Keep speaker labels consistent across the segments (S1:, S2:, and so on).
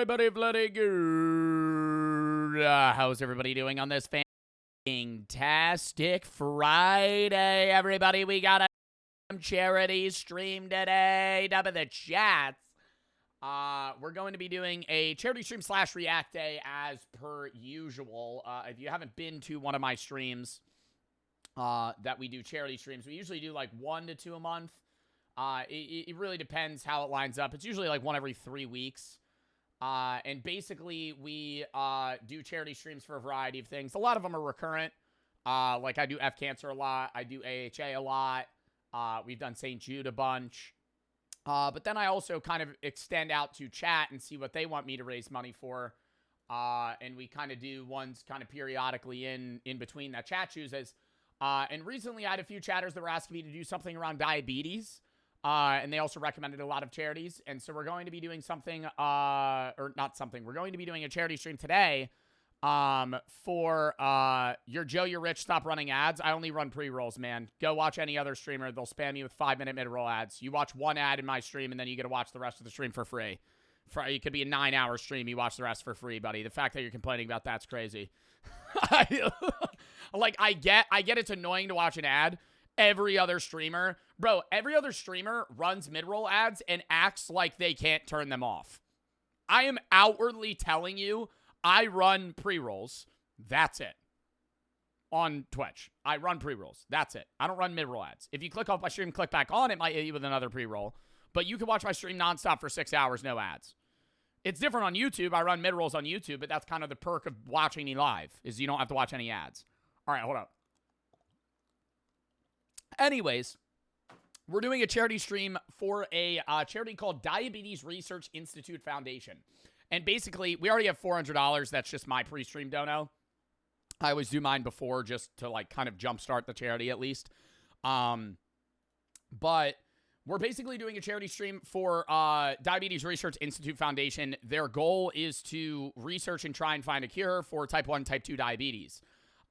S1: everybody bloody good? How's everybody doing on this fantastic Friday, everybody? We got a charity stream today. Up in the chats. We're going to be doing a charity stream / react day as per usual. If you haven't been to one of my streams that we do charity streams, we usually do like 1 to 2 a month. It really depends how it lines up. It's usually like one every 3 weeks. And basically, we do charity streams for a variety of things. A lot of them are recurrent. Like I do F Cancer a lot. I do AHA a lot. We've done St. Jude a bunch. But then I also kind of extend out to chat and see what they want me to raise money for. And we kind of do ones kind of periodically in between that chat chooses. And recently I had a few chatters that were asking me to do something around diabetes. And they also recommended a lot of charities. And so we're going to be doing something, or not something. We're going to be doing a charity stream today for your Joe, you're rich, stop running ads. I only run pre-rolls, man. Go watch any other streamer. They'll spam you with 5-minute mid-roll ads. You watch one ad in my stream, and then you get to watch the rest of the stream for free. It could be a 9-hour stream. You watch the rest for free, buddy. The fact that you're complaining about that's crazy. Like, I get it's annoying to watch an ad. Every other streamer, bro, every other streamer runs mid-roll ads and acts like they can't turn them off. I am outwardly telling you, I run pre-rolls. That's it. On Twitch, I run pre-rolls. That's it. I don't run mid-roll ads. If you click off my stream, click back on, it might hit you with another pre-roll. But you can watch my stream nonstop for 6 hours, no ads. It's different on YouTube. I run mid-rolls on YouTube, but that's kind of the perk of watching me live, is you don't have to watch any ads. All right, hold up. Anyways, we're doing a charity stream for a charity called Diabetes Research Institute Foundation. And basically, we already have $400. That's just my pre-stream dono. I always do mine before just to, like, kind of jumpstart the charity at least. But we're basically doing a charity stream for Diabetes Research Institute Foundation. Their goal is to research and try and find a cure for type 1, type 2 diabetes.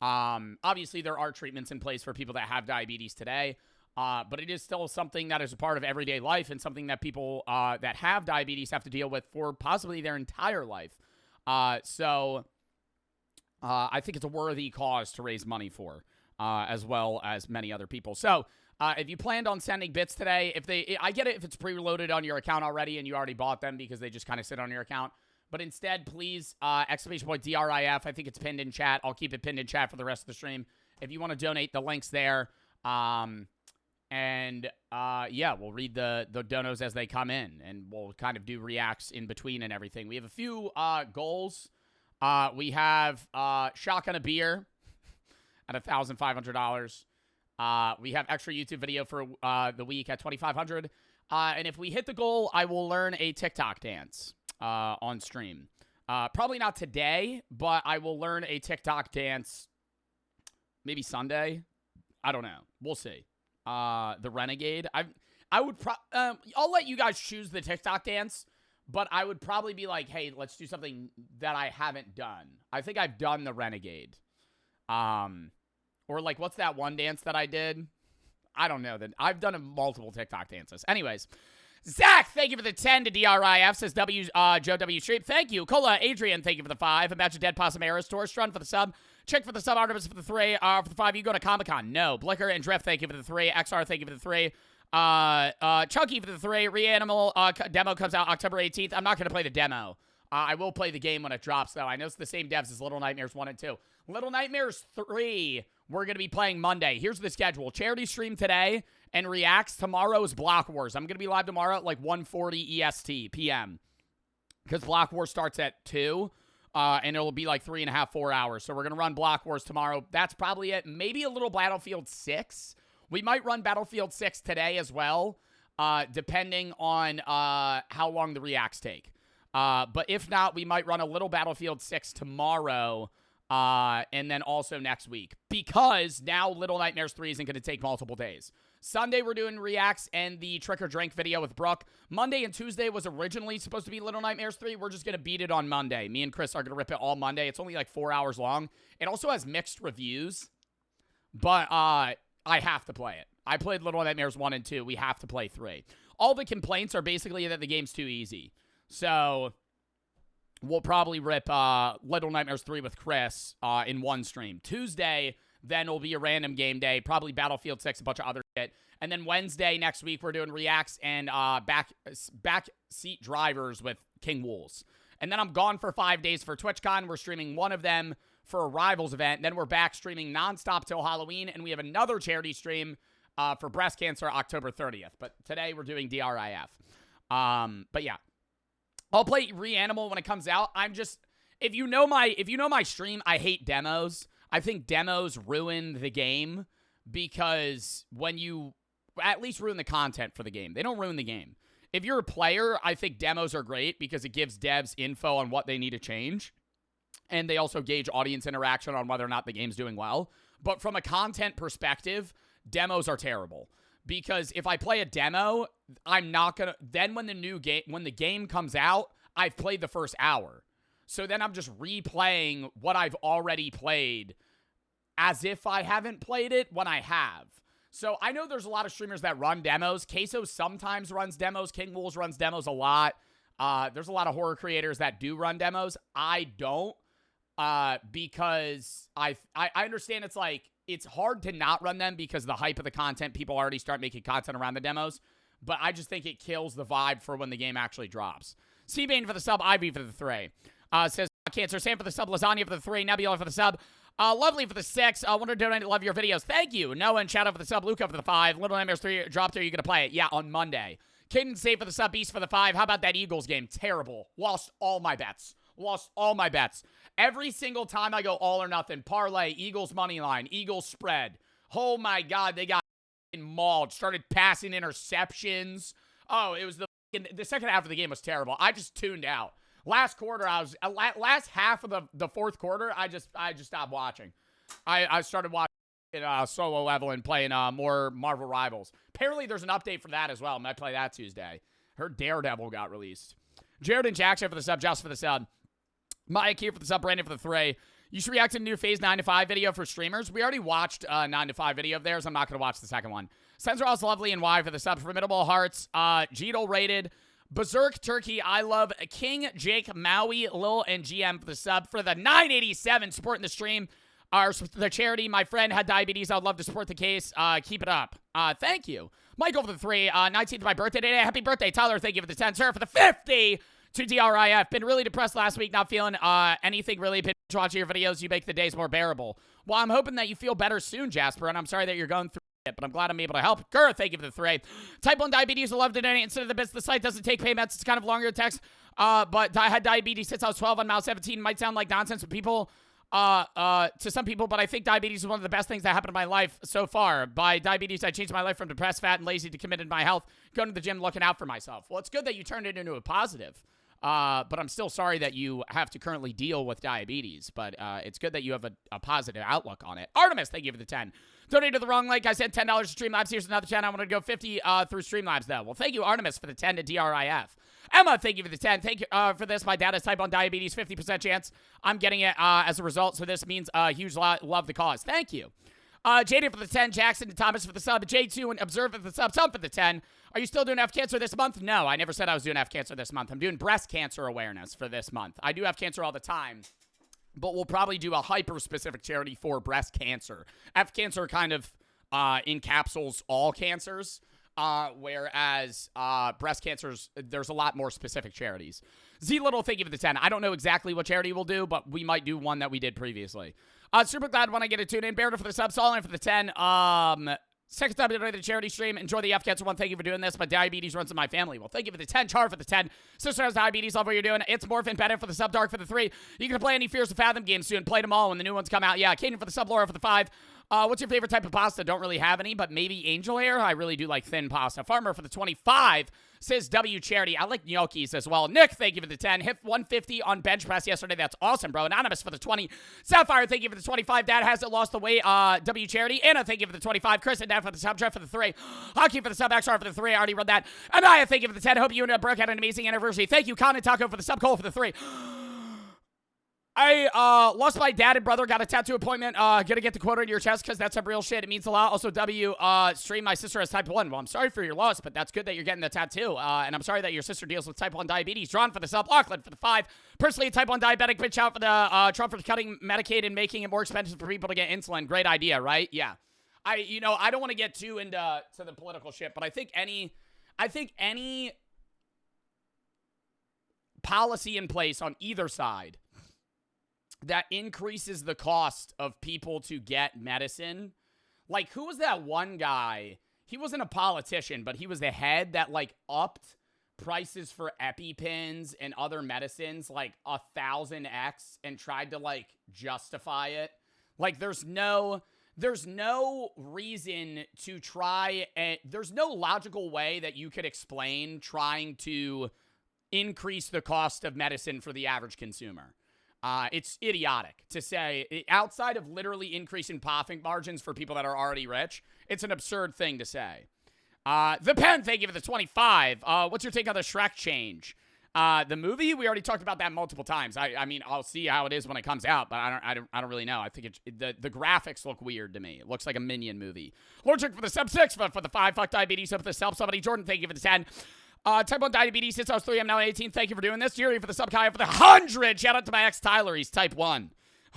S1: Obviously, there are treatments in place for people that have diabetes today, but it is still something that is a part of everyday life and something that people that have diabetes have to deal with for possibly their entire life. So I think it's a worthy cause to raise money for, as well as many other people. So if you planned on sending bits today, I get it if it's preloaded on your account already and you already bought them because they just kind of sit on your account. But instead, please, exclamation point DRIF. I think it's pinned in chat. I'll keep it pinned in chat for the rest of the stream. If you want to donate, the link's there. Yeah, we'll read the donos as they come in. And we'll kind of do reacts in between and everything. We have a few goals. We have Shotgun a Beer at $1,500. We have extra YouTube video for the week at $2,500. And if we hit the goal, I will learn a TikTok dance. On stream. Probably not today, but I will learn a TikTok dance maybe Sunday. I don't know. We'll see. The Renegade. I'll let you guys choose the TikTok dance, but I would probably be like, hey, let's do something that I haven't done. I think I've done the Renegade. Or like, what's that one dance that I did? I don't know. I've done multiple TikTok dances. Anyways, Zach, thank you for the 10 to DRIF, says Joe W. Streep. Thank you. Cola, Adrian, thank you for the 5. Imagine Dead Possum Eris, Torstrun for the sub. Chick for the sub, Artemis for the 3. For the 5, you go to Comic-Con. No. Blicker and Drift, thank you for the 3. XR, thank you for the 3. Chunky for the 3. Reanimal demo comes out October 18th. I'm not going to play the demo. I will play the game when it drops, though. I know it's the same devs as Little Nightmares 1 and 2. Little Nightmares 3, we're going to be playing Monday. Here's the schedule. Charity stream today. And reacts tomorrow's Block Wars. I'm going to be live tomorrow at like 1:40 EST PM. Because Block Wars starts at 2. And it'll be like 3.5, 4 hours. So we're going to run Block Wars tomorrow. That's probably it. Maybe a little Battlefield 6. We might run Battlefield 6 today as well. Depending on how long the reacts take. But if not, we might run a little Battlefield 6 tomorrow. And then also next week. Because now Little Nightmares 3 isn't going to take multiple days. Sunday, we're doing reacts and the Trick or Drink video with Brooke. Monday and Tuesday was originally supposed to be Little Nightmares 3. We're just going to beat it on Monday. Me and Chris are going to rip it all Monday. It's only like 4 hours long. It also has mixed reviews. But I have to play it. I played Little Nightmares 1 and 2. We have to play 3. All the complaints are basically that the game's too easy. So we'll probably rip Little Nightmares 3 with Chris in one stream. Tuesday, then will be a random game day, probably Battlefield 6, a bunch of other shit. And then Wednesday next week, we're doing reacts and back seat drivers with King Wools. And then I'm gone for 5 days for TwitchCon. We're streaming one of them for a Rivals event. Then we're back streaming nonstop till Halloween. And we have another charity stream for breast cancer October 30th. But today we're doing DRIF. But yeah. I'll play Reanimal when it comes out. I'm just, if you know my stream, I hate demos. I think demos ruin the game because when you at least ruin the content for the game. They don't ruin the game. If you're a player, I think demos are great because it gives devs info on what they need to change. And they also gauge audience interaction on whether or not the game's doing well. But from a content perspective, demos are terrible. Because if I play a demo, I'm not going to... Then when the game comes out, I've played the first hour. So then I'm just replaying what I've already played as if I haven't played it when I have. So I know there's a lot of streamers that run demos. Queso sometimes runs demos. King Wools runs demos a lot. There's a lot of horror creators that do run demos. I don't because I understand it's like... It's hard to not run them because the hype of the content, people already start making content around the demos. But I just think it kills the vibe for when the game actually drops. Seabane for the sub, Ivy for the 3. Says, Cancer, Sam for the sub, Lasagna for the 3, Nebula for the sub, Lovely for the 6, Wonder Donate, love your videos. Thank you. Noah and Shadow for the sub, Luca for the 5, Little Nightmares 3 dropped there, you gonna play it? Yeah, on Monday. Caden Safe for the sub, Beast for the 5. How about that Eagles game? Terrible. Lost all my bets. Every single time I go all or nothing, parlay, Eagles money line, Eagles spread. Oh my God, they got mauled. Started passing interceptions. Oh, it was the second half of the game was terrible. I just tuned out. Last quarter, last half of the fourth quarter, I just stopped watching. I started watching solo level and playing more Marvel Rivals. Apparently, there's an update for that as well. I might play that Tuesday. Heard Daredevil got released. Jared and Jackson for the sub, Joss for the sub. Mike here for the sub, Brandon for the 3. You should react to the new Phase 9 to 5 video for streamers. We already watched 9 to 5 video of theirs. I'm not going to watch the second one. Sensor House Lovely and Y for the sub. Formidable Hearts. Jeetle rated. Berserk Turkey. I love King, Jake, Maui, Lil, and GM for the sub. For the 987 supporting the stream. The charity. My friend had diabetes. I would love to support the case. Keep it up. Thank you. Michael for the 3. 19th my birthday today. Happy birthday, Tyler. Thank you for the 10. Sir for the 50. To DRIF. Been really depressed last week, not feeling anything really. Been watching your videos. You make the days more bearable. Well, I'm hoping that you feel better soon, Jasper, and I'm sorry that you're going through it, but I'm glad I'm able to help. Gurr, thank you for the 3. Type 1 diabetes, I love today. Instead of the bits, the site doesn't take payments. It's kind of longer text, but I had diabetes since I was 12 on Mouse 17. Might sound like nonsense to people, to some people, but I think diabetes is one of the best things that happened in my life so far. By diabetes, I changed my life from depressed, fat, and lazy to committed to my health, going to the gym, looking out for myself. Well, it's good that you turned it into a positive. But I'm still sorry that you have to currently deal with diabetes. But it's good that you have a positive outlook on it. Artemis, thank you for the 10. Donated to the wrong link. I said $10 to Streamlabs. Here's another 10. I want to go 50 through Streamlabs, though. Well, thank you, Artemis, for the 10 to DRIF. Emma, thank you for the 10. Thank you for this. My dad has type 1 diabetes, 50% chance I'm getting it as a result. So this means huge love the cause. Thank you. Jaden for the 10, Jackson and Thomas for the sub, J2 and Observe for the sub, Tom for the 10. Are you still doing F cancer this month? No, I never said I was doing F cancer this month. I'm doing breast cancer awareness for this month. I do have cancer all the time, but we'll probably do a hyper-specific charity for breast cancer. F cancer kind of encapsulates all cancers, whereas breast cancers, there's a lot more specific charities. Z Little, thank you for the 10. I don't know exactly what charity we'll do, but we might do one that we did previously. Super glad when I get a tune in. Bearder for the sub, Solomon for the 10. Second time to the charity stream. Enjoy the F cancer one. Thank you for doing this. My diabetes runs in my family. Well, thank you for the 10. Char for the 10. Sister has diabetes. Love what you're doing. It's Morphin Bennett for the sub. Dark for the 3. You can play any Fears of Fathom games soon. Play them all when the new ones come out. Yeah, Caden for the sub. Laura for the 5. What's your favorite type of pasta? Don't really have any, but maybe angel hair. I really do like thin pasta. Farmer for the 25 says W charity. I like gnocchis as well. Nick, thank you for the 10. Hit 150 on bench press yesterday. That's awesome, bro. Anonymous for the 20. Sapphire, thank you for the 25. Dad hasn't lost the weight. W charity. Anna, thank you for the 25. Chris and Dad for the sub. Jeff for the 3. Hockey for the sub. XR for the 3. I already read that. Anaya, thank you for the 10. Hope you and Brooke had an amazing anniversary. Thank you. Con and Taco for the sub. Cole for the 3. say, lost my dad and brother, got a tattoo appointment. Gonna get the quote on your chest because that's some real shit. It means a lot. Also, W, stream, my sister has type 1. Well, I'm sorry for your loss, but that's good that you're getting the tattoo. And I'm sorry that your sister deals with type 1 diabetes. Drawn for the sub. Lachlan for the 5. Personally, a type 1 diabetic. Bitch out for the Trump for cutting Medicaid and making it more expensive for people to get insulin. Great idea, right? Yeah. I don't want to get too into the political shit, but I think any policy in place on either side that increases the cost of people to get medicine. Like, who was that one guy? He wasn't a politician, but he was the head that, like, upped prices for EpiPens and other medicines, like, 1,000x and tried to, like, justify it. Like, there's no reason to try, and there's no logical way that you could explain trying to increase the cost of medicine for the average consumer. It's idiotic to say, outside of literally increasing profit margins for people that are already rich, it's an absurd thing to say. The Pen, thank you for the 25. What's your take on the Shrek change? The movie, we already talked about that multiple times. I mean, I'll see how it is when it comes out, but I don't really know. I think the graphics look weird to me. It looks like a Minion movie. Lord Trick for the sub 6, for the 5. Fuck diabetes, up for the self. Somebody, Jordan, thank you for the 10. Type 1 diabetes, since I was 3, I'm now 18. Thank you for doing this. Jerry for the sub, Kaya for the 100. Shout out to my ex Tyler. He's type 1.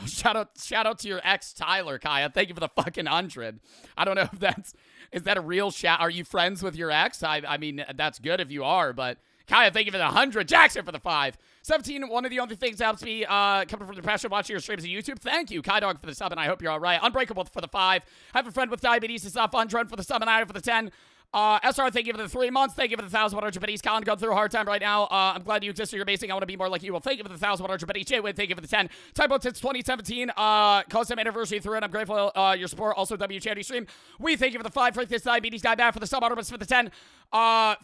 S1: Shout out to your ex Tyler, Kaya. Thank you for the fucking 100. I don't know if is that a real shout? Are you friends with your ex? I mean, that's good if you are, but Kaya, thank you for the 100. Jackson for the 5. 17, one of the only things that helps me coming from depression watching your streams on YouTube. Thank you, Kai Dog, for the sub, and I hope you're all right. Unbreakable for the 5. Have a friend with diabetes. It's not fun. Drone for the sub, and I for the 10. SR, thank you for the 3 months. Thank you for the 1,100 biddies. Colin, going through a hard time right now. I'm glad you exist. You're amazing. I want to be more like you. Well, thank you for the 1,100 biddies. Jay Wade, thank you for the 10. Typo Tits 2017. Custom anniversary through it. I'm grateful your support. Also, W Charity Stream. We thank you for the 5. Frank, this diabetes guy back for the sub. Anonymous for the 10.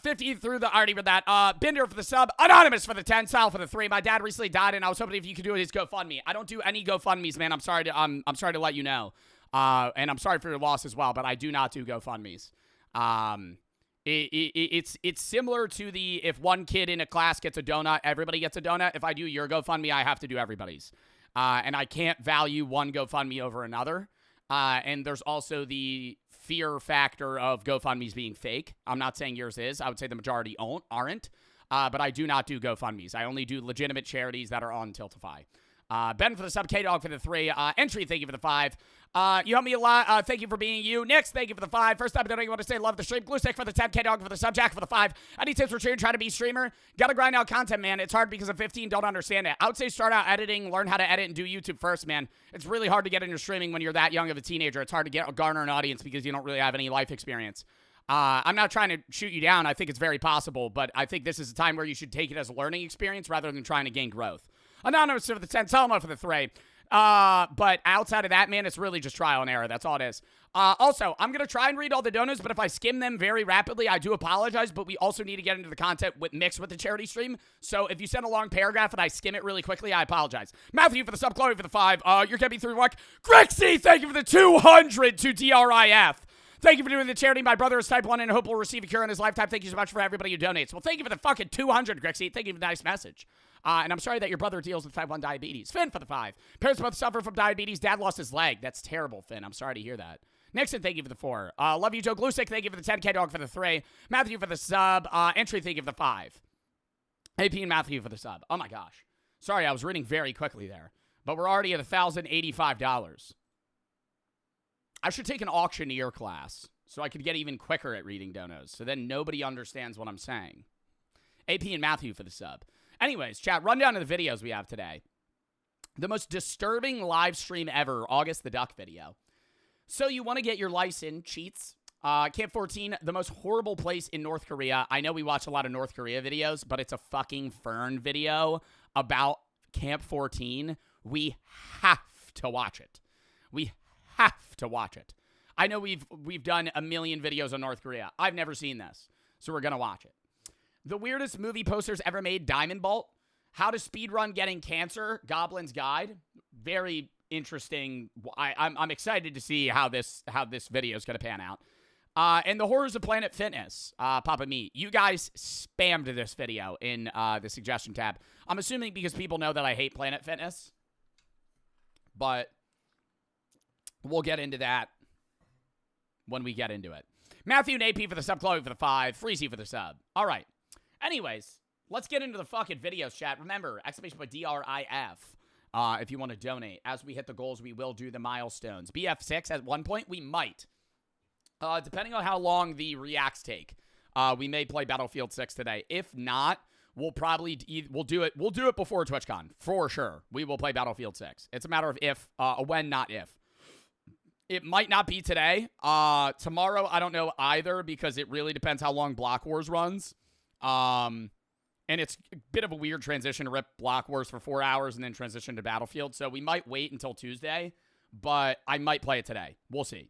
S1: 50 through the, I already read that. Binder for the sub. Anonymous for the 10. Sal for the 3. My dad recently died, and I was hoping if you could do his GoFundMe. I don't do any GoFundMes, man. I'm sorry to let you know. And I'm sorry for your loss as well, but I do not do GoFundMes. It's similar to the if one kid in a class gets a donut, everybody gets a donut. If I do your GoFundMe, I have to do everybody's. And I can't value one GoFundMe over another. And there's also the fear factor of GoFundMes being fake. I'm not saying yours is. I would say the majority aren't. But I do not do GoFundMes. I only do legitimate charities that are on Tiltify. Ben for the sub, K-Dog for the 3. Entry, thank you for the 5. You help me a lot. Thank you for being you. Nix, thank you for the 5. First time donating, you want to say love the stream. Glue Stick for the 10. K-Dog for the sub. Jack for the 5. Any tips for trying to be streamer? Gotta grind out content, man. It's hard because I'm 15, don't understand it. I would say start out editing, learn how to edit, and do YouTube first, man. It's really hard to get into streaming when you're that young of a teenager. It's hard to garner an audience because you don't really have any life experience. I'm not trying to shoot you down. I think it's very possible, but I think this is a time where you should take it as a learning experience rather than trying to gain growth. Anonymous for the 10, Salmo for the 3. But outside of that, man, it's really just trial and error. That's all it is. Also, I'm going to try and read all the donos, but if I skim them very rapidly, I do apologize, but we also need to get into the content mixed with the charity stream. So if you send a long paragraph and I skim it really quickly, I apologize. Matthew for the sub, Chloe for the 5. You're going to be through work. Grixie, thank you for the 200 to DRIF. Thank you for doing the charity. My brother is type 1 and I hope will receive a cure in his lifetime. Thank you so much for everybody who donates. Well, thank you for the fucking 200, Grixie. Thank you for the nice message. And I'm sorry that your brother deals with type 1 diabetes. Finn for the 5. Parents both suffer from diabetes. Dad lost his leg. That's terrible, Finn. I'm sorry to hear that. Nixon, thank you for the 4. Love you, Joe Glusick. Thank you for the 10. K-Dog for the 3. Matthew for the sub. Entry, thank you for the 5. AP and Matthew for the sub. Oh, my gosh. Sorry, I was reading very quickly there. But we're already at $1,085. I should take an auctioneer class so I could get even quicker at reading donos. So then nobody understands what I'm saying. AP and Matthew for the sub. Anyways, chat, run down to the videos we have today. The most disturbing live stream ever, August the Duck video. So you want to get your license, cheats. Camp 14, the most horrible place in North Korea. I know we watch a lot of North Korea videos, but it's a fucking Fern video about Camp 14. We have to watch it. We have to watch it. I know we've done a million videos on North Korea. I've never seen this, so we're going to watch it. The weirdest movie posters ever made, Diamond Bolt. How to speedrun getting cancer, Goblin's Guide. Very interesting. I'm excited to see how this video is going to pan out. And the horrors of Planet Fitness, Papa Me. You guys spammed this video in the suggestion tab. I'm assuming because people know that I hate Planet Fitness. But we'll get into that when we get into it. Matthew and AP for the sub, Chloe for the 5, Freezy for the sub. All right. Anyways, let's get into the fucking videos, chat. Remember, !DRIF. If you want to donate. As we hit the goals, we will do the milestones. BF6, at one point, we might. Depending on how long the reacts take. We may play Battlefield 6 today. If not, we'll probably we'll do it before TwitchCon. For sure. We will play Battlefield 6. It's a matter of if, when, not if. It might not be today. Tomorrow, I don't know either because it really depends how long Block Wars runs. And it's a bit of a weird transition to rip Block Wars for 4 hours and then transition to Battlefield. So we might wait until Tuesday, but I might play it today. We'll see.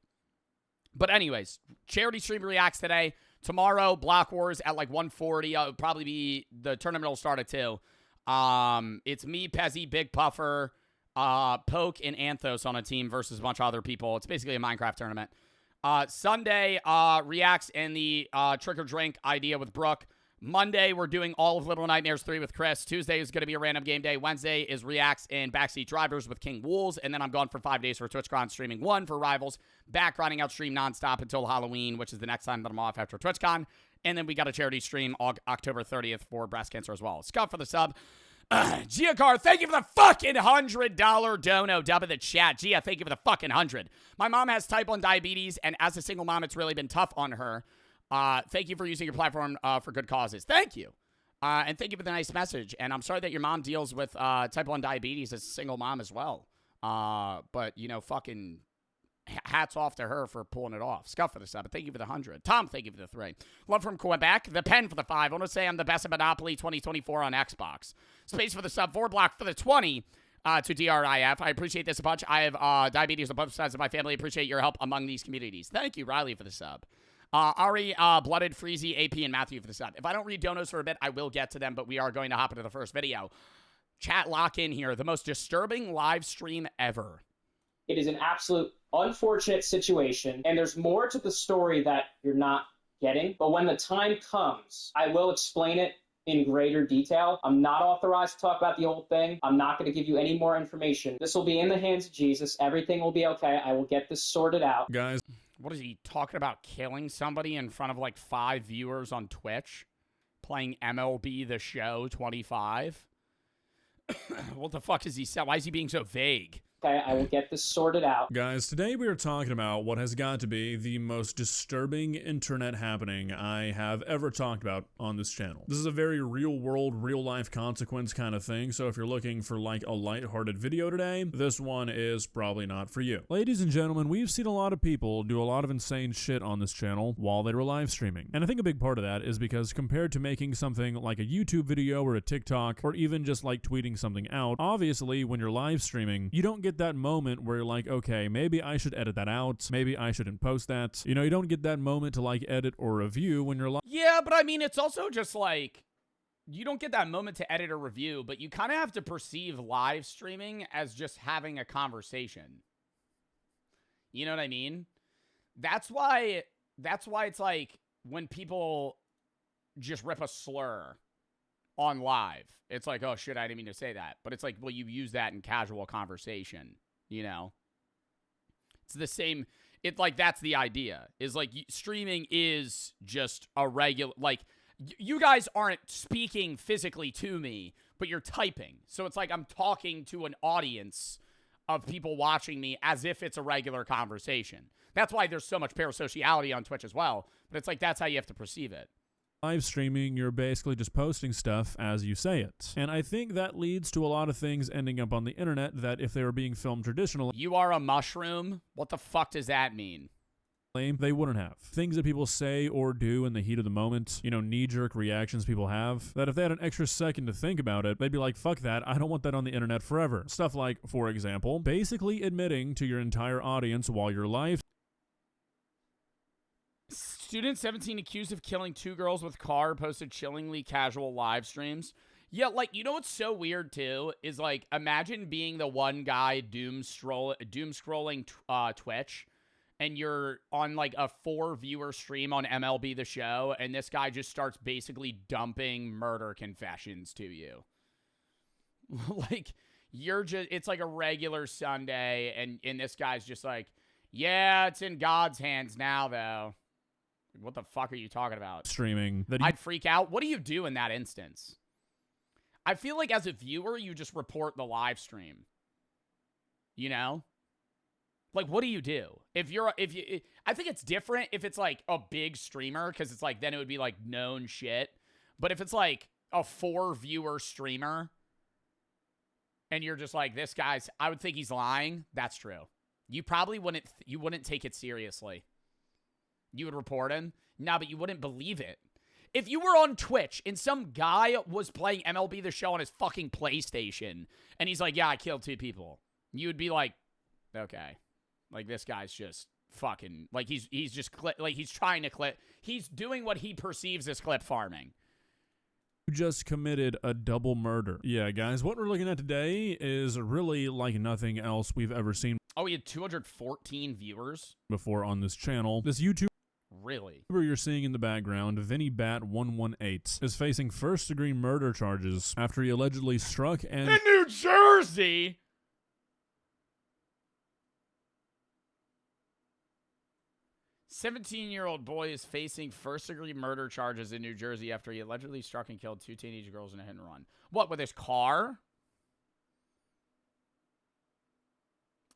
S1: But anyways, charity stream reacts today. Tomorrow, Block Wars at like 1:40. It'll probably be, the tournament will start at 2. It's me, Pezzy, Big Puffer, Poke, and Anthos on a team versus a bunch of other people. It's basically a Minecraft tournament. Sunday, reacts and the Trick or Drink idea with Brooke. Monday, we're doing all of Little Nightmares 3 with Chris. Tuesday is going to be a random game day. Wednesday is reacts and backseat drivers with King Wools. And then I'm gone for 5 days for TwitchCon, streaming 1 for Rivals. Back grinding out stream nonstop until Halloween, which is the next time that I'm off after TwitchCon. And then we got a charity stream October 30th for breast cancer as well. Scott for the sub. Giacar, thank you for the fucking $100 dono. Dub in the chat. Gia, thank you for the fucking 100. My mom has type 1 diabetes, and as a single mom, it's really been tough on her. Thank you for using your platform for good causes. Thank you. And thank you for the nice message. And I'm sorry that your mom deals with type 1 diabetes as a single mom as well. But, you know, fucking hats off to her for pulling it off. Scuff for the 7. Thank you for the 100. Tom, thank you for the 3. Love from Quebec. The Pen for the 5. I want to say I'm the best at Monopoly 2024 on Xbox. Space for the sub. 4 Block for the 20. To DRIF. I appreciate this a bunch. I have diabetes on both sides of my family. Appreciate your help among these communities. Thank you, Riley, for the sub. Ari, Blooded, Freezy, AP, and Matthew for the sub. If I don't read donos for a bit, I will get to them, but we are going to hop into the first video. Chat, lock in here. The most disturbing live stream ever.
S2: It is an absolute unfortunate situation, and there's more to the story that you're not getting. But when the time comes, I will explain it in greater detail. I'm not authorized to talk about the whole thing. I'm not going to give you any more information. This will be in the hands of Jesus. Everything will be okay. I will get this sorted out.
S3: Guys.
S1: What is he talking about? Killing somebody in front of like 5 viewers on Twitch? Playing MLB The Show 25? What the fuck is he saying? Why is he being so vague?
S2: Okay, I will get this sorted out.
S3: Guys, today we are talking about what has got to be the most disturbing internet happening I have ever talked about on this channel. This is a very real-world, real-life consequence kind of thing, so if you're looking for like a lighthearted video today, this one is probably not for you. Ladies and gentlemen, we've seen a lot of people do a lot of insane shit on this channel while they were live streaming. And I think a big part of that is because compared to making something like a YouTube video or a TikTok, or even just like tweeting something out, obviously when you're live streaming, you don't get that moment where you're like, okay, maybe I should edit that out. Maybe I shouldn't post that. You know, you don't get that moment to like edit or review when you're live.
S1: Yeah, but I mean, it's also just like, you don't get that moment to edit or review, but you kind of have to perceive live streaming as just having a conversation. You know what I mean? That's why it's like when people just rip a slur on live. It's like, oh shit, I didn't mean to say that. But it's like, well, you use that in casual conversation, you know? It's the same. It's like, that's the idea. Is like, streaming is just a regular, like, you guys aren't speaking physically to me, but you're typing. So it's like I'm talking to an audience of people watching me as if it's a regular conversation. That's why there's so much parasociality on Twitch as well. But it's like, that's how you have to perceive it.
S3: Live streaming, you're basically just posting stuff as you say it. And I think that leads to a lot of things ending up on the internet that if they were being filmed traditionally,
S1: you are a mushroom? What the fuck does that mean?
S3: They wouldn't have. Things that people say or do in the heat of the moment, you know, knee-jerk reactions people have, that if they had an extra second to think about it, they'd be like, fuck that, I don't want that on the internet forever. Stuff like, for example, basically admitting to your entire audience while you're live.
S1: Student 17 accused of killing 2 girls with car posted chillingly casual live streams. Yeah, like, you know what's so weird, too? Is, like, imagine being the one guy doom scrolling Twitch, and you're on, like, a 4-viewer stream on MLB The Show, and this guy just starts basically dumping murder confessions to you. Like, You're just, it's like a regular Sunday, and this guy's just like, yeah, it's in God's hands now, though. What the fuck are you talking about?
S3: Streaming.
S1: I'd freak out. What do you do in that instance? I feel like as a viewer, you just report the live stream. You know? Like, what do you do? I think it's different if it's like a big streamer, because it's like, then it would be like known shit. But if it's like a 4-viewer streamer, and you're just like, this guy's, I would think he's lying. That's true. You probably wouldn't take it seriously. You would report him. No, but you wouldn't believe it. If you were on Twitch and some guy was playing MLB The Show on his fucking PlayStation, and he's like, yeah, I killed 2 people, you would be like, okay. Like, this guy's just fucking, like, he's just, like, he's trying to clip. He's doing what he perceives as clip farming.
S3: You just committed a double murder. Yeah, guys, what we're looking at today is really like nothing else we've ever seen.
S1: Oh, he had 214 viewers?
S3: Before on this channel. This YouTuber
S1: really
S3: you're seeing in the background, VinnyBat118, is facing first-degree murder charges after he allegedly struck and...
S1: In New Jersey? "17-year-old boy is facing first-degree murder charges in New Jersey after he allegedly struck and killed 2 teenage girls in a hit-and-run." What, with his car?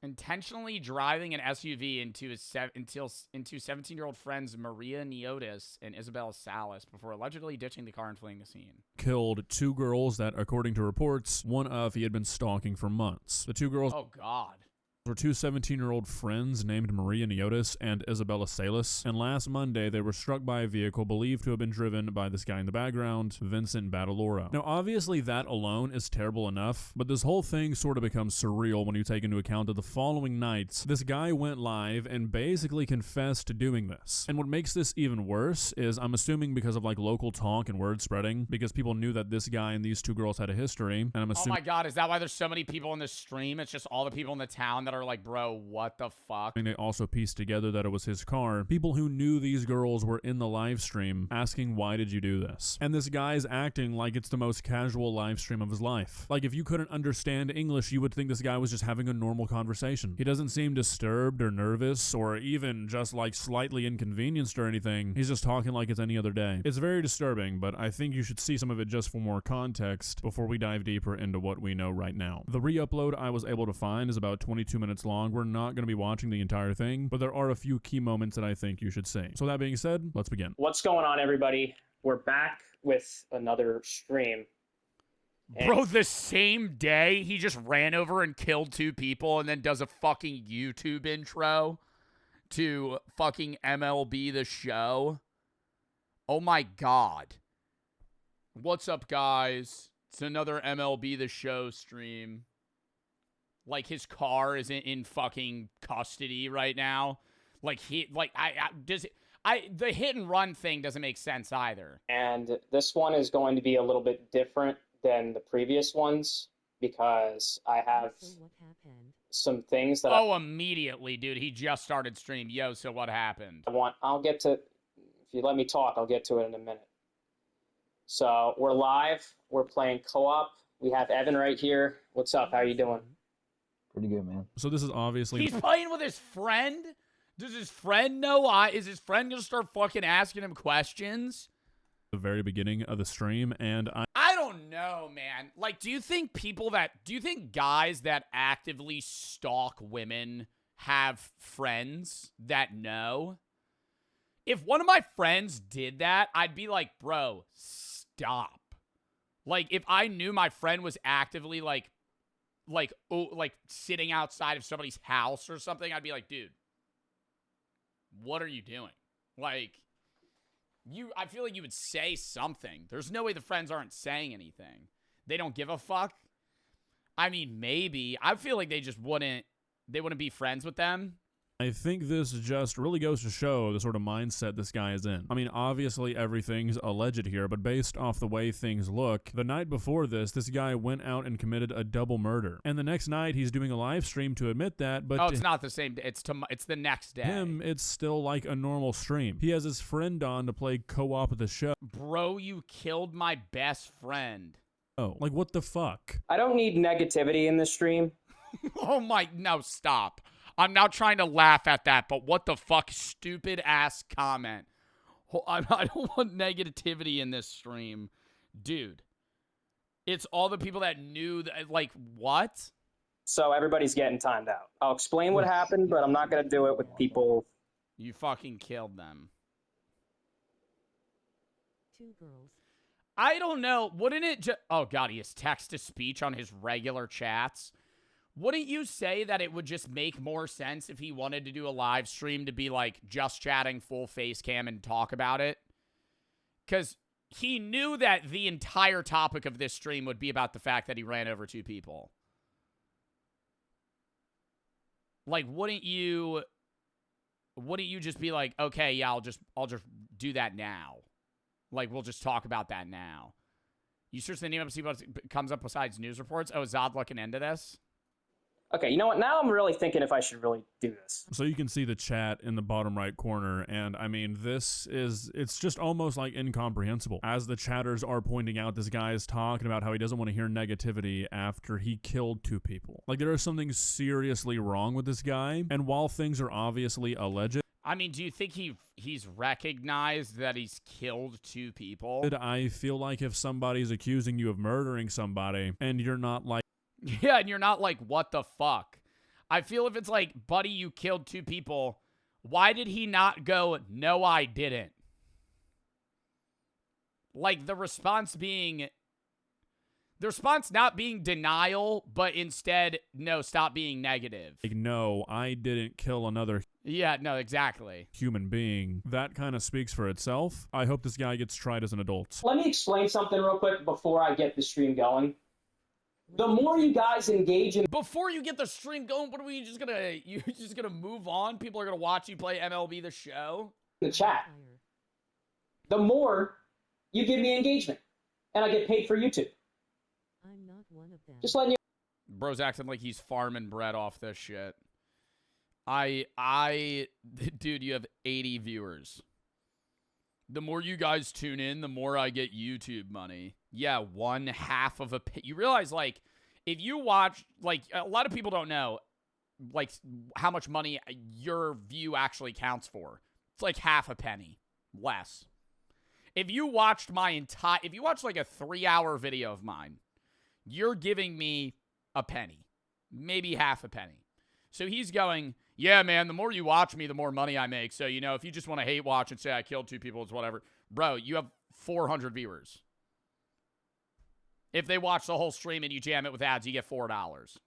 S1: Intentionally driving an SUV into 17-year-old friends Maria Neotis and Isabella Salas before allegedly ditching the car and fleeing the scene.
S3: Killed 2 girls that, according to reports, one of he had been stalking for months. The 2 girls...
S1: Oh, God.
S3: were 2 17-year-old friends named Maria Neotis and Isabella Salas, and last Monday they were struck by a vehicle believed to have been driven by this guy in the background, Vincent Batalora. Now, obviously that alone is terrible enough, but this whole thing sort of becomes surreal when you take into account that the following nights, this guy went live and basically confessed to doing this. And what makes this even worse is, I'm assuming because of like local talk and word spreading, because people knew that this guy and these 2 girls had a history, and I'm assuming—
S1: Oh my God, is that why there's so many people in this stream? It's just all the people in the town that are like, bro, what the fuck?
S3: They also pieced together that it was his car. People who knew these girls were in the live stream asking, why did you do this? And this guy's acting like it's the most casual live stream of his life. Like, if you couldn't understand English, you would think this guy was just having a normal conversation. He doesn't seem disturbed or nervous or even just like slightly inconvenienced or anything. He's just talking like it's any other day. It's very disturbing, but I think you should see some of it just for more context before we dive deeper into what we know right now. The re-upload I was able to find is about 22 minutes long. We're not going to be watching the entire thing, but there are a few key moments that I think you should see. So that being said, let's begin.
S2: What's going on, everybody? We're back with another stream.
S1: Bro, the same day, he just ran over and killed 2 people and then does a fucking YouTube intro to fucking MLB The Show. Oh my God. What's up, guys? It's another MLB The Show stream. Like, his car is in fucking custody right now. Like, the hit and run thing doesn't make sense either.
S2: And this one is going to be a little bit different than the previous ones because I have some things that
S1: immediately, dude. He just started stream. Yo, so what happened?
S2: I'll get to, if you let me talk, I'll get to it in a minute. So we're live. We're playing co-op. We have Evan right here. What's up? How are you doing?
S4: Pretty good, man.
S3: So this is obviously...
S1: He's playing with his friend? Does his friend know? Is his friend gonna start fucking asking him questions?
S3: The very beginning of the stream, and
S1: I don't know, man. Like, do you think guys that actively stalk women have friends that know? If one of my friends did that, I'd be like, bro, stop. Like, if I knew my friend was actively like sitting outside of somebody's house or something, I'd be like, dude, what are you doing? Like, I feel like you would say something. There's no way the friends aren't saying anything. They don't give a fuck. I mean, maybe. I feel like they wouldn't be friends with them.
S3: I think this just really goes to show the sort of mindset this guy is in. I mean, obviously everything's alleged here, but based off the way things look, the night before this guy went out and committed a double murder. And the next night, he's doing a live stream to admit that, but...
S1: Oh, it's not the same day. It's the next day.
S3: Him, it's still like a normal stream. He has his friend on to play co-op at the show.
S1: Bro, you killed my best friend.
S3: Oh, like what the fuck?
S2: I don't need negativity in this stream.
S1: Oh my, no, stop. I'm not trying to laugh at that, but what the fuck, stupid ass comment. I don't want negativity in this stream. Dude, it's all the people that knew that, like, what?
S2: So everybody's getting timed out. I'll explain what happened, but I'm not going to do it with people.
S1: You fucking killed them.
S5: 2 girls.
S1: I don't know. Wouldn't it just... Oh, God, he has text-to-speech on his regular chats. Wouldn't you say that it would just make more sense if he wanted to do a live stream to be, like, just chatting full face cam and talk about it? Because he knew that the entire topic of this stream would be about the fact that he ran over 2 people. Like, wouldn't you just be like, okay, yeah, I'll just do that now. Like, we'll just talk about that now. You search the name up and see what comes up besides news reports. Oh, is Zod looking into this?
S2: Okay, you know what? Now I'm really thinking if I should really do this.
S3: So you can see the chat in the bottom right corner, and I mean, it's just almost like incomprehensible. As the chatters are pointing out, this guy is talking about how he doesn't want to hear negativity after he killed 2 people. Like, there is something seriously wrong with this guy, and while things are obviously alleged,
S1: I mean, do you think he's recognized that he's killed 2 people?
S3: I feel like if somebody's accusing you of murdering somebody, and you're not like,
S1: Yeah, and you're not like, what the fuck? I feel if it's like, buddy, you killed 2 people, why did he not go, no, I didn't? Like, the response not being denial, but instead, no, stop being negative.
S3: no, I didn't kill another
S1: Yeah, no, exactly.
S3: human being. That kind of speaks for itself. I hope this guy gets tried as an adult.
S2: Let me explain something real quick before I get the stream going. The more you guys engage in
S1: Before you get the stream going, what are we just gonna move on? People are gonna watch you play MLB The Show?
S2: the chat, the more you give me engagement. And I get paid for YouTube.
S5: I'm not one of them.
S2: Just letting you
S1: Bro's acting like he's farming bread off this shit. Dude, you have 80 viewers. The more you guys tune in, the more I get YouTube money. Yeah, 1/2 of a... You realize, like, if you watch... Like, a lot of people don't know, like, how much money your view actually counts for. It's like 1/2 penny. Less. If you watched my entire... If you watched, like, a 3-hour video of mine, you're giving me a penny. Maybe 1/2 penny. So he's going... Yeah, man, the more you watch me, the more money I make. So, you know, if you just want to hate watch and say I killed 2 people, it's whatever. Bro, you have 400 viewers. If they watch the whole stream and you jam it with ads, you get $4.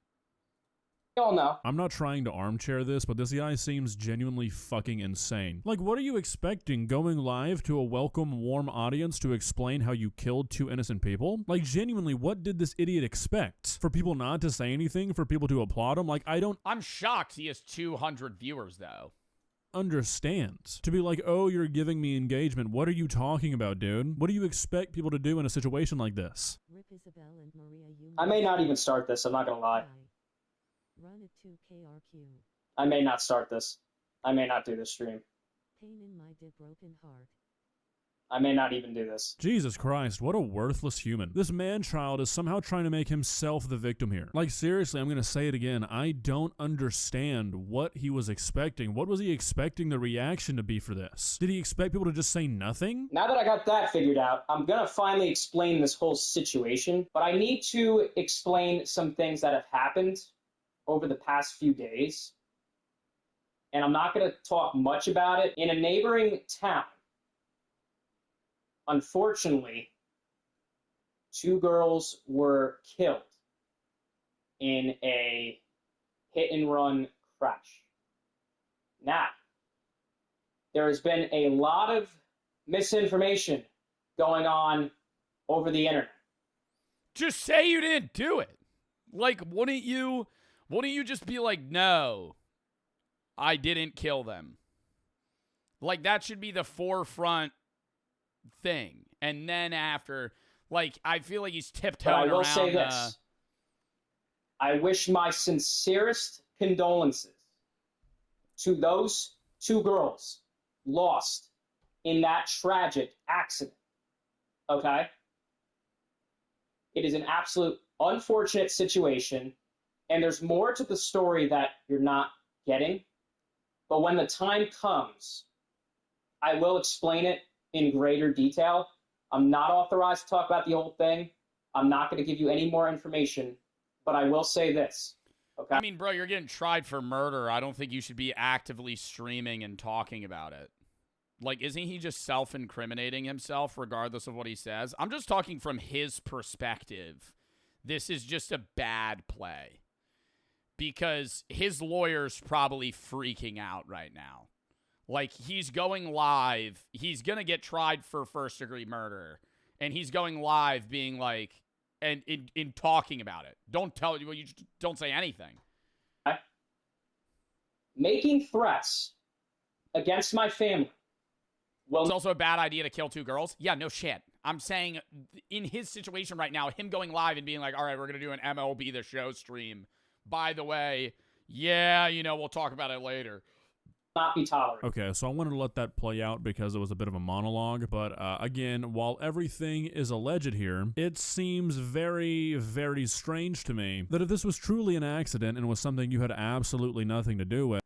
S2: all know.
S3: I'm not trying to armchair this, but this guy seems genuinely fucking insane. Like, what are you expecting, going live to a welcome, warm audience to explain how you killed 2 innocent people? Like, genuinely, what did this idiot expect? For people not to say anything? For people to applaud him? Like,
S1: I'm shocked he has 200 viewers, though.
S3: understand. To be like, oh, you're giving me engagement. What are you talking about, dude? What do you expect people to do in a situation like this?
S5: Rip Isabel and Maria, you
S2: I may not even start this, I'm not going to lie.
S5: Run it to KRQ.
S2: I may not start this. I may not do this stream.
S5: Pain in my dead broken heart.
S2: I may not even do this.
S3: Jesus Christ, what a worthless human. This man-child is somehow trying to make himself the victim here. Like, seriously, I'm gonna say it again. I don't understand what he was expecting. What was he expecting the reaction to be for this? Did he expect people to just say nothing?
S2: Now that I got that figured out, I'm going to finally explain this whole situation, but I need to explain some things that have happened over the past few days. And I'm not going to talk much about it. In a neighboring town, unfortunately, 2 girls were killed in a hit-and-run crash. Now, there has been a lot of misinformation going on over the internet.
S1: Just say you didn't do it. Like, wouldn't you just be like, no, I didn't kill them? Like, that should be the forefront thing. And then after, like, I feel like he's tiptoeing around.
S2: But I will say this. I wish my sincerest condolences to those 2 girls lost in that tragic accident. Okay? It is an absolute unfortunate situation, and there's more to the story that you're not getting. But when the time comes, I will explain it in greater detail. I'm not authorized to talk about the whole thing. I'm not going to give you any more information, but I will say this. Okay?
S1: I mean, bro, you're getting tried for murder. I don't think you should be actively streaming and talking about it. Like, isn't he just self-incriminating himself regardless of what he says? I'm just talking from his perspective. This is just a bad play. Because his lawyer's probably freaking out right now. Like, he's going live. He's going to get tried for first-degree murder. And he's going live being like, and in talking about it. Don't say anything.
S2: Making threats against my family. Well,
S1: It's also a bad idea to kill 2 girls. Yeah, no shit. I'm saying in his situation right now, him going live and being like, all right, we're going to do an MLB The Show stream. By the way, yeah, we'll talk about it later.
S2: not be tolerated.
S3: Okay, so I wanted to let that play out because it was a bit of a monologue, but again, while everything is alleged here, it seems very, very strange to me that if this was truly an accident and was something you had absolutely nothing to do with.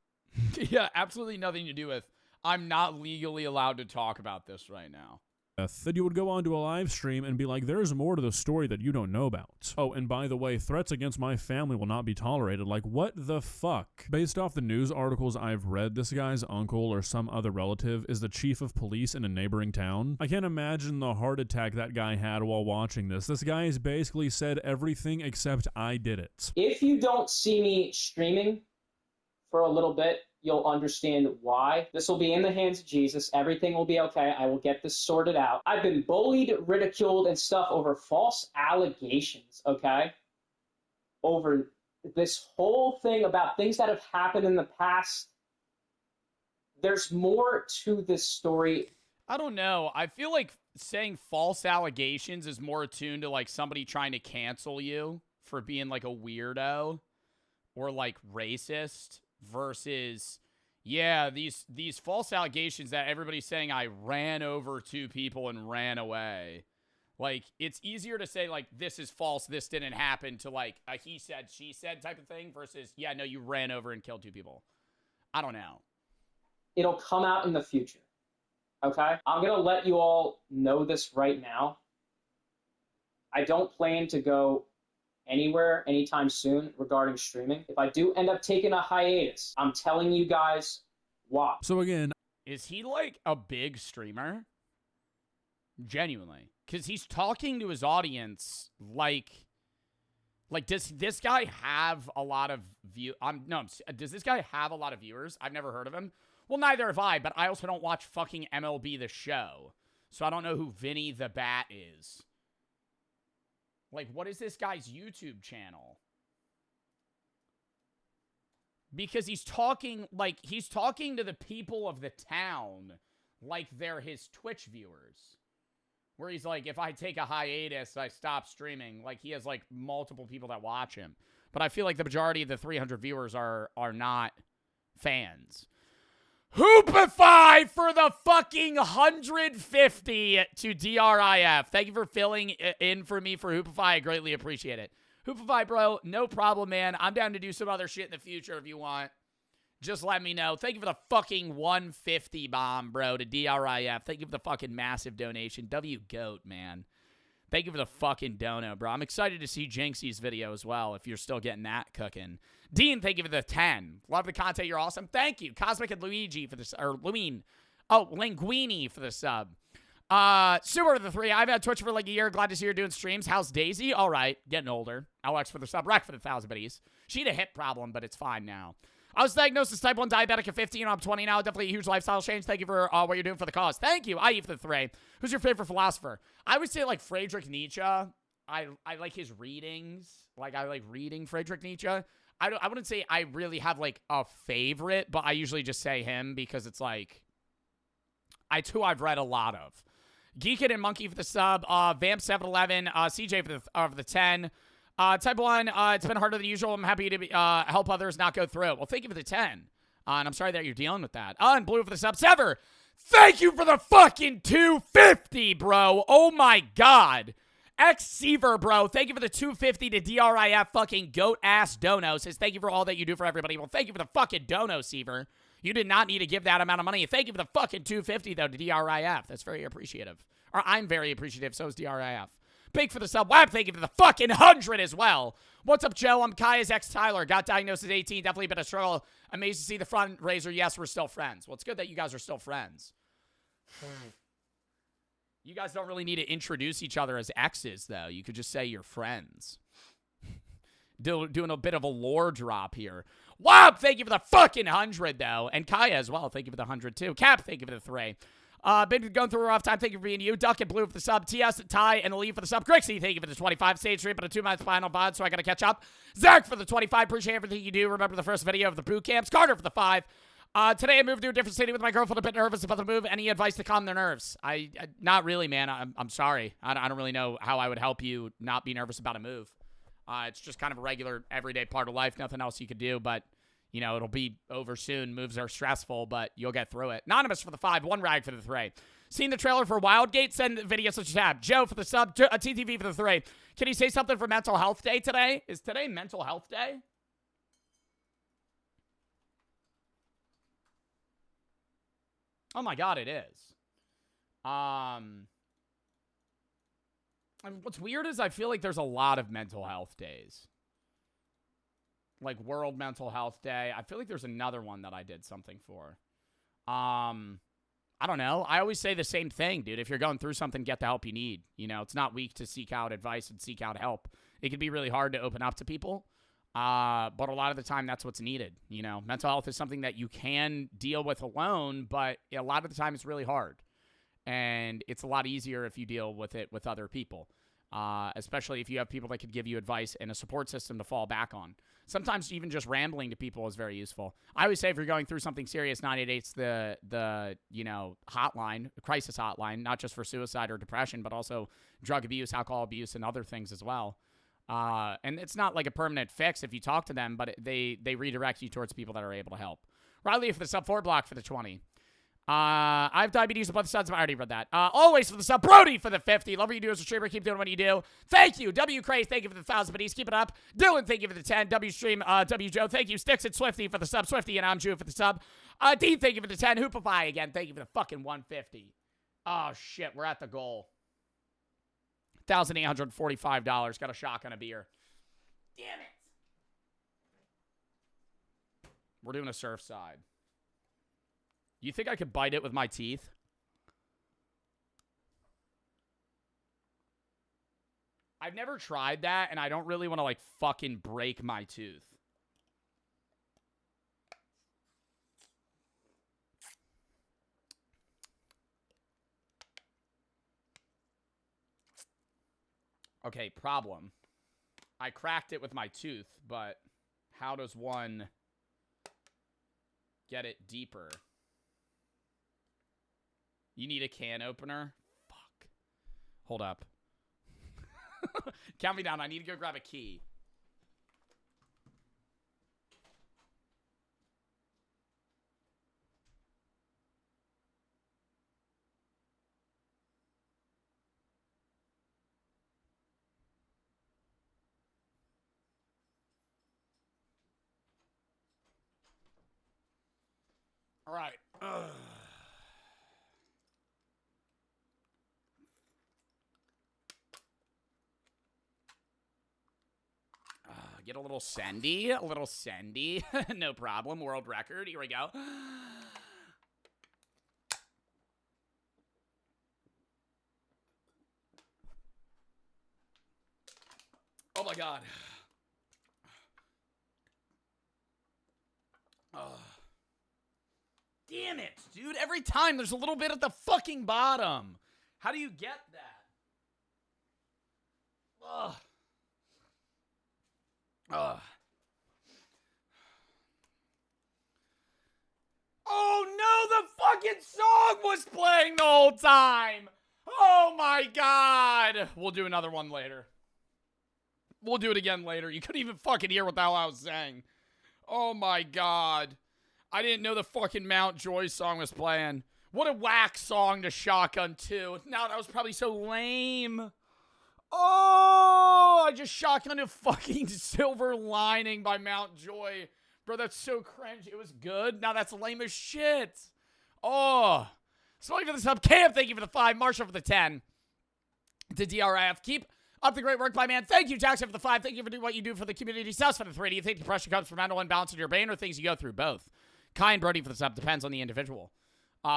S1: Yeah, absolutely nothing to do with. I'm not legally allowed to talk about this right now.
S3: That you would go onto a live stream and be like, there's more to the story that you don't know about. Oh, and by the way, threats against my family will not be tolerated. Like, what the fuck? Based off the news articles I've read, this guy's uncle or some other relative is the chief of police in a neighboring town. I can't imagine the heart attack that guy had while watching this. This guy has basically said everything except I did it.
S2: If you don't see me streaming for a little bit, you'll understand why. This will be in the hands of Jesus. Everything will be okay. I will get this sorted out. I've been bullied, ridiculed, and stuff over false allegations, okay? Over this whole thing about things that have happened in the past. There's more to this story.
S1: I don't know. I feel like saying false allegations is more attuned to like somebody trying to cancel you for being like a weirdo or like racist. Versus, yeah, these false allegations that everybody's saying I ran over 2 people and ran away. Like, it's easier to say, like, this is false, this didn't happen, to, like, a he said, she said type of thing versus, yeah, no, you ran over and killed 2 people. I don't know.
S2: It'll come out in the future, okay? I'm going to let you all know this right now. I don't plan to go anywhere anytime soon regarding streaming. If I do end up taking a hiatus, I'm telling you guys why.
S3: So again,
S1: is he like a big streamer? Genuinely. Because he's talking to his audience like does this guy have a lot of does this guy have a lot of viewers? I've never heard of him. Well, neither have I, but I also don't watch fucking MLB The Show. So I don't know who Vinny the Bat is. Like, what is this guy's YouTube channel? Because he's talking to the people of the town like they're his Twitch viewers. Where he's like, if I take a hiatus, I stop streaming. Like, he has, like, multiple people that watch him. But I feel like the majority of the 300 viewers are not fans. Hoopify for the fucking 150 to DRIF. Thank you for filling in for me for Hoopify. I greatly appreciate it. Hoopify, bro, no problem, man. I'm down to do some other shit in the future if you want. Just let me know. Thank you for the fucking 150 bomb, bro, to DRIF. Thank you for the fucking massive donation. W-Goat, man. Thank you for the fucking dono, bro. I'm excited to see Jinxie's video as well, if you're still getting that cooking. Dean, thank you for the 10. Love the content. You're awesome. Thank you. Cosmic and Luigi for this, or Luine. Oh, Linguini for the sub. Super for the 3. I've had Twitch for like a year. Glad to see you're doing streams. How's Daisy? All right. Getting older. Alex for the sub. Rec for the 1,000 biddies. She had a hip problem, but it's fine now. I was diagnosed as type 1 diabetic at 15. I'm 20 now. Definitely a huge lifestyle change. Thank you for what you're doing for the cause. Thank you. IE for the 3. Who's your favorite philosopher? I would say like Friedrich Nietzsche. I like his readings. Like I like reading Friedrich Nietzsche. I wouldn't say I really have like a favorite, but I usually just say him because it's like it's who I've read a lot of. Geekit and Monkey for the sub. Vamp711. CJ for the 10. Type 1, it's been harder than usual. I'm happy to help others not go through it. Well, thank you for the 10. And I'm sorry that you're dealing with that. And Blue for the sub. Sever, thank you for the fucking 250, bro. Oh, my God. X Seaver, bro. Thank you for the 250 to DRIF fucking goat ass dono. Says thank you for all that you do for everybody. Well, thank you for the fucking dono, Seaver. You did not need to give that amount of money. Thank you for the fucking 250 though to DRIF. That's very appreciative. Or I'm very appreciative. So is DRIF. Big for the sub. Wap, thank you for the fucking 100 as well. What's up, Joe? I'm Kaya's ex Tyler. Got diagnosed at 18. Definitely been a struggle. Amazed to see the fundraiser. Yes, we're still friends. Well, it's good that you guys are still friends. You guys don't really need to introduce each other as exes, though. You could just say you're friends. Doing a bit of a lore drop here. Wap, thank you for the fucking 100, though. And Kaya as well. Thank you for the 100, too. Cap, thank you for the 3. Been going through a rough time. Thank you for being you. Duck and Blue for the sub. TS, Ty, and Lee for the sub. Grixie, thank you for the 25. Stage 3, but a 2-month final VOD, so I gotta catch up. Zach for the 25. Appreciate everything you do. Remember the first video of the boot camps. Carter for the 5. Today I moved to a different city with my girlfriend. A bit nervous about the move. Any advice to calm their nerves? Not really, man. I'm sorry. I don't really know how I would help you not be nervous about a move. It's just kind of a regular, everyday part of life. Nothing else you could do, but... You know, it'll be over soon. Moves are stressful, but you'll get through it. Anonymous for the 5. 1 rag for the 3. Seen the trailer for Wildgate? Send video such as tab. Joe for the sub. TTV for the 3. Can you say something for Mental Health Day today? Is today Mental Health Day? Oh my God, it is. What's weird is I feel like there's a lot of mental health days. Like World Mental Health Day. I feel like there's another one that I did something for. I don't know. I always say the same thing, dude. If you're going through something, get the help you need. You know, it's not weak to seek out advice and seek out help. It can be really hard to open up to people. But a lot of the time, that's what's needed. You know, mental health is something that you can deal with alone, but a lot of the time it's really hard. And it's a lot easier if you deal with it with other people. Especially if you have people that could give you advice and a support system to fall back on. Sometimes even just rambling to people is very useful. I always say if you're going through something serious, 988's the hotline, the crisis hotline, not just for suicide or depression, but also drug abuse, alcohol abuse, and other things as well. And it's not like a permanent fix if you talk to them, but they redirect you towards people that are able to help. Riley for the sub 4 block for the 20. I have diabetes with both sides. I already read that. Always for the sub. Brody for the 50. Love what you do as a streamer. Keep doing what you do. Thank you. W. Craze, thank you for the 1,000 biddies. Keep it up. Dylan, thank you for the 10. W. Stream, W. Joe, thank you. Sticks and Swifty for the sub. Swifty and I'm Jew for the sub. Dean, thank you for the 10. Hoopify again. Thank you for the fucking 150. Oh, shit. We're at the goal. $1,845. Got a shotgun a beer. Damn it. We're doing a Surfside. You think I could bite it with my teeth? I've never tried that, and I don't really want to, like, fucking break my tooth. Okay, problem. I cracked it with my tooth, but how does one get it deeper? You need a can opener? Fuck. Hold up. Count me down. I need to go grab a key. All right. Get a little sendy. A little sendy. No problem. World record. Here we go. Oh, my God. Damn it, dude. Every time there's a little bit at the fucking bottom. How do you get that? Ugh. Ugh. Oh no, the fucking song was playing the whole time. Oh my God. We'll do another one later. We'll do it again later. You couldn't even fucking hear what the hell I was saying. Oh my God. I didn't know the fucking Mount Joy song was playing. What a whack song to shotgun too. Now that was probably so lame. Oh, I just shotgunned a fucking Silver Lining by Mount Joy. Bro, that's so cringe. It was good. Now that's lame as shit. Oh. Sorry for the sub. Cam, thank you for the 5. Marshall for the 10. To DRF. Keep up the great work, my man. Thank you, Jackson, for the 5. Thank you for doing what you do for the community. Sus for the 3. Do you think depression comes from mental imbalance in your brain or things you go through? Both. Kind Brody for the sub. Depends on the individual.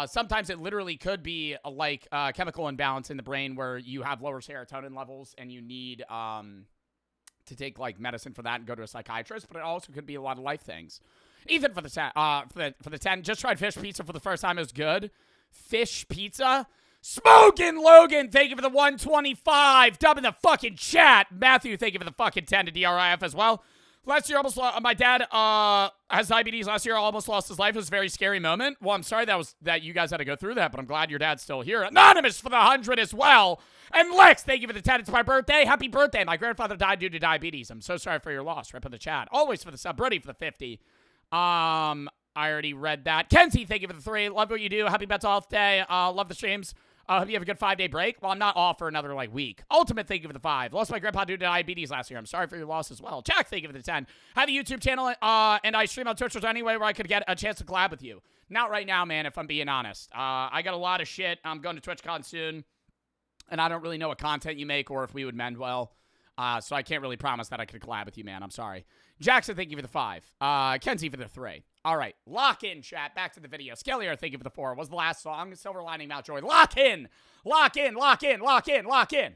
S1: Sometimes it literally could be like chemical imbalance in the brain where you have lower serotonin levels and you need to take like medicine for that and go to a psychiatrist. But it also could be a lot of life things. Ethan for the 10. Just tried fish pizza for the first time. It was good. Fish pizza. Smoking Logan, thank you for the 125. Dub in the fucking chat. Matthew, thank you for the fucking 10 to DRIF as well. Last year, my dad has diabetes. Last year, almost lost his life. It was a very scary moment. Well, I'm sorry that you guys had to go through that, but I'm glad your dad's still here. Anonymous for the 100 as well. And Lex, thank you for the 10. It's my birthday. Happy birthday. My grandfather died due to diabetes. I'm so sorry for your loss. Rip in the chat. Always for the sub. Brody for the 50. I already read that. Kenzie, thank you for the 3. Love what you do. Happy mental health day. Love the streams. Hope you have a good 5-day break. Well, I'm not off for another, week. Ultimate, thank you for the 5. Lost my grandpa due to diabetes last year. I'm sorry for your loss as well. Jack, thank you for the 10. I have a YouTube channel, and I stream on Twitch anyway where I could get a chance to collab with you. Not right now, man, if I'm being honest. I got a lot of shit. I'm going to TwitchCon soon, and I don't really know what content you make or if we would mend well. So I can't really promise that I could collab with you, man. I'm sorry. Jackson, thank you for the 5. Kenzie for the 3. All right, lock in, chat. Back to the video. Skellier, thank you for the 4. Was the last song. Silver Lining, Mount Joy. Lock in! Lock in, lock in, lock in, lock in!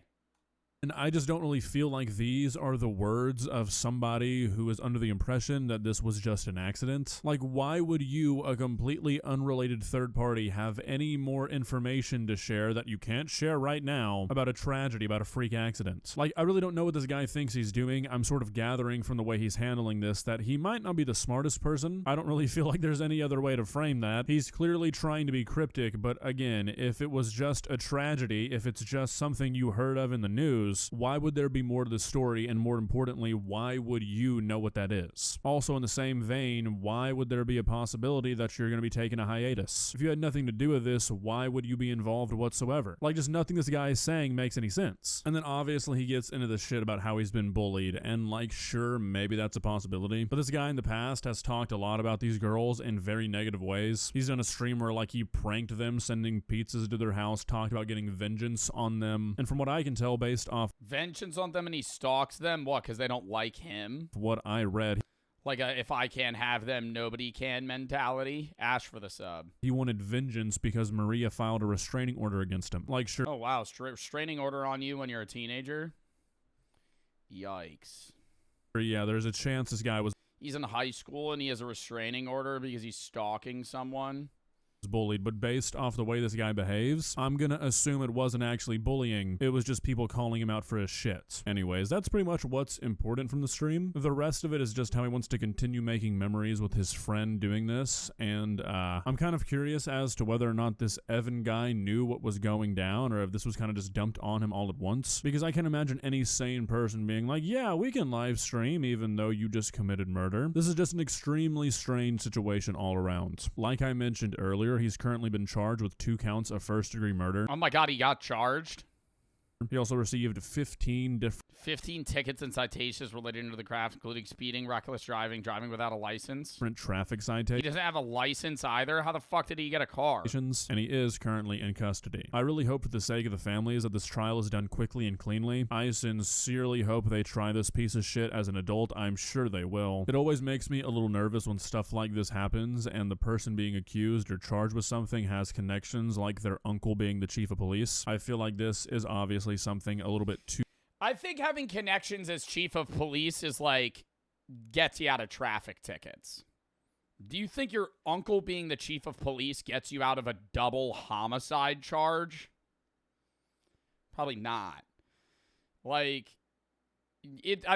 S3: And I just don't really feel like these are the words of somebody who is under the impression that this was just an accident. Like, why would you, a completely unrelated third party, have any more information to share that you can't share right now about a tragedy, about a freak accident? Like, I really don't know what this guy thinks he's doing. I'm sort of gathering from the way he's handling this that he might not be the smartest person. I don't really feel like there's any other way to frame that. He's clearly trying to be cryptic, but again, if it was just a tragedy, if it's just something you heard of in the news, why would there be more to the story, and more importantly, why would you know what that is? Also, in the same vein, why would there be a possibility that you're going to be taking a hiatus? If you had nothing to do with this, why would you be involved whatsoever? Like, just nothing this guy is saying makes any sense. And then obviously he gets into this shit about how he's been bullied, and like, sure, maybe that's a possibility, but this guy in the past has talked a lot about these girls in very negative ways. He's done a stream where he pranked them, sending pizzas to their house, talked about getting vengeance on them, and from what I can tell based off
S1: Vengeance on them and he stalks them? What, because they don't like him?
S3: what I read,
S1: Like a if I can't have them, nobody can mentality? Ash for the sub.
S3: he wanted vengeance because Maria filed a restraining order against him. Like, sure.
S1: Oh, wow. Restraining order on you when you're a teenager? Yikes.
S3: Yeah, there's a chance this guy was
S1: He's in high school and he has a restraining order because he's stalking someone?
S3: bullied, but based off the way this guy behaves, I'm gonna assume it wasn't actually bullying. It was just people calling him out for his shit. Anyways, that's pretty much what's important from the stream. The rest of it is just how he wants to continue making memories with his friend doing this, and I'm kind of curious as to whether or not this Evan guy knew what was going down, or if this was kind of just dumped on him all at once, because I can imagine any sane person being like, yeah, we can live stream even though you just committed murder. This is just an extremely strange situation all around. Like I mentioned earlier, he's currently been charged with 2 counts of first-degree murder.
S1: Oh my god, he got charged?
S3: He also received 15
S1: different tickets and citations related to the craft, including speeding, reckless driving, driving without a license.
S3: traffic
S1: He
S3: citations.
S1: doesn't have a license either? How the fuck did he get a car?
S3: And he is currently in custody. I really hope for the sake of the families that this trial is done quickly and cleanly. I sincerely hope they try this piece of shit as an adult. I'm sure they will. It always makes me a little nervous when stuff like this happens and the person being accused or charged with something has connections, like their uncle being the chief of police. I feel like this is obviously something a little bit too
S1: I think having connections as chief of police is gets you out of traffic tickets. Do you think your uncle being the chief of police gets you out of a double homicide charge? Probably not. I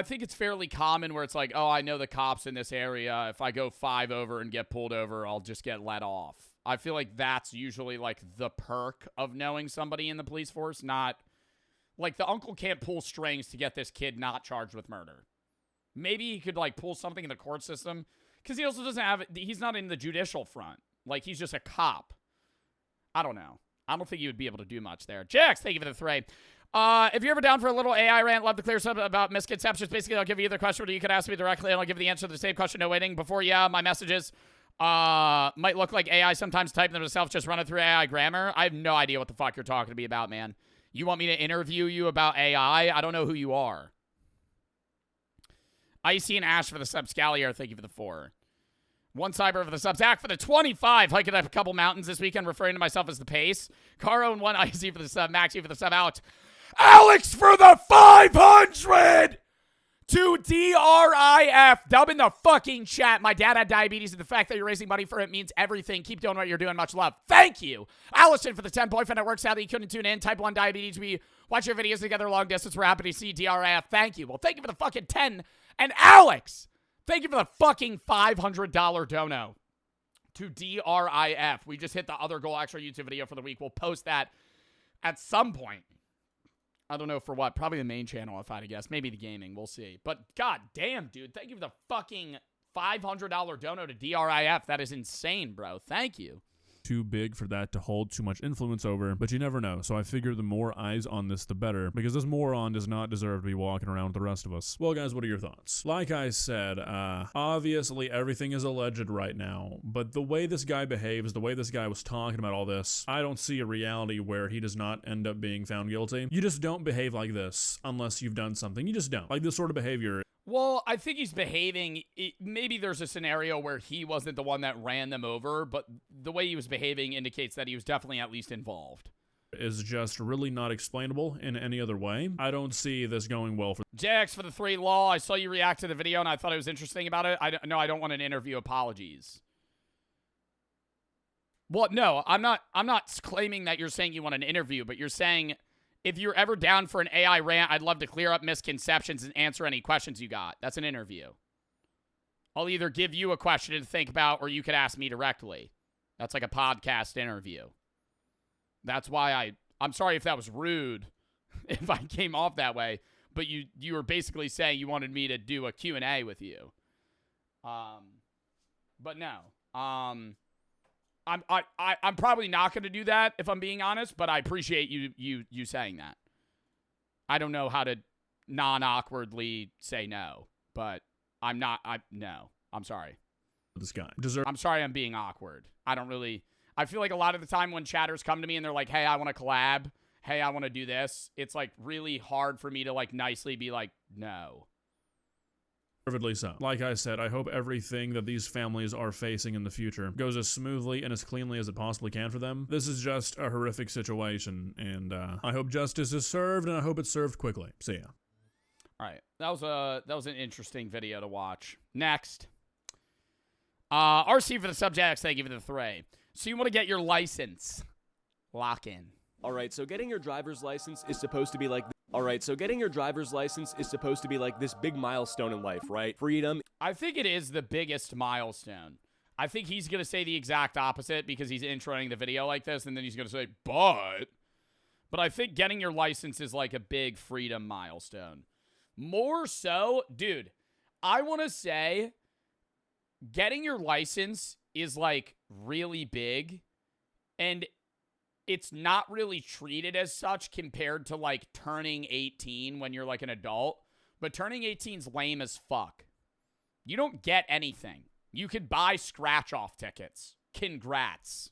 S1: think it's fairly common where it's oh, I know the cops in this area. If I go 5 over and get pulled over, I'll just get let off. I feel like that's usually the perk of knowing somebody in the police force, not the uncle can't pull strings to get this kid not charged with murder. Maybe he could pull something in the court system because he also doesn't have he's not in the judicial front. He's just a cop. I don't know. I don't think he would be able to do much there. Jax, thank you for the 3. If you're ever down for a little AI rant, love to clear something about misconceptions. Basically, I'll give you the question, or you could ask me directly, and I'll give you the answer to the same question, no waiting. Before, my messages might look like AI sometimes typing them themselves, just run it through AI grammar. I have no idea what the fuck you're talking to me about, man. You want me to interview you about AI? I don't know who you are. Icy and Ash for the sub. Scallier, thank you for the 4. One Cyber for the sub. Zach for the 25. Hiking up a couple mountains this weekend, referring to myself as the pace. Caro and 1 Icy for the sub. Maxie for the sub. Alex for the 500 to DRIF. Dub in the fucking chat. My dad had diabetes, and the fact that you're raising money for it means everything. Keep doing what you're doing. Much love. Thank you. Allison for the 10. Boyfriend at work. Sadly, you couldn't tune in. Type 1 diabetes. We watch your videos together long distance. We're happy to see DRIF. Thank you. Well, thank you for the fucking 10. And Alex, thank you for the fucking $500 dono to DRIF. We just hit the other goal extra YouTube video for the week. We'll post that at some point. I don't know for what. Probably the main channel, if I had to guess. Maybe the gaming. We'll see. But god damn, dude. Thank you for the fucking $500 dono to DRIF. That is insane, bro. Thank you.
S3: Too big for that to hold too much influence over, but you never know. So I figure the more eyes on this, the better, because this moron does not deserve to be walking around with the rest of us. Well, guys, what are your thoughts? Like I said, obviously everything is alleged right now, but the way this guy behaves, the way this guy was talking about all this, I don't see a reality where he does not end up being found guilty. You just don't behave like this unless you've done something. You just don't. Like, this sort of behavior.
S1: Well, I think he's behaving. Maybe there's a scenario where he wasn't the one that ran them over, but the way he was behaving indicates that he was definitely at least involved.
S3: Is just really not explainable in any other way. I don't see this going well for
S1: JX for the 3. Law, I saw you react to the video and I thought it was interesting about it. I don't want an interview. Apologies. Well, no, I'm not claiming that you're saying you want an interview, but you're saying if you're ever down for an AI rant, I'd love to clear up misconceptions and answer any questions you got. That's an interview. I'll either give you a question to think about or you could ask me directly. That's like a podcast interview. That's why I'm sorry if that was rude, if I came off that way, but you were basically saying you wanted me to do a Q&A with you. But no. I'm probably not going to do that if I'm being honest, but I appreciate you saying that. I don't know how to non-awkwardly say no, but no. I'm sorry.
S3: this guy.
S1: I'm sorry I'm being awkward. I feel like a lot of the time when chatters come to me and they're like, hey, I want to collab. Hey, I want to do this. It's like really hard for me to like nicely be like, no.
S3: Deservedly so. Like I said, I hope everything that these families are facing in the future goes as smoothly and as cleanly as it possibly can for them. This is just a horrific situation, and I hope justice is served, and I hope it's served quickly. See ya.
S1: All right, that was an interesting video to watch. Next, RC for the subjects. Thank you for the 3. So you want to get your license? Lock in.
S6: All right, so getting your driver's license is supposed to be like. All right, so getting your driver's license is supposed to be like this big milestone in life, right? Freedom.
S1: I think it is the biggest milestone. I think he's going to say the exact opposite because he's introing the video like this, and then he's going to say, but I think getting your license is like a big freedom milestone. More so, dude, I want to say getting your license is like really big, and it's not really treated as such compared to like turning 18 when you're like an adult. But turning 18's lame as fuck. You don't get anything. You could buy scratch-off tickets. Congrats.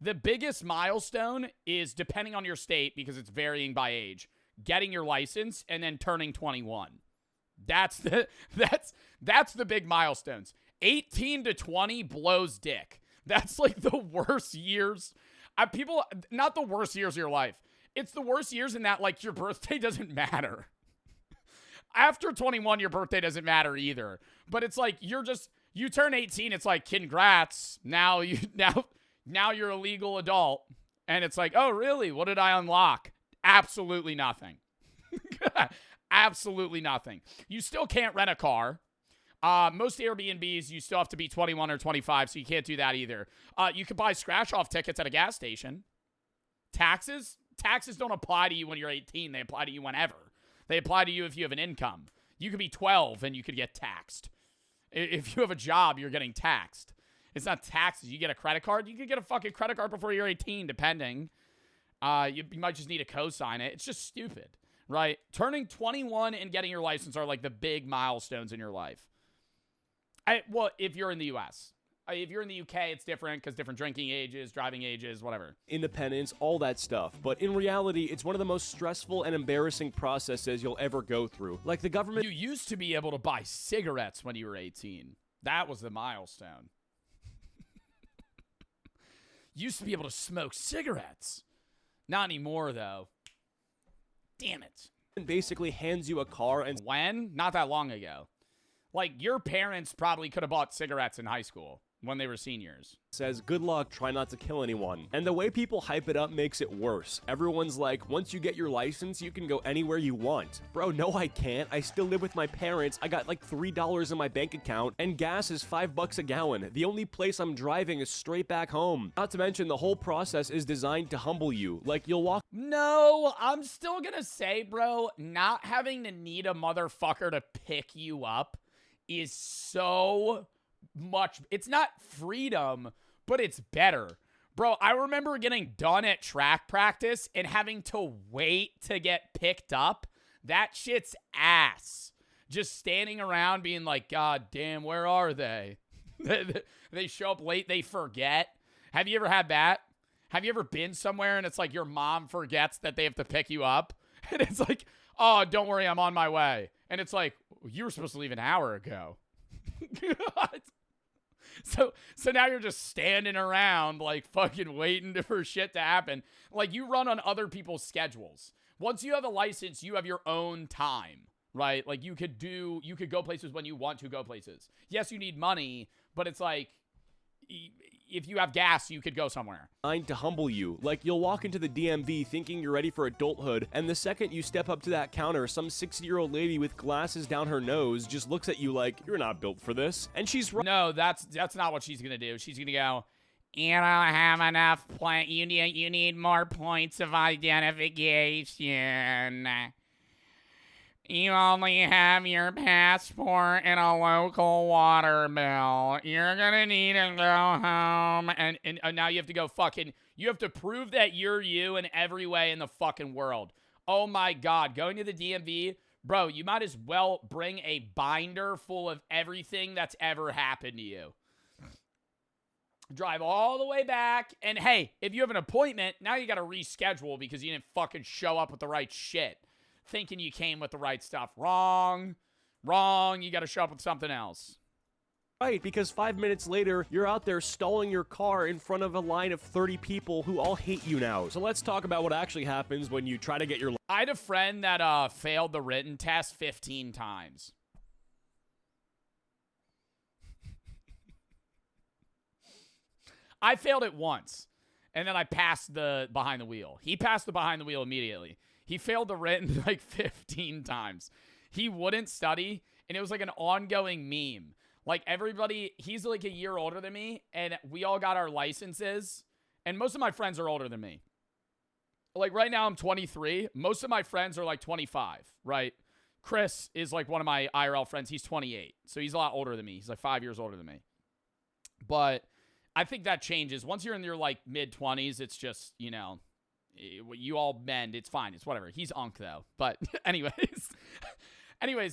S1: The biggest milestone is, depending on your state, because it's varying by age, getting your license and then turning 21. That's the big milestones. 18 to 20 blows dick. That's like the worst years. Not the worst years of your life. It's the worst years in that, like, your birthday doesn't matter. After 21, your birthday doesn't matter either. But it's like, you turn 18, it's like, congrats. Now you're a legal adult. And it's like, oh, really? What did I unlock? Absolutely nothing. Absolutely nothing. You still can't rent a car. Most Airbnbs, you still have to be 21 or 25, so you can't do that either. You can buy scratch-off tickets at a gas station. Taxes don't apply to you when you're 18. They apply to you whenever. They apply to you if you have an income. You could be 12 and you could get taxed. If you have a job, you're getting taxed. It's not taxes. You get a credit card. You could get a fucking credit card before you're 18, depending. You might just need to co-sign it. It's just stupid, right? Turning 21 and getting your license are like the big milestones in your life. Well, if you're in the U.S. If you're in the UK, it's different because different drinking ages, driving ages, whatever.
S6: Independence, all that stuff. But in reality, it's one of the most stressful and embarrassing processes you'll ever go through. Like the government...
S1: You used to be able to buy cigarettes when you were 18. That was the milestone. Used to be able to smoke cigarettes. Not anymore, though. Damn it.
S6: basically hands you a car and...
S1: When? Not that long ago. Like, your parents probably could have bought cigarettes in high school when they were seniors.
S6: Says, good luck, try not to kill anyone. And the way people hype it up makes it worse. Everyone's like, once you get your license, you can go anywhere you want. Bro, no I can't. I still live with my parents. I got like $3 in my bank account, and gas is $5 a gallon. The only place I'm driving is straight back home. Not to mention, the whole process is designed to humble you. Like, you'll walk...
S1: No, I'm still gonna say, bro, not having to need a motherfucker to pick you up is so... much. It's not freedom, but it's better. Bro, I remember getting done at track practice and having to wait to get picked up. That shit's ass. Just standing around being like, God damn, where are they? They show up late, they forget. Have you ever had that? Have you ever been somewhere and it's like your mom forgets that they have to pick you up? And it's like, oh, don't worry, I'm on my way. And it's like, you were supposed to leave an hour ago. So now you're just standing around like fucking waiting for shit to happen. Like, you run on other people's schedules. Once you have a license, you have your own time, right? Like, you could go places when you want to go places. Yes, you need money, but it's like, if you have gas, you could go somewhere.
S6: Designed to humble you. Like, you'll walk into the DMV thinking you're ready for adulthood, and the second you step up to that counter, some 60-year-old lady with glasses down her nose just looks at you like, you're not built for this. And she's right.
S1: No, that's not what she's gonna do. She's gonna go, you don't have enough you need more points of identification. You only have your passport and a local water bill. You're gonna need to go home. And now you have to go you have to prove that you're you in every way in the fucking world. Oh my God, going to the DMV, bro, you might as well bring a binder full of everything that's ever happened to you. Drive all the way back. And hey, if you have an appointment, now you gotta reschedule because you didn't fucking show up with the right shit. Thinking you came with the right stuff. Wrong. You got to show up with something else.
S6: Right, because 5 minutes later, you're out there stalling your car in front of a line of 30 people who all hate you now. So let's talk about what actually happens when you try to get your...
S1: I had a friend that failed the written test 15 times. I failed it once, and then I passed the behind the wheel. He passed the behind the wheel immediately. He failed the written like 15 times. He wouldn't study, and it was like an ongoing meme. Like, everybody, he's like a year older than me, and we all got our licenses, and most of my friends are older than me. Like, right now I'm 23. Most of my friends are like 25, right? Chris is like one of my IRL friends. He's 28, so he's a lot older than me. He's like 5 years older than me. But I think that changes. Once you're in your like mid-20s, it's just, you know... You all mend, it's fine, it's whatever. He's unk though. But anyways,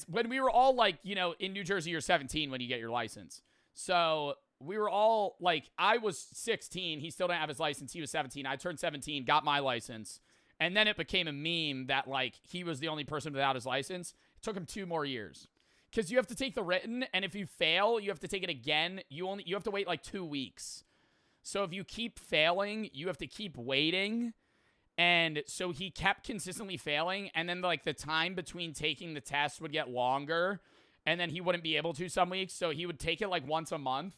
S1: when we were all like, you know, in New Jersey, you're 17 when you get your license. So we were all like, I was 16, he still didn't have his license, he was 17. I turned 17, got my license, and then it became a meme that like he was the only person without his license. It took him 2 more years because you have to take the written, and if you fail, you have to take it again. You have to wait like 2 weeks. So if you keep failing, you have to keep waiting. And so he kept consistently failing, and then like the time between taking the test would get longer, and then he wouldn't be able to some weeks, so he would take it like once a month,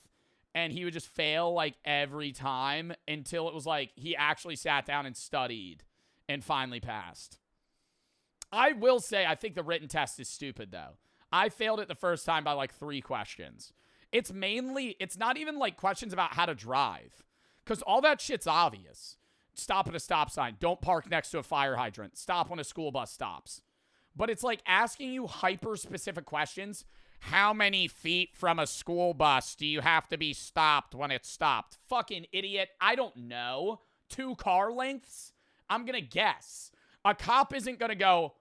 S1: and he would just fail like every time until it was like he actually sat down and studied and finally passed. I will say I think the written test is stupid though. I failed it the first time by like 3 questions. It's not even like questions about how to drive, because all that shit's obvious. Stop at a stop sign. Don't park next to a fire hydrant. Stop when a school bus stops. But it's like asking you hyper-specific questions. How many feet from a school bus do you have to be stopped when it's stopped? Fucking idiot. I don't know. 2 car lengths? I'm going to guess. A cop isn't going to go,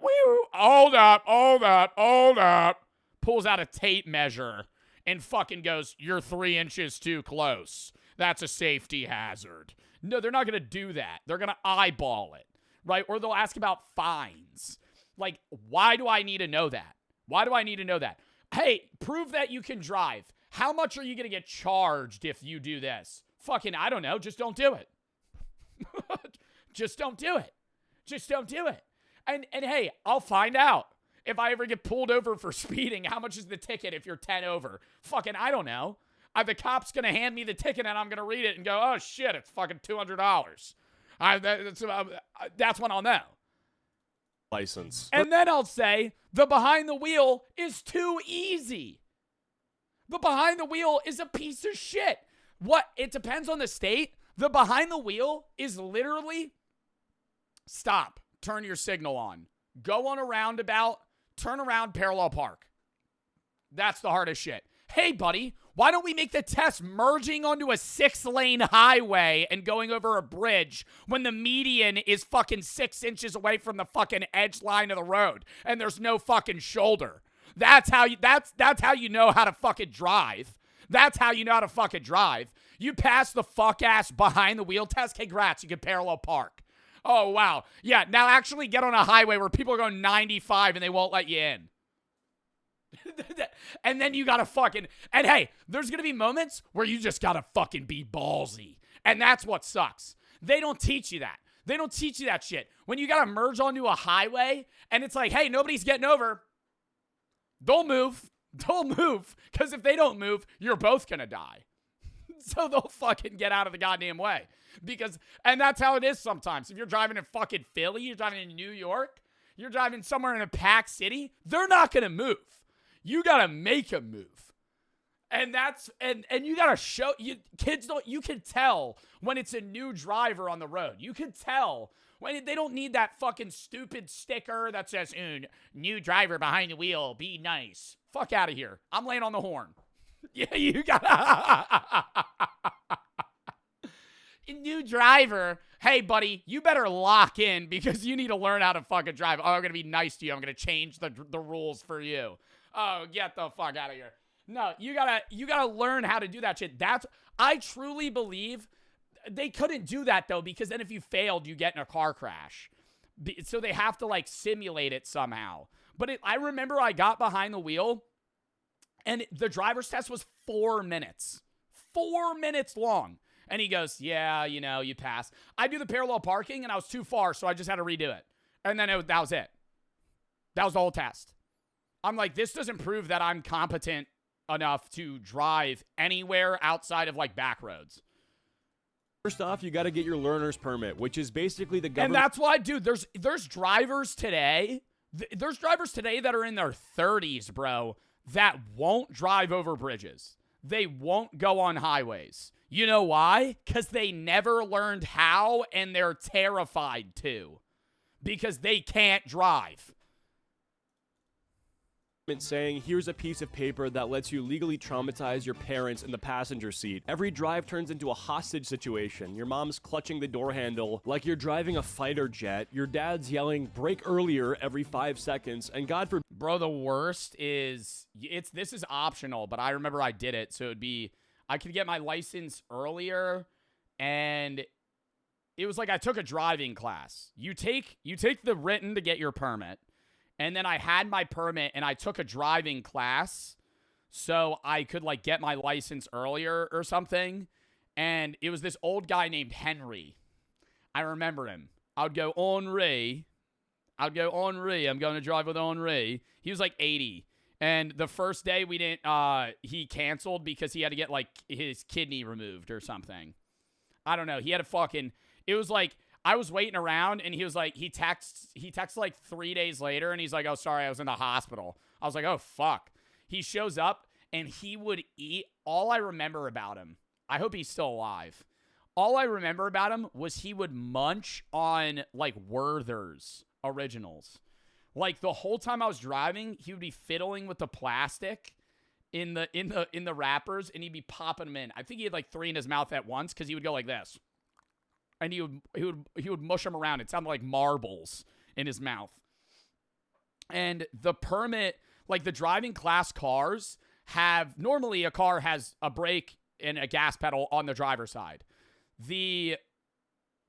S1: woo, hold up, hold up, hold up. Pulls out a tape measure and fucking goes, you're 3 inches too close. That's a safety hazard. No, they're not going to do that. They're going to eyeball it, right? Or they'll ask about fines. Like, why do I need to know that? Why do I need to know that? Hey, prove that you can drive. How much are you going to get charged if you do this? Fucking, I don't know. Just don't do it. Just don't do it. Just don't do it. And hey, I'll find out. If I ever get pulled over for speeding, how much is the ticket if you're 10 over? Fucking, I don't know. The cop's going to hand me the ticket and I'm going to read it and go, oh shit, it's fucking $200. That's when I'll know.
S6: License.
S1: And then I'll say, the behind the wheel is too easy. The behind the wheel is a piece of shit. What? It depends on the state. The behind the wheel is literally stop, turn your signal on, go on a roundabout, turn around, parallel park. That's the hardest shit. Hey, buddy, why don't we make the test merging onto a 6-lane highway and going over a bridge when the median is fucking 6 inches away from the fucking edge line of the road and there's no fucking shoulder? That's how you know how to fucking drive. That's how you know how to fucking drive. You pass the fuck ass behind the wheel test. Congrats, you can parallel park. Oh, wow. Yeah, now actually get on a highway where people are going 95 and they won't let you in. And then you gotta fucking, and hey, there's gonna be moments where you just gotta fucking be ballsy. And that's what sucks. They don't teach you that. They don't teach you that shit. When you gotta merge onto a highway and it's like, hey, nobody's getting over. Don't move. Don't move. Because if they don't move, you're both gonna die. So they'll fucking get out of the goddamn way. And that's how it is sometimes. If you're driving in fucking Philly, you're driving in New York, you're driving somewhere in a packed city, they're not gonna move. You gotta make a move. And you gotta show, you can tell when it's a new driver on the road. You can tell when they don't need that fucking stupid sticker that says, new driver behind the wheel, be nice. Fuck out of here. I'm laying on the horn. Yeah, you gotta. New driver. Hey, buddy, you better lock in because you need to learn how to fucking drive. Oh, I'm gonna be nice to you. I'm gonna change the rules for you. Oh, get the fuck out of here. No, you gotta learn how to do that shit. I truly believe they couldn't do that though, because then if you failed, you get in a car crash. So they have to like simulate it somehow. But I remember I got behind the wheel and the driver's test was 4 minutes. 4 minutes long. And he goes, yeah, you pass. I do the parallel parking and I was too far, so I just had to redo it. And then that was it. That was the whole test. I'm like, this doesn't prove that I'm competent enough to drive anywhere outside of like back roads.
S6: First off, you got to get your learner's permit, which is basically the government.
S1: And that's why, dude, there's drivers today. There's drivers today that are in their 30s, bro, that won't drive over bridges. They won't go on highways. You know why? Because they never learned how and they're terrified to. Because they can't drive.
S6: Saying, here's a piece of paper that lets you legally traumatize your parents in the passenger seat. Every drive turns into a hostage situation. Your mom's clutching the door handle like you're driving a fighter jet. Your dad's yelling, brake earlier every 5 seconds. And God forbid.
S1: Bro, the worst is, this is optional, but I remember I did it. So it'd be, I could get my license earlier, and it was like I took a driving class. You take the written to get your permit. And then I had my permit and I took a driving class so I could like get my license earlier or something. And it was this old guy named Henry. I remember him. I'd go, Henri. I'm going to drive with Henri. He was like 80. And the first day we didn't, he canceled because he had to get like his kidney removed or something. I don't know. He had it was like, I was waiting around and he was like, he texts like 3 days later and he's like, oh, sorry, I was in the hospital. I was like, oh, fuck. He shows up and he would eat. All I remember about him, I hope he's still alive. All I remember about him was he would munch on like Werther's originals. Like the whole time I was driving, he would be fiddling with the plastic in the wrappers and he'd be popping them in. I think he had like 3 in his mouth at once because he would go like this. and he would mush them around. It sounded like marbles in his mouth. And the permit, like the driving class cars have, normally a car has a brake and a gas pedal on the driver's side. The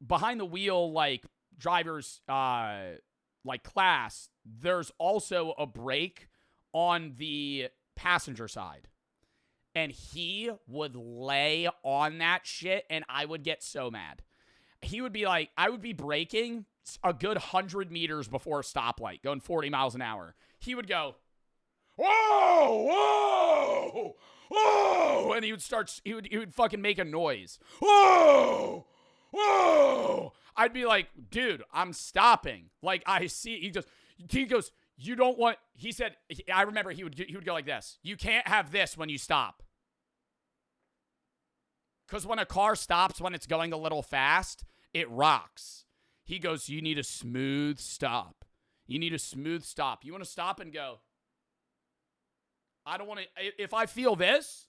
S1: behind the wheel, like driver's like class, there's also a brake on the passenger side. And he would lay on that shit, and I would get so mad. He would be like, I would be braking a good 100 meters before a stoplight, going 40 miles an hour. He would go, whoa, whoa, whoa, and he would fucking make a noise. Whoa, whoa. I'd be like, dude, I'm stopping. Like, I see, he goes, you don't want, he said, I remember he would go like this. You can't have this when you stop. Because when a car stops when it's going a little fast, it rocks. He goes, you need a smooth stop. You need a smooth stop. You want to stop and go, I don't want to, if I feel this,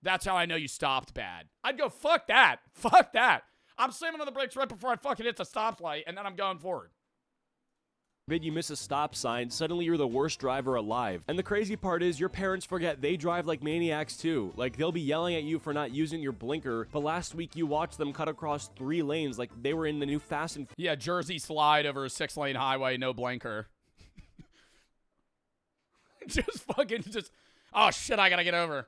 S1: that's how I know you stopped bad. I'd go, fuck that. Fuck that. I'm slamming on the brakes right before I fucking hit the stoplight, and then I'm going forward.
S6: You miss a stop sign, suddenly you're the worst driver alive. And the crazy part is your parents forget they drive like maniacs too. Like, they'll be yelling at you for not using your blinker, but last week you watched them cut across 3 lanes like they were in the new Fast and...
S1: Yeah, Jersey slide over a 6-lane highway, no blinker. Oh shit, I gotta get over.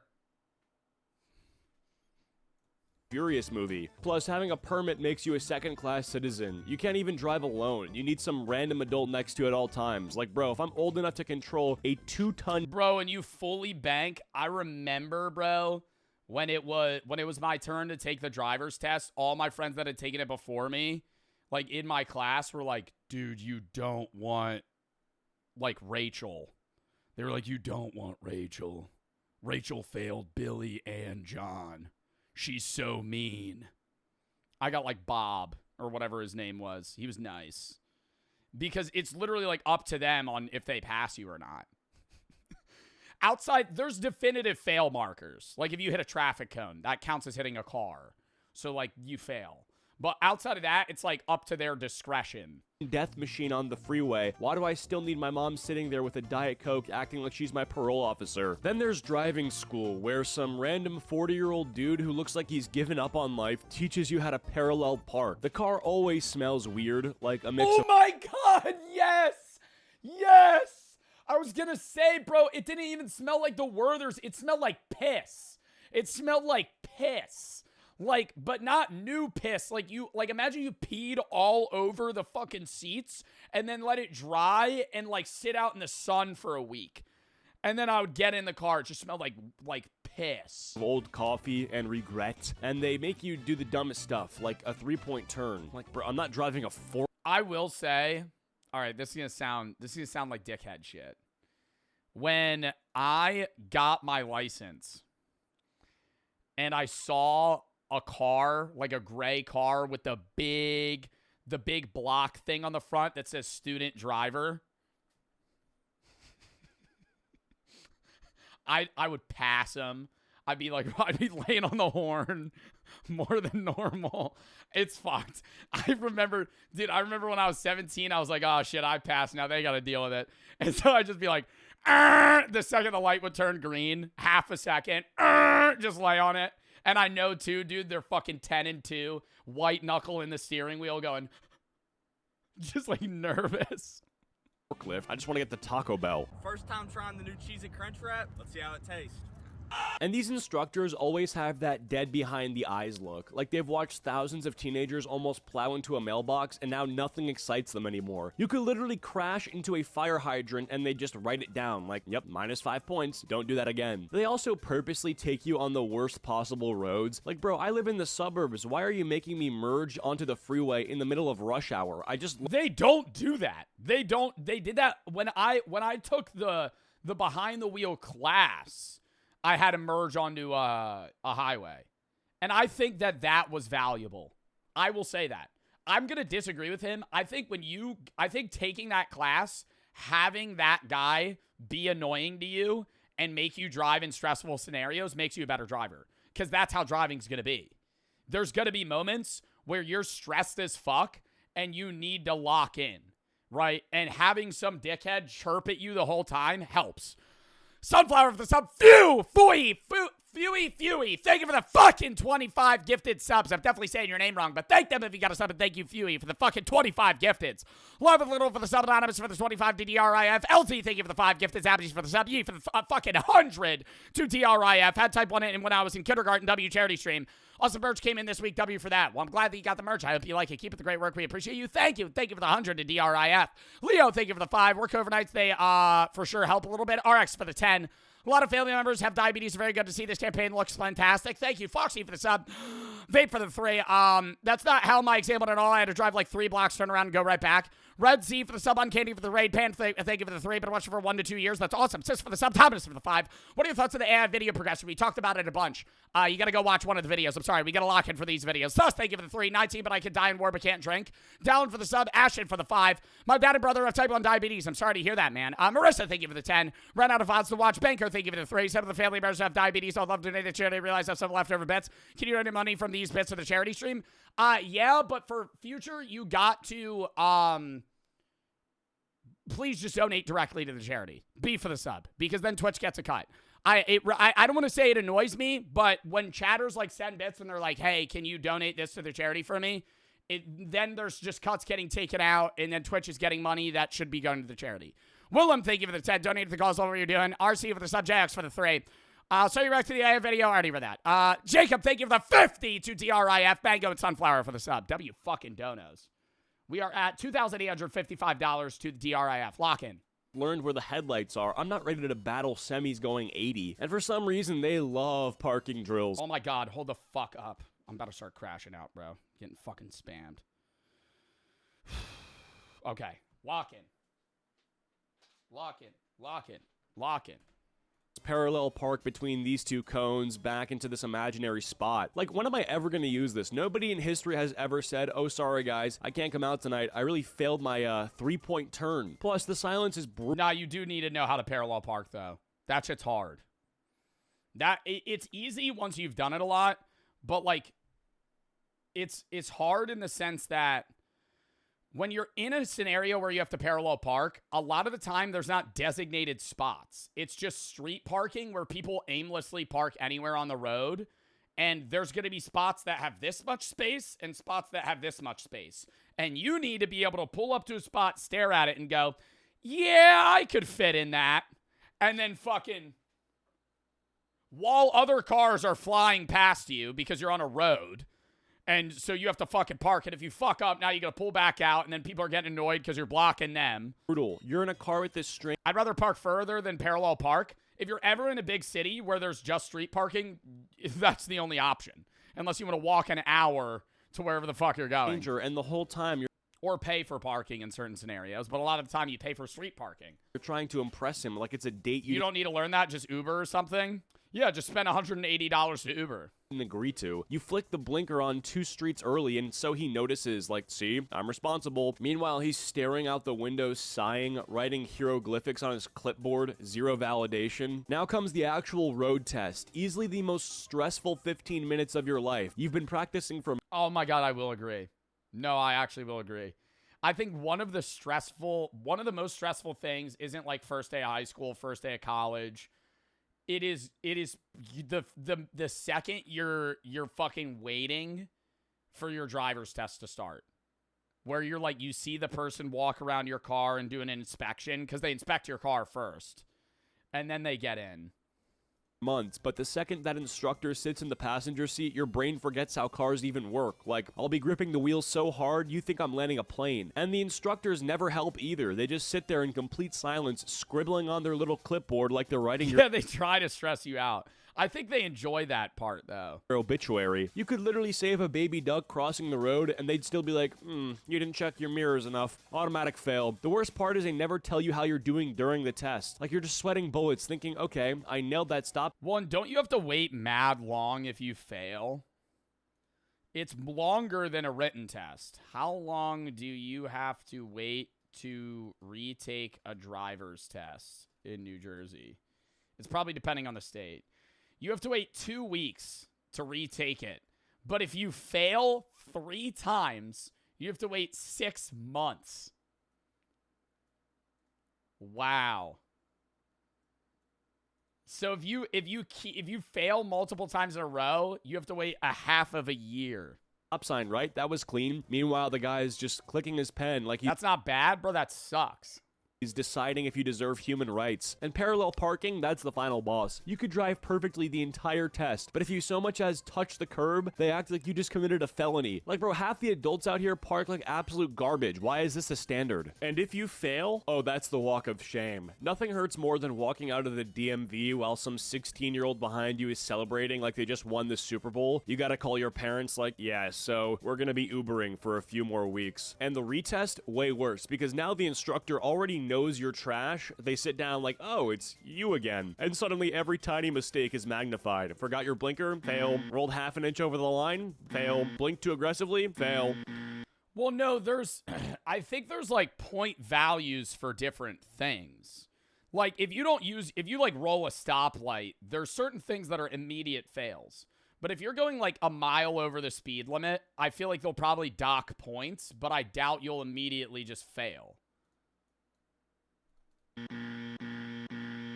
S6: Furious movie. Plus, having a permit makes you a second-class citizen. You can't even drive alone. You need some random adult next to you at all times. Like, bro, if I'm old enough to control a 2-ton...
S1: Bro, and you fully bank. I remember, bro, when it was my turn to take the driver's test, all my friends that had taken it before me, like, in my class, were like, dude, you don't want, like, Rachel. They were like, you don't want Rachel. Rachel failed Billy and John. She's so mean. I got like Bob or whatever his name was. He was nice. Because it's literally like up to them on if they pass you or not. Outside, there's definitive fail markers. Like if you hit a traffic cone, that counts as hitting a car. So like you fail. But outside of that, it's like up to their discretion.
S6: Death machine on the freeway. Why do I still need my mom sitting there with a Diet Coke acting like she's my parole officer? Then there's driving school, where some random 40-year-old dude who looks like he's given up on life teaches you how to parallel park. The car always smells weird, like a mix of...
S1: Oh my god, yes! Yes! I was gonna say, bro, it didn't even smell like the Werthers. It smelled like piss. It smelled like piss. Like, but not new piss. Like, imagine you peed all over the fucking seats and then let it dry and, like, sit out in the sun for a week. And then I would get in the car. It just smelled like piss.
S6: Old coffee and regret. And they make you do the dumbest stuff, like a 3-point turn. Like, bro, I'm not driving a 4...
S1: I will say, all right, this is gonna sound like dickhead shit. When I got my license and I saw a car, like a gray car with the big block thing on the front that says student driver, I would pass him. I'd be laying on the horn more than normal. It's fucked. I remember when I was 17, I was like, oh shit, I passed. Now they got to deal with it. And so I'd just be like, the second the light would turn green, half a second, just lay on it. And I know too, dude, they're fucking 10 and 2, white knuckle in the steering wheel going, just like nervous.
S6: Forklift. I just want to get the Taco Bell.
S7: First time trying the new cheesy crunch wrap. Let's see how it tastes.
S6: And these instructors always have that dead behind the eyes look, like they've watched thousands of teenagers almost plow into a mailbox and now nothing excites them anymore. You could literally crash into a fire hydrant and they just write it down like, yep, -5 points, don't do that again. They also purposely take you on the worst possible roads. Like, bro, I live in the suburbs, why are you making me merge onto the freeway in the middle of rush hour?
S1: They don't do that. They did that when I took the behind the wheel class. I had to merge onto a highway. And I think that was valuable. I will say that. I'm going to disagree with him. I think taking that class, having that guy be annoying to you and make you drive in stressful scenarios makes you a better driver. Because that's how driving's going to be. there's going to be moments where you're stressed as fuck and you need to lock in, right? And having some dickhead chirp at you the whole time helps. Sunflower for the sub. Fooey. Thank you for the fucking 25 gifted subs. I'm definitely saying your name wrong, but thank them if you got a sub, and thank you, Fewey, for the fucking 25 gifteds. Love it Little for the sub, Anonymous for the 25 to DRIF. LT, thank you for the 5 gifted. Zabbies for the sub. Yee for the fucking 100 to DRIF. Had type 1 in when I was in kindergarten. W charity stream. Also, merch came in this week. W for that. Well, I'm glad that you got the merch. I hope you like it. Keep up the great work. We appreciate you. Thank you. Thank you for the 100 to DRIF. Leo, thank you for the 5. Work overnights. They for sure help a little bit. RX for the 10. A lot of family members have diabetes. Very good to see. This campaign looks fantastic. Thank you, Foxy, for the sub. Vape for the 3. That's not how my exam went at all. I had to drive like 3 blocks, turn around, and go right back. Red Z for the sub. Uncandy for the raid. Pan, thank you for the 3. Been watching for 1 to 2 years. That's awesome. Sis for the sub. Thomas for the 5. What are your thoughts on the AI video progression? We talked about it a bunch. You got to go watch one of the videos. I'm sorry. We got to lock in for these videos. Sus, thank you for the 3. 19, but I could die in war, but can't drink. Down for the sub. Ashton for the 5. My dad and brother have type 1 diabetes. I'm sorry to hear that, man. Marissa, thank you for the 10. Ran out of odds to watch. Banker, thank you for the 3. Some of the family members have diabetes. I'd love to donate to charity. Realize I have some leftover bits. Can you donate money from these bits to the charity stream? Yeah, but for future, you got to, please just donate directly to the charity. B for the sub, because then Twitch gets a cut. I don't want to say it annoys me, but when chatters like send bits and they're like, hey, can you donate this to the charity for me? Then there's just cuts getting taken out, and then Twitch is getting money that should be going to the charity. Willem, thank you for the 10. Donate to the cause, what you're doing. RC for the sub. JX for the 3. So you're back to the AI video. I already read that. Jacob, thank you for the 50 to DRIF. Mango and Sunflower for the sub. W fucking donos. We are at $2,855 to the DRIF. Lock in.
S6: Learned where the headlights are. I'm not ready to battle semis going 80. And for some reason, they love parking drills.
S1: Oh my god, hold the fuck up. I'm about to start crashing out, bro. Getting fucking spammed. Okay, lock in. Lock in.
S6: Parallel park between these two cones back into this imaginary spot. Like, when am I ever going to use this? Nobody in history has ever said, oh, sorry guys, I can't come out tonight. I really failed my 3-point turn. Plus, the silence is
S1: Nah, you do need to know how to parallel park, though. That shit's hard. It's easy once you've done it a lot, but, like, it's hard in the sense that when you're in a scenario where you have to parallel park, a lot of the time there's not designated spots. It's just street parking where people aimlessly park anywhere on the road. And there's going to be spots that have this much space and spots that have this much space. And you need to be able to pull up to a spot, stare at it, and go, yeah, I could fit in that. And then fucking, while other cars are flying past you because you're on a road, and so you have to fucking park it. If you fuck up, now you got to pull back out, and then people are getting annoyed because you're blocking them.
S6: brutal. You're in a car with this string.
S1: I'd rather park further than parallel park. If you're ever in a big city where there's just street parking, that's the only option. Unless you want to walk an hour to wherever the fuck you're going.
S6: And the whole time you're
S1: Or pay for parking in certain scenarios. But a lot of the time you pay for street parking.
S6: trying to impress him like it's a date
S1: You don't need to learn that. Just Uber or something. Yeah, just spend $180 to Uber.
S6: didn't agree to. You flick the blinker on 2 streets early, and so he notices, like, see, I'm responsible. Meanwhile, he's staring out the window, sighing, writing hieroglyphics on his clipboard, 0 validation. Now comes the actual road test, easily the most stressful 15 minutes of your life. You've been practicing for—
S1: Oh my god, I will agree. No, I actually will agree. I think one of the most stressful things isn't like first day of high school, first day of college. It is the second you're fucking waiting for your driver's test to start. Where you're like, you see the person walk around your car and do an inspection because they inspect your car first. And then they get in.
S6: months, but the second that instructor sits in the passenger seat, your brain forgets how cars even work. Like, I'll be gripping the wheel so hard, you think I'm landing a plane. And the instructors never help either. They just sit there in complete silence, scribbling on their little clipboard like they're writing
S1: Yeah, they try to stress you out. I think they enjoy that part, though.
S6: your obituary. You could literally save a baby duck crossing the road, and they'd still be like, you didn't check your mirrors enough. Automatic fail. The worst part is they never tell you how you're doing during the test. Like, you're just sweating bullets, thinking, okay, I nailed that stop.
S1: One, don't you have to wait mad long if you fail? It's longer than a written test. How long do you have to wait to retake a driver's test in New Jersey? It's probably depending on the state. You have to wait 2 weeks to retake it, But if you fail 3 times, you have to wait 6 months. Wow. So if you fail multiple times in a row, you have to wait a half of a year.
S6: Stop sign, right? That was clean. Meanwhile, the guy's just clicking his pen like
S1: That's not bad, bro. That sucks.
S6: he's deciding if you deserve human rights. And parallel parking, that's the final boss. You could drive perfectly the entire test, but if you so much as touch the curb, they act like you just committed a felony. Like, bro, half the adults out here park like absolute garbage. Why is this a standard? And if you fail, oh, that's the walk of shame. Nothing hurts more than walking out of the DMV while some 16-year-old behind you is celebrating like they just won the Super Bowl. You gotta call your parents like, yeah, so we're gonna be Ubering for a few more weeks. And the retest, way worse, because now the instructor already knows you're trash. They sit down like, oh, it's you again. And suddenly every tiny mistake is magnified. Forgot your blinker? Fail. Rolled half an inch over the line? Fail. Blinked too aggressively? Fail.
S1: Well, no, there's I think there's like point values for different things. Like if you like roll a stoplight, there's certain things that are immediate fails. But if you're going like a mile over the speed limit, I feel like they'll probably dock points, but I doubt you'll immediately just fail.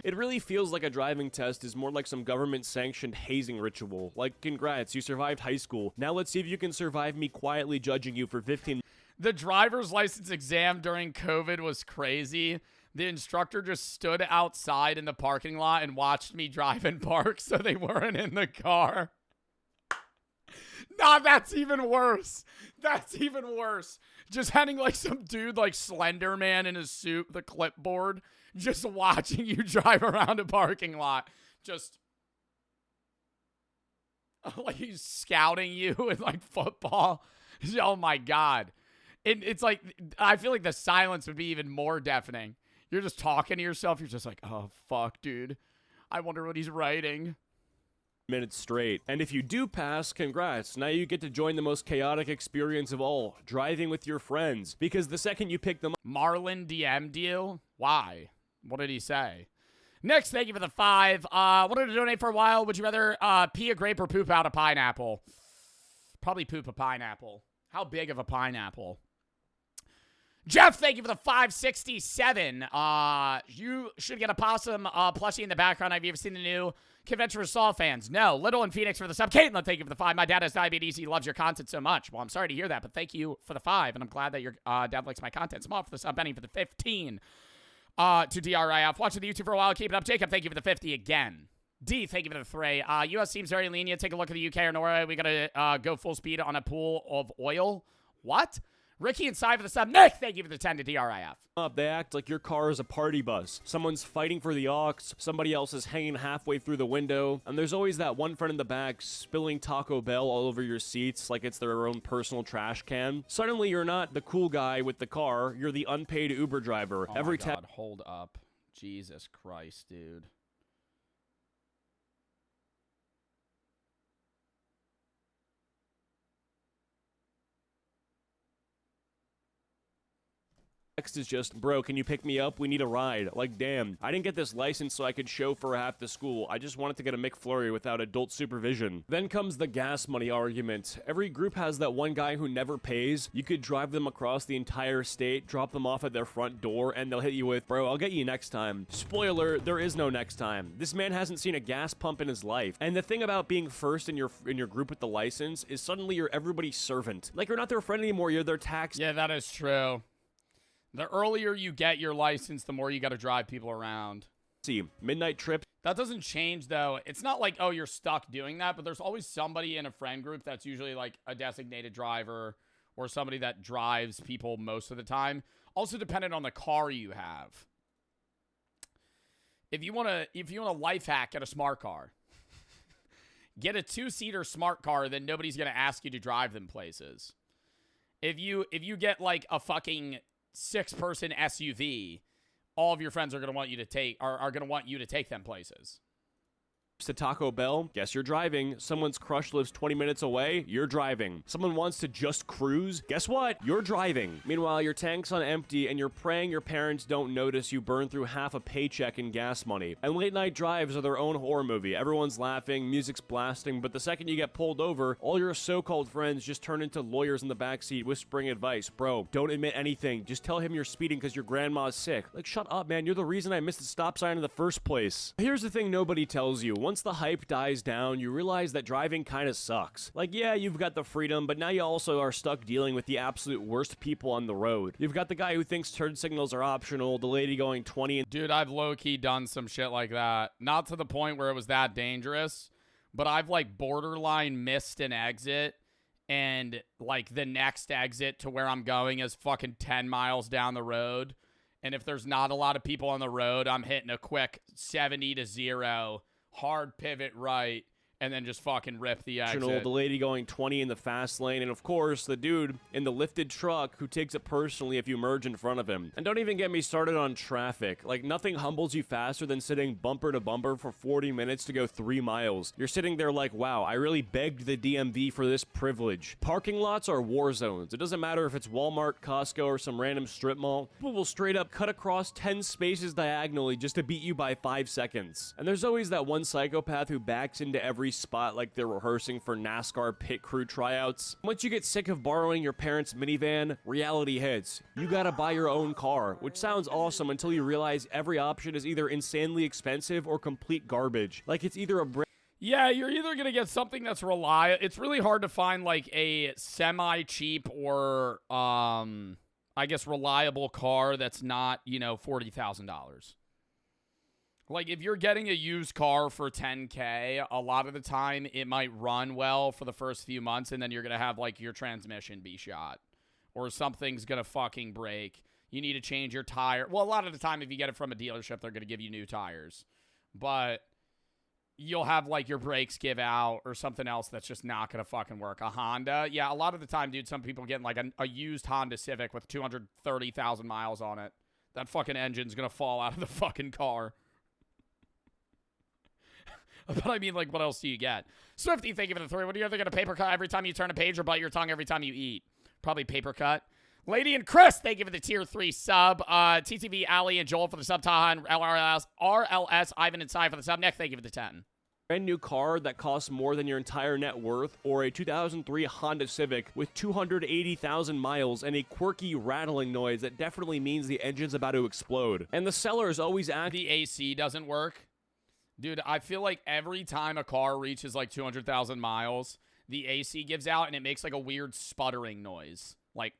S6: It really feels like a driving test is more like some government-sanctioned hazing ritual. Like, congrats, you survived high school. Now let's see if you can survive me quietly judging you for 15
S1: The driver's license exam during COVID was crazy. The instructor just stood outside in the parking lot and watched me drive and park so they weren't in the car. Nah, that's even worse. That's even worse. Just having like some dude like Slender Man in his suit, the clipboard, just watching you drive around a parking lot. Just like he's scouting you in like football. Oh my God. It's like, I feel like the silence would be even more deafening. You're just talking to yourself. You're just like, oh, fuck, dude. I wonder what he's writing.
S6: minutes straight. And if you do pass, congrats. Now you get to join the most chaotic experience of all, driving with your friends. Because the second you pick them up,
S1: Marlon DM'd you? Why? What did he say? Next, thank you for the 5. Wanted to donate for a while. Would you rather pee a grape or poop out a pineapple? Probably poop a pineapple. How big of a pineapple? Jeff, thank you for the 567. You should get a possum plushie in the background. Have you ever seen the new Convention for Saw fans? No. Little and Phoenix for the sub. Caitlin, thank you for the 5. My dad has diabetes. He loves your content so much. Well, I'm sorry to hear that, but thank you for the 5, and I'm glad that your dad likes my content. Small for the sub. Benny for the 15. To DRIF. Watching the YouTube for a while. Keep it up. Jacob, thank you for the 50 again. D, thank you for the 3. US seems very lenient. Take a look at the UK or Norway. We got to go full speed on a pool of oil. What? Ricky and Cy for the sub. Nick, thank you for the 10 to DRIF.
S6: they act like your car is a party bus. Someone's fighting for the aux, somebody else is hanging halfway through the window, and there's always that one friend in the back spilling Taco Bell all over your seats like it's their own personal trash can. Suddenly you're not the cool guy with the car, you're the unpaid Uber driver.
S1: Oh my God, hold up. Jesus Christ, dude.
S6: Next is just, bro, can you pick me up? We need a ride. Like, damn, I didn't get this license so I could chauffeur half the school. I just wanted to get a McFlurry without adult supervision. Then comes the gas money argument. Every group has that one guy who never pays. You could drive them across the entire state, drop them off at their front door, and they'll hit you with, bro, I'll get you next time. Spoiler, there is no next time. This man hasn't seen a gas pump in his life. And the thing about being first in your group with the license is suddenly you're everybody's servant. Like, you're not their friend anymore, you're their tax.
S1: Yeah, that is true. The earlier you get your license, the more you got to drive people around.
S6: See, midnight trip.
S1: That doesn't change, though. It's not like, oh, you're stuck doing that, but there's always somebody in a friend group that's usually like a designated driver or somebody that drives people most of the time. Also dependent on the car you have. If you want a life hack, get a smart car. Get a 2-seater smart car, then nobody's going to ask you to drive them places. If you get like a fucking 6-person SUV, all of your friends are going to want you to take them places.
S6: to Taco Bell, guess you're driving. Someone's crush lives 20 minutes away, you're driving. Someone wants to just cruise, guess what? You're driving. Meanwhile, your tank's on empty and you're praying your parents don't notice you burn through half a paycheck in gas money. And late night drives are their own horror movie. Everyone's laughing, music's blasting, but the second you get pulled over, all your so-called friends just turn into lawyers in the backseat whispering advice. Bro, don't admit anything. Just tell him you're speeding because your grandma's sick. Like, shut up, man. You're the reason I missed the stop sign in the first place. Here's the thing nobody tells you. Once the hype dies down, you realize that driving kind of sucks. Like, yeah, you've got the freedom, but now you also are stuck dealing with the absolute worst people on the road. You've got the guy who thinks turn signals are optional, the lady going 20 and
S1: Dude, I've low-key done some shit like that. Not to the point where it was that dangerous, but I've, like, borderline missed an exit, and, like, the next exit to where I'm going is fucking 10 miles down the road. And if there's not a lot of people on the road, I'm hitting a quick 70 to 0, hard pivot right, and then just fucking rip the exit.
S6: the lady going 20 in the fast lane, and of course, the dude in the lifted truck who takes it personally if you merge in front of him. And don't even get me started on traffic. Like, nothing humbles you faster than sitting bumper to bumper for 40 minutes to go 3 miles. You're sitting there like, wow, I really begged the DMV for this privilege. Parking lots are war zones. It doesn't matter if it's Walmart, Costco, or some random strip mall. People will straight up cut across 10 spaces diagonally just to beat you by 5 seconds. And there's always that one psychopath who backs into every spot like they're rehearsing for NASCAR pit crew tryouts. Once you get sick of borrowing your parents' minivan, reality hits. You gotta buy your own car, which sounds awesome until you realize every option is either insanely expensive or complete garbage. Like, it's either a
S1: Yeah, you're either going to get something that's reliable. It's really hard to find, like, a semi-cheap or, I guess, reliable car that's not, you know, $40,000. Like, if you're getting a used car for $10K, a lot of the time it might run well for the first few months, and then you're going to have, like, your transmission be shot. Or something's going to fucking break. You need to change your tire. Well, a lot of the time, if you get it from a dealership, they're going to give you new tires. But you'll have, like, your brakes give out or something else that's just not going to fucking work. A Honda. Yeah, a lot of the time, dude, some people getting, like, a used Honda Civic with 230,000 miles on it. That fucking engine's going to fall out of the fucking car. But I mean, like, what else do you get? Swifty, thank you for the 3. What are you either going to paper cut every time you turn a page or bite your tongue every time you eat? Probably paper cut. Lady and Chris, thank you for the tier 3 sub. TTV, Ali, and Joel for the sub. Taha and RLS, Ivan and Sai for the sub. Nick, thank you for the 10.
S6: brand new car that costs more than your entire net worth, or a 2003 Honda Civic with 280,000 miles and a quirky rattling noise that definitely means the engine's about to explode. And the seller is always
S1: the AC doesn't work. Dude, I feel like every time a car reaches like 200,000 miles, the AC gives out and it makes like a weird sputtering noise. Like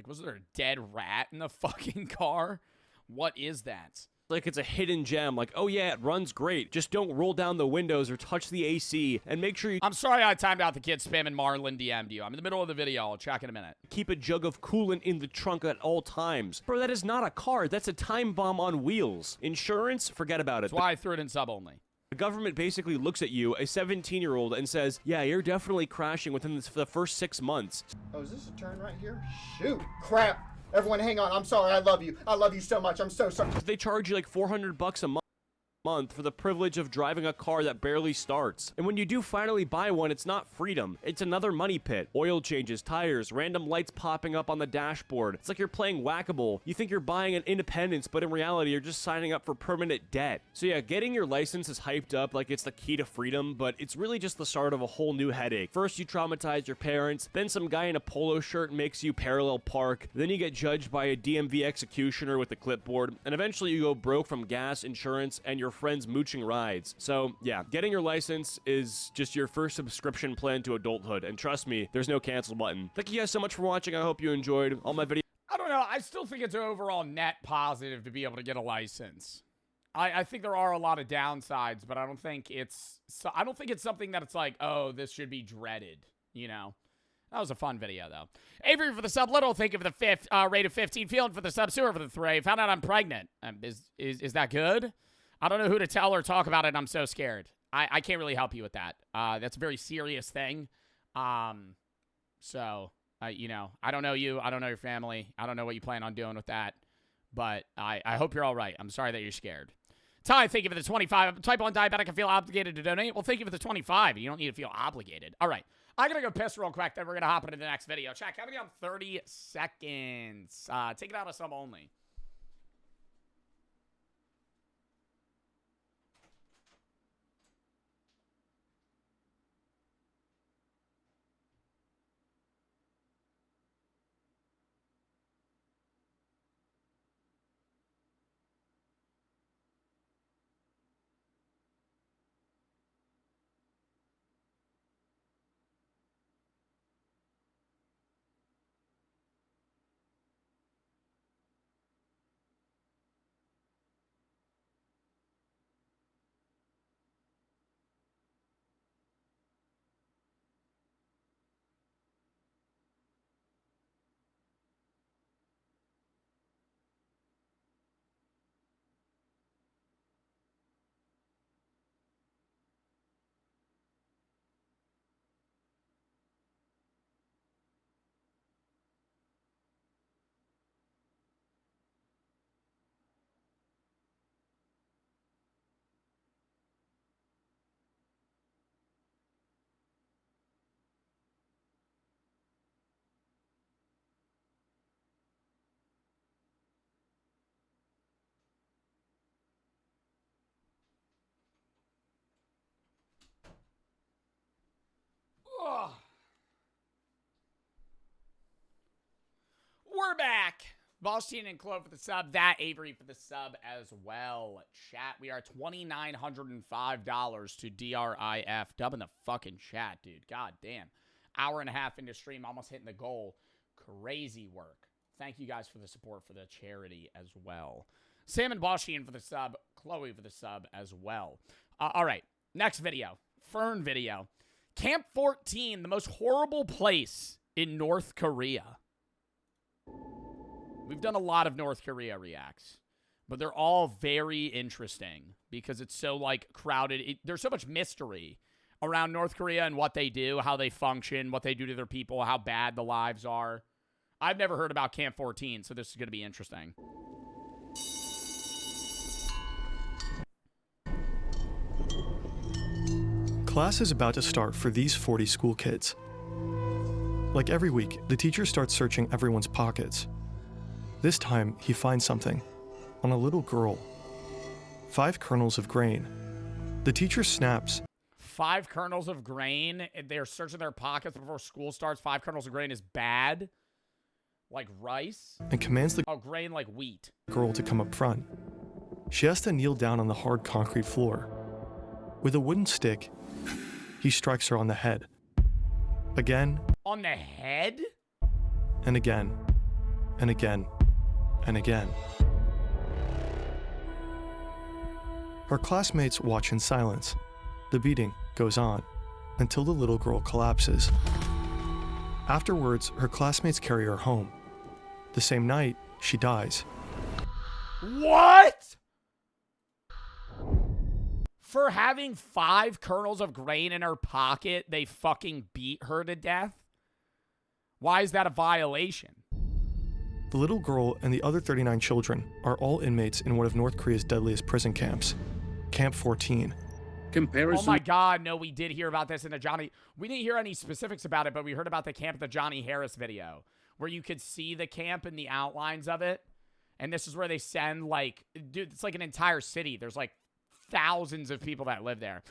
S1: was there a dead rat in the fucking car? What is that?
S6: Like it's a hidden gem. Like, oh yeah, it runs great. Just don't roll down the windows or touch the AC, and make sure you...
S1: I'm sorry I timed out the kid spamming Marlon DM'd you. I'm in the middle of the video. I'll check in a minute.
S6: Keep a jug of coolant in the trunk at all times. Bro, that is not a car. That's a time bomb on wheels. Insurance? Forget about it.
S1: That's why I threw it in sub only.
S6: The government basically looks at you, a 17-year-old, and says, yeah, you're definitely crashing within the first 6 months.
S8: Oh, is this a turn right here? Shoot, crap. Everyone hang on. I'm sorry. I love you. I love you so much. I'm so sorry.
S6: They charge you like $400 a month for the privilege of driving a car that barely starts. And when you do finally buy one, it's not freedom. It's another money pit. Oil changes, tires, random lights popping up on the dashboard. It's like you're playing whack-a-mole. You think you're buying an independence, but in reality, you're just signing up for permanent debt. So yeah, getting your license is hyped up like it's the key to freedom, but it's really just the start of a whole new headache. First, you traumatize your parents, then some guy in a polo shirt makes you parallel park, then you get judged by a DMV executioner with a clipboard, and eventually you go broke from gas, insurance, and your friends mooching rides. So yeah, getting your license is just your first subscription plan to adulthood, and trust me, there's no cancel button. Thank you guys so much for watching. I hope you enjoyed all my videos.
S1: I don't know. I still think it's an overall net positive to be able to get a license. I think there are a lot of downsides, but I don't think it's something that it's like, oh, this should be dreaded, you know. That was a fun video, though. Avery for the sub. Little, thank you for the fifth rate of 15. Feeling for the sub. Sewer for the 3. Found out I'm pregnant. Is that good? I don't know who to tell or talk about it. I'm so scared. I can't really help you with that. That's a very serious thing. So, you know, I don't know you. I don't know your family. I don't know what you plan on doing with that. But I hope you're all right. I'm sorry that you're scared. Ty, thank you for the 25. Type 1 diabetic, I feel obligated to donate. Well, thank you for the 25. You don't need to feel obligated. All right. I got to go piss real quick, then we're going to hop into the next video. Chat, coming on 30 seconds. Take it out of sub only. Ugh. We're back. Ballstein and Chloe for the sub. That Avery for the sub as well. Chat, we are $2,905 to DRIF. Dubbing the fucking chat, dude. God damn. Hour and a half into stream, almost hitting the goal. Crazy work. Thank you guys for the support for the charity as well. Sam and Ballstein for the sub. Chloe for the sub as well. All right. Next video. Fern video. Camp 14, the most horrible place in North Korea. We've done a lot of North Korea reacts, but they're all very interesting because it's so, like, crowded. There's so much mystery around North Korea and what they do, how they function, what they do to their people, how bad the lives are. I've never heard about Camp 14, so this is going to be interesting.
S9: Class is about to start for these 40 school kids. Like every week, the teacher starts searching everyone's pockets. This time, he finds something on a little girl. 5 kernels of grain. The teacher snaps.
S1: 5 kernels of grain? They're searching their pockets before school starts. 5 kernels of grain is bad? Like rice?
S9: And commands the
S1: grain like wheat.
S9: Girl to come up front. She has to kneel down on the hard concrete floor. With a wooden stick, he strikes her on the head. Again.
S1: On the head?
S9: And again. And again. And again. Her classmates watch in silence. The beating goes on until the little girl collapses. Afterwards, her classmates carry her home. The same night, she dies.
S1: What? For having 5 kernels of grain in her pocket, they fucking beat her to death? Why is that a violation?
S9: The little girl and the other 39 children are all inmates in one of North Korea's deadliest prison camps, Camp 14.
S1: Oh my God, no, we did hear about this in the Johnny... We didn't hear any specifics about it, but we heard about the camp, the Johnny Harris video, where you could see the camp and the outlines of it. And this is where they send, like... Dude, it's like an entire city. There's, like, thousands of people that live there.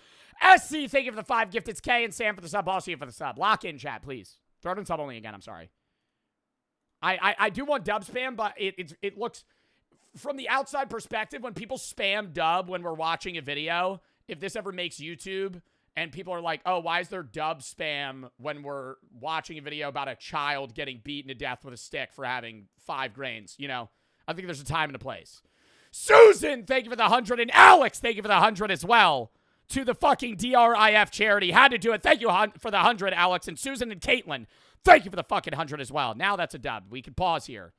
S1: SC, thank you for the 5 gifted. K and Sam for the sub. Also you for the sub. Lock in, chat, please. Throw it in sub only again. I'm sorry. I do want dub spam, but it looks... From the outside perspective, when people spam dub when we're watching a video, if this ever makes YouTube and people are like, oh, why is there dub spam when we're watching a video about a child getting beaten to death with a stick for having 5 grains? You know, I think there's a time and a place. Susan, thank you for the 100. And Alex, thank you for the 100 as well. To the fucking DRIF charity. Had to do it. Thank you for the 100, Alex. And Susan and Caitlin, thank you for the fucking 100 as well. Now that's a dub. We can pause here.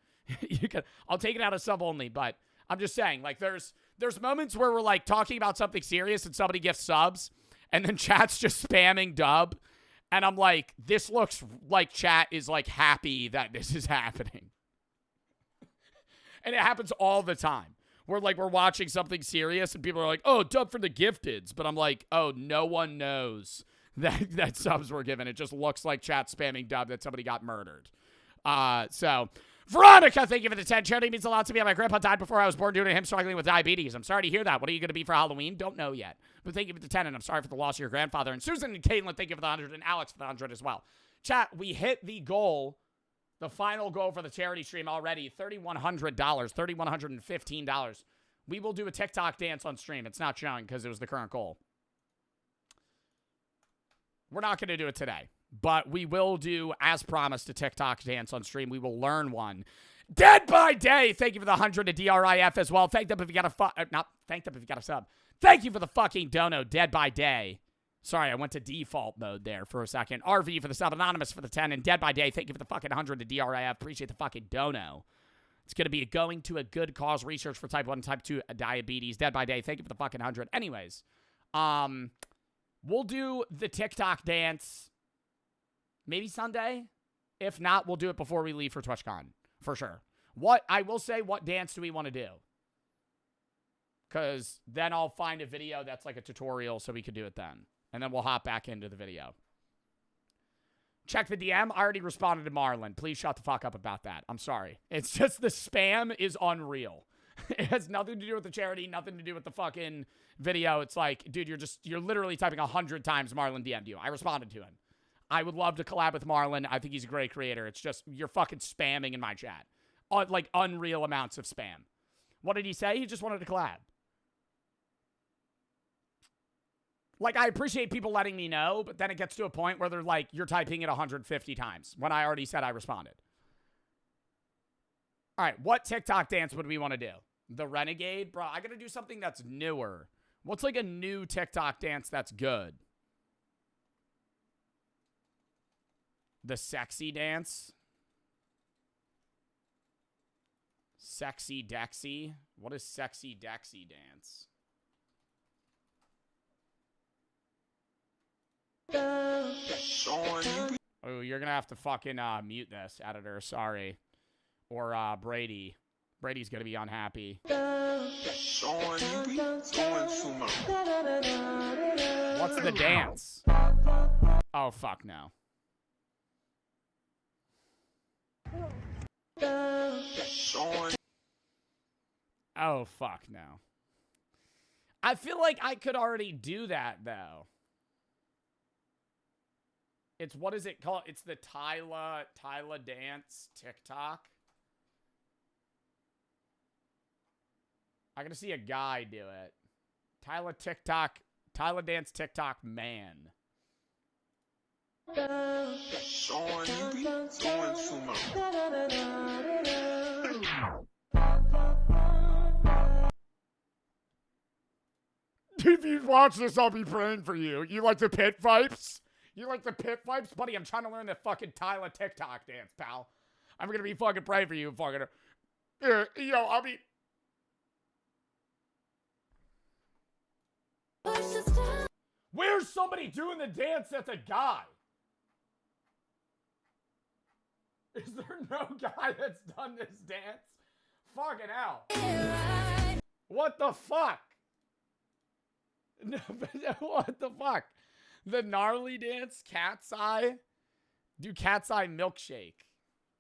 S1: I'll take it out of sub only, but I'm just saying, like, there's moments where we're, like, talking about something serious and somebody gifts subs, and then chat's just spamming dub, and I'm like, this looks like chat is, like, happy that this is happening. And it happens all the time. We're watching something serious and people are like, oh, dub for the gifteds. But I'm like, oh, no one knows that subs were given. It just looks like chat spamming dub that somebody got murdered. So Veronica, thank you for the 10. Charity means a lot to me. My grandpa died before I was born due to him struggling with diabetes. I'm sorry to hear that. What are you going to be for Halloween? Don't know yet. But thank you for the 10, and I'm sorry for the loss of your grandfather. And Susan and Caitlin, thank you for the 100, and Alex for the 100 as well. Chat, we hit the goal, the final goal for the charity stream already, $3,100, $3,115. We will do a TikTok dance on stream. It's not showing because it was the current goal. We're not going to do it today. But we will do, as promised, a TikTok dance on stream. We will learn one. Dead by Day, thank you for the 100 to DRIF as well. Thank them if you got a sub. Thank you for the fucking dono, Dead by Day. Sorry, I went to default mode there for a second. RV for the sub, Anonymous for the 10, and Dead by Day, thank you for the fucking 100 to DRIF. Appreciate the fucking dono. It's going to be going to a good cause research for type 1 and type 2 diabetes. Dead by Day, thank you for the fucking 100. Anyways, we'll do the TikTok dance maybe Sunday. If not, we'll do it before we leave for TwitchCon, for sure. What dance do we want to do? Because then I'll find a video that's like a tutorial so we could do it then. And then we'll hop back into the video. Check the DM. I already responded to Marlon. Please shut the fuck up about that. I'm sorry. It's just the spam is unreal. It has nothing to do with the charity, nothing to do with the fucking video. It's like, dude, you're literally typing 100 times Marlon DM'd you. I responded to him. I would love to collab with Marlon. I think he's a great creator. It's just, you're fucking spamming in my chat. Like, unreal amounts of spam. What did he say? He just wanted to collab. Like, I appreciate people letting me know, but then it gets to a point where they're like, you're typing it 150 times when I already said I responded. All right, what TikTok dance would we want to do? The Renegade? Bro, I got to do something that's newer. What's like a new TikTok dance that's good? The sexy dance? Sexy Dexy? What is sexy Dexy dance? Oh, you're gonna have to fucking mute this, editor. Sorry. Or Brady. Brady's gonna be unhappy. What's the dance? Oh, fuck no. Oh, fuck no. I feel like I could already do that, though. It's, what is it called? It's the Tyla dance TikTok. I gotta see a guy do it. Tyla dance TikTok man. If you watch this, I'll be praying for you. You like the pit vibes? You like the pit vibes? Buddy, I'm trying to learn the fucking Tyla TikTok dance, pal. I'm gonna be fucking praying for you, fucking. Yo, I'll be... Where's somebody doing the dance that's a guy? Is there no guy that's done this dance? Fucking hell. What the fuck? No, what the fuck? The gnarly dance, cat's eye? Do cat's eye milkshake.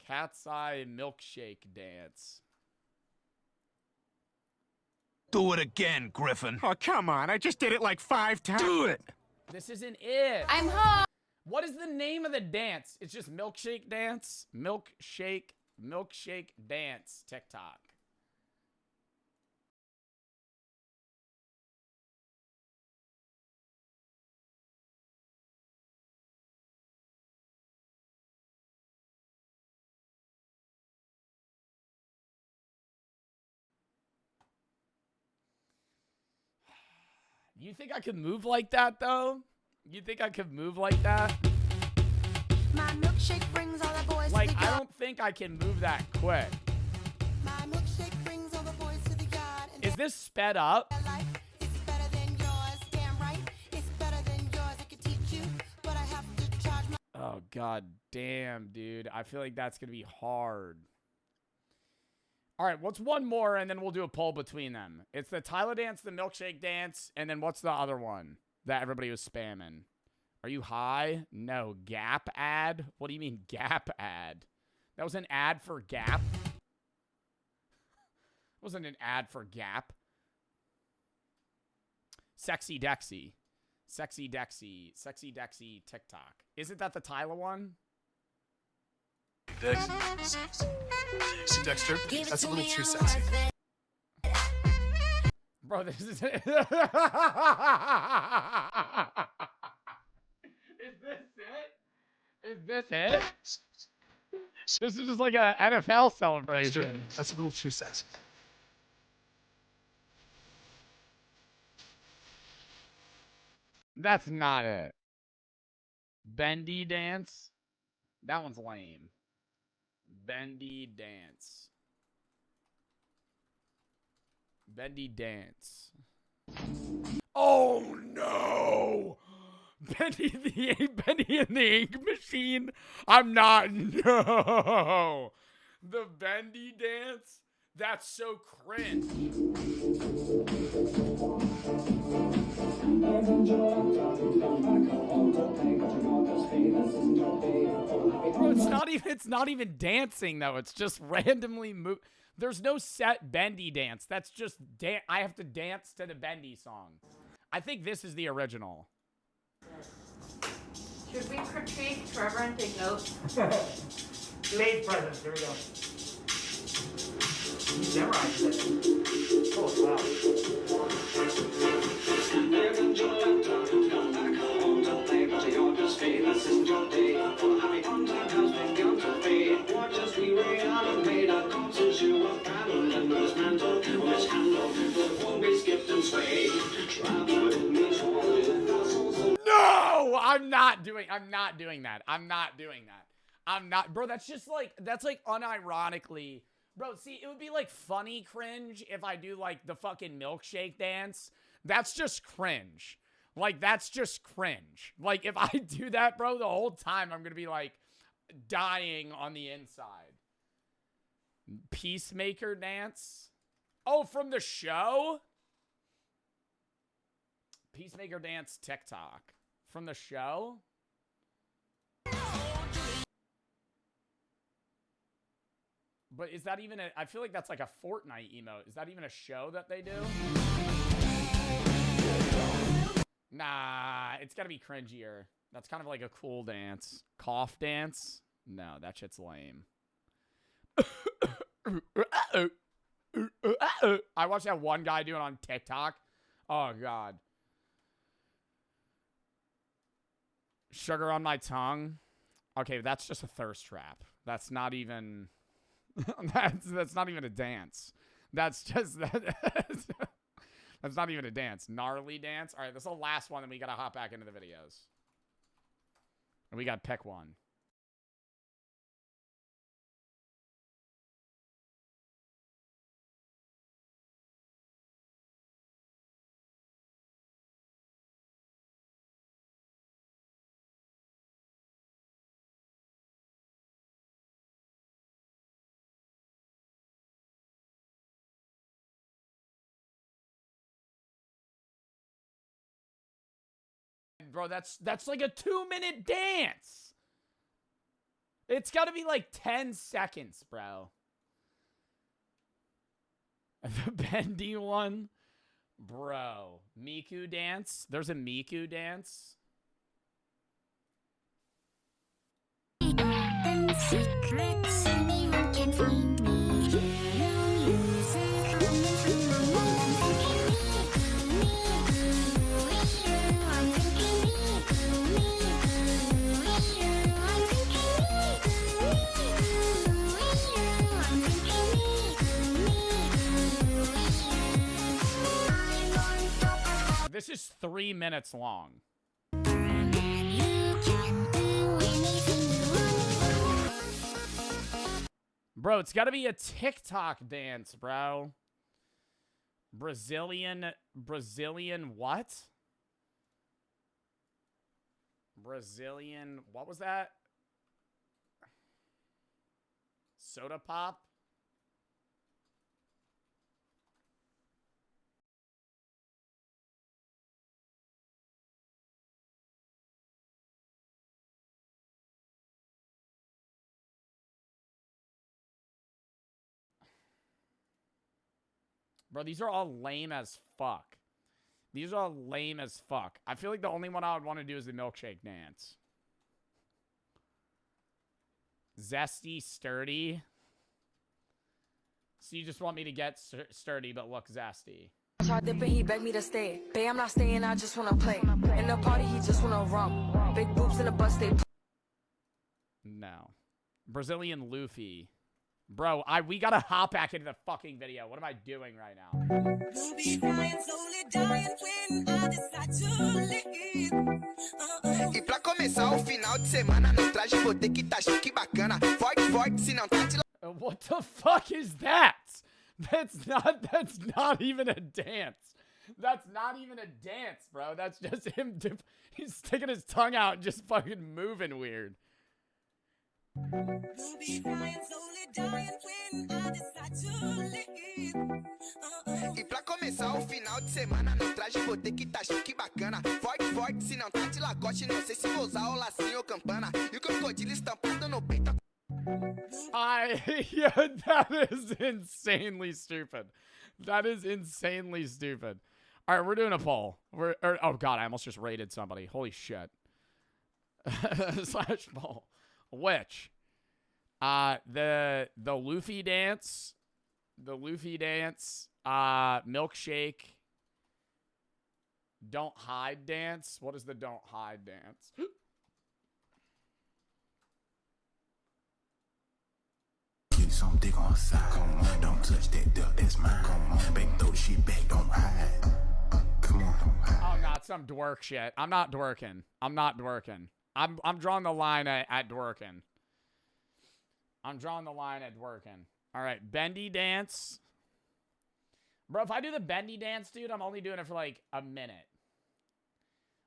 S1: Cat's eye milkshake dance.
S10: Do it again, Griffin. Oh, come on. I just did it like 5 times. Do it.
S1: This isn't it.
S11: I'm home.
S1: What is the name of the dance? It's just milkshake dance. Milkshake dance TikTok. You think I could move like that, though? You think I could move like that?
S11: My milkshake brings all the boys
S1: like,
S11: to the
S1: I don't think I can move that quick.
S11: My milkshake brings all the boys to the yard.
S1: Is this sped up?
S11: It's better than yours, damn right. It's better than yours. I could teach you, but I have to charge my...
S1: Oh, god damn, dude. I feel like that's going to be hard. All right, what's one more, and then we'll do a poll between them. It's the Tyler dance, the milkshake dance, and then what's the other one that everybody was spamming? Are you high? No. Gap ad? What do you mean Gap ad? That was an ad for Gap? It wasn't an ad for Gap. Sexy Dexy. Sexy Dexy. Sexy Dexy TikTok. Isn't that the Tyler one?
S9: Sexy Dexter. That's a little too sexy.
S1: Bro, this is... Is this it? Is this it? This is just like a NFL celebration.
S9: That's a little too sexy.
S1: That's not it. Bendy dance? That one's lame. Bendy dance. Bendy dance. Oh no! Bendy in the ink machine? I'm not. No! The bendy dance? That's so cringe. Bro, it's not even dancing though. It's just randomly move. There's no set bendy dance. That's just I have to dance to the bendy song. I think this is the original.
S12: Should we critique Trevor and take notes?
S2: Late presents. Here we go. You memorized it. Oh, wow.
S1: No, I'm not doing that. Bro, that's like unironically. Bro, see, it would be like funny cringe if I do like the fucking milkshake dance. That's just cringe. Like, that's just cringe. Like, if I do that, bro, the whole time I'm gonna be like dying on the inside. Peacemaker dance? Oh, from the show? Peacemaker dance TikTok. From the show? But is that even I feel like that's like a Fortnite emote. Is that even a show that they do? Nah, it's gotta be cringier. That's kind of like a cool dance. Cough dance? No, that shit's lame. I watched that one guy do it on TikTok. Oh, God. Sugar on my tongue. Okay, that's just a thirst trap. That's not even... that's not even a dance. That's just... That's not even a dance. Gnarly dance. All right, this is the last one, and we got to hop back into the videos. And we got to pick one. Bro, that's like a 2-minute dance. It's got to be like 10 seconds, bro. The bendy one. Bro. Miku dance. There's a Miku dance. This is 3 minutes long. Bro, it's got to be a TikTok dance, bro. Brazilian what? Brazilian, what was that? Soda pop? Bro, these are all lame as fuck. These are all lame as fuck. I feel like the only one I would want to do is the milkshake dance. Zesty, sturdy. So you just want me to get sturdy but look zesty.
S13: Tried dipping, he begged me to stay. Babe, I'm not staying, I just wanna play. In the party, he just wanna rum. Big boobs in the bus, they.
S1: No. Brazilian Luffy. Bro, we gotta hop back into the fucking video. What am I doing right now?
S14: E pra começar o final de semana no traje vou ter que tá chique bacana. Forte, forte, se não tá de
S1: What the fuck is that? That's not even a dance. That's not even a dance, bro. That's just him. He's sticking his tongue out and just fucking moving weird.
S14: E pra começar o final de semana no traje vou ter que tá chique bacana. Forte, forte, se não tá de lacoste, não sei se vou usar o lacinho ou campana. E o crocodilo estampado no peito.
S1: Yeah, that is insanely stupid. That is insanely stupid. All right, we're doing a poll. Oh god, I almost just raided somebody. Holy shit. Slash poll. Which? The Luffy dance. The Luffy dance. Milkshake. Don't hide dance. What is the don't hide dance?
S15: Some dick on side. Come on, don't touch that duck, that's mine. Come on, baby, throw the shit back, don't hide. Come on, don't hide.
S1: Oh, not some dwerk shit. I'm not dwerking. I'm not dwerking. I'm drawing the line at dwerking. I'm drawing the line at dwerking. All right, bendy dance. Bro, if I do the bendy dance, dude, I'm only doing it for like a minute.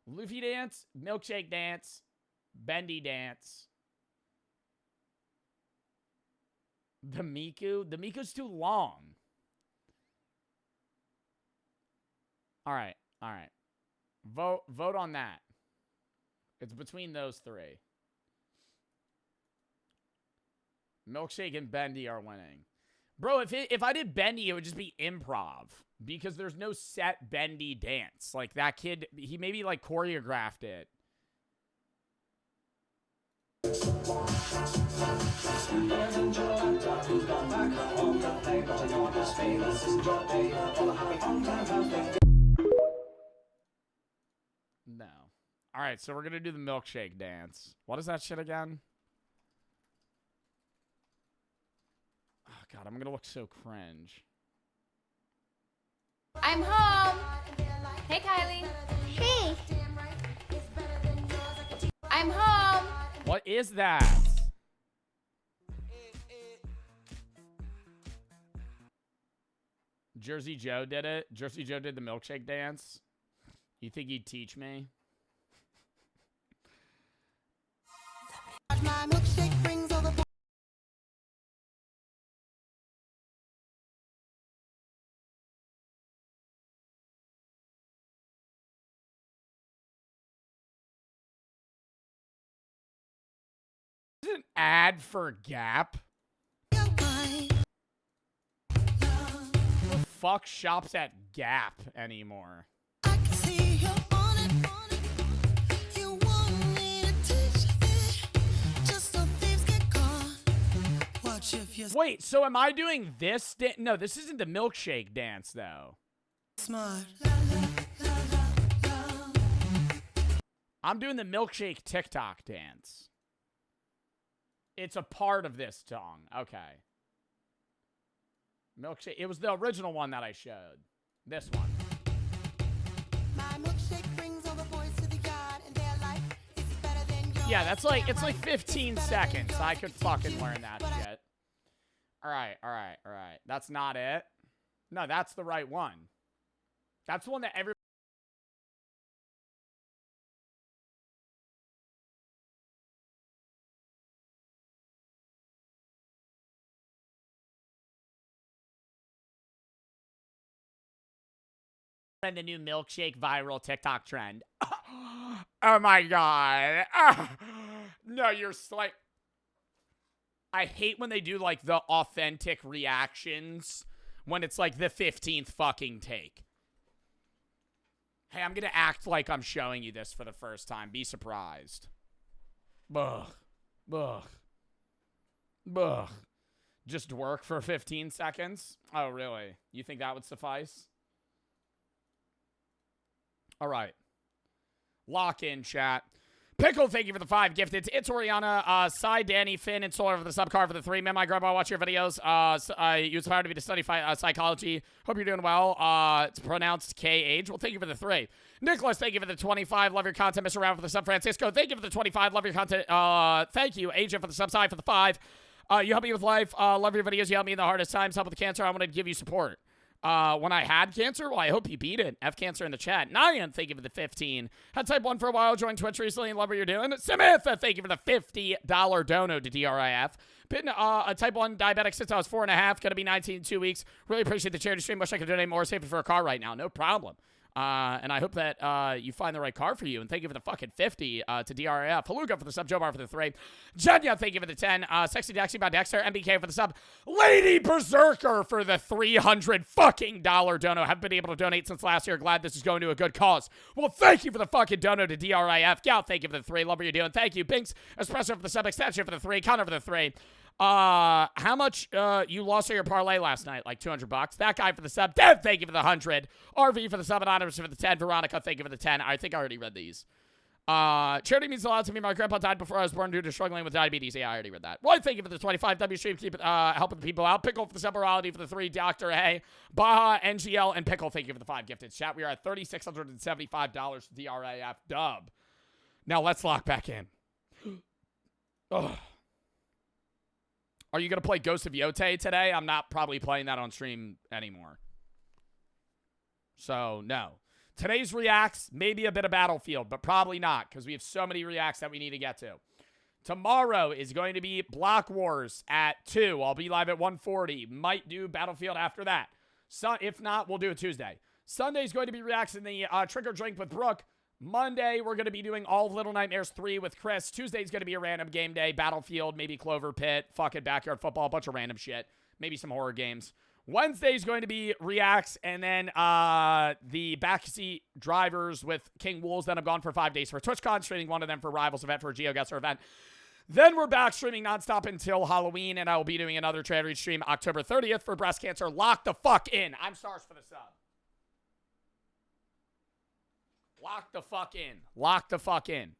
S1: Luffy dance, milkshake dance, bendy dance. The Miku? The Miku's too long. All right. All right. Vote on that. It's between those three. Milkshake and Bendy are winning. Bro, if I did Bendy, it would just be improv. Because there's no set Bendy dance. Like, that kid, he maybe, like, choreographed it. No. All right, so we're going to do the milkshake dance. What is that shit again? Oh, God, I'm going to look so cringe.
S12: I'm home. Hey, Kylie. Hey. I'm home.
S1: What is that? Jersey Joe did it. Jersey Joe did the milkshake dance. You think he'd teach me?
S11: My milkshake brings all the
S1: This is an ad for Gap. Who the fuck shops at Gap anymore? Wait, so am I doing this? No, this isn't the milkshake dance, though.
S11: Smart.
S1: I'm doing the milkshake TikTok dance. It's a part of this song. Okay. Milkshake. It was the original one that I showed. This one.
S11: My milkshake brings all the boys to the yard and their life is better than yours.
S1: Yeah, it's like 15 seconds. I could fucking learn that shit. All right. That's not it. No, that's the right one. That's the one that every. And the new milkshake viral TikTok trend. Oh my god. No, you're like. I hate when they do like the authentic reactions when it's like the 15th fucking take. Hey, I'm going to act like I'm showing you this for the first time. Be surprised. Ugh. Ugh. Ugh. Just work for 15 seconds? Oh, really? You think that would suffice? All right. Lock in, chat. Pickle, thank you for the 5 gifted. It's Oriana, Cy, Danny, Finn, and Solar for the subcard for the 3. Man, my grandma, watch your videos. I use power to be to study psychology. Hope you're doing well. It's pronounced KH. Well, thank you for the 3. Nicholas, thank you for the 25. Love your content. Mr. Round for the sub. Francisco, thank you for the 25. Love your content. Thank you. Agent for the sub side for the 5. You help me with life. Love your videos. You help me in the hardest times. Help with cancer. I want to give you support. When I had cancer, well, I hope you beat it. F cancer in the chat. Nyan, thank you for the 15. Had type 1 for a while, joined Twitch recently and love what you're doing. Samantha, thank you for the $50 dono to DRIF. Been a type 1 diabetic since I was 4.5. Gonna be 19 in 2 weeks. Really appreciate the charity stream. Wish I could donate more. Save it for a car right now. No problem. And I hope that you find the right car for you. And thank you for the fucking 50 to DRF. Haluga for the sub. Joe Bar for the 3. Jenya, thank you for the 10. Sexy Dexy by Dexter. MBK for the sub. Lady Berserker for the $300 fucking dono. Haven't been able to donate since last year. Glad this is going to a good cause. Well, thank you for the fucking dono to DRIF. Gal, thank you for the 3. Love what you're doing. Thank you. Binks, Espresso for the sub. Extension for the 3. Connor for the 3. How much you lost on your parlay last night? Like $200. That guy for the sub. Dev, thank you for the 100. RV for the sub. Anonymous for the 10. Veronica, thank you for the 10. I think I already read these. Charity means a lot to me. My grandpa died before I was born due to struggling with diabetes. Yeah, I already read that. Roy, thank you for the 25. W stream, keep it helping the people out. Pickle for the sub. Morality for the 3. Dr. A. Baja, NGL, and Pickle, thank you for the 5 gifted. Chat, we are at $3,675 for DRAF dub. Now let's lock back in. Ugh. Are you going to play Ghost of Yote today? I'm not probably playing that on stream anymore. So, no. Today's reacts, maybe a bit of Battlefield, but probably not, because we have so many reacts that we need to get to. Tomorrow is going to be Block Wars at 2. I'll be live at 1:40. Might do Battlefield after that. So, if not, we'll do it Tuesday. Sunday is going to be reacts in the Trick or Drink with Brooke. Monday, we're going to be doing all of Little Nightmares 3 with Chris. Tuesday's going to be a random game day. Battlefield, maybe Clover Pit, fucking Backyard Football, a bunch of random shit. Maybe some horror games. Wednesday's going to be reacts, and then the backseat drivers with King Wolves. Then I'm gone for 5 days for TwitchCon, streaming one of them for Rivals event for a GeoGuessr event. Then we're back streaming nonstop until Halloween, and I will be doing another charity stream October 30th for breast cancer. Lock the fuck in. I'm stars for the sub. Lock the fuck in. Lock the fuck in.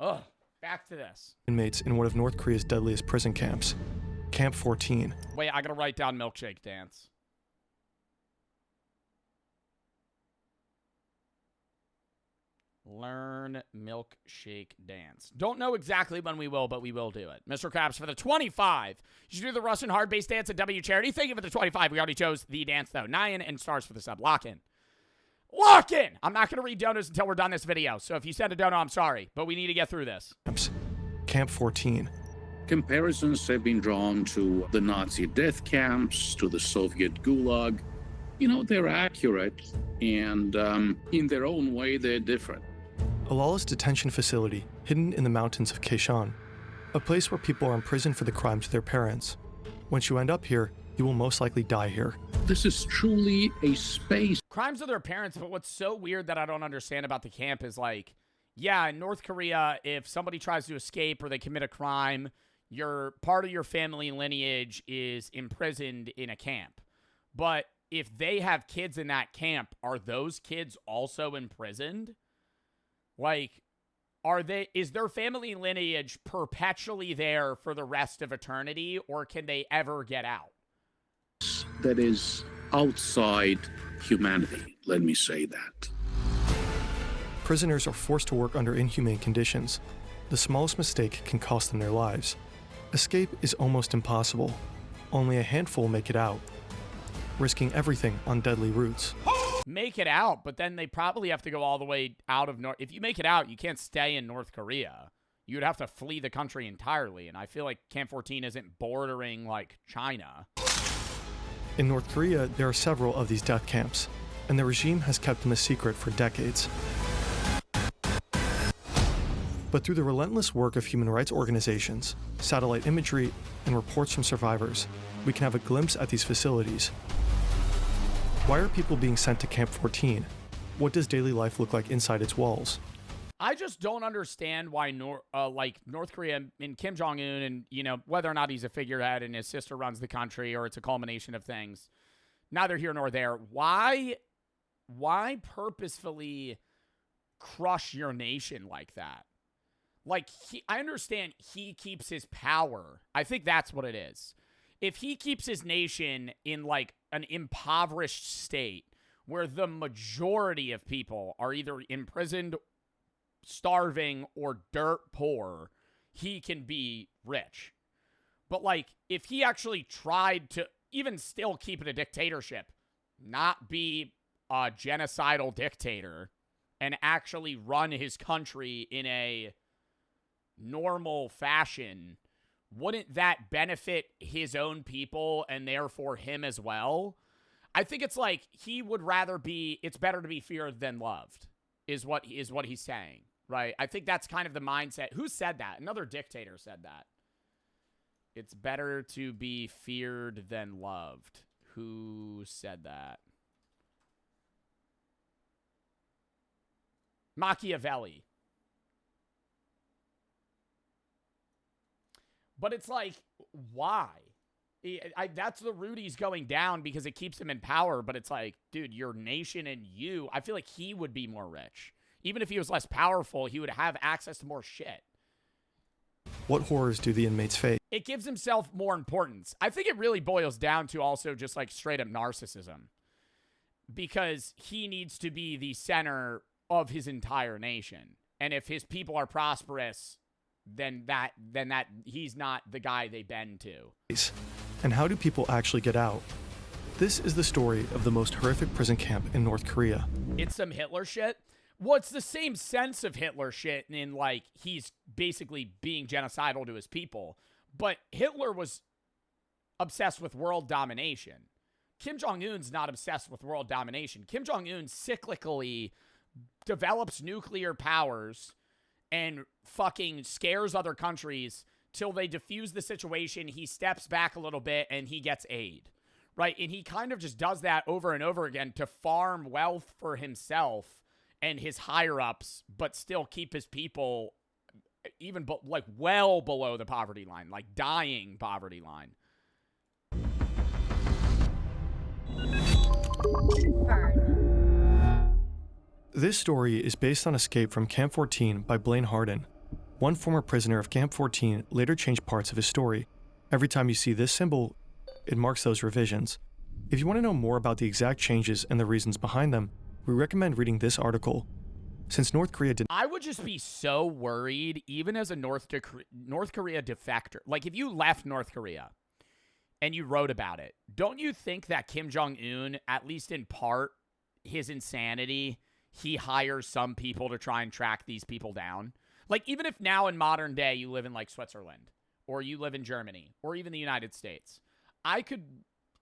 S1: Ugh. Back to this.
S9: Inmates in one of North Korea's deadliest prison camps, Camp 14.
S1: Wait, I gotta write down Milkshake Dance. Learn Milkshake Dance. Don't know exactly when we will, but we will do it. Mr. Krabs for the 25. You should do the Russian hard bass dance at W Charity. Thank you for the 25. We already chose the dance, though. Nyan and stars for the sub. Lock in. Lock in! I'm not going to read donos until we're done this video. So if you send a dono, I'm sorry. But we need to get through this.
S9: Camp 14.
S16: Comparisons have been drawn to the Nazi death camps, to the Soviet Gulag. You know, they're accurate, and in their own way, they're different.
S9: A lawless detention facility hidden in the mountains of Kaeshan, a place where people are imprisoned for the crimes of their parents. Once you end up here, you will most likely die here.
S16: This is truly a space.
S1: Crimes of their parents, but what's so weird that I don't understand about the camp is like, yeah, in North Korea, if somebody tries to escape or they commit a crime, part of your family lineage is imprisoned in a camp. But if they have kids in that camp, are those kids also imprisoned? Like, is their family lineage perpetually there for the rest of eternity, or can they ever get out?
S16: That is outside humanity, let me say that.
S9: Prisoners are forced to work under inhumane conditions. The smallest mistake can cost them their lives. Escape is almost impossible. Only a handful make it out, risking everything on deadly routes.
S1: Make it out, but then they probably have to go all the way out of North. If you make it out, you can't stay in North Korea. You would have to flee the country entirely, and I feel like Camp 14 isn't bordering, like, China.
S9: In North Korea, there are several of these death camps, and the regime has kept them a secret for decades. But through the relentless work of human rights organizations, satellite imagery, and reports from survivors, we can have a glimpse at these facilities. Why are people being sent to Camp 14? What does daily life look like inside its walls?
S1: I just don't understand why North Korea and Kim Jong-un and, you know, whether or not he's a figurehead and his sister runs the country or it's a culmination of things, neither here nor there. Why purposefully crush your nation like that? Like, I understand he keeps his power. I think that's what it is. If he keeps his nation in, like, an impoverished state where the majority of people are either imprisoned, starving, or dirt poor, he can be rich. But, like, if he actually tried to even still keep it a dictatorship, not be a genocidal dictator, and actually run his country in a normal fashion, wouldn't that benefit his own people and therefore him as well? I think it's like he would rather be, it's better to be feared than loved, is what he's saying, right? I think that's kind of the mindset. Who said that? Another dictator said that. It's better to be feared than loved. Who said that? Machiavelli. But it's like, why? That's the route he's going down because it keeps him in power. But it's like, dude, your nation and you, I feel like he would be more rich. Even if he was less powerful, he would have access to more shit.
S9: What horrors do the inmates face?
S1: It gives himself more importance. I think it really boils down to also just like straight up narcissism. Because he needs to be the center of his entire nation. And if his people are prosperous, then that he's not the guy they bend to.
S9: And how do people actually get out? This is the story of the most horrific prison camp in North Korea.
S1: It's some Hitler shit. Well, it's the same sense of Hitler shit in, like, he's basically being genocidal to his people. But Hitler was obsessed with world domination. Kim Jong-un's not obsessed with world domination. Kim Jong-un cyclically develops nuclear powers and fucking scares other countries till they defuse the situation. He steps back a little bit and he gets aid, right? And he kind of just does that over and over again to farm wealth for himself and his higher-ups, but still keep his people even like well below the poverty line, like dying poverty line.
S9: This story is based on Escape from Camp 14 by Blaine Harden. One former prisoner of Camp 14 later changed parts of his story. Every time you see this symbol, it marks those revisions. If you want to know more about the exact changes and the reasons behind them, we recommend reading this article. Since North Korea did...
S1: I would just be so worried, even as a North Korea defector. Like, if you left North Korea and you wrote about it, don't you think that Kim Jong-un, at least in part, his insanity, he hires some people to try and track these people down? Like, even if now in modern day you live in, like, Switzerland, or you live in Germany, or even the United States, I could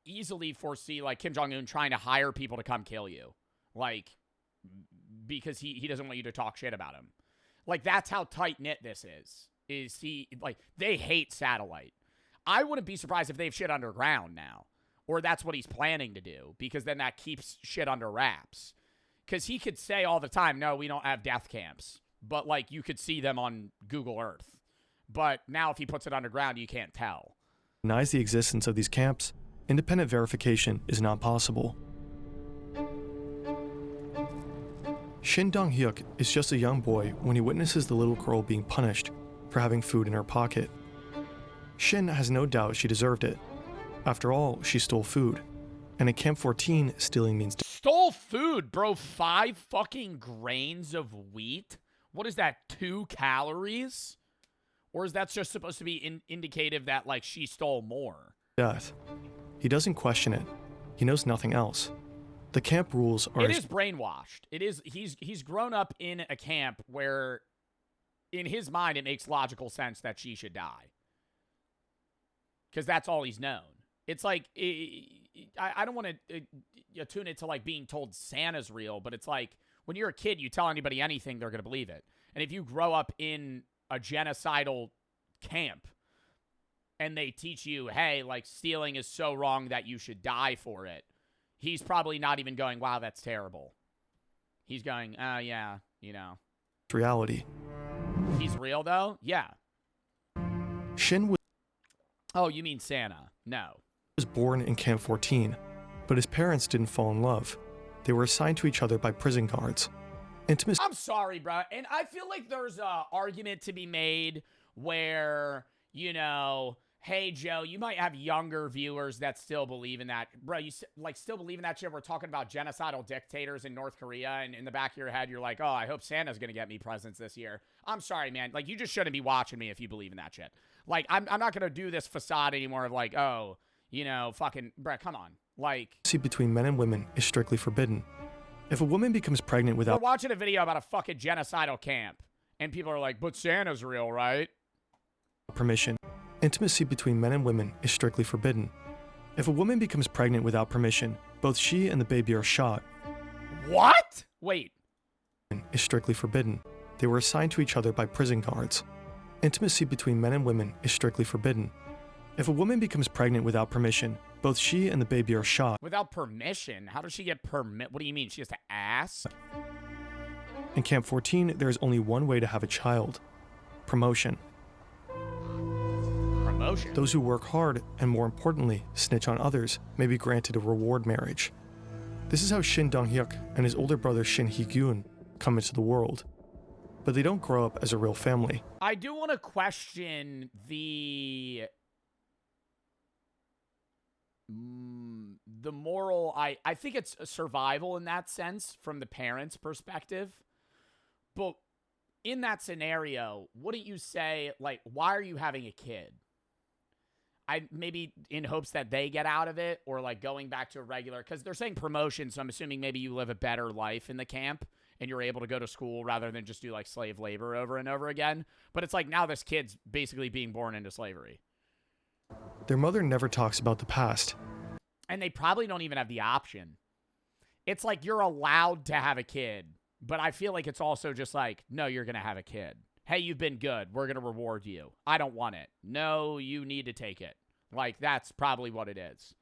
S1: easily foresee, like, Kim Jong-un trying to hire people to come kill you. Like, because he doesn't want you to talk shit about him. Like, that's how tight-knit this is he, like, they hate satellite. I wouldn't be surprised if they have shit underground now, or that's what he's planning to do, because then that keeps shit under wraps. Because he could say all the time, no, we don't have death camps, but, like, you could see them on Google Earth. But now if he puts it underground, you can't tell.
S9: Denies the existence of these camps, independent verification is not possible. Shin Dong-hyuk is just a young boy when he witnesses the little girl being punished for having food in her pocket. Shin has no doubt she deserved it. After all, she stole food. And at Camp 14, stealing means...
S1: Stole food, bro. 5 fucking grains of wheat? What is that, 2 calories? Or is that just supposed to be indicative that, like, she stole more?
S9: Death. He doesn't question it. He knows nothing else. The camp rules are...
S1: It is brainwashed. It is. He's grown up in a camp where, in his mind, it makes logical sense that she should die. Because that's all he's known. It's like, I don't want to tune it to, like, being told Santa's real, but it's like, when you're a kid, you tell anybody anything, they're going to believe it. And if you grow up in a genocidal camp and they teach you, hey, like, stealing is so wrong that you should die for it, he's probably not even going, wow, that's terrible. He's going, oh, yeah, you know.
S9: Reality.
S1: He's real, though? Yeah.
S9: Shin was
S1: Oh, you mean Santa? No.
S9: born in Camp 14, but his parents didn't fall in love. They were assigned to each other by prison guards. Intimacy.
S1: I'm sorry, bro. And I feel like there's a argument to be made where, you know, hey, Joe, you might have younger viewers that still believe in that. Bro, you like still believe in that shit? We're talking about genocidal dictators in North Korea, and in the back of your head, you're like, oh, I hope Santa's going to get me presents this year. I'm sorry, man. Like, you just shouldn't be watching me if you believe in that shit. Like, I'm not going to do this facade anymore of like, oh, you know, fucking, bro, come on. Like,
S9: between men and women is strictly forbidden. If a woman becomes pregnant
S1: we're
S9: without
S1: watching a video about a fucking genocidal camp, and people are like, but Santa's real, right?
S9: permission, intimacy between men and women is strictly forbidden. If a woman becomes pregnant without permission, both she and the baby are shot.
S1: What? Wait.
S9: Is strictly forbidden. They were assigned to each other by prison guards. Intimacy between men and women is strictly forbidden. If a woman becomes pregnant without permission, both she and the baby are shot.
S1: Without permission? How does she get permit? What do you mean? She has to ask?
S9: In Camp 14, there is only one way to have a child. Promotion.
S1: Promotion?
S9: Those who work hard, and more importantly, snitch on others, may be granted a reward marriage. This is how Shin Dong-hyuk and his older brother Shin Hee-gyun come into the world. But they don't grow up as a real family.
S1: I do want to question the moral. I think it's a survival in that sense from the parents' perspective. But in that scenario, wouldn't you say, like, why are you having a kid? Maybe in hopes that they get out of it, or like going back to a regular, because they're saying promotion, so I'm assuming maybe you live a better life in the camp and you're able to go to school rather than just do like slave labor over and over again. But it's like now this kid's basically being born into slavery.
S9: Their mother never talks about the past.
S1: And they probably don't even have the option. It's like you're allowed to have a kid, but I feel like it's also just like, no, you're going to have a kid. Hey, you've been good. We're going to reward you. I don't want it. No, you need to take it. Like, that's probably what it is.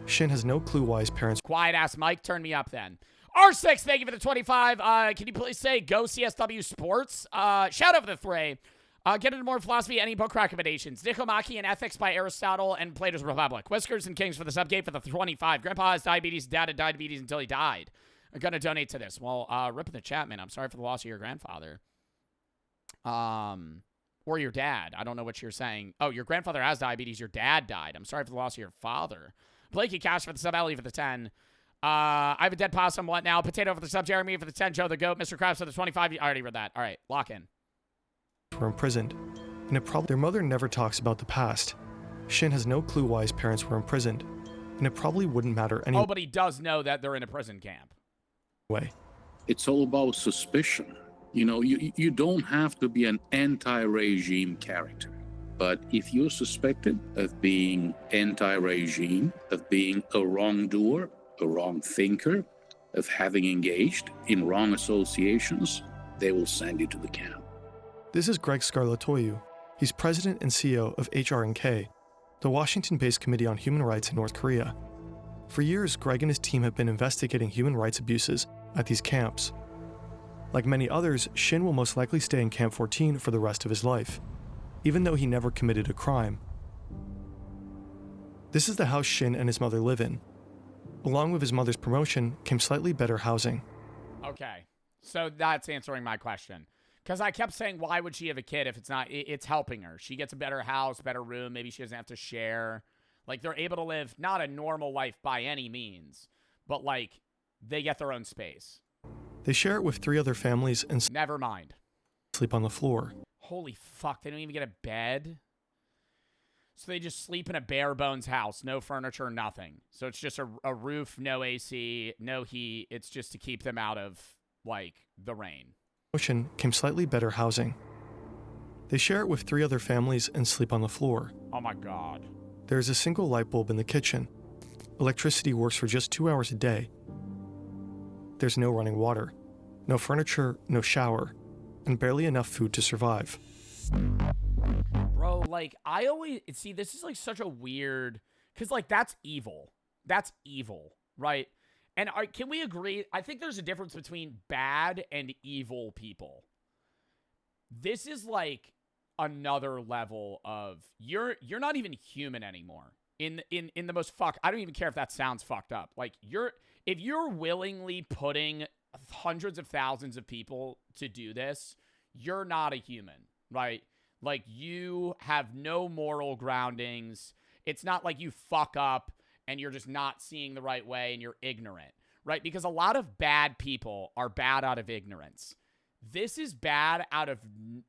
S9: Shin has no clue why his parents...
S1: Quiet ass Mike, turn me up then. R6, thank you for the 25. Can you please say go CSW Sports? Shout out for the three. Get into more philosophy, any book recommendations. Nicomachi and Ethics by Aristotle and Plato's Republic. Whiskers and Kings for the subgate for the 25. Grandpa has diabetes. Dad had diabetes until he died. I'm going to donate to this. Well, rip in the chat, man. I'm sorry for the loss of your grandfather. Or your dad. I don't know what you're saying. Oh, your grandfather has diabetes. Your dad died. I'm sorry for the loss of your father. Blakey Cash for the sub. Ellie for the 10. I have a dead possum. What now? Potato for the sub. Jeremy for the 10. Joe the goat. Mr. Krabs for the 25. I already read that. All right, lock in.
S9: Were imprisoned, and their mother never talks about the past. Shin has no clue why his parents were imprisoned, and it probably wouldn't matter anyway.
S1: Oh, but he does know that they're in a prison camp.
S16: It's all about suspicion. You know, you don't have to be an anti-regime character. But if you're suspected of being anti-regime, of being a wrongdoer, a wrong thinker, of having engaged in wrong associations, they will send you to the camp.
S9: This is Greg Scarlatoiu. He's president and CEO of HRNK, the Washington-based Committee on Human Rights in North Korea. For years, Greg and his team have been investigating human rights abuses at these camps. Like many others, Shin will most likely stay in Camp 14 for the rest of his life, even though he never committed a crime. This is the house Shin and his mother live in. Along with his mother's promotion came slightly better housing.
S1: Okay, so that's answering my question. Because I kept saying, why would she have a kid if it's not, it's helping her. She gets a better house, better room, maybe she doesn't have to share. Like, they're able to live, not a normal life by any means, but, like, they get their own space.
S9: They share it with 3 other families and
S1: never mind.
S9: Sleep on the floor.
S1: Holy fuck, they don't even get a bed? So they just sleep in a bare bones house, no furniture, nothing. So it's just a roof, no AC, no heat. It's just to keep them out of, like, the rain.
S9: Came slightly better housing. They share it with 3 other families and sleep on the floor.
S1: Oh my god.
S9: There is a single light bulb in the kitchen. Electricity works for just 2 hours a day. there's no running water, no furniture, no shower, and barely enough food to survive.
S1: Bro, like, I always see this is like such a weird, because like that's evil. That's evil, right? And can we agree? I think there's a difference between bad and evil people. This is like another level of you're not even human anymore. In the most I don't even care if that sounds fucked up. Like if you're willingly putting hundreds of thousands of people to do this, you're not a human, right? Like you have no moral groundings. It's not like you fuck up and you're just not seeing the right way and you're ignorant, right? Because a lot of bad people are bad out of ignorance. This is bad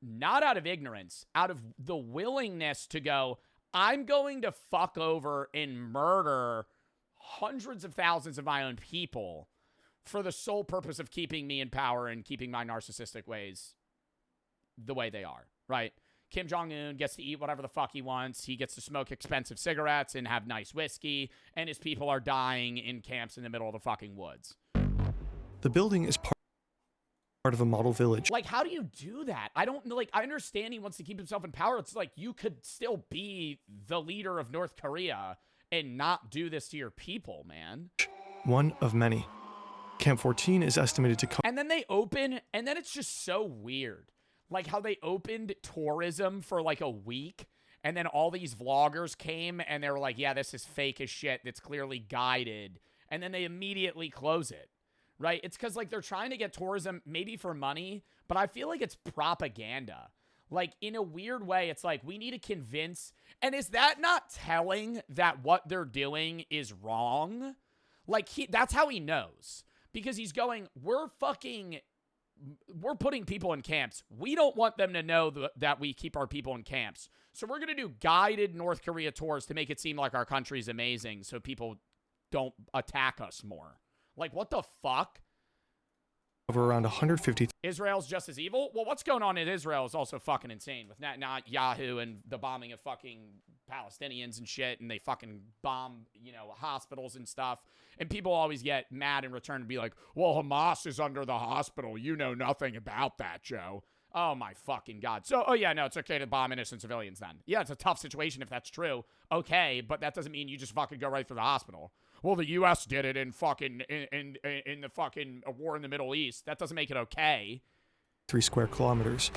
S1: not out of ignorance, out of the willingness to go, I'm going to fuck over and murder hundreds of thousands of my own people for the sole purpose of keeping me in power and keeping my narcissistic ways the way they are, right? Kim Jong-un gets to eat whatever the fuck he wants. He gets to smoke expensive cigarettes and have nice whiskey, and his people are dying in camps in the middle of the fucking woods.
S9: The building is part of a model village.
S1: Like, how do you do that? I don't know. Like, I understand he wants to keep himself in power. It's like you could still be the leader of North Korea and not do this to your people, man.
S9: One of many. Camp 14 is estimated to
S1: And then they open, and then it's just so weird. Like how they opened tourism for like a week, and then all these vloggers came, and they were like, yeah, this is fake as shit. That's clearly guided. And then they immediately close it, right? It's because like they're trying to get tourism maybe for money, but I feel like it's propaganda. Like in a weird way, it's like we need to convince. And is that not telling that what they're doing is wrong? Like that's how he knows. Because he's going, we're putting people in camps. We don't want them to know that we keep our people in camps. So we're going to do guided North Korea tours to make it seem like our country's amazing so people don't attack us more. Like, what the fuck?
S9: Over around 150.
S1: Israel's just as evil? Well, what's going on in Israel is also fucking insane with Netanyahu and the bombing of fucking Palestinians and shit, and they fucking bomb, hospitals and stuff. And people always get mad in return and be like, well, Hamas is under the hospital. You know nothing about that, Joe. Oh, my fucking God. So, it's okay to bomb innocent civilians then. Yeah, it's a tough situation if that's true. Okay, but that doesn't mean you just fucking go right for the hospital. Well, the U.S. did it in the fucking war in the Middle East. That doesn't make it okay.
S9: 3 square kilometers.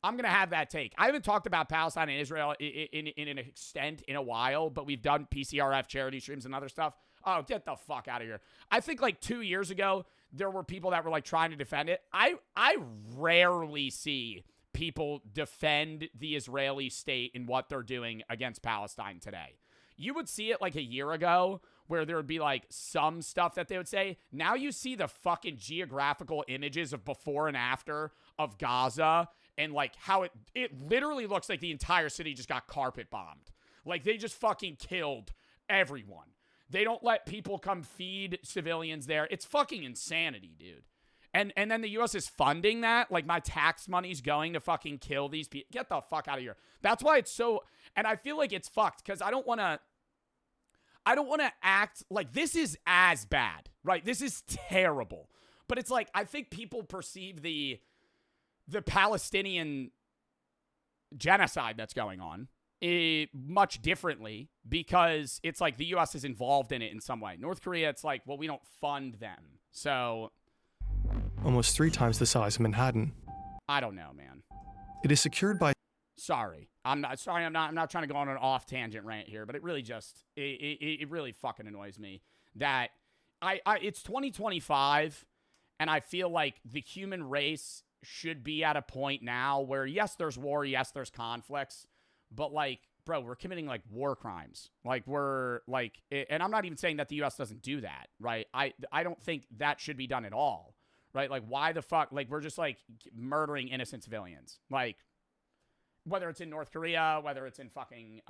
S1: I'm going to have that take. I haven't talked about Palestine and Israel in an extent in a while, but we've done PCRF charity streams and other stuff. Oh, get the fuck out of here. I think like 2 years ago, there were people that were like trying to defend it. I rarely see people defend the Israeli state and what they're doing against Palestine today. You would see it like a year ago where there would be like some stuff that they would say. Now you see the fucking geographical images of before and after of Gaza and like how it literally looks like the entire city just got carpet bombed. Like they just fucking killed everyone. They don't let people come feed civilians there. It's fucking insanity, dude. And then the U.S. is funding that. Like, my tax money's going to fucking kill these people. Get the fuck out of here. That's why it's so... And I feel like it's fucked because I don't want to act like this is as bad, right? This is terrible. But it's like, I think people perceive the Palestinian genocide that's going on much differently because it's like the U.S. is involved in it in some way. North Korea, it's like, well, we don't fund them. So...
S9: Almost 3 times the size of Manhattan.
S1: I don't know, man.
S9: It is secured by...
S1: I'm not trying to go on an off tangent rant here, but it really just it really fucking annoys me that it's 2025 and I feel like the human race should be at a point now where yes, there's war, yes, there's conflicts, but like, bro, we're committing like war crimes. Like we're like, and I'm not even saying that the US doesn't do that, right? I don't think that should be done at all, right? Like why the fuck, like we're just like murdering innocent civilians. Like whether it's in North Korea, whether it's in fucking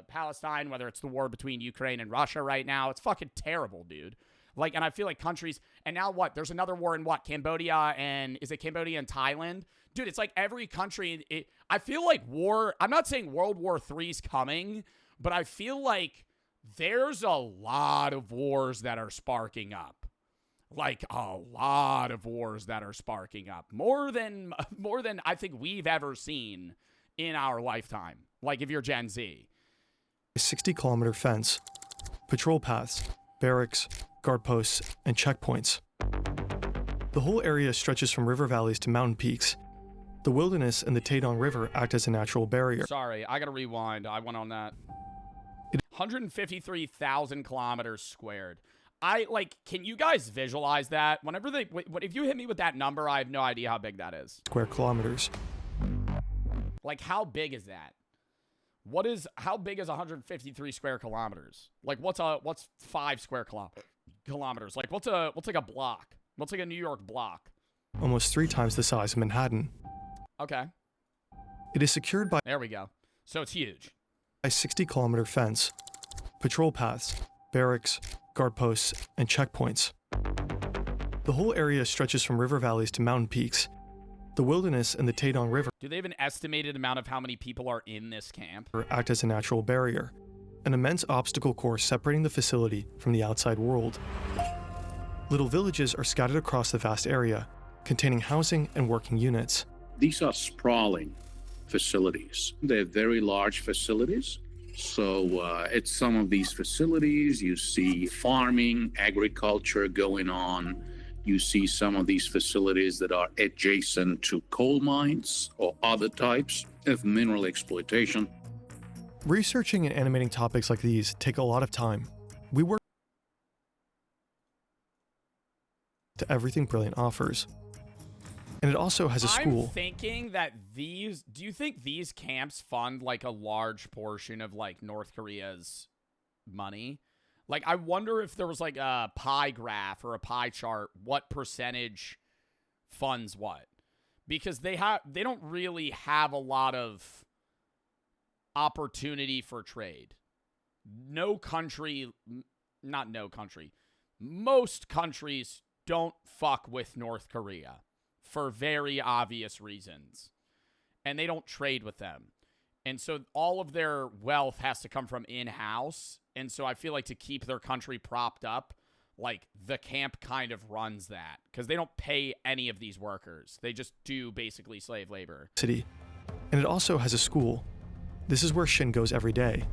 S1: Palestine, whether it's the war between Ukraine and Russia right now, it's fucking terrible, dude. Like, and I feel like countries, and now what? There's another war in what? Cambodia and, is it Cambodia and Thailand? Dude, it's like every country, I feel like war, I'm not saying World War III's coming, but I feel like there's a lot of wars that are sparking up. like a lot of wars that are sparking up. More than I think we've ever seen in our lifetime. Like if you're Gen Z.
S9: A 60-kilometer fence, patrol paths, barracks, guard posts, and checkpoints. The whole area stretches from river valleys to mountain peaks. The wilderness and the Taedong River act as a natural barrier.
S1: Sorry, I gotta rewind. I went on that. 153,000 kilometers squared. Can you guys visualize that? If you hit me with that number, I have no idea how big that is.
S9: Square kilometers.
S1: Like, how big is that? How big is 153 square kilometers? Like, what's 5 square kilometers? Like, what's like a block? What's like a New York block?
S9: Almost 3 times the size of Manhattan.
S1: Okay.
S9: It is secured by
S1: There we go. So it's huge.
S9: a 60-kilometer fence, patrol paths, barracks, guard posts, and checkpoints. The whole area stretches from river valleys to mountain peaks. The wilderness and the Taedong River
S1: Do they have an estimated amount of how many people are in this camp?
S9: act as a natural barrier, an immense obstacle course separating the facility from the outside world. Little villages are scattered across the vast area, containing housing and working units.
S16: These are sprawling facilities. They're very large facilities. So at some of these facilities, you see farming, agriculture going on. You see some of these facilities that are adjacent to coal mines or other types of mineral exploitation.
S9: Researching and animating topics like these take a lot of time. We work to everything Brilliant offers. And it also has a school.
S1: I'm thinking that do you think these camps fund like a large portion of like North Korea's money? Like, I wonder if there was like a pie graph or a pie chart, what percentage funds what? Because they don't really have a lot of opportunity for trade. Most countries don't fuck with North Korea for very obvious reasons. And they don't trade with them. And so all of their wealth has to come from in-house. And so I feel like to keep their country propped up, like the camp kind of runs that. Because they don't pay any of these workers. They just do basically slave labor.
S9: City. And it also has a school. This is where Shin goes every day.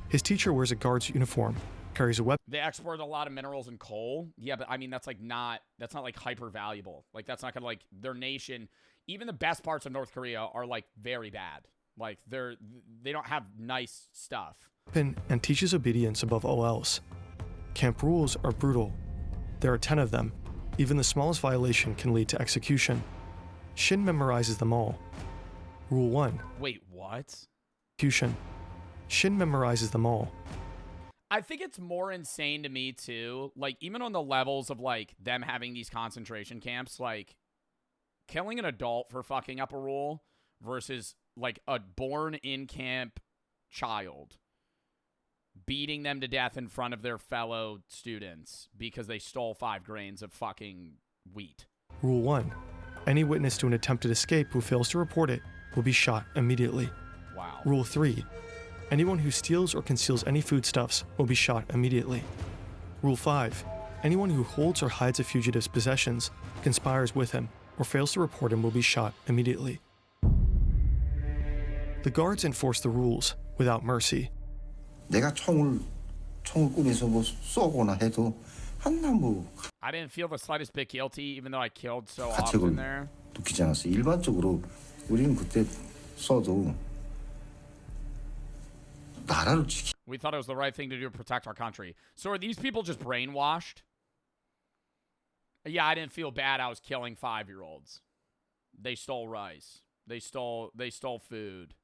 S9: His teacher wears a guard's uniform, carries a weapon.
S1: They export a lot of minerals and coal. Yeah, but I mean, that's not like hyper valuable. Like that's not gonna like their nation. Even the best parts of North Korea are like very bad. Like they don't have nice stuff.
S9: And teaches obedience above all else. Camp rules are brutal. There are 10 of them. Even the smallest violation can lead to execution. Shin memorizes them all. Rule 1.
S1: Wait, what?
S9: Execution. Shin memorizes them all.
S1: I think it's more insane to me too. Like even on the levels of like them having these concentration camps, like killing an adult for fucking up a rule versus like a born in camp child beating them to death in front of their fellow students because they stole 5 grains of fucking wheat.
S9: Rule 1. Any witness to an attempted escape who fails to report it will be shot immediately.
S1: Wow.
S9: Rule 3. Anyone who steals or conceals any foodstuffs will be shot immediately. Rule 5. Anyone who holds or hides a fugitive's possessions, conspires with him, or fails to report him will be shot immediately. The guards enforce the rules without mercy.
S17: 내가 총을 꾸려서 뭐 쏘거나 해도
S1: I didn't feel the slightest bit guilty, even though I killed so often there.
S17: 느끼지 않았어. 일반적으로 우리는 그때 쏘도 나라를 지키.
S1: We thought it was the right thing to do to protect our country. So are these people just brainwashed? Yeah, I didn't feel bad. I was killing 5-year-olds. They stole rice. They stole food.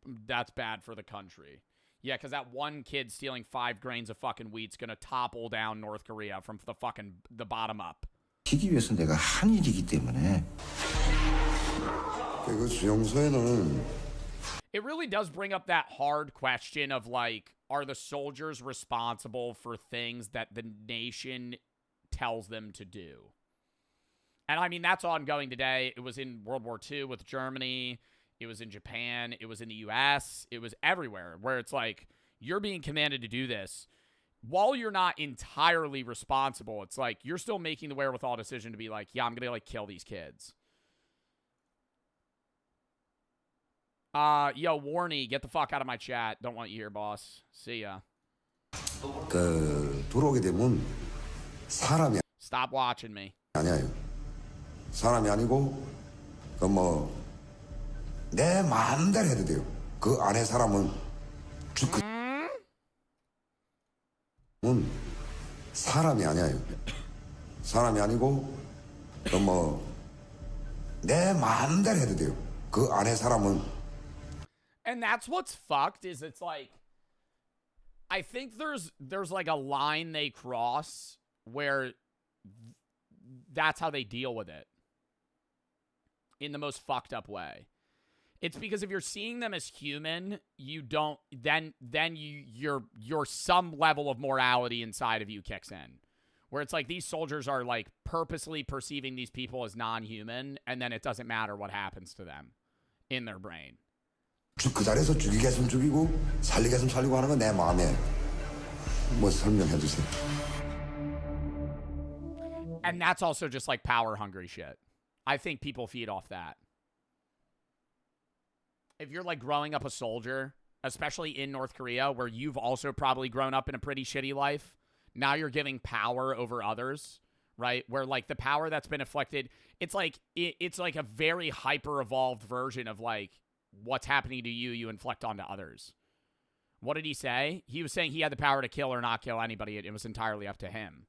S1: That's bad for the country. Yeah, because that one kid stealing 5 grains of fucking wheat's gonna topple down North Korea from the bottom up.
S17: 지키기 위해서 내가 한 일이기 때문에. 그 수용소에는.
S1: It really does bring up that hard question of like, are the soldiers responsible for things that the nation tells them to do? And I mean, that's ongoing today. It was in World War II with Germany. It was in Japan. It was in the US. It was everywhere where it's like, you're being commanded to do this. while you're not entirely responsible, it's like you're still making the wherewithal decision to be like, yeah, I'm gonna like kill these kids. Yo, Warney, get the fuck out of my chat. Don't want you here, boss. See ya.
S17: 들어오게 되면 사람이
S1: Stop watching me.
S17: 아니에요. 사람이 아니고 내 마음대로 해도 돼요. 그 안에 사람은 사람이 아니에요. 사람이 아니고 내 마음대로 해도 돼요. 그 안에 사람은
S1: And that's what's fucked is it's like I think there's like a line they cross where that's how they deal with it in the most fucked up way. It's because if you're seeing them as human, you don't then your some level of morality inside of you kicks in. Where it's like these soldiers are like purposely perceiving these people as non-human, and then it doesn't matter what happens to them in their brain.
S17: 그 자리에서 죽이겠으면 죽이고 살리겠으면 살리고 하는 건 내 마음에 뭐 설명해 주세요.
S1: And that's also just like power hungry shit. I think people feed off that. If you're like growing up a soldier, especially in North Korea, where you've also probably grown up in a pretty shitty life, now you're giving power over others, right? Where like the power that's been inflicted, it's like a very hyper evolved version of like what's happening to you, you inflict onto others. What did he say? He was saying he had the power to kill or not kill anybody. It was entirely up to him.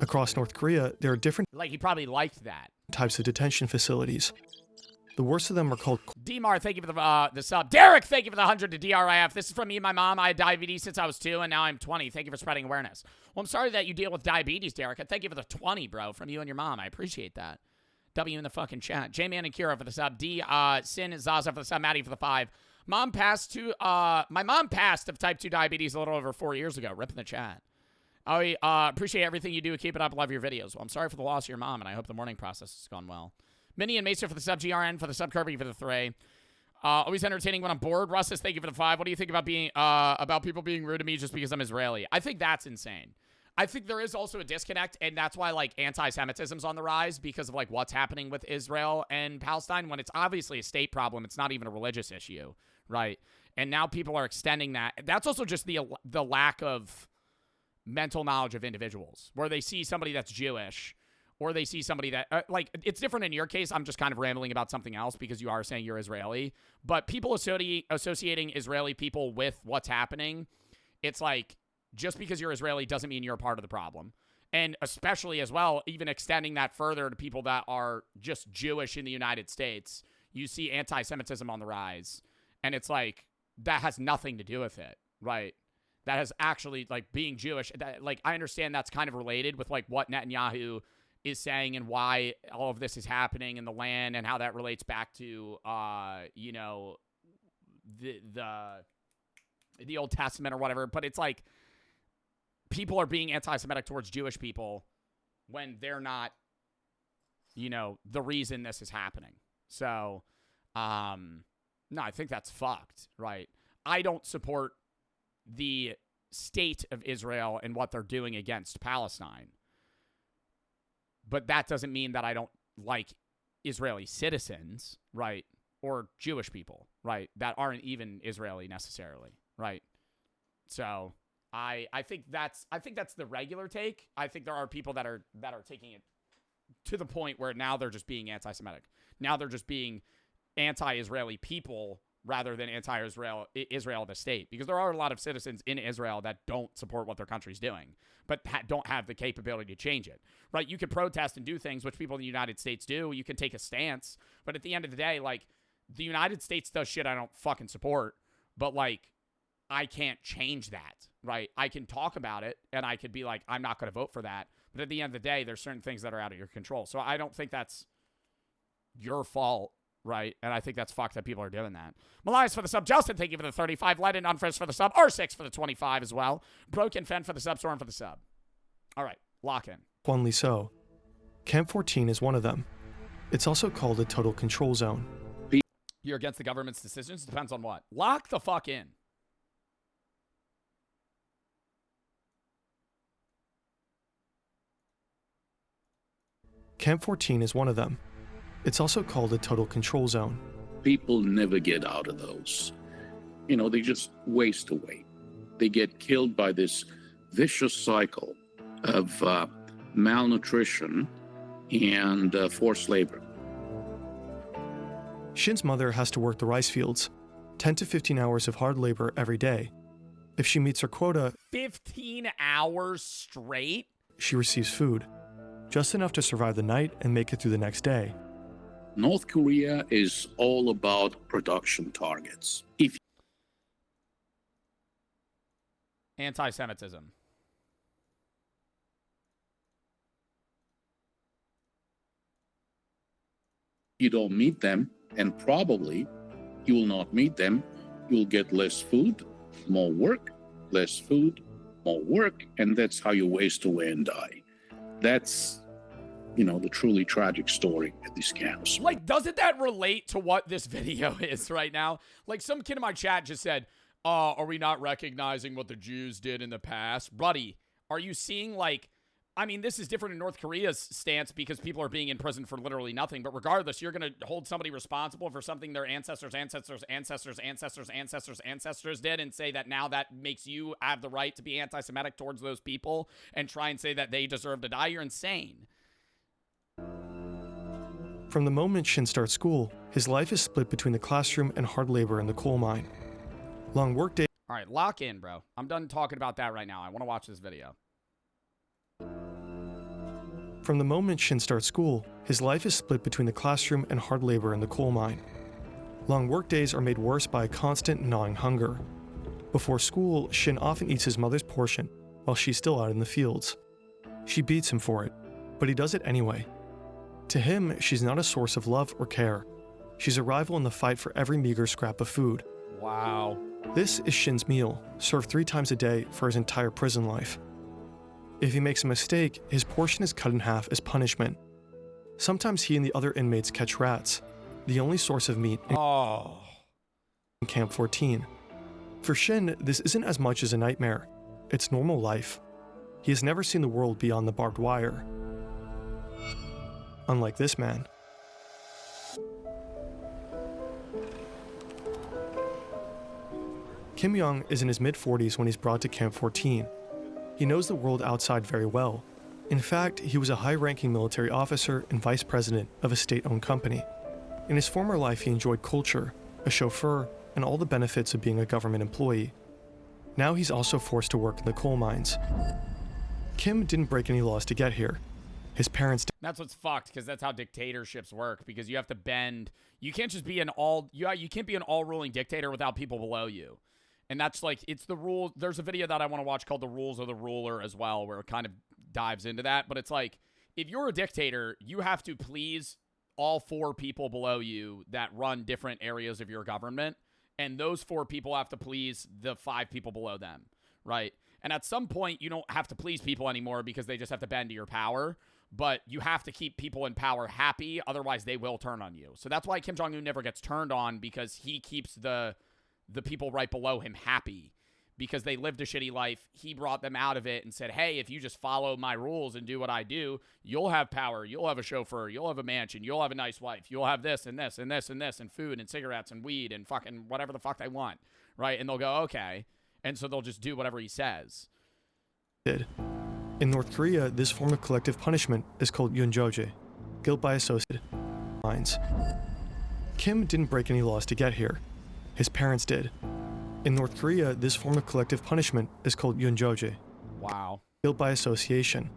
S9: Across North Korea, there are different
S1: Like he probably liked that.
S9: types of detention facilities. The worst of them are called
S1: Dmar, thank you for the sub. Derek, thank you for the 100 to DRIF. This is from me and my mom. I had diabetes since I was 2, and now I'm 20. Thank you for spreading awareness. Well, I'm sorry that you deal with diabetes, Derek. And thank you for the 20, bro, from you and your mom. I appreciate that. W in the fucking chat. J-Man and Kira for the sub. D, Sin, Zaza for the sub. Maddie for the 5. My mom passed of type 2 diabetes a little over 4 years ago. Rip in the chat. I appreciate everything you do. Keep it up. Love your videos. Well, I'm sorry for the loss of your mom, and I hope the mourning process has gone well. Minnie and Maester for the sub. GRN for the sub. Kirby for the 3. Always entertaining when I'm bored. Russ says, thank you for the 5. What do you think about about people being rude to me just because I'm Israeli? I think that's insane. I think there is also a disconnect, and that's why, like, anti-Semitism's on the rise because of, like, what's happening with Israel and Palestine when it's obviously a state problem. It's not even a religious issue, right? And now people are extending that. That's also just the lack of mental knowledge of individuals, where they see somebody that's Jewish or they see somebody that, like, it's different in your case. I'm just kind of rambling about something else because you are saying you're Israeli. But people associating Israeli people with what's happening, it's like, just because you're Israeli doesn't mean you're a part of the problem. And especially as well, even extending that further to people that are just Jewish in the United States, you see anti-Semitism on the rise. And it's like, that has nothing to do with it, right? That has actually, like, being Jewish, that, like, I understand that's kind of related with, like, what Netanyahu is saying and why all of this is happening in the land and how that relates back to, you know, the Old Testament or whatever. But it's like, people are being anti-Semitic towards Jewish people when they're not, you know, the reason this is happening. So, no, I think that's fucked, right? I don't support the state of Israel and what they're doing against Palestine. But that doesn't mean that I don't like Israeli citizens, right? Or Jewish people, right? That aren't even Israeli necessarily, right? So I think that's the regular take. I think there are people that are taking it to the point where now they're just being anti-Semitic. Now they're just being anti-Israeli people rather than anti-Israel the state, because there are a lot of citizens in Israel that don't support what their country's doing, but don't have the capability to change it, right? You can protest and do things, which people in the United States do. You can take a stance, but at the end of the day, like, the United States does shit I don't fucking support, but, like, I can't change that, right? I can talk about it, and I could be like, I'm not going to vote for that, but at the end of the day, there's certain things that are out of your control. So I don't think that's your fault, right? And I think that's fucked that people are doing that. Malias for the sub. Justin, thank you for the 35. Lennon Unfriends for the sub. R6 for the 25 as well. Broken Fen for the sub. Storm for the sub. All right, lock in.
S9: Quanly so. Camp 14 is one of them. It's also called a total control zone.
S1: You're against the government's decisions? Depends on what. Lock the fuck in.
S9: Camp 14 is one of them. It's also called a total control zone.
S16: People never get out of those. You know, they just waste away. They get killed by this vicious cycle of malnutrition and forced labor.
S9: Shin's mother has to work the rice fields, 10 to 15 hours of hard labor every day. If she meets her quota,
S1: 15 hours straight?
S9: She receives food, just enough to survive the night and make it through the next day.
S16: North Korea is all about production targets. If
S1: Anti-Semitism.
S16: you don't meet them, and probably you will not meet them, you'll get less food, more work, less food, more work, and that's how you waste away and die. That's, you know, the truly tragic story at these camps.
S1: Like, doesn't that relate to what this video is right now? Like, some kid in my chat just said, are we not recognizing what the Jews did in the past? Buddy, are you seeing, like, I mean, this is different in North Korea's stance because people are being in prison for literally nothing. But regardless, you're going to hold somebody responsible for something their ancestors did and say that now that makes you have the right to be anti-Semitic towards those people and try and say that they deserve to die. You're insane.
S9: From the moment Shin starts school, his life is split between the classroom and hard labor in the coal mine. Long workdays.
S1: All right, lock in, bro. I'm done talking about that right now. I want to watch this video.
S9: From the moment Shin starts school, his life is split between the classroom and hard labor in the coal mine. Long workdays are made worse by a constant gnawing hunger. Before school, Shin often eats his mother's portion while she's still out in the fields. She beats him for it, but he does it anyway. To him, she's not a source of love or care. She's a rival in the fight for every meager scrap of food.
S1: Wow.
S9: This is Shin's meal, served 3 times a day for his entire prison life. If he makes a mistake, his portion is cut in half as punishment. Sometimes he and the other inmates catch rats, the only source of meat in Camp 14. For Shin, this isn't as much as a nightmare. It's normal life. He has never seen the world beyond the barbed wire. Unlike this man. Kim Young is in his mid-40s when he's brought to Camp 14. He knows the world outside very well. In fact, he was a high-ranking military officer and vice president of a state-owned company. In his former life, he enjoyed culture, a chauffeur, and all the benefits of being a government employee. Now he's also forced to work in the coal mines. Kim didn't break any laws to get here. His parents did.
S1: That's what's fucked, because that's how dictatorships work, because you have to bend. You can't just be an you can't be an all-ruling dictator without people below you. And that's like, it's the rule. There's a video that I want to watch called The Rules of the Ruler as well, where it kind of dives into that. But it's like, if you're a dictator, you have to please all 4 people below you that run different areas of your government. And those 4 people have to please the 5 people below them, right? And at some point, you don't have to please people anymore because they just have to bend to your power. But you have to keep people in power happy, otherwise they will turn on you. So that's why Kim Jong-un never gets turned on, because he keeps the people right below him happy, because they lived a shitty life. He brought them out of it and said, hey, if you just follow my rules and do what I do, you'll have power, you'll have a chauffeur, you'll have a mansion, you'll have a nice wife, you'll have this and this and this and this and food and cigarettes and weed and fucking whatever the fuck they want, right? And they'll go, okay. And so they'll just do whatever he says.
S9: In North Korea, this form of collective punishment is called yunjoje, guilt by associated minds. Kim didn't break any laws to get here. His parents did. In North Korea, this form of collective punishment is called yunjoje.
S1: Wow.
S9: Guilt by association.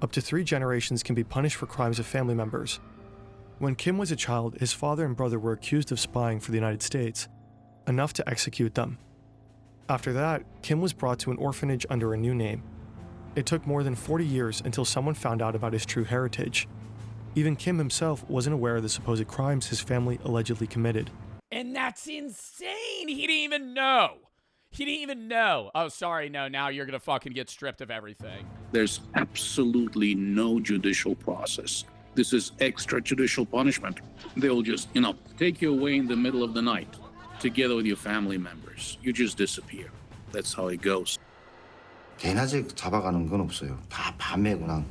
S9: Up to 3 generations can be punished for crimes of family members. When Kim was a child, his father and brother were accused of spying for the United States, enough to execute them. After that, Kim was brought to an orphanage under a new name. It took more than 40 years until someone found out about his true heritage. Even Kim himself wasn't aware of the supposed crimes his family allegedly committed.
S1: And that's insane. He didn't even know. He didn't even know. Oh, sorry. No, now you're going to fucking get stripped of everything.
S16: There's absolutely no judicial process. This is extrajudicial punishment. They'll just, take you away in the middle of the night, together with your family members. You just disappear. That's how it goes.
S17: 대낮에 잡아가는 건 없어요. 다 밤에 그냥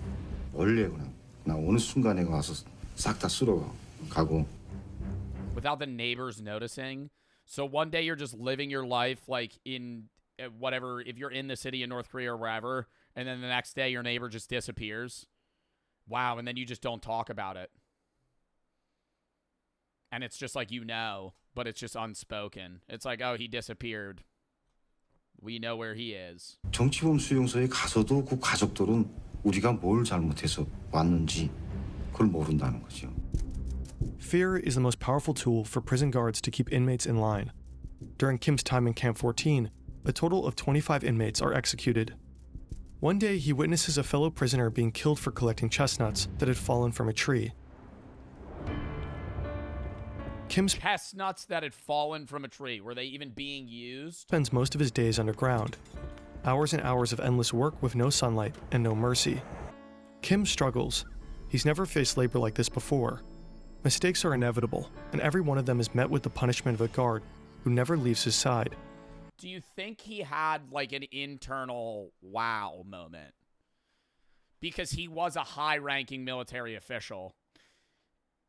S17: 원래 그냥 나 어느 순간에 와서 싹 다 쓸어가고.
S1: Without the neighbors noticing. So one day you're just living your life like in whatever, if you're in the city in North Korea or wherever, and then the next day your neighbor just disappears. Wow, and then you just don't talk about it. And it's just like, you know, but it's just unspoken. It's like, oh, he disappeared. We know where he is.
S17: 정치범 수용소에 가서도 그 가족들은 우리가 뭘 잘못해서 왔는지 그걸 모른다는 거죠.
S9: Fear is the most powerful tool for prison guards to keep inmates in line. During Kim's time in Camp 14, a total of 25 inmates are executed. One day, he witnesses a fellow prisoner being killed for collecting chestnuts that had fallen from a tree. Kim's
S1: chestnuts that had fallen from a tree. Were they even being used?
S9: Spends most of his days underground. Hours and hours of endless work with no sunlight and no mercy. Kim struggles. He's never faced labor like this before. Mistakes are inevitable, and every one of them is met with the punishment of a guard who never leaves his side.
S1: Do you think he had like an internal wow moment? Because he was a high-ranking military official.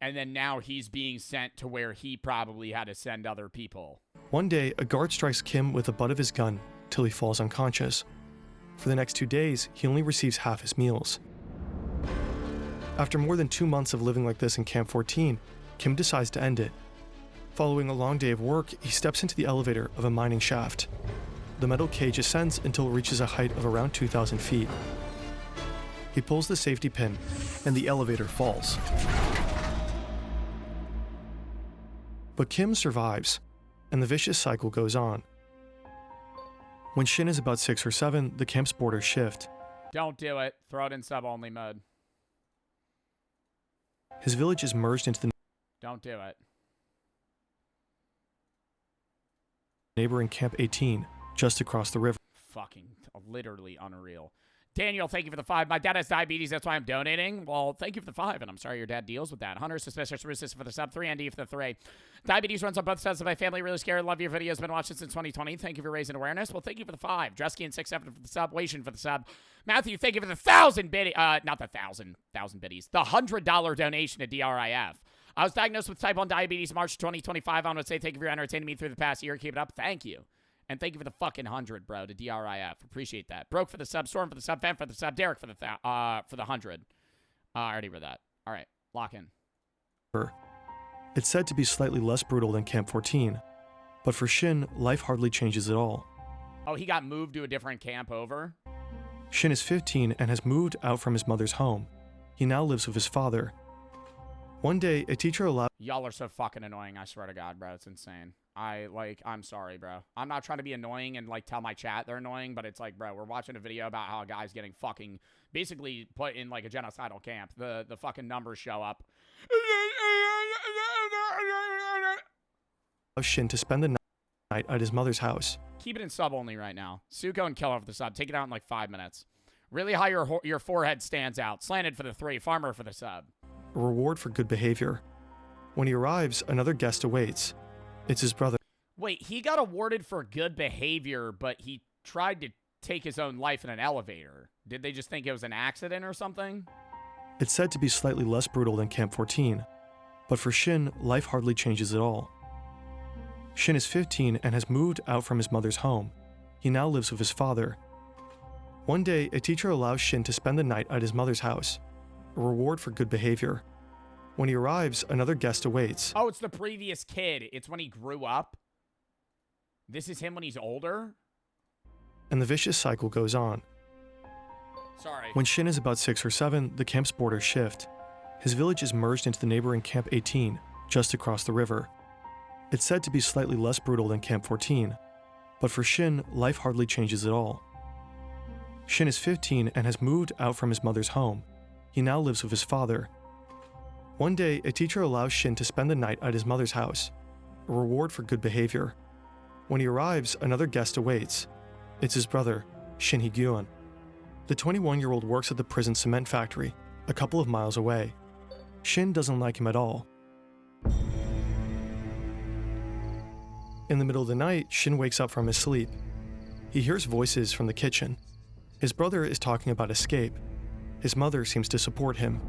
S1: And then now he's being sent to where he probably had to send other people.
S9: One day, a guard strikes Kim with the butt of his gun till he falls unconscious. For the next 2 days, he only receives half his meals. After more than 2 months of living like this in Camp 14, Kim decides to end it. Following a long day of work, he steps into the elevator of a mining shaft. The metal cage ascends until it reaches a height of around 2,000 feet. He pulls the safety pin, and the elevator falls. But Kim survives, and the vicious cycle goes on. When Shin is about 6 or 7, the camp's borders shift.
S1: Don't do it. Throw it in sub-only mode.
S9: His village is merged into the
S1: Don't do it.
S9: neighboring Camp 18, just across the river.
S1: Fucking literally unreal. Daniel, thank you for the 5. My dad has diabetes, that's why I'm donating. Well, thank you for the 5, and I'm sorry your dad deals with that. Hunter, suspicious, resist for the sub. 3ND for the 3. Diabetes runs on both sides of my family. Really scared. Love your videos. Been watching since 2020. Thank you for raising awareness. Well, thank you for the 5. Dresky and 6-7 for the sub. Wation for the sub. Matthew, thank you for the 1,000 biddies. Not the 1,000 biddies. The $100 donation to DRIF. I was diagnosed with type 1 diabetes in March 2025. I want to say thank you for entertaining me through the past year. Keep it up. Thank you. And thank you for the fucking 100, bro, to DRIF. Appreciate that. Broke for the sub, Storm for the sub, Fan for the sub, Derek for the 100. I already read that. All right, lock in.
S9: It's said to be slightly less brutal than Camp 14, but for Shin, life hardly changes at all.
S1: Oh, he got moved to a different camp over?
S9: Shin is 15 and has moved out from his mother's home. He now lives with his father. One day, a teacher allowed...
S1: Y'all are so fucking annoying, I swear to God, bro. It's insane. I'm sorry, bro. I'm not trying to be annoying and, like, tell my chat they're annoying, but it's like, bro, we're watching a video about how a guy's getting fucking basically put in, like, a genocidal camp. The fucking numbers show up.
S9: Shin to spend the night at his mother's house.
S1: Keep it in sub only right now. Suko and Killer for the sub. Take it out in, like, 5 minutes. Really how your forehead stands out. Slanted for the 3. Farmer for the sub.
S9: A reward for good behavior. When he arrives, another guest awaits. It's his brother.
S1: Wait, he got awarded for good behavior, but he tried to take his own life in an elevator. Did they just think it was an accident or something?
S9: It's said to be slightly less brutal than Camp 14, but for Shin, life hardly changes at all. Shin is 15 and has moved out from his mother's home. He now lives with his father. One day, a teacher allows Shin to spend the night at his mother's house. A reward for good behavior. When he arrives, another guest awaits.
S1: Oh, it's the previous kid. It's when he grew up. This is him when he's older?
S9: And the vicious cycle goes on.
S1: Sorry.
S9: When Shin is about 6 or 7, the camp's borders shift. His village is merged into the neighboring Camp 18, just across the river. It's said to be slightly less brutal than Camp 14, but for Shin, life hardly changes at all. Shin is 15 and has moved out from his mother's home. He now lives with his father. One day, a teacher allows Shin to spend the night at his mother's house. A reward for good behavior. When he arrives, another guest awaits. It's his brother, Shin Hee-gyun. The 21-year-old works at the prison cement factory, a couple of miles away. Shin doesn't like him at all. In the middle of the night, Shin wakes up from his sleep. He hears voices from the kitchen. His brother is talking about escape. His mother seems to support him.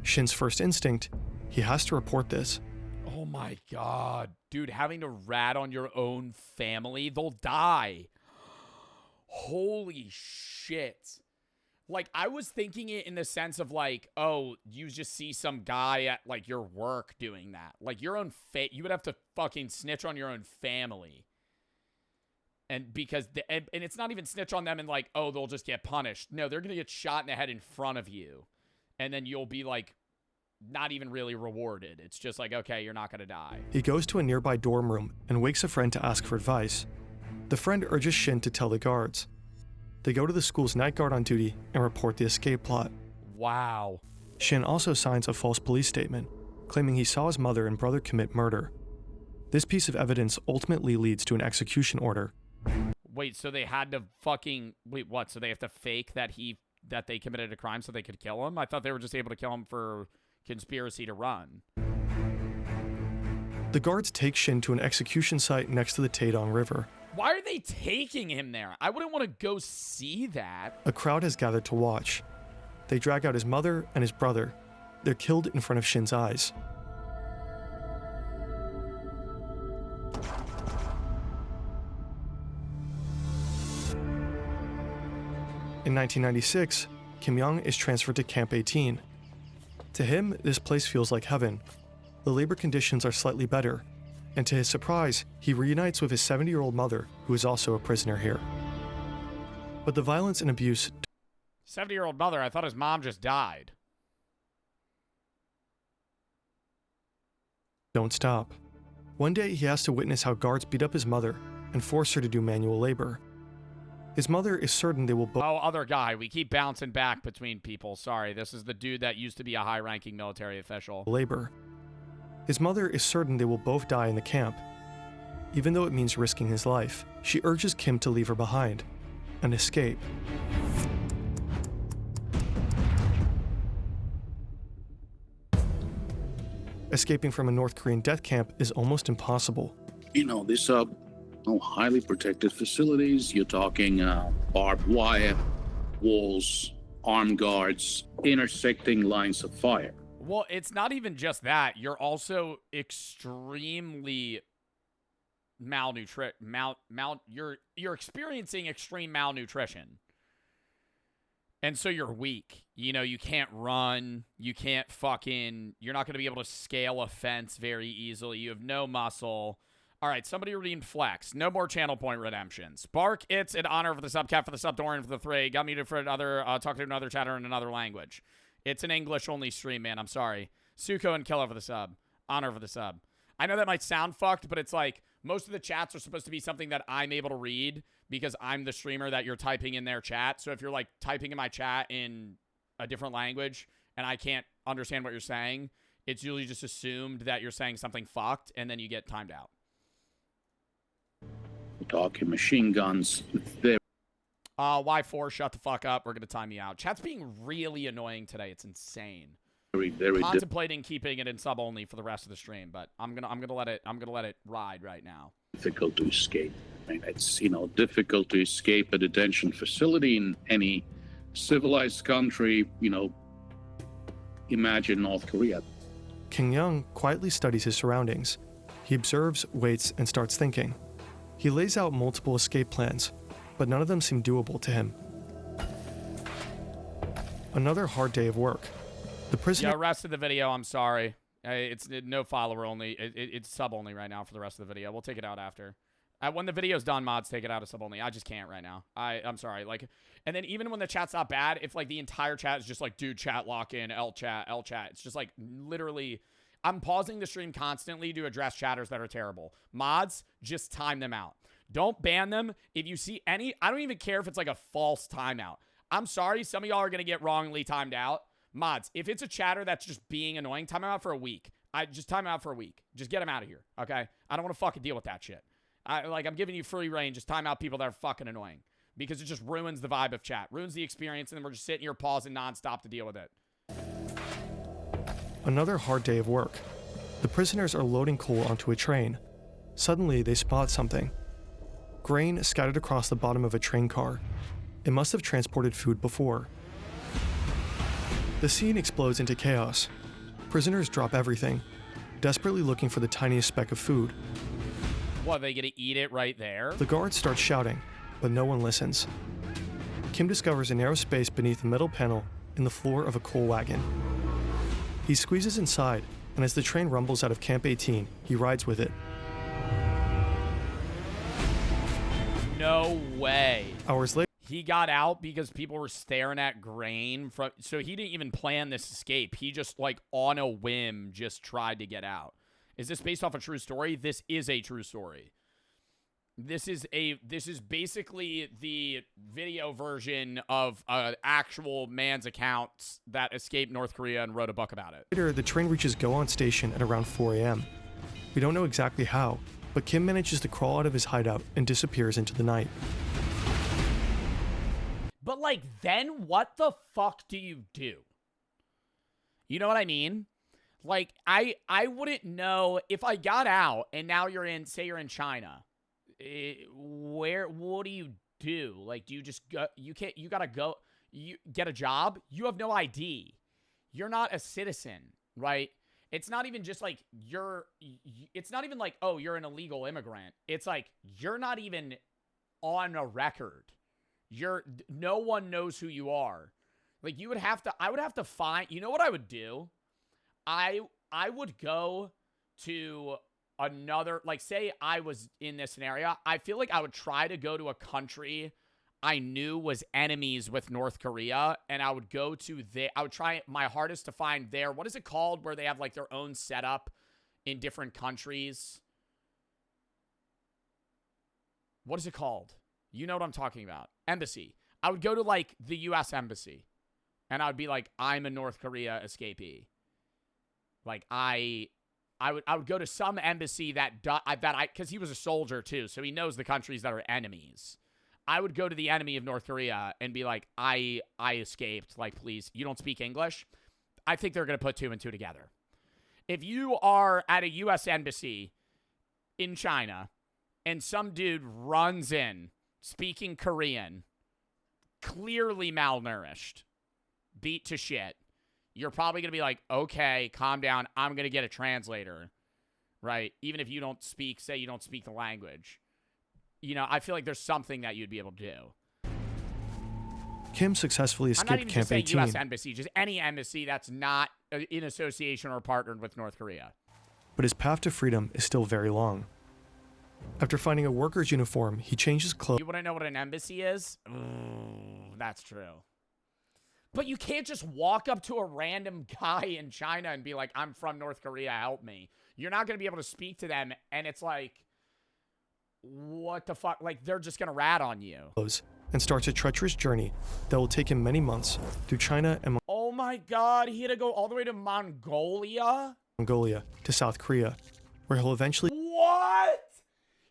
S9: Shin's first instinct, he has to report this.
S1: Oh my god. Dude, having to rat on your own family, they'll die. Holy shit. Like, I was thinking it in the sense of like, oh, you just see some guy at like your work doing that. Like your own you would have to fucking snitch on your own family. And because, and it's not even snitch on them and like, oh, they'll just get punished. No, they're going to get shot in the head in front of you. And then you'll be like, not even really rewarded. It's just like, okay, you're not going to die.
S9: He goes to a nearby dorm room and wakes a friend to ask for advice. The friend urges Shin to tell the guards. They go to the school's night guard on duty and report the escape plot.
S1: Wow.
S9: Shin also signs a false police statement, claiming he saw his mother and brother commit murder. This piece of evidence ultimately leads to an execution order.
S1: Wait, so they had to fucking... Wait, what? So they have to fake that they committed a crime so they could kill him? I thought they were just able to kill him for conspiracy to run.
S9: The guards take Shin to an execution site next to the Taedong River.
S1: Why are they taking him there? I wouldn't want to go see that.
S9: A crowd has gathered to watch. They drag out his mother and his brother. They're killed in front of Shin's eyes. In 1996, Kim Young is transferred to Camp 18. To him, this place feels like heaven. The labor conditions are slightly better, and to his surprise, he reunites with his 70-year-old mother, who is also a prisoner here. But the violence and abuse...
S1: 70-year-old mother? I thought his mom just died.
S9: Don't stop. One day, he has to witness how guards beat up his mother and force her to do manual labor. His mother is certain they will both...
S1: Oh, other guy. We keep bouncing back between people. Sorry, this is the dude that used to be a high-ranking military official.
S9: ...labor. His mother is certain they will both die in the camp. Even though it means risking his life, she urges Kim to leave her behind and escape. Escaping from a North Korean death camp is almost impossible.
S16: You know, these are highly protected facilities. You're talking barbed wire, walls, armed guards, intersecting lines of fire.
S1: Well, it's not even just that. You're also extremely you're experiencing extreme malnutrition. And so you're weak. You know, you can't run. You can't you're not going to be able to scale a fence very easily. You have no muscle. All right, somebody redeemed Flex. No more channel point redemptions. Bark, it's an honor for the sub, Cap for the sub, Dorian for the 3. Got muted for another, talking to another chatter in another language. It's an English-only stream, man. I'm sorry. Suko and Killer for the sub. Honor for the sub. I know that might sound fucked, but it's like most of the chats are supposed to be something that I'm able to read because I'm the streamer that you're typing in their chat. So if you're like typing in my chat in a different language and I can't understand what you're saying, it's usually just assumed that you're saying something fucked and then you get timed out.
S16: Talking machine guns.
S1: Y4, shut the fuck up. We're gonna time you out. Chat's being really annoying today. It's insane.
S16: Very
S1: contemplating keeping it in sub only for the rest of the stream, but I'm gonna let it ride right now.
S16: Difficult to escape. I mean, it's difficult to escape a detention facility in any civilized country. Imagine North Korea.
S9: Kim Young quietly studies his surroundings. He observes, waits, and starts thinking. He lays out multiple escape plans, but none of them seem doable to him. Another hard day of work. The prisoner...
S1: Yeah, rest of the video, I'm sorry. It's no follower only. It's sub only right now for the rest of the video. We'll take it out after. When the video's done, mods, take it out of sub only. I just can't right now. I'm sorry. And then even when the chat's not bad, if the entire chat is just like, dude, chat lock in, L chat. It's just like literally... I'm pausing the stream constantly to address chatters that are terrible. Mods, just time them out. Don't ban them. If you see any, I don't even care if it's like a false timeout. I'm sorry, some of y'all are going to get wrongly timed out. Mods, if it's a chatter that's just being annoying, time them out for a week. Just time them out for a week. Just get them out of here, okay? I don't want to fucking deal with that shit. I'm giving you free reign. Just time out people that are fucking annoying because it just ruins the vibe of chat, ruins the experience, and then we're just sitting here pausing nonstop to deal with it.
S9: Another hard day of work. The prisoners are loading coal onto a train. Suddenly, they spot something. Grain scattered across the bottom of a train car. It must have transported food before. The scene explodes into chaos. Prisoners drop everything, desperately looking for the tiniest speck of food.
S1: What, are they gonna eat it right there?
S9: The guards start shouting, but no one listens. Kim discovers a narrow space beneath a metal panel in the floor of a coal wagon. He squeezes inside, and as the train rumbles out of Camp 18, he rides with it.
S1: No way.
S9: Hours later,
S1: He got out because people were staring at grain from, so he didn't even plan this escape. He just, like, on a whim, just tried to get out. Is this based off a true story? This is a true story. This is basically the video version of an actual man's account that escaped North Korea and wrote a book about it.
S9: later, the train reaches Go-On Station at around 4 a.m. We don't know exactly how, but Kim manages to crawl out of his hideout and disappears into the night.
S1: But, like, then what the fuck do you do? You know what I mean? Like, I wouldn't know if I got out and now you're in, say you're in China. What do you do? Like, do you just go, you gotta go, you get a job? You have no ID. You're not a citizen, right? It's not even just like it's not even like, oh, you're an illegal immigrant. It's like, you're not even on a record. No one knows who you are. Like, I would have to find, you know what I would do? I would go to another, like, say I was in this scenario, I feel like I would try to go to a country I knew was enemies with North Korea, and I would go to I would try my hardest to find what is it called, where they have, like, their own setup in different countries? What is it called? You know what I'm talking about. Embassy. I would go to, like, the U.S. Embassy, and I would be like, I'm a North Korea escapee. Like, I would go to some embassy because he was a soldier too, so he knows the countries that are enemies. I would go to the enemy of North Korea and be like, I escaped. Like, please, you don't speak English? I think they're going to put 2 and 2 together. If you are at a U.S. embassy in China and some dude runs in speaking Korean, clearly malnourished, beat to shit, you're probably going to be like, okay, calm down. I'm going to get a translator, right? Even if you don't speak, say you don't speak the language. You know, I feel like there's something that you'd be able to do.
S9: Kim successfully
S1: I'm not
S9: escaped
S1: even
S9: Camp
S1: just saying
S9: 18.
S1: U.S. embassy, just any embassy that's not in association or partnered with North Korea.
S9: But his path to freedom is still very long. After finding a worker's uniform, he changes clothes.
S1: You want to know what an embassy is? Ooh, that's true. But you can't just walk up to a random guy in China and be like, I'm from North Korea, help me. You're not going to be able to speak to them, and it's like, what the fuck? Like, they're just going to rat on you.
S9: And starts a treacherous journey that will take him many months through China and
S1: Oh my god, he had to go all the way to Mongolia?
S9: Mongolia to South Korea, where he'll eventually
S1: What?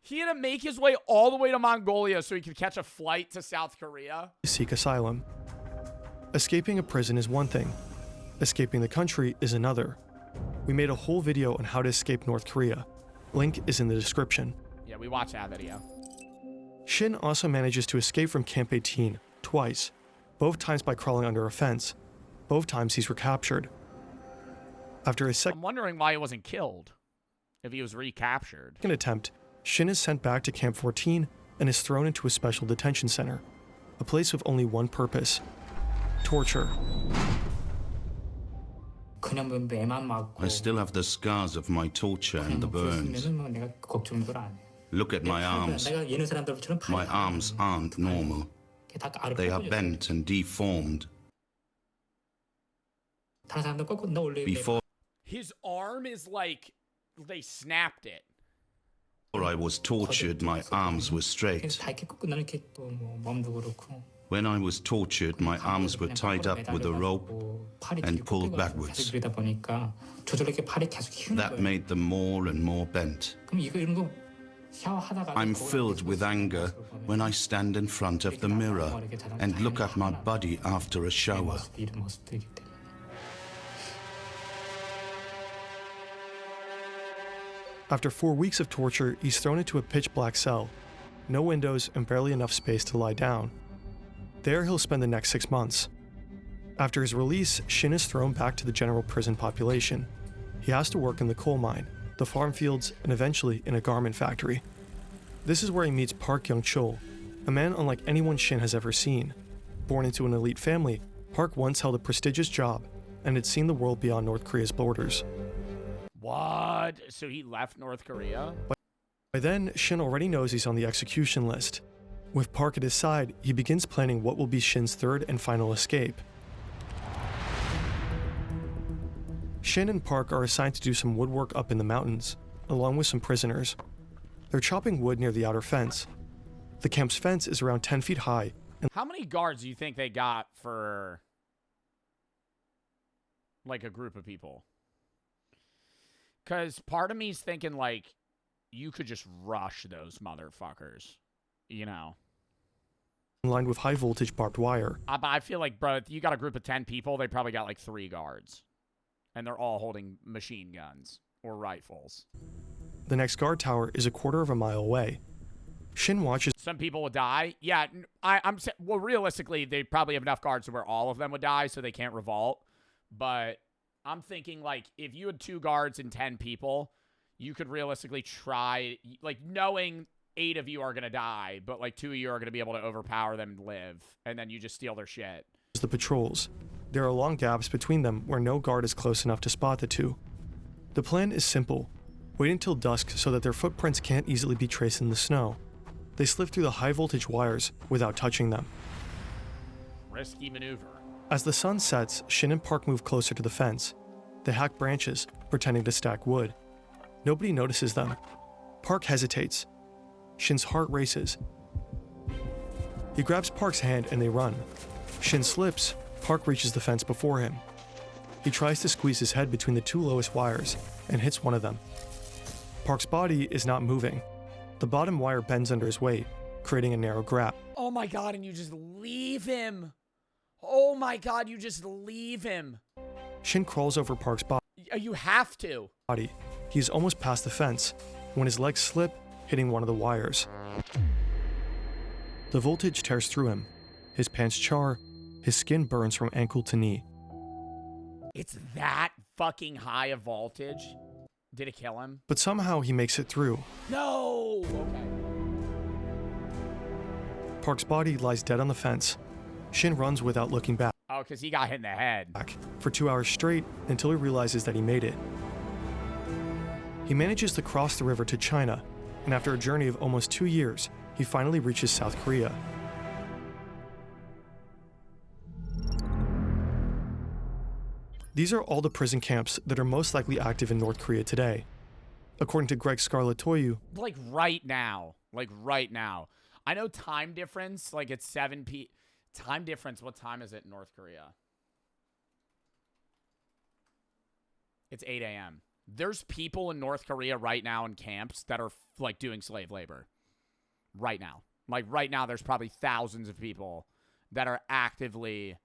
S1: He had to make his way all the way to Mongolia so he could catch a flight to South Korea?
S9: seek asylum. Escaping a prison is one thing. Escaping the country is another. We made a whole video on how to escape North Korea. Link is in the description.
S1: Yeah, we watched that video.
S9: Shin also manages to escape from Camp 18 twice, both times by crawling under a fence. Both times he's recaptured. After a
S1: I'm wondering why he wasn't killed if he was recaptured.
S9: second attempt, Shin is sent back to Camp 14 and is thrown into a special detention center, a place with only one purpose: torture.
S15: I still have the scars of my torture and the burns. Look at my arms. My arms aren't normal. They are bent and deformed. Before
S1: His arm is like they snapped it.
S15: I was tortured, my arms were straight. When I was tortured, my arms were tied up with a rope and pulled backwards. That made them more and more bent. I'm filled with anger when I stand in front of the mirror and look at my body after a shower.
S9: After 4 weeks of torture, he's thrown into a pitch-black cell. No windows and barely enough space to lie down. There he'll spend the next 6 months. After his release, Shin is thrown back to the general prison population. He has to work in the coal mine, the farm fields, and eventually in a garment factory. This is where he meets Park Young-chul, a man unlike anyone Shin has ever seen. Born into an elite family, Park once held a prestigious job and had seen the world beyond North Korea's borders.
S1: What? So he left North Korea?
S9: By then, Shin already knows he's on the execution list. With Park at his side, he begins planning what will be Shin's third and final escape. Shin and Park are assigned to do some woodwork up in the mountains, along with some prisoners. They're chopping wood near the outer fence. The camp's fence is around 10 feet high. And
S1: how many guards do you think they got for, like, a group of people? Because part of me's thinking, like, you could just rush those motherfuckers, you know?
S9: Lined with high-voltage barbed wire.
S1: But I feel like, bro, if you got a group of 10 people, they probably got, like, 3 guards. And they're all holding machine guns or rifles.
S9: The next guard tower is a quarter of a mile away. Shin watches.
S1: Some people would die. Yeah, well, realistically, they probably have enough guards to where all of them would die, so they can't revolt. But I'm thinking, like, if you had 2 guards and 10 people, you could realistically try, like, knowing 8 of you are going to die, but, like, 2 of you are going to be able to overpower them and live, and then you just steal their shit.
S9: The patrols. There are long gaps between them where no guard is close enough to spot the two. The plan is simple. Wait until dusk so that their footprints can't easily be traced in the snow. They slip through the high-voltage wires without touching them.
S1: Risky maneuver.
S9: As the sun sets, Shin and Park move closer to the fence. They hack branches, pretending to stack wood. Nobody notices them. Park hesitates. Shin's heart races. He grabs Park's hand and they run. Shin slips. Park reaches the fence before him. He tries to squeeze his head between the 2 lowest wires and hits one of them. Park's body is not moving. The bottom wire bends under his weight, creating a narrow gap.
S1: Oh my god, and you just leave him. Oh my god, you just leave him.
S9: Shin crawls over Park's body.
S1: You have to.
S9: He's almost past the fence when his legs slip, hitting one of the wires. The voltage tears through him. His pants char. His skin burns from ankle to knee.
S1: It's that fucking high of voltage? Did it kill him?
S9: But somehow he makes it through.
S1: No! Okay.
S9: Park's body lies dead on the fence. Shin runs without looking back.
S1: Oh, because he got hit in the head.
S9: For 2 hours straight until he realizes that he made it. He manages to cross the river to China, and after a journey of almost 2 years, he finally reaches South Korea. These are all the prison camps that are most likely active in North Korea today. According to Greg Scarlatoiu,
S1: Like right now. Like right now. I know time difference, like it's 7 p. Time difference, what time is it in North Korea? It's 8 a.m. There's people in North Korea right now in camps that are like doing slave labor. Right now. Like right now there's probably thousands of people that are actively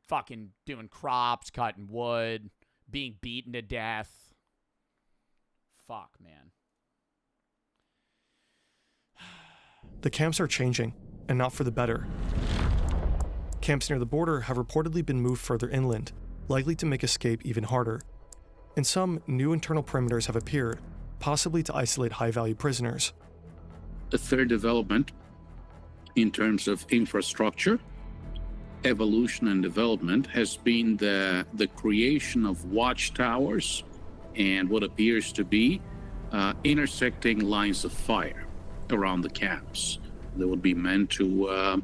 S1: fucking doing crops, cutting wood, being beaten to death. Fuck, man.
S9: the camps are changing, and not for the better. Camps near the border have reportedly been moved further inland, likely to make escape even harder. And some new internal perimeters have appeared, possibly to isolate high-value prisoners.
S16: The third development, in terms of infrastructure, evolution and development, has been the creation of watchtowers and what appears to be intersecting lines of fire around the camps that would be meant to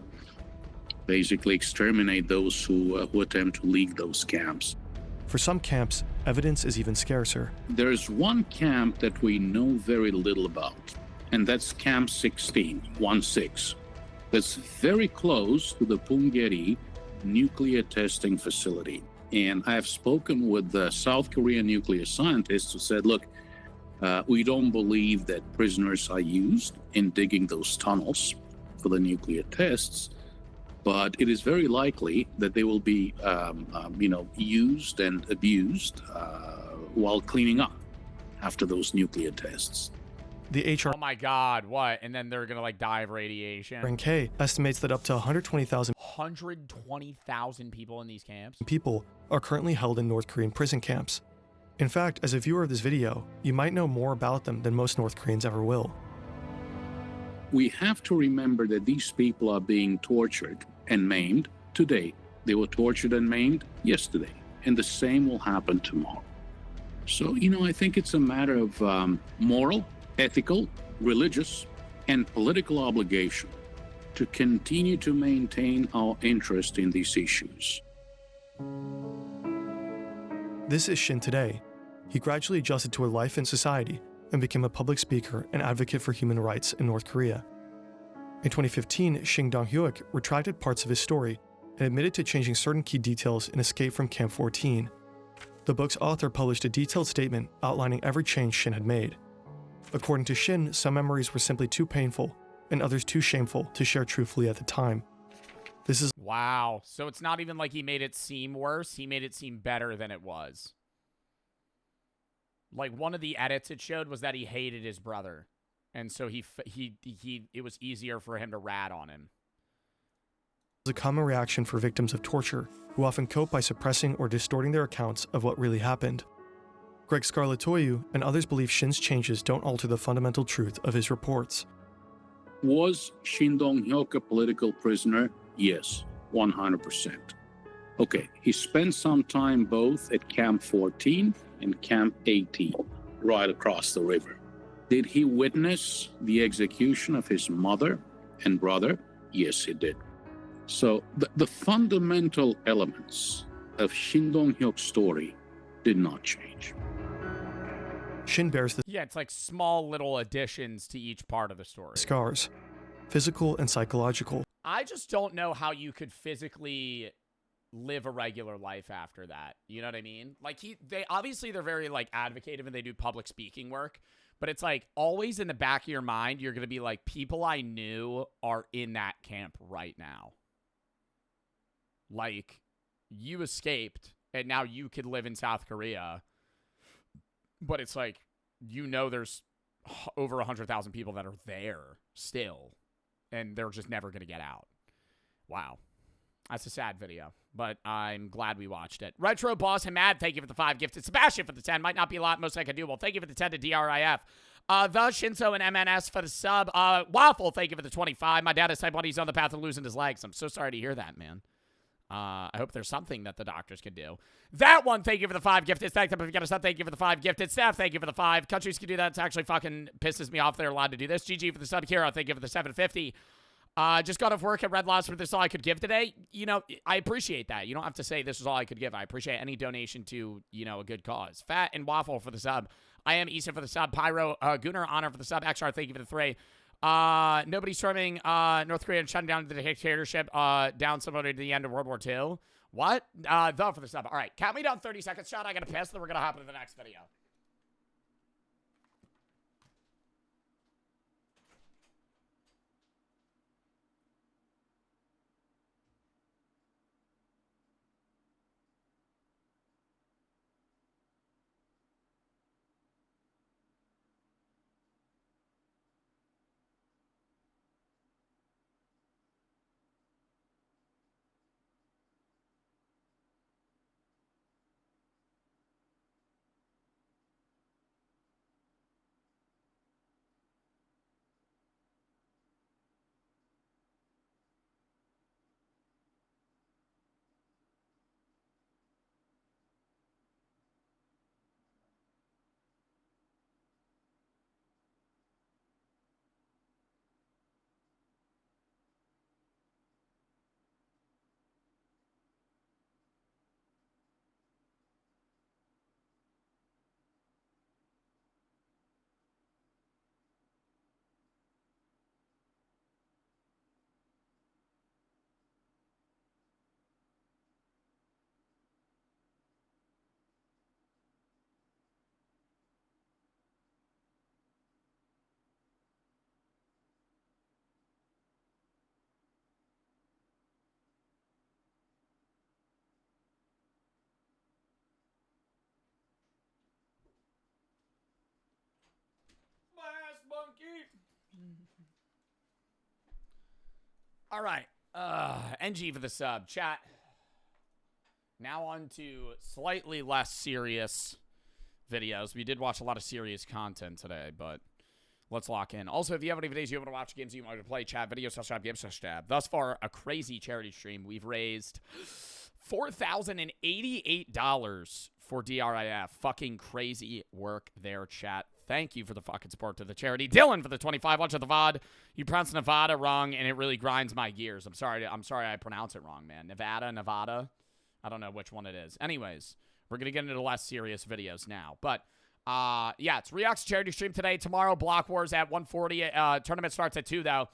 S16: basically exterminate those who attempt to leave those camps.
S9: For some camps, evidence is even scarcer.
S16: There's one camp that we know very little about, and that's Camp 16, 1-6. That's very close to the Punggye-ri nuclear testing facility. And I have spoken with the South Korean nuclear scientists who said, look, we don't believe that prisoners are used in digging those tunnels for the nuclear tests, but it is very likely that they will be, used and abused while cleaning up after those nuclear tests.
S9: The
S1: Oh my God, what? And then they're gonna like die of radiation.
S9: HRNK estimates that up to 120,000
S1: 120,000 people in these camps.
S9: People are currently held in North Korean prison camps. In fact, as a viewer of this video, you might know more about them than most North Koreans ever will.
S16: We have to remember that these people are being tortured and maimed today. They were tortured and maimed yesterday, and the same will happen tomorrow. So, I think it's a matter of moral, ethical, religious, and political obligation to continue to maintain our interest in these issues.
S9: This is Shin today. He gradually adjusted to a life in society and became a public speaker and advocate for human rights in North Korea. In 2015, Shin Dong-hyuk retracted parts of his story and admitted to changing certain key details in Escape from Camp 14. The book's author published a detailed statement outlining every change Shin had made. According to Shin, some memories were simply too painful and others too shameful to share truthfully at the time. This is
S1: wow. So it's not even like he made it seem worse. He made it seem better than it was. Like one of the edits it showed was that he hated his brother. And so it was easier for him to rat on him.
S9: a common reaction for victims of torture, who often cope by suppressing or distorting their accounts of what really happened. Greg Scarlatoiu and others believe Shin's changes don't alter the fundamental truth of his reports.
S16: Was Shin Dong-hyuk a political prisoner? Yes, 100%. Okay, he spent some time both at Camp 14 and Camp 18, right across the river. Did he witness the execution of his mother and brother? Yes, he did. So the fundamental elements of Shin Dong-hyuk's story did not change.
S9: Shin bears the
S1: Yeah, it's like small little additions to each part of the story.
S9: scars, physical and psychological.
S1: I just don't know how you could physically live a regular life after that. You know what I mean? Like they're very like advocative and they do public speaking work, but it's like always in the back of your mind, you're going to be like, people I knew are in that camp right now. Like, you escaped and now you could live in South Korea, but it's like, there's over 100,000 people that are there still, and they're just never going to get out. Wow. That's a sad video, but I'm glad we watched it. Retro Boss Hamad, thank you for the 5 gifted. Sebastian for the 10. Might not be a lot, most I can do. Well, thank you for the 10 to DRIF. The Shinzo and MNS for the sub. Waffle, thank you for the 25. My dad is type 1. He's on the path of losing his legs. I'm so sorry to hear that, man. I hope there's something that the doctors can do. That one, thank you for the 5 gifted. Thank you if you got a sub, thank you for the 5 gifted. Steph, thank you for the 5. Countries can do that. It's actually fucking pisses me off they're allowed to do this. GG for the sub. Kira, thank you for the 750. Just got off work at Red Lobster. This is all I could give today. I appreciate that. You don't have to say this is all I could give. I appreciate any donation to, a good cause. Fat and Waffle for the sub. I am Issa for the sub. Pyro, Gunnar, Honor for the sub. XR, thank you for the 3. Nobody storming North Korea and shutting down the dictatorship down similar to the end of World War II. What? The for the sub. All right, count me down 30 seconds, shot. I got to piss, then we're going to hop into the next video. Monkey. All right. NG for the sub. Chat. Now on to slightly less serious videos. We did watch a lot of serious content today, but let's lock in. Also, if you have any videos you want to watch, games you want to play, chat, video, subscribe, game, subscribe. Thus far, a crazy charity stream. We've raised $4,088 for DRIF. Fucking crazy work there, chat. Thank you for the fucking support to the charity. Dylan for the 25. Watch the VOD. You pronounce Nevada wrong, and it really grinds my gears. I'm sorry I pronounce it wrong, man. Nevada. I don't know which one it is. Anyways, we're going to get into less serious videos now. But, yeah, it's React's charity stream today. Tomorrow, Block Wars at 1:40. Tournament starts at 2, though.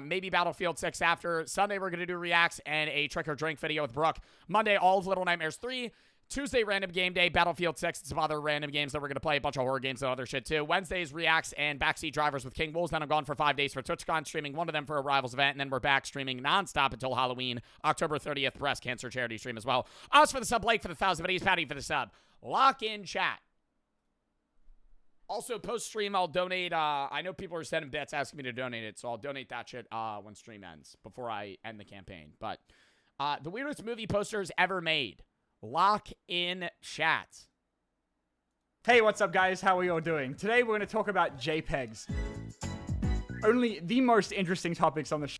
S1: Maybe Battlefield 6 after. Sunday, we're going to do Reacts and a Trick or Drink video with Brooke. Monday, all of Little Nightmares 3. Tuesday, random game day, Battlefield 6, and some other random games that we're going to play, a bunch of horror games and other shit, too. Wednesdays, Reacts and Backseat Drivers with King Wolves. Then I'm gone for 5 days for TwitchCon, streaming one of them for a Rivals event, and then we're back streaming nonstop until Halloween, October 30th, breast cancer charity stream as well. Us for the sub, Blake for the 1,000 videos, Patty for the sub. Lock in chat. Also, post-stream, I'll donate, I know people are sending bits asking me to donate it, so I'll donate that shit when stream ends, before I end the campaign. But the weirdest movie posters ever made. Lock in chat.
S18: Hey, what's up, guys? How are you all doing? Today, we're going to talk about JPEGs. Only the most interesting topics on the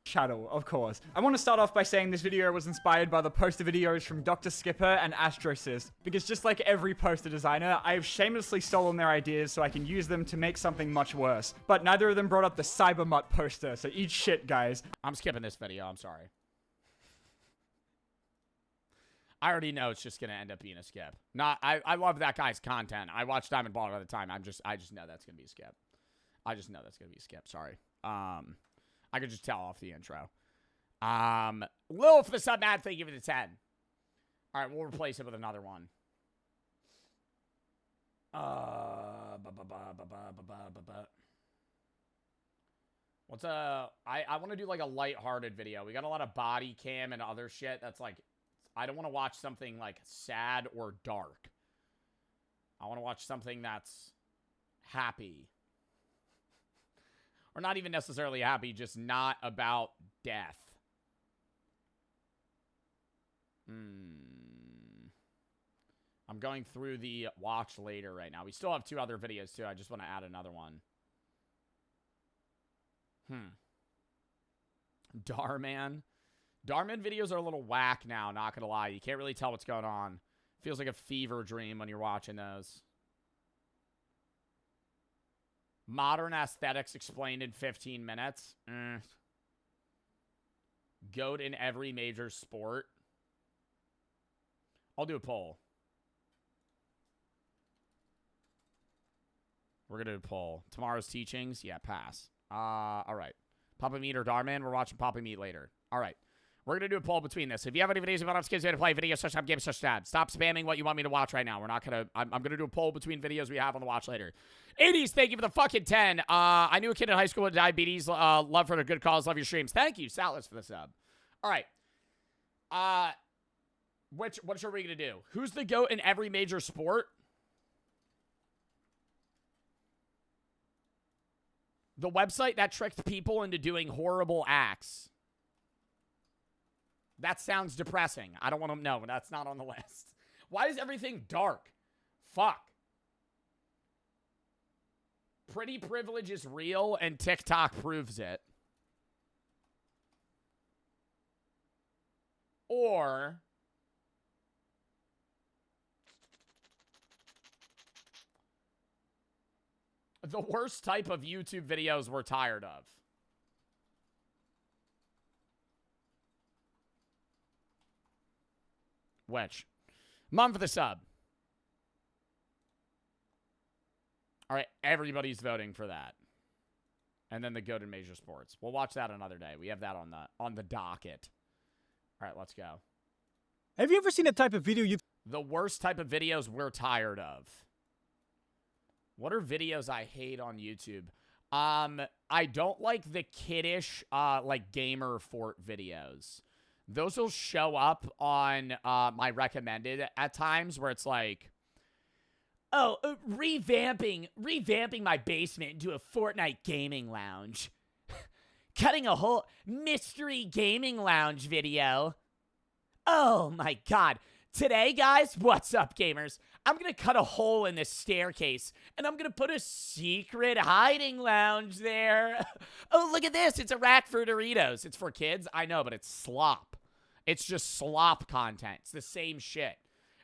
S18: channel, of course. I want to start off by saying this video was inspired by the poster videos from Dr. Skipper and Astrosys, because just like every poster designer, I have shamelessly stolen their ideas so I can use them to make something much worse. But neither of them brought up the Cybermutt poster, so eat shit, guys.
S1: I'm skipping this video, I'm sorry. I already know it's just gonna end up being a skip. I love that guy's content. I watch Diamond Ball all the time. I just know that's gonna be a skip. I just know that's gonna be a skip. Sorry. I could just tell off the intro. Lil for the sub, Matt, thank you for the 10. All right, we'll replace it with another one. I want to do like a lighthearted video. We got a lot of body cam and other shit that's like, I don't want to watch something like sad or dark. I want to watch something that's happy. Or not even necessarily happy, just not about death. I'm going through the watch later right now. We still have 2 other videos too. I just want to add another one. Darman. Darman videos are a little whack now, not gonna lie. You can't really tell what's going on. Feels like a fever dream when you're watching those. Modern aesthetics explained in 15 minutes. GOAT in every major sport. I'll do a poll. We're gonna do a poll. Tomorrow's teachings? Yeah, pass. Alright. Papa Meat or Darman? We're watching Papa Meat later. Alright. We're going to do a poll between this. If you have any videos about skips to play, video, search time, game, search tab. Stop spamming what you want me to watch right now. We're not going to... I'm going to do a poll between videos we have on the watch later. 80s, thank you for the fucking 10. I knew a kid in high school with diabetes. Love for the good cause. Love your streams. Thank you, Salas, for the sub. All right. Which are we going to do? Who's the GOAT in every major sport? The website that tricked people into doing horrible acts. That sounds depressing. I don't want to know. That's not on the list. Why is everything dark? Fuck. Pretty privilege is real, and TikTok proves it. Or... the worst type of YouTube videos we're tired of. Which? Mom for the sub. All right, everybody's voting for that. And then the GOAT in major sports. We'll watch that another day. We have that on the docket. All right, let's go.
S18: Have you ever seen a type of video
S1: the worst type of videos we're tired of? What are videos I hate on YouTube? I don't like the kiddish, like gamer fort videos. Those will show up on my recommended at times where it's like, oh, revamping my basement into a Fortnite gaming lounge. cutting a whole mystery gaming lounge video. Oh my god. Today, guys, what's up, gamers? I'm gonna cut a hole in this staircase, and I'm gonna put a secret hiding lounge there. Oh, look at this. It's a rack for Doritos. It's for kids, I know, but it's slop. It's just slop content. It's the same shit.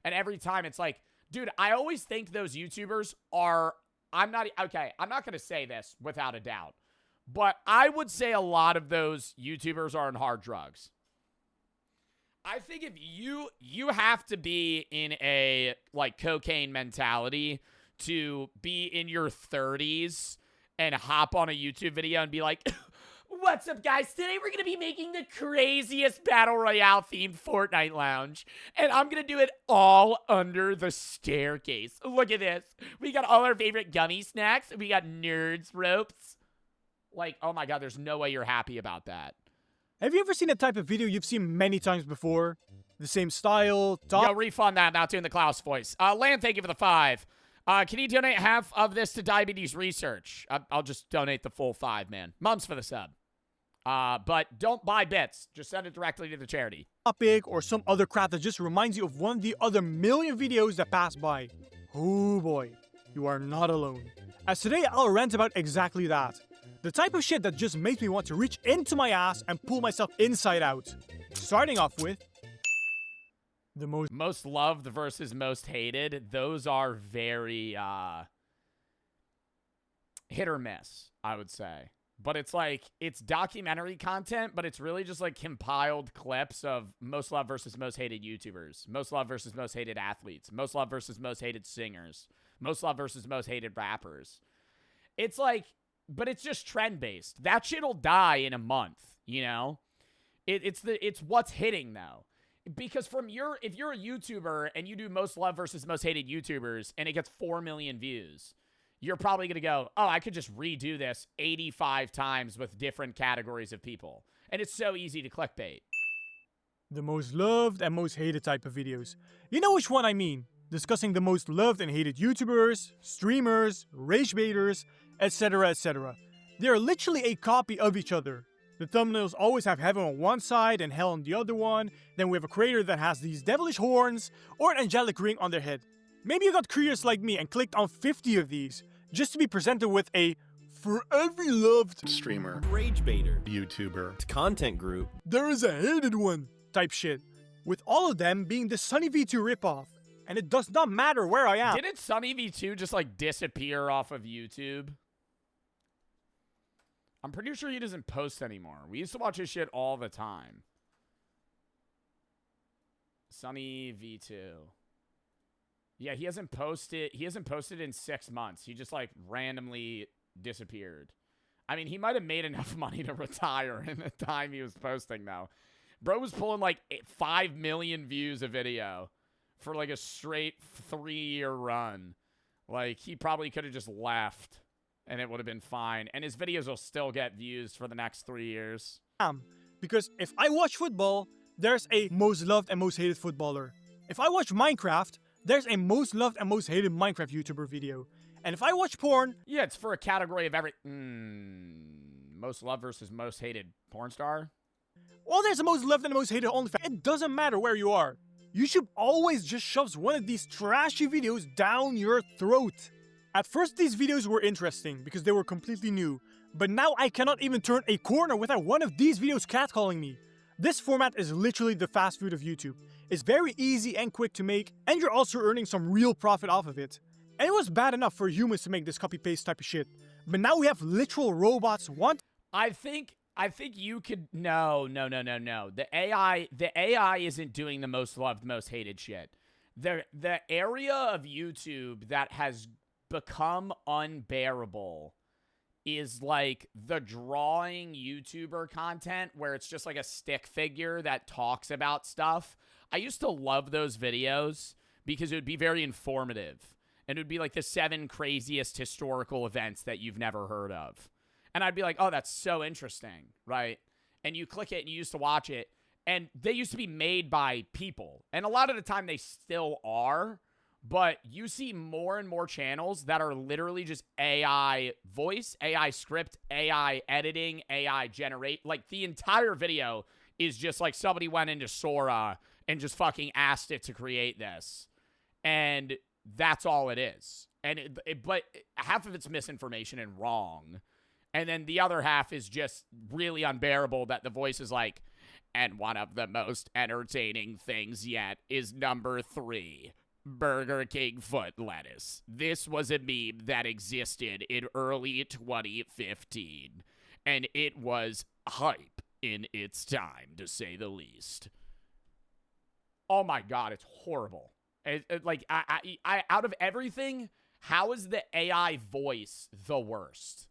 S1: And every time it's like, dude, I always think those YouTubers are, I'm not gonna say this without a doubt, but I would say a lot of those YouTubers are on hard drugs. I think if you have to be in a like cocaine mentality to be in your 30s and hop on a YouTube video and be like, what's up, guys? Today we're going to be making the craziest Battle Royale themed Fortnite lounge, and I'm going to do it all under the staircase. Look at this. We got all our favorite gummy snacks. We got nerds ropes. Like, oh my god, there's no way you're happy about that.
S19: Have you ever seen a type of video you've seen many times before? The same style,
S1: Yo, refund that, not doing the Klaus voice. Land, thank you for the 5. Can you donate half of this to diabetes research? I'll just donate the full 5, man. Mums for the sub. But don't buy bits. Just send it directly to the charity.
S19: Topic or some other crap that just reminds you of one of the other million videos that pass by. Oh boy, you are not alone. As today I'll rant about exactly that. The type of shit that just makes me want to reach into my ass and pull myself inside out. Starting off with the
S1: most loved versus most hated. Those are very hit or miss, I would say. But it's like, it's documentary content, but it's really just like compiled clips of most loved versus most hated YouTubers, most loved versus most hated athletes, most loved versus most hated singers, most loved versus most hated rappers. It's like, but it's just trend-based. That shit'll die in a month, you know? It's what's hitting, though. Because if you're a YouTuber and you do most loved versus most hated YouTubers and it gets 4 million views, you're probably going to go, oh, I could just redo this 85 times with different categories of people. And it's so easy to clickbait.
S19: The most loved and most hated type of videos. You know which one I mean. Discussing the most loved and hated YouTubers, streamers, rage baiters, etc, etc. They are literally a copy of each other. The thumbnails always have heaven on one side and hell on the other one. Then we have a creator that has these devilish horns or an angelic ring on their head. Maybe you got curious like me and clicked on 50 of these just to be presented with a for every loved
S6: streamer, rage baiter, YouTuber, content group.
S19: There is a hated one type shit. With all of them being the Sunny V2 ripoff. And it does not matter where I am.
S1: Didn't Sunny V2 just like disappear off of YouTube? I'm pretty sure he doesn't post anymore. We used to watch his shit all the time. Sunny V2. Yeah, he hasn't posted in 6 months. He just like randomly disappeared. I mean, he might have made enough money to retire in the time he was posting though. Bro was pulling like 5 million views a video for like a straight 3-year run. Like, he probably could have just left and it would have been fine. And his videos will still get views for the next 3 years.
S19: Because if I watch football, there's a most loved and most hated footballer. If I watch Minecraft, there's a most loved and most hated Minecraft YouTuber video. And if I watch porn...
S1: Yeah, it's for a category of every... most loved versus most hated porn star?
S19: Well, there's a most loved and most hated OnlyFans. It doesn't matter where you are. YouTube always just shoves one of these trashy videos down your throat. At first, these videos were interesting because they were completely new, but now I cannot even turn a corner without one of these videos catcalling me. This format is literally the fast food of YouTube. It's very easy and quick to make, and you're also earning some real profit off of it. And it was bad enough for humans to make this copy-paste type of shit, but now we have literal robots
S1: I think you could no. The AI isn't doing the most loved, most hated shit. The area of YouTube that has become unbearable is like the drawing YouTuber content where it's just like a stick figure that talks about stuff. I used to love those videos because it would be very informative. And it would be like the 7 craziest historical events that you've never heard of. And I'd be like, oh, that's so interesting, right? And you click it and you used to watch it. And they used to be made by people. And a lot of the time they still are. But you see more and more channels that are literally just AI voice, AI script, AI editing, AI generate. Like, the entire video is just like somebody went into Sora and just fucking asked it to create this. And that's all it is. And but half of it's misinformation and wrong. And then the other half is just really unbearable that the voice is like, and one of the most entertaining things yet is number 3. Burger King foot lettuce. This was a meme that existed in early 2015, and it was hype in its time, to say the least. Oh my god, it's horrible. Like, I out of everything, how is the AI voice the worst?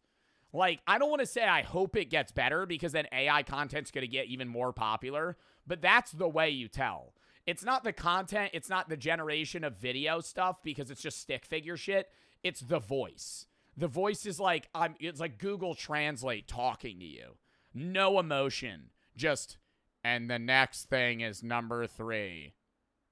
S1: Like, I don't want to say I hope it gets better, because then AI content's going to get even more popular, but that's the way you tell. It's not the content, it's not the generation of video stuff, because it's just stick figure shit. It's the voice. The voice is like, it's like Google Translate talking to you. No emotion. Just, and the next thing is number 3.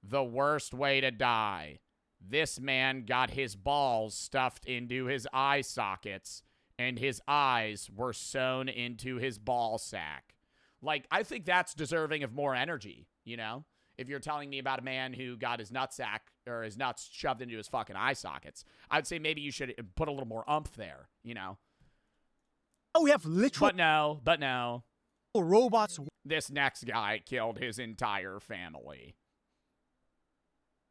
S1: The worst way to die. This man got his balls stuffed into his eye sockets, and his eyes were sewn into his ball sack. Like, I think that's deserving of more energy, you know? If you're telling me about a man who got his nutsack or his nuts shoved into his fucking eye sockets, I'd say maybe you should put a little more umph there, you know?
S19: Oh, we have literal...
S1: But no.
S19: Robots.
S1: This next guy killed his entire family.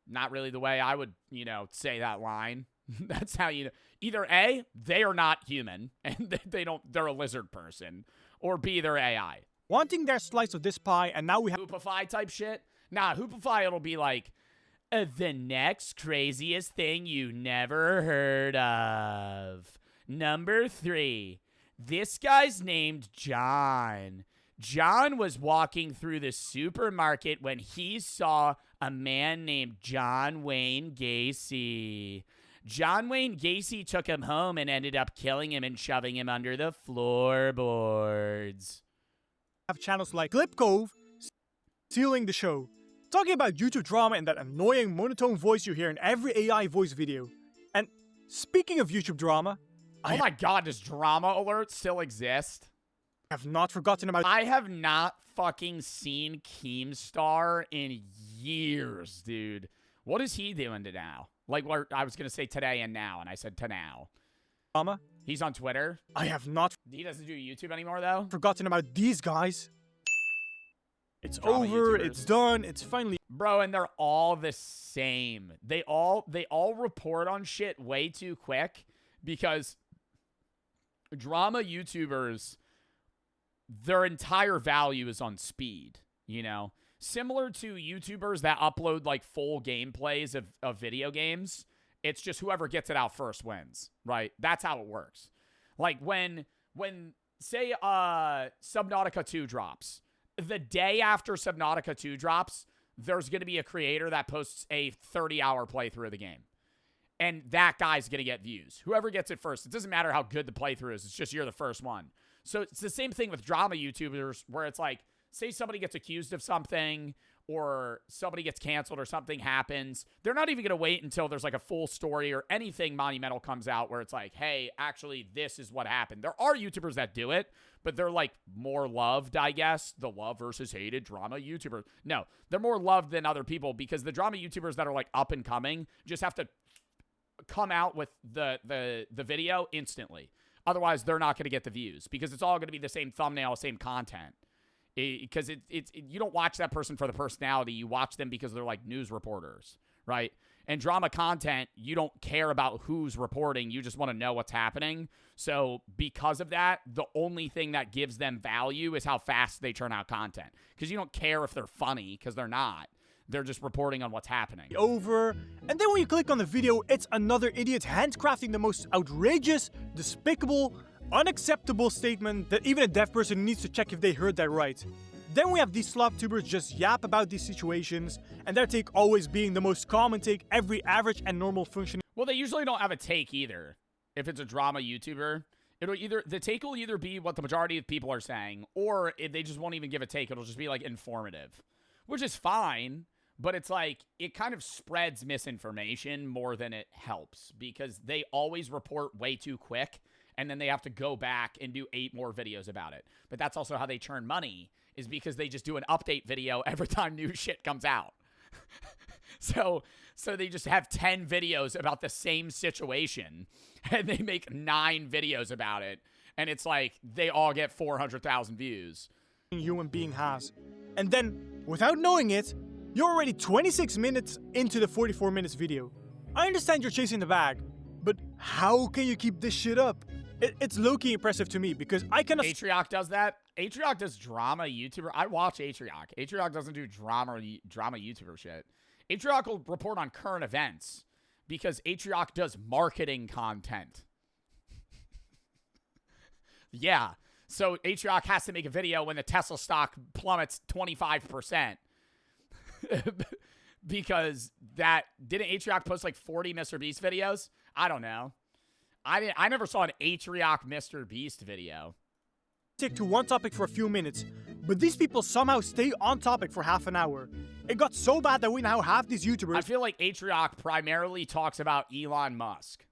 S1: Not really the way I would, you know, say that line. That's how you know. Either A, they are not human, and they're a lizard person, or B, they're AI.
S19: Wanting their slice of this pie, and now we have...
S1: Hoopify type shit? Nah, Hoopify, it'll be like, the next craziest thing you never heard of. Number 3, this guy's named John. John was walking through the supermarket when he saw a man named John Wayne Gacy. John Wayne Gacy took him home and ended up killing him and shoving him under the floorboards.
S19: Have channels like Clip Cove stealing the show, talking about YouTube drama and that annoying monotone voice you hear in every AI voice video. And speaking of YouTube drama,
S1: oh my god, does drama alert still exist?
S19: I have not forgotten about...
S1: I have not fucking seen Keemstar in years, dude. What is he doing to now? Like, what I was going to say today and now, and I said to now.
S19: Drama?
S1: He's on Twitter?
S19: I have not...
S1: He doesn't do YouTube anymore, though?
S19: Forgotten about these guys. It's
S1: Drama
S19: over,
S1: YouTubers.
S19: it's done, it's finally...
S1: Bro, and they're all the same. They all report on shit way too quick, because drama YouTubers, their entire value is on speed, you know? Similar to YouTubers that upload, like, full gameplays of video games, it's just whoever gets it out first wins, right? That's how it works. Like, when say, Subnautica 2 drops, the day after Subnautica 2 drops, there's going to be a creator that posts a 30-hour playthrough of the game. And that guy's going to get views. Whoever gets it first. It doesn't matter how good the playthrough is. It's just you're the first one. So it's the same thing with drama YouTubers, where it's like, say somebody gets accused of something, or somebody gets canceled, or something happens. They're not even going to wait until there's like a full story or anything monumental comes out where it's like, hey, actually, this is what happened. There are YouTubers that do it, but they're like more loved, I guess. The love versus hated drama YouTubers. No, they're more loved than other people, because the drama YouTubers that are like up and coming just have to come out with the video instantly. Otherwise, they're not going to get the views, because it's all going to be the same thumbnail, same content. Because you don't watch that person for the personality. You watch them because they're like news reporters, right? And drama content, you don't care about who's reporting. You just want to know what's happening. So because of that, the only thing that gives them value is how fast they turn out content. Because you don't care if they're funny, because they're not. They're just reporting on what's happening.
S19: Over. And then when you click on the video, it's another idiot handcrafting the most outrageous, despicable, unacceptable statement that even a deaf person needs to check if they heard that right. Then we have these slop tubers just yap about these situations, and their take always being the most common take every average and normal functioning.
S1: Well, they usually don't have a take either. If it's a drama YouTuber, the take will either be what the majority of people are saying, or if they just won't even give a take. It'll just be like informative, which is fine. But it's like, it kind of spreads misinformation more than it helps because they always report way too quick and then they have to go back and do 8 more videos about it. But that's also how they churn money, is because they just do an update video every time new shit comes out. So they just have 10 videos about the same situation and they make 9 videos about it. And it's like, they all get 400,000 views.
S19: Human being has. And then, without knowing it, you're already 26 minutes into the 44 minutes video. I understand you're chasing the bag, but how can you keep this shit up? It's low-key impressive to me because I can...
S1: Atrioc does that. Atrioc does drama YouTuber. I watch Atrioc. Atrioc doesn't do drama YouTuber shit. Atrioc will report on current events because Atrioc does marketing content. Yeah. So Atrioc has to make a video when the Tesla stock plummets 25%. Because didn't Atrioc post like 40 Mr. Beast videos? I don't know. I never saw an Atrioc Mr. Beast video.
S19: Stick to one topic for a few minutes, but these people somehow stay on topic for half an hour. It got so bad that we now have these YouTubers.
S1: I feel like Atrioc primarily talks about Elon Musk.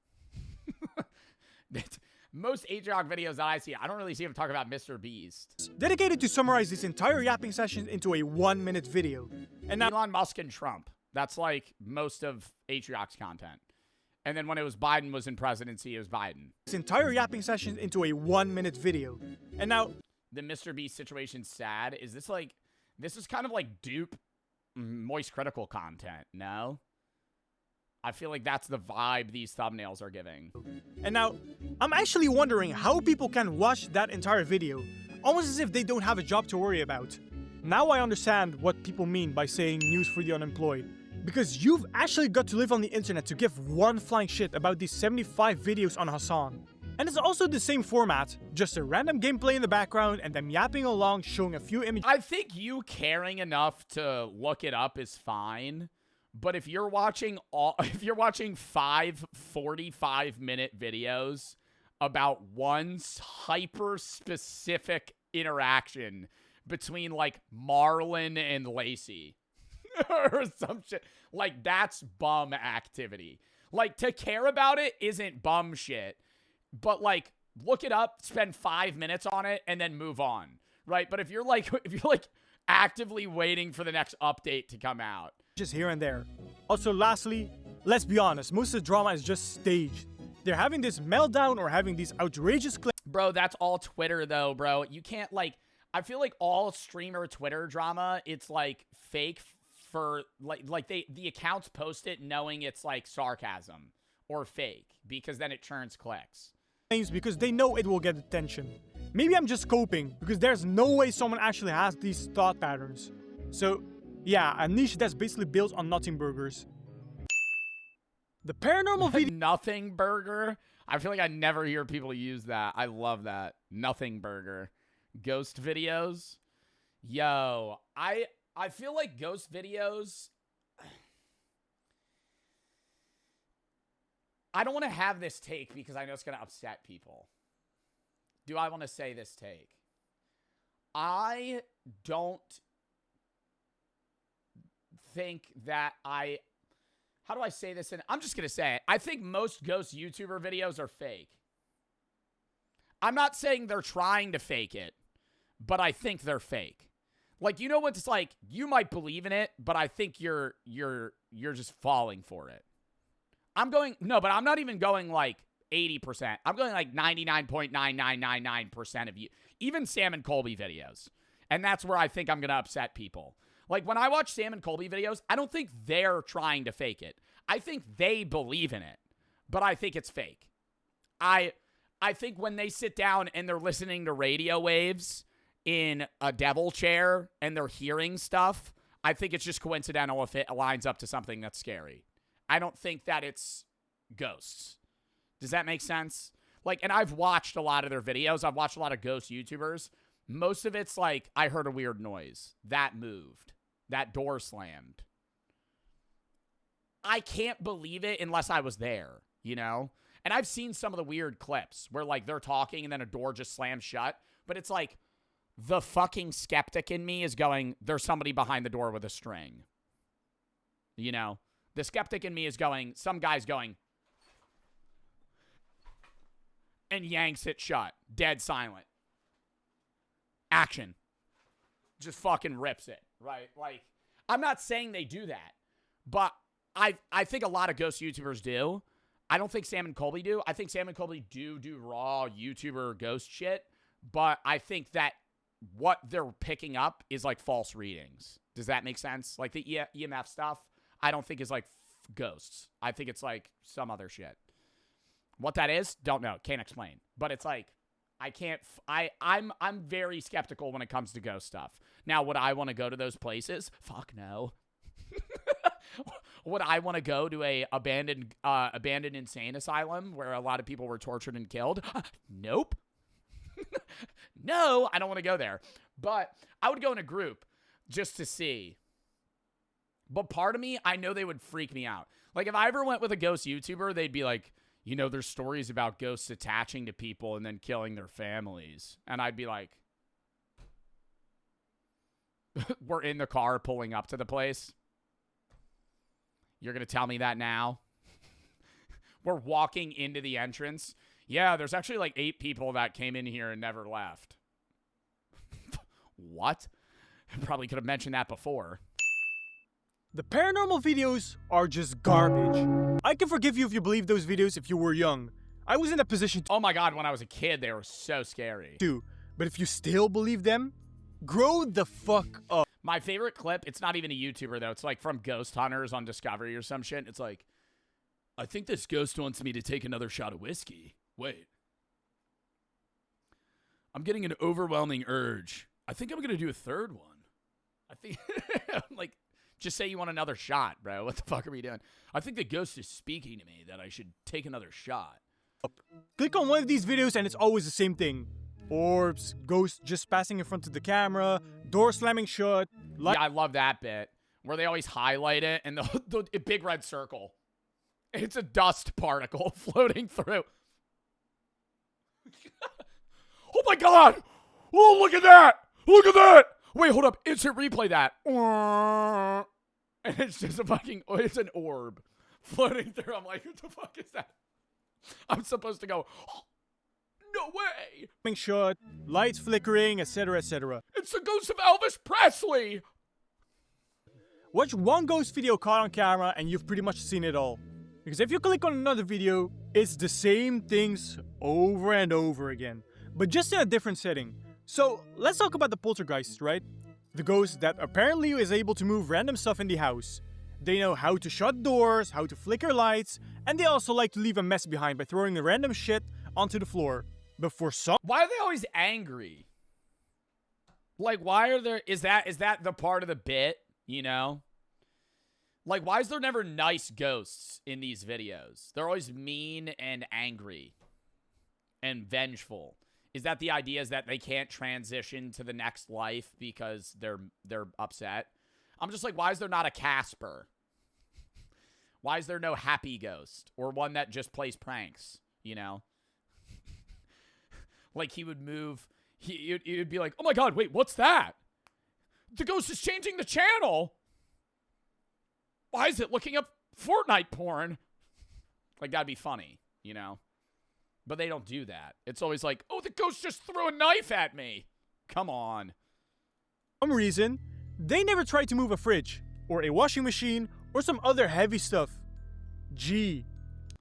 S1: Most Atrioc videos that I see, I don't really see him talk about Mr. Beast.
S19: Dedicated to summarize this entire yapping session into a 1-minute video. And now
S1: Elon Musk and Trump. That's like most of Atrioc's content. And then when it was Biden was in presidency, it was Biden.
S19: This entire yapping session into a 1-minute video. And now
S1: the Mr. Beast situation's sad. Is this like, this is kind of like dupe Moist Critical content, no? I feel like that's the vibe these thumbnails are giving.
S19: And now, I'm actually wondering how people can watch that entire video, almost as if they don't have a job to worry about. Now I understand what people mean by saying news for the unemployed. Because you've actually got to live on the internet to give one flying shit about these 75 videos on Hassan. And it's also the same format, just a random gameplay in the background and them yapping along showing a few images.
S1: I think you caring enough to look it up is fine. But if you're watching 5 45-minute videos about one hyper-specific interaction between like Marlon and Lacey or some shit, like that's bum activity. Like to care about it isn't bum shit, but like look it up, spend 5 minutes on it, and then move on, right? But if you're like actively waiting for the next update to come out.
S19: Just here and there. Also, lastly, let's be honest, most of the drama is just staged. They're having this meltdown or having these outrageous clips.
S1: Bro, that's all Twitter though, bro. You can't like, I feel like all streamer Twitter drama, it's like fake for like the accounts post it knowing it's like sarcasm or fake because then it churns clicks.
S19: Because they know it will get attention. Maybe I'm just coping because there's no way someone actually has these thought patterns. So yeah, a niche that's basically built on nothing burgers. The paranormal video.
S1: Nothing burger? I feel like I never hear people use that. I love that. Nothing burger. Ghost videos? Yo, I feel like ghost videos... I don't want to have this take because I know it's going to upset people. Do I want to say this take? I don't think that how do I say this? And I'm just going to say it. I think most ghost YouTuber videos are fake. I'm not saying they're trying to fake it, but I think they're fake. Like, you know what it's like? You might believe in it, but I think you're just falling for it. No, but I'm not even going like 80%. I'm going like 99.9999% of you. Even Sam and Colby videos. And that's where I think I'm going to upset people. Like, when I watch Sam and Colby videos, I don't think they're trying to fake it. I think they believe in it, but I think it's fake. I think when they sit down and they're listening to radio waves in a devil chair and they're hearing stuff, I think it's just coincidental if it lines up to something that's scary. I don't think that it's ghosts. Does that make sense? Like, and I've watched a lot of their videos. I've watched a lot of ghost YouTubers. Most of it's like, I heard a weird noise. That moved. That door slammed. I can't believe it unless I was there, you know? And I've seen some of the weird clips where, like, they're talking and then a door just slams shut. But it's like, the fucking skeptic in me is going, there's somebody behind the door with a string. You know, the skeptic in me is going, some guy's going, and yanks it shut. Dead silent. Action. Just fucking rips it, right? Like, I'm not saying they do that, but I think a lot of ghost YouTubers do. I don't think Sam and Colby do. I think Sam and Colby do raw YouTuber ghost shit, but I think that what they're picking up is like false readings. Does that make sense? Like the EMF stuff, I don't think is like ghosts. I think it's like some other shit. What that is, don't know. Can't explain. But it's like, I can't, I'm very skeptical when it comes to ghost stuff. Now, would I want to go to those places? Fuck no. Would I want to go to a abandoned insane asylum where a lot of people were tortured and killed? Nope. No, I don't want to go there. But I would go in a group just to see. But part of me, I know they would freak me out. Like, if I ever went with a ghost YouTuber, they'd be like, you know, there's stories about ghosts attaching to people and then killing their families. And I'd be like, we're in the car pulling up to the place. You're going to tell me that now? We're walking into the entrance. Yeah, there's actually like 8 people that came in here and never left. What? I probably could have mentioned that before.
S19: The paranormal videos are just garbage. I can forgive you if you believe those videos if you were young. I was in a position to—
S1: oh my god, when I was a kid, they were so scary.
S19: But if you still believe them, grow the fuck up.
S1: My favorite clip, it's not even a YouTuber though, it's like from Ghost Hunters on Discovery or some shit. It's like, I think this ghost wants me to take another shot of whiskey. Wait. I'm getting an overwhelming urge. I think I'm gonna do a third one. I think, like, just say you want another shot, bro. What the fuck are we doing? I think the ghost is speaking to me that I should take another shot.
S19: Click on one of these videos and it's always the same thing. Orbs, ghosts just passing in front of the camera, door slamming shut.
S1: Yeah, I love that bit where they always highlight it and the big red circle. It's a dust particle floating through. Oh my god! Oh, look at that! Look at that! Wait, hold up. Instant replay that. And it's just a fucking, it's an orb floating through. I'm like, what the fuck is that? I'm supposed to go, oh, no way!
S19: Shut, lights flickering, etc., etc.
S1: It's the ghost of Elvis Presley!
S19: Watch one ghost video caught on camera and you've pretty much seen it all. Because if you click on another video, it's the same things over and over again, but just in a different setting. So, let's talk about the poltergeist, right? The ghost that apparently is able to move random stuff in the house. They know how to shut doors, how to flicker lights, and they also like to leave a mess behind by throwing the random shit onto the floor. But for some—
S1: why are they always angry? Like, why are there— is that the part of the bit, you know? Like, why is there never nice ghosts in these videos? They're always mean and angry and vengeful. Is that the idea, is that they can't transition to the next life because they're upset? I'm just like, why is there not a Casper? Why is there no happy ghost? Or one that just plays pranks, you know? Like, he would move, he would be like, oh my god, wait, what's that? The ghost is changing the channel! Why is it looking up Fortnite porn? Like, that'd be funny, you know? But they don't do that. It's always like, oh, the ghost just threw a knife at me. Come on.
S19: For some reason, they never tried to move a fridge, or a washing machine, or some other heavy stuff. Gee.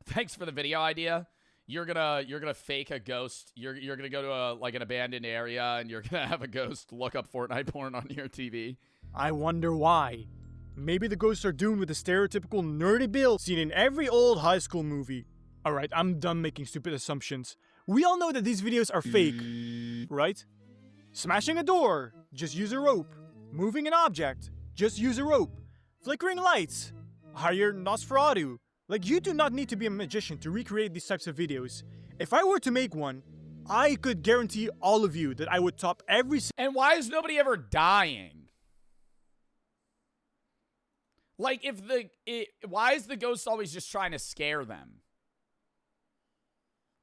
S1: Thanks for the video idea. You're gonna fake a ghost. You're gonna go to like an abandoned area and you're gonna have a ghost look up Fortnite porn on your TV.
S19: I wonder why. Maybe the ghosts are doomed with the stereotypical nerdy build seen in every old high school movie. Alright, I'm done making stupid assumptions. We all know that these videos are fake, right? Smashing a door, just use a rope. Moving an object, just use a rope. Flickering lights, hire Nosferatu. Like, you do not need to be a magician to recreate these types of videos. If I were to make one, I could guarantee all of you that I would top every—
S1: and why is nobody ever dying? Like, why is the ghost always just trying to scare them?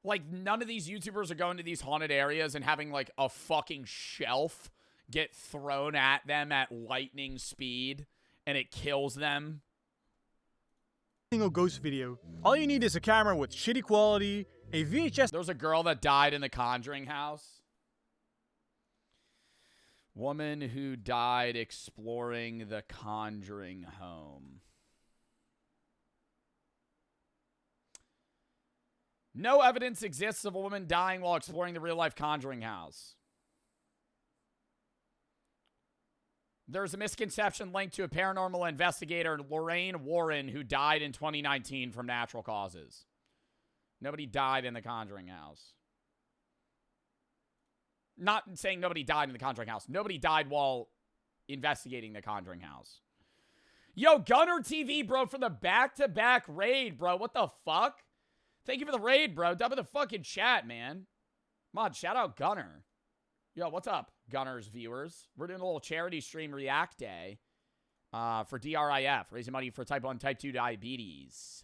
S1: Like, none of these YouTubers are going to these haunted areas and having, like, a fucking shelf get thrown at them at lightning speed and it kills them.
S19: single ghost video. All you need is a camera with shitty quality, a VHS.
S1: There was a girl that died in the Conjuring house. Woman who died exploring the Conjuring home. No evidence exists of a woman dying while exploring the real-life Conjuring house. There's a misconception linked to a paranormal investigator, Lorraine Warren, who died in 2019 from natural causes. Nobody died in the Conjuring house. Not saying nobody died in the Conjuring house. Nobody died while investigating the Conjuring house. Yo, Gunner TV, bro, for the back-to-back raid, bro. What the fuck? Thank you for the raid, bro. Dump in the fucking chat, man. Come on, shout out Gunner. Yo, what's up, Gunner's viewers? We're doing a little charity stream react day for DRIF, raising money for type 1, type 2 diabetes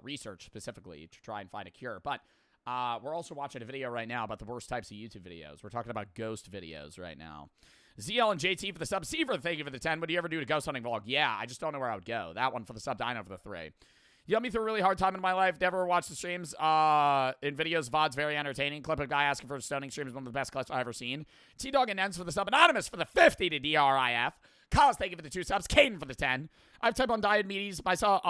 S1: research specifically to try and find a cure. But we're also watching a video right now about the worst types of YouTube videos. We're talking about ghost videos right now. ZL and JT for the sub. Seaver, thank you for the 10. Would you ever do a ghost hunting vlog? Yeah, I just don't know where I would go. That one for the sub. Dino for the 3. You helped me through a really hard time in my life. Never watched the streams. In videos, VOD's very entertaining. Clip of guy asking for a stoning stream is one of the best clips I've ever seen. T-Dog and Nens for the sub. Anonymous for the 50 to DRIF. Cos, thank you for the 2 subs. Caden for the 10. I have type 1 diabetes. Myself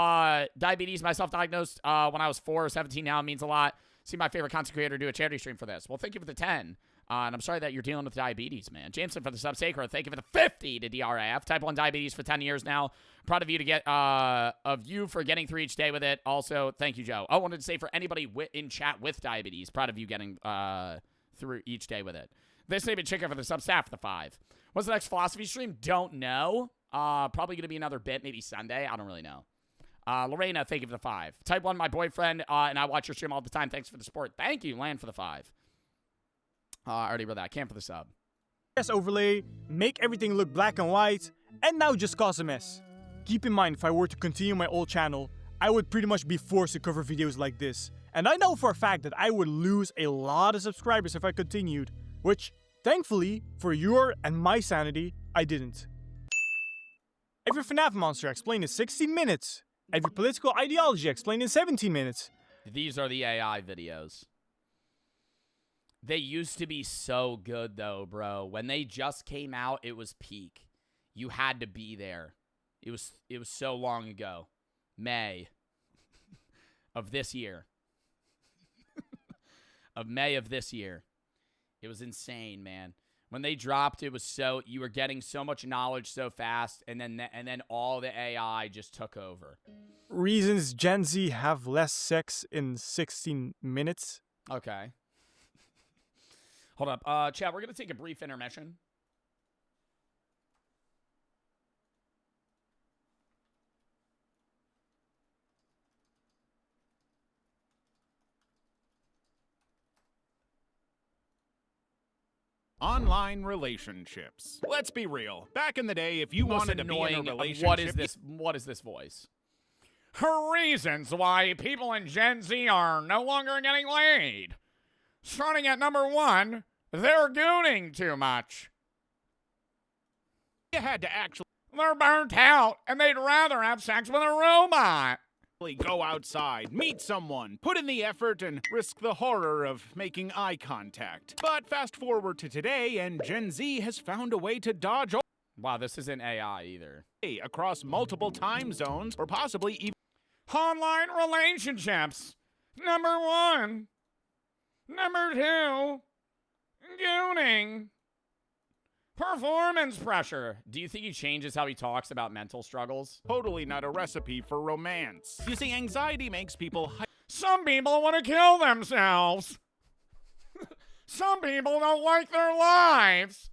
S1: diagnosed when I was 4 or 17 now. It means a lot. See my favorite content creator do a charity stream for this. Well, thank you for the 10. And I'm sorry that you're dealing with diabetes, man. Jameson for the sub. Sacred, thank you for the 50 to DRIF. Type 1 diabetes for 10 years now. Proud of you to get of you for getting through each day with it. Also, thank you, Joe. I wanted to say for anybody in chat with diabetes, proud of you getting through each day with it. This name chicken for the sub. Staff for the 5. What's the next philosophy stream? Don't know. Probably gonna be another bit, maybe Sunday. I don't really know. Lorena, thank you for the 5. Type 1, my boyfriend, and I watch your stream all the time. Thanks for the support. Thank you, Land, for the 5. I already read that. Cam for the sub.
S19: Overlay, make everything look black and white, and now just cause a mess. Keep in mind, if I were to continue my old channel, I would pretty much be forced to cover videos like this. And I know for a fact that I would lose a lot of subscribers if I continued, which, thankfully, for your and my sanity, I didn't. Every FNAF monster explained in 16 minutes. Every political ideology explained in 17 minutes.
S1: These are the AI videos. They used to be so good, though, bro. When they just came out, it was peak. You had to be there. It was so long ago. May of this year. Of May of this year. It was insane, man. When they dropped, it was so you were getting so much knowledge so fast, and then all the AI just took over.
S19: Reasons Gen Z have less sex in 16 minutes.
S1: Okay. Hold up. Chat, we're going to take a brief intermission.
S10: Online relationships. Let's be real. Back in the day, if you wanted to be in a relationship...
S1: What is this voice? Reasons why people in Gen Z are no longer getting laid. Starting at number 1, they're gooning too much.
S10: You had to actually...
S1: They're burnt out, and they'd rather have sex with a robot.
S10: Go outside, meet someone, put in the effort, and risk the horror of making eye contact. But fast forward to today, and Gen Z has found a way to dodge all...
S1: Wow, this isn't AI either.
S10: Across multiple time zones, or possibly even...
S1: Online relationships. Number 1. Number 2. Gooning. Performance pressure. Do you think he changes how he talks about mental struggles?
S10: Totally not a recipe for romance. You see, anxiety makes people...
S1: Some people want to kill themselves. Some people don't like their lives.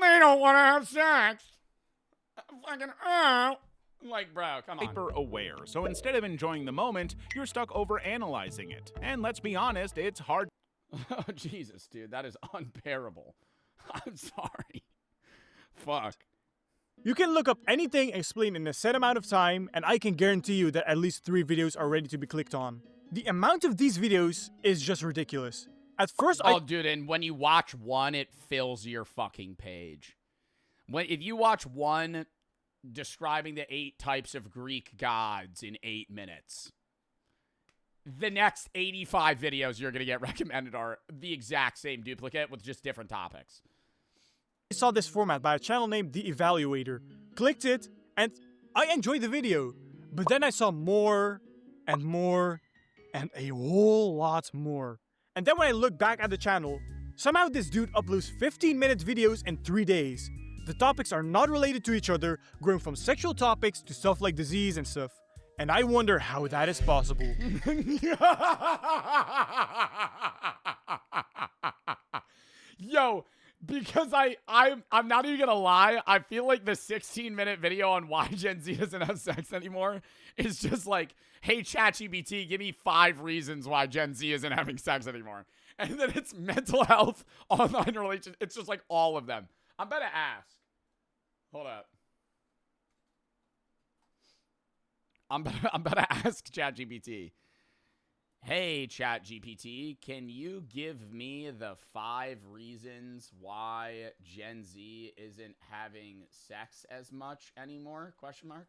S1: They don't want to have sex. Fucking, like, bro, come on.
S10: Hyper aware. So instead of enjoying the moment, you're stuck over analyzing it. And let's be honest, it's hard.
S1: Oh, Jesus, dude, that is unbearable. I'm sorry. Fuck.
S19: You can look up anything explained in a set amount of time, and I can guarantee you that at least 3 videos are ready to be clicked on. The amount of these videos is just ridiculous. At first,
S1: dude, and when you watch one, it fills your fucking page. If you watch one describing the 8 types of Greek gods in 8 minutes. The next 85 videos you're going to get recommended are the exact same duplicate with just different topics.
S19: I saw this format by a channel named The Evaluator, clicked it, and I enjoyed the video. But then I saw more and more and a whole lot more. And then when I look back at the channel, somehow this dude uploads 15-minute videos in 3 days. The topics are not related to each other, going from sexual topics to stuff like disease and stuff. And I wonder how that is possible.
S1: Yo, because I'm not even gonna lie, I feel like the 16-minute video on why Gen Z doesn't have sex anymore is just like, hey, ChatGPT, give me 5 reasons why Gen Z isn't having sex anymore. And then it's mental health, online relations. It's just like all of them. I'm about to ask. Hold up. I'm about to ask ChatGPT. Hey, ChatGPT, can you give me the 5 reasons why Gen Z isn't having sex as much anymore? Question mark.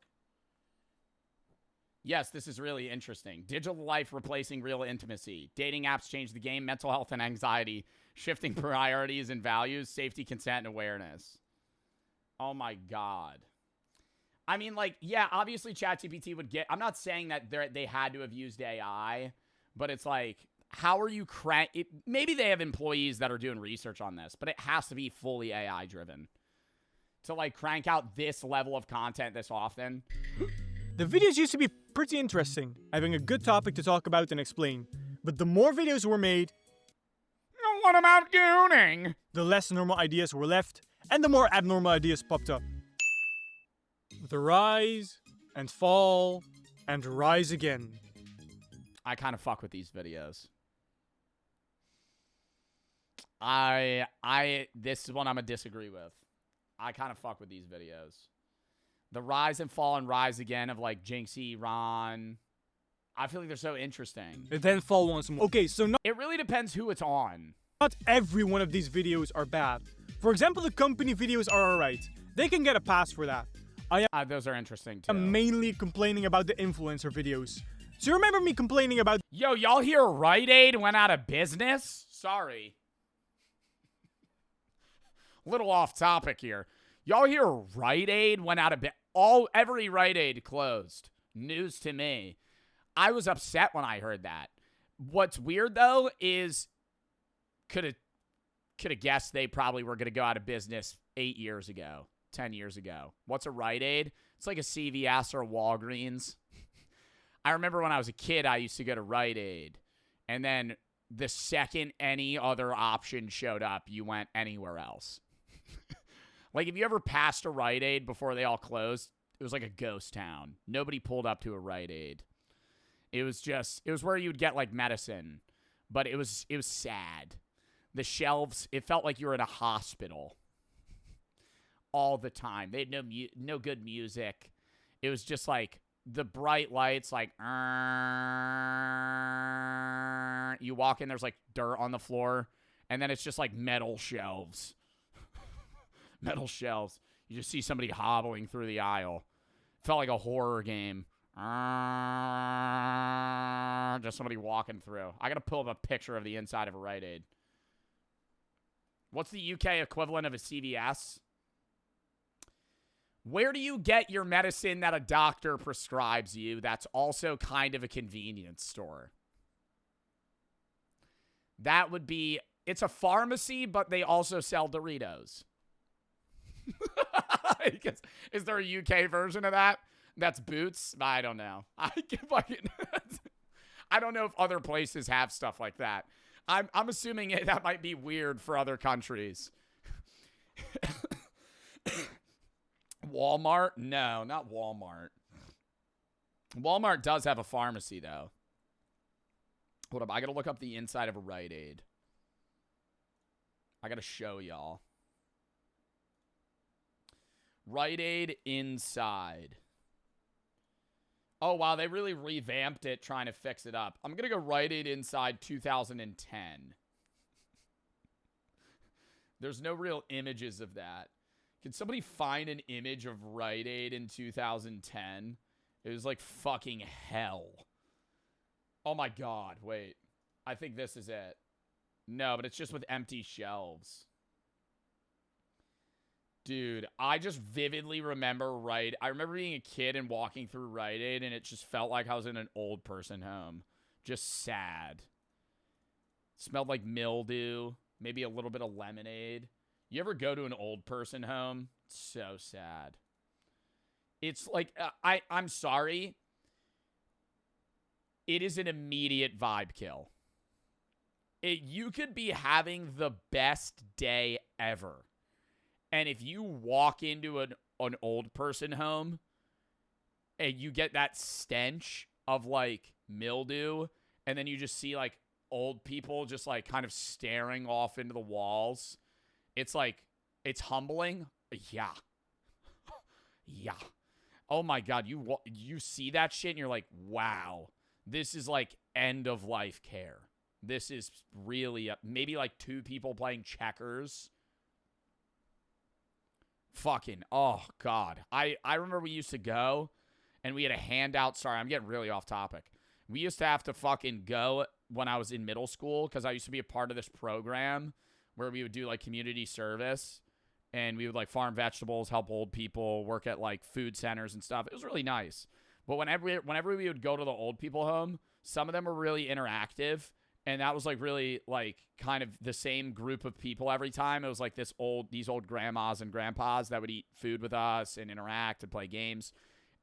S1: Yes, this is really interesting. Digital life replacing real intimacy. Dating apps change the game. Mental health and anxiety. Shifting priorities and values. Safety, consent, and awareness. Oh my God. I mean, like, yeah, obviously ChatGPT would get... I'm not saying that they had to have used AI, but it's like, how are you maybe they have employees that are doing research on this, but it has to be fully AI-driven to, like, crank out this level of content this often.
S19: The videos used to be pretty interesting, having a good topic to talk about and explain. But the more videos were made,
S1: what about gooning?
S19: The less normal ideas were left, and the more abnormal ideas popped up. The rise, and fall, and rise again.
S1: I kind of fuck with these videos. This is one I'm gonna disagree with. I kind of fuck with these videos. The rise and fall and rise again of like Jinxie, Ron. I feel like they're so interesting.
S19: And then fall once more. Okay, so
S1: it really depends who it's on.
S19: Not every one of these videos are bad. For example, the company videos are alright. They can get a pass for that.
S1: Those are interesting too.
S19: I'm mainly complaining about the influencer videos. So you remember me complaining about...
S1: Yo, y'all hear Rite Aid went out of business? Sorry. Little off topic here. Y'all hear Rite Aid went out of business? Every Rite Aid closed. News to me. I was upset when I heard that. What's weird though is could have guessed they probably were going to go out of business 8 years ago, 10 years ago. What's a Rite Aid? It's like a CVS or a Walgreens. I remember when I was a kid, I used to go to Rite Aid. And then the second any other option showed up, you went anywhere else. Like, if you ever passed a Rite Aid before they all closed, it was like a ghost town. Nobody pulled up to a Rite Aid. It was where you would get, like, medicine. But it was sad. The shelves, it felt like you were in a hospital. All the time. They had no good music. It was just, like, the bright lights, like, you walk in, there's, like, dirt on the floor. And then it's just, like, metal shelves. Metal shelves. You just see somebody hobbling through the aisle. Felt like a horror game. Just somebody walking through. I gotta pull up a picture of the inside of a Rite Aid. What's the UK equivalent of a CVS? Where do you get your medicine that a doctor prescribes you that's also kind of a convenience store? That would be... It's a pharmacy, but they also sell Doritos. Is there a UK version of that? That's Boots? I don't know. I don't know if other places have stuff like that. I'm assuming that might be weird for other countries. Walmart? No, not Walmart. Walmart does have a pharmacy, though. Hold up. I got to look up the inside of a Rite Aid. I got to show y'all. Rite Aid inside. Oh, wow. They really revamped it trying to fix it up. I'm going to go Rite Aid inside 2010. There's no real images of that. Can somebody find an image of Rite Aid in 2010? It was like fucking hell. Oh my god, wait. I think this is it. No, but it's just with empty shelves. Dude, I just vividly remember I remember being a kid and walking through Rite Aid, and it just felt like I was in an old person home. Just sad. Smelled like mildew. Maybe a little bit of lemonade. You ever go to an old person home? It's so sad. It's like, I'm sorry. It is an immediate vibe kill. You could be having the best day ever. And if you walk into an old person home and you get that stench of like mildew, and then you just see like old people just like kind of staring off into the walls, it's like, it's humbling. Yeah. Yeah. Oh my God. You see that shit and you're like, wow, this is like end of life care. This is really maybe like two people playing checkers. Fucking, oh God. I remember we used to go and we had a handout. Sorry, I'm getting really off topic. We used to have to fucking go when I was in middle school, because I used to be a part of this program where we would do like community service, and we would like farm vegetables, help old people, work at like food centers and stuff. It was really nice. But whenever we would go to the old people home, some of them were really interactive. And that was like really like kind of the same group of people every time. It was like these old grandmas and grandpas that would eat food with us and interact and play games.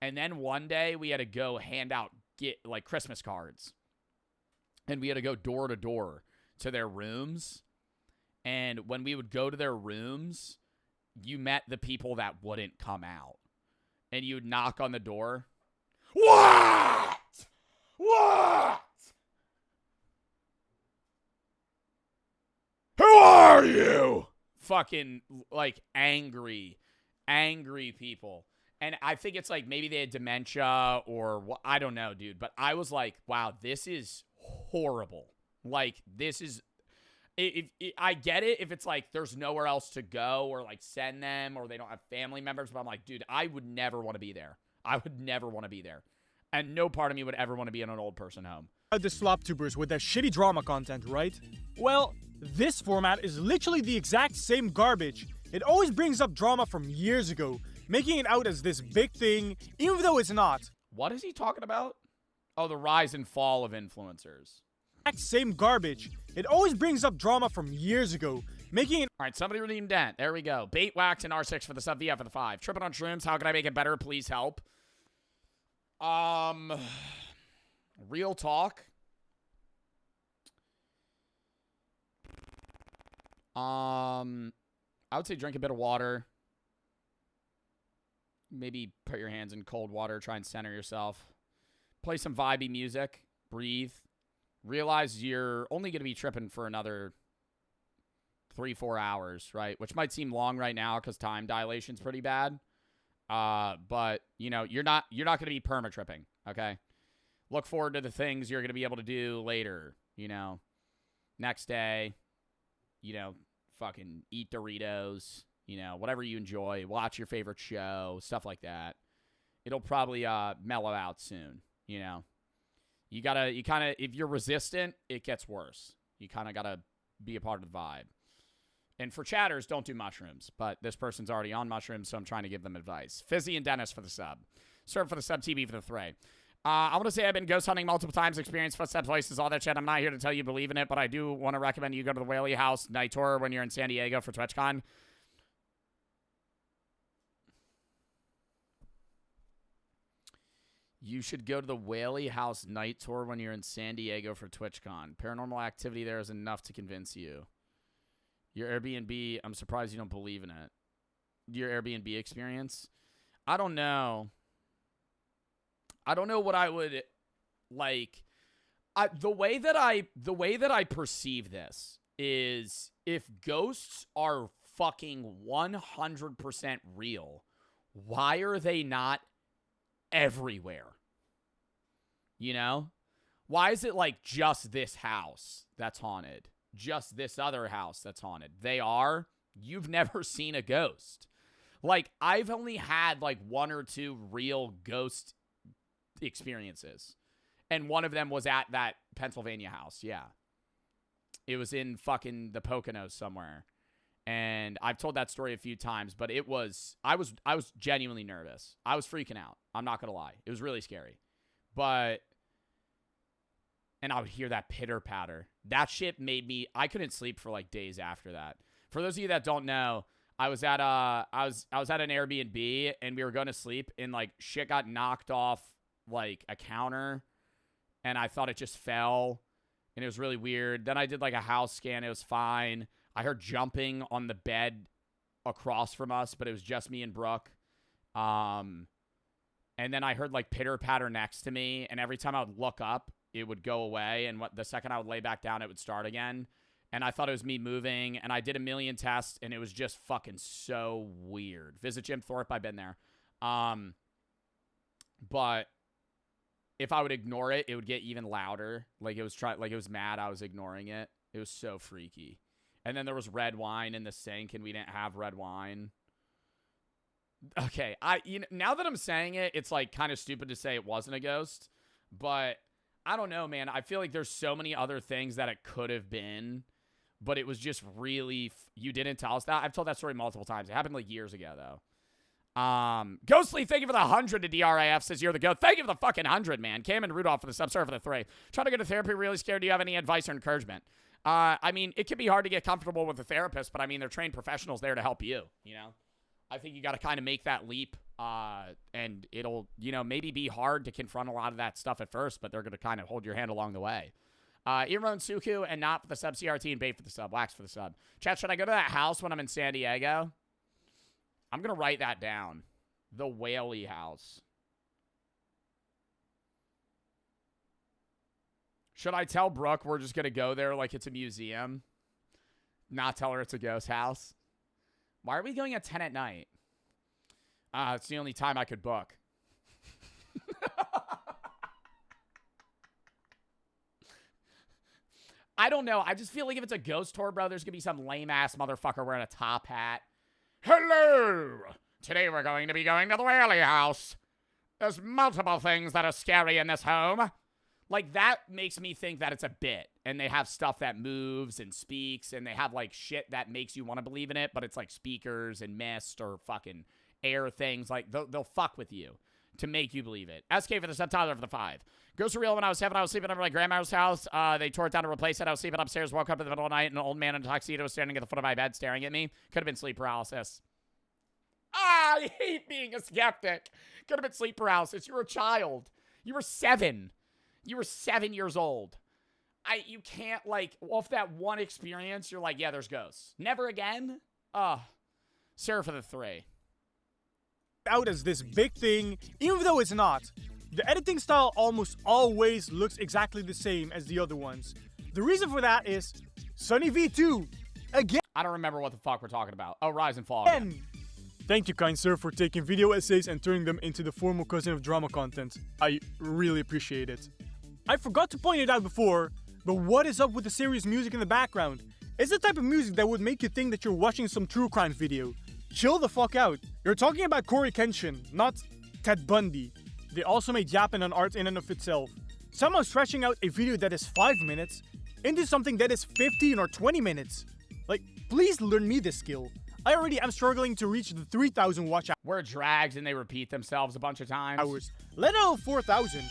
S1: And then one day we had to go get like Christmas cards. And we had to go door to door to their rooms. And when we would go to their rooms, you met the people that wouldn't come out. And you would knock on the door. What? What? Who are you? Fucking, like, angry people. And I think it's like maybe they had dementia or what, I don't know, dude. But I was like, wow, this is horrible. Like, this is, I get it if it's like there's nowhere else to go or like send them or they don't have family members. But I'm like, dude, I would never want to be there. I would never want to be there. And no part of me would ever want to be in an old person home.
S19: The SlopTubers with their shitty drama content, right? Well, this format is literally the exact same garbage. It always brings up drama from years ago, making it out as this big thing, even though it's not.
S1: What is he talking about? Oh, the rise and fall of influencers.
S19: Same garbage. It always brings up drama from years ago, making it—
S1: Alright, somebody redeem Dent. There we go. Bait Wax and R6 for the sub, VF for the 5. Tripping on shrooms. How can I make it better? Please help. Real talk. I would say drink a bit of water. Maybe put your hands in cold water. Try and center yourself. Play some vibey music. Breathe. Realize you're only going to be tripping for another 3-4 hours, right? Which might seem long right now because time dilation's pretty bad. But you know, you're not going to be perma tripping, okay? Look forward to the things you're going to be able to do later, you know. Next day, you know, fucking eat Doritos, you know, whatever you enjoy, watch your favorite show, stuff like that. It'll probably mellow out soon, you know. You kind of, if you're resistant, it gets worse. You kind of got to be a part of the vibe. And for chatters, don't do mushrooms. But this person's already on mushrooms, so I'm trying to give them advice. Fizzy and Dennis for the sub. Serve for the sub, TB for the thray. I want to say I've been ghost hunting multiple times, experienced footsteps, voices, all that shit. I'm not here to tell you believe in it, but I do want to recommend you go to the Whaley House night tour when you're in San Diego for TwitchCon. You should go to the Whaley House night tour when you're in San Diego for TwitchCon. Paranormal activity there is enough to convince you. Your Airbnb, I'm surprised you don't believe in it. Your Airbnb experience? I don't know. I don't know what I would like. The way that I perceive this is if ghosts are fucking 100% real, why are they not everywhere? You know? Why is it like just this house that's haunted? Just this other house that's haunted? They are? You've never seen a ghost. Like, I've only had, like, 1 or 2 real ghost experiences. And one of them was at that Pennsylvania house, yeah. It was in fucking the Poconos somewhere. And I've told that story a few times, but it was... I was genuinely nervous. I was freaking out. I'm not gonna lie. It was really scary. But... And I would hear that pitter-patter. That shit made me... I couldn't sleep for, like, days after that. For those of you that don't know... I was at an Airbnb and we were going to sleep and like shit got knocked off like a counter and I thought it just fell and it was really weird. Then I did like a house scan. It was fine. I heard jumping on the bed across from us, but it was just me and Brooke. And then I heard like pitter patter next to me and every time I would look up, it would go away. And the second I would lay back down, it would start again. And I thought it was me moving, and I did a million tests, and it was just fucking so weird. Visit Jim Thorpe, I've been there. But if I would ignore it, it would get even louder. Like it was mad I was ignoring it. It was so freaky. And then there was red wine in the sink, and we didn't have red wine. Okay, now that I'm saying it, it's like kind of stupid to say it wasn't a ghost, but I don't know, man. I feel like there's so many other things that it could have been. But it was just really... you didn't tell us that? I've told that story multiple times. It happened like years ago, though. Ghostly, thank you for the 100 to DRIF. Says you're the goat. Thank you for the fucking 100, man. Cam and Rudolph for the sub. Sorry for the 3. Trying to go to therapy. Really scared. Do you have any advice or encouragement? I mean, it can be hard to get comfortable with a therapist, but I mean, they're trained professionals there to help you, you know? I think you got to kind of make that leap, and it'll, you know, maybe be hard to confront a lot of that stuff at first, but they're going to kind of hold your hand along the way. Iron Suku and not for the sub. CRT and bait for the sub. Wax for the sub. Chat, should I go to that house when I'm in San Diego? I'm going to write that down. The Whaley house. Should I tell Brooke we're just going to go there like it's a museum? Not tell her it's a ghost house? Why are we going at 10 at night? It's the only time I could book. I don't know. I just feel like if it's a ghost tour, bro, there's going to be some lame-ass motherfucker wearing a top hat. Hello! Today we're going to be going to the Whaley house. There's multiple things that are scary in this home. Like, that makes me think that it's a bit. And they have stuff that moves and speaks. And they have, like, shit that makes you want to believe in it. But it's, like, speakers and mist or fucking air things. Like, they'll fuck with you to make you believe it. SK for the sub. Tyler for the 5. Ghosts were real when I was 7. I was sleeping over my grandma's house. They tore it down to replace it. I was sleeping upstairs. Woke up in the middle of the night. And an old man in a tuxedo was standing at the foot of my bed staring at me. Could have been sleep paralysis. I hate being a skeptic. Could have been sleep paralysis. You were a child. You were 7. You were 7 years old. You can't, like, off that one experience, you're like, yeah, there's ghosts. Never again? Sarah for the 3.
S19: Out as this big thing, even though it's not. The editing style almost always looks exactly the same as the other ones. The reason for that is Sunny V2, again.
S1: I don't remember what the fuck we're talking about. Oh, Rise and Fall.
S19: Thank you, kind sir, for taking video essays and turning them into the formal cousin of drama content. I really appreciate it. I forgot to point it out before, but what is up with the serious music in the background? It's the type of music that would make you think that you're watching some true crime video. Chill the fuck out. You're talking about Corey Kenshin, not Ted Bundy. They also made Japan an art in and of itself. Somehow stretching out a video that is 5 minutes into something that is 15 or 20 minutes. Like, please learn me this skill. I already am struggling to reach the 3,000 watch hours.
S1: Where it drags and they repeat themselves a bunch of times.
S19: Let alone 4,000.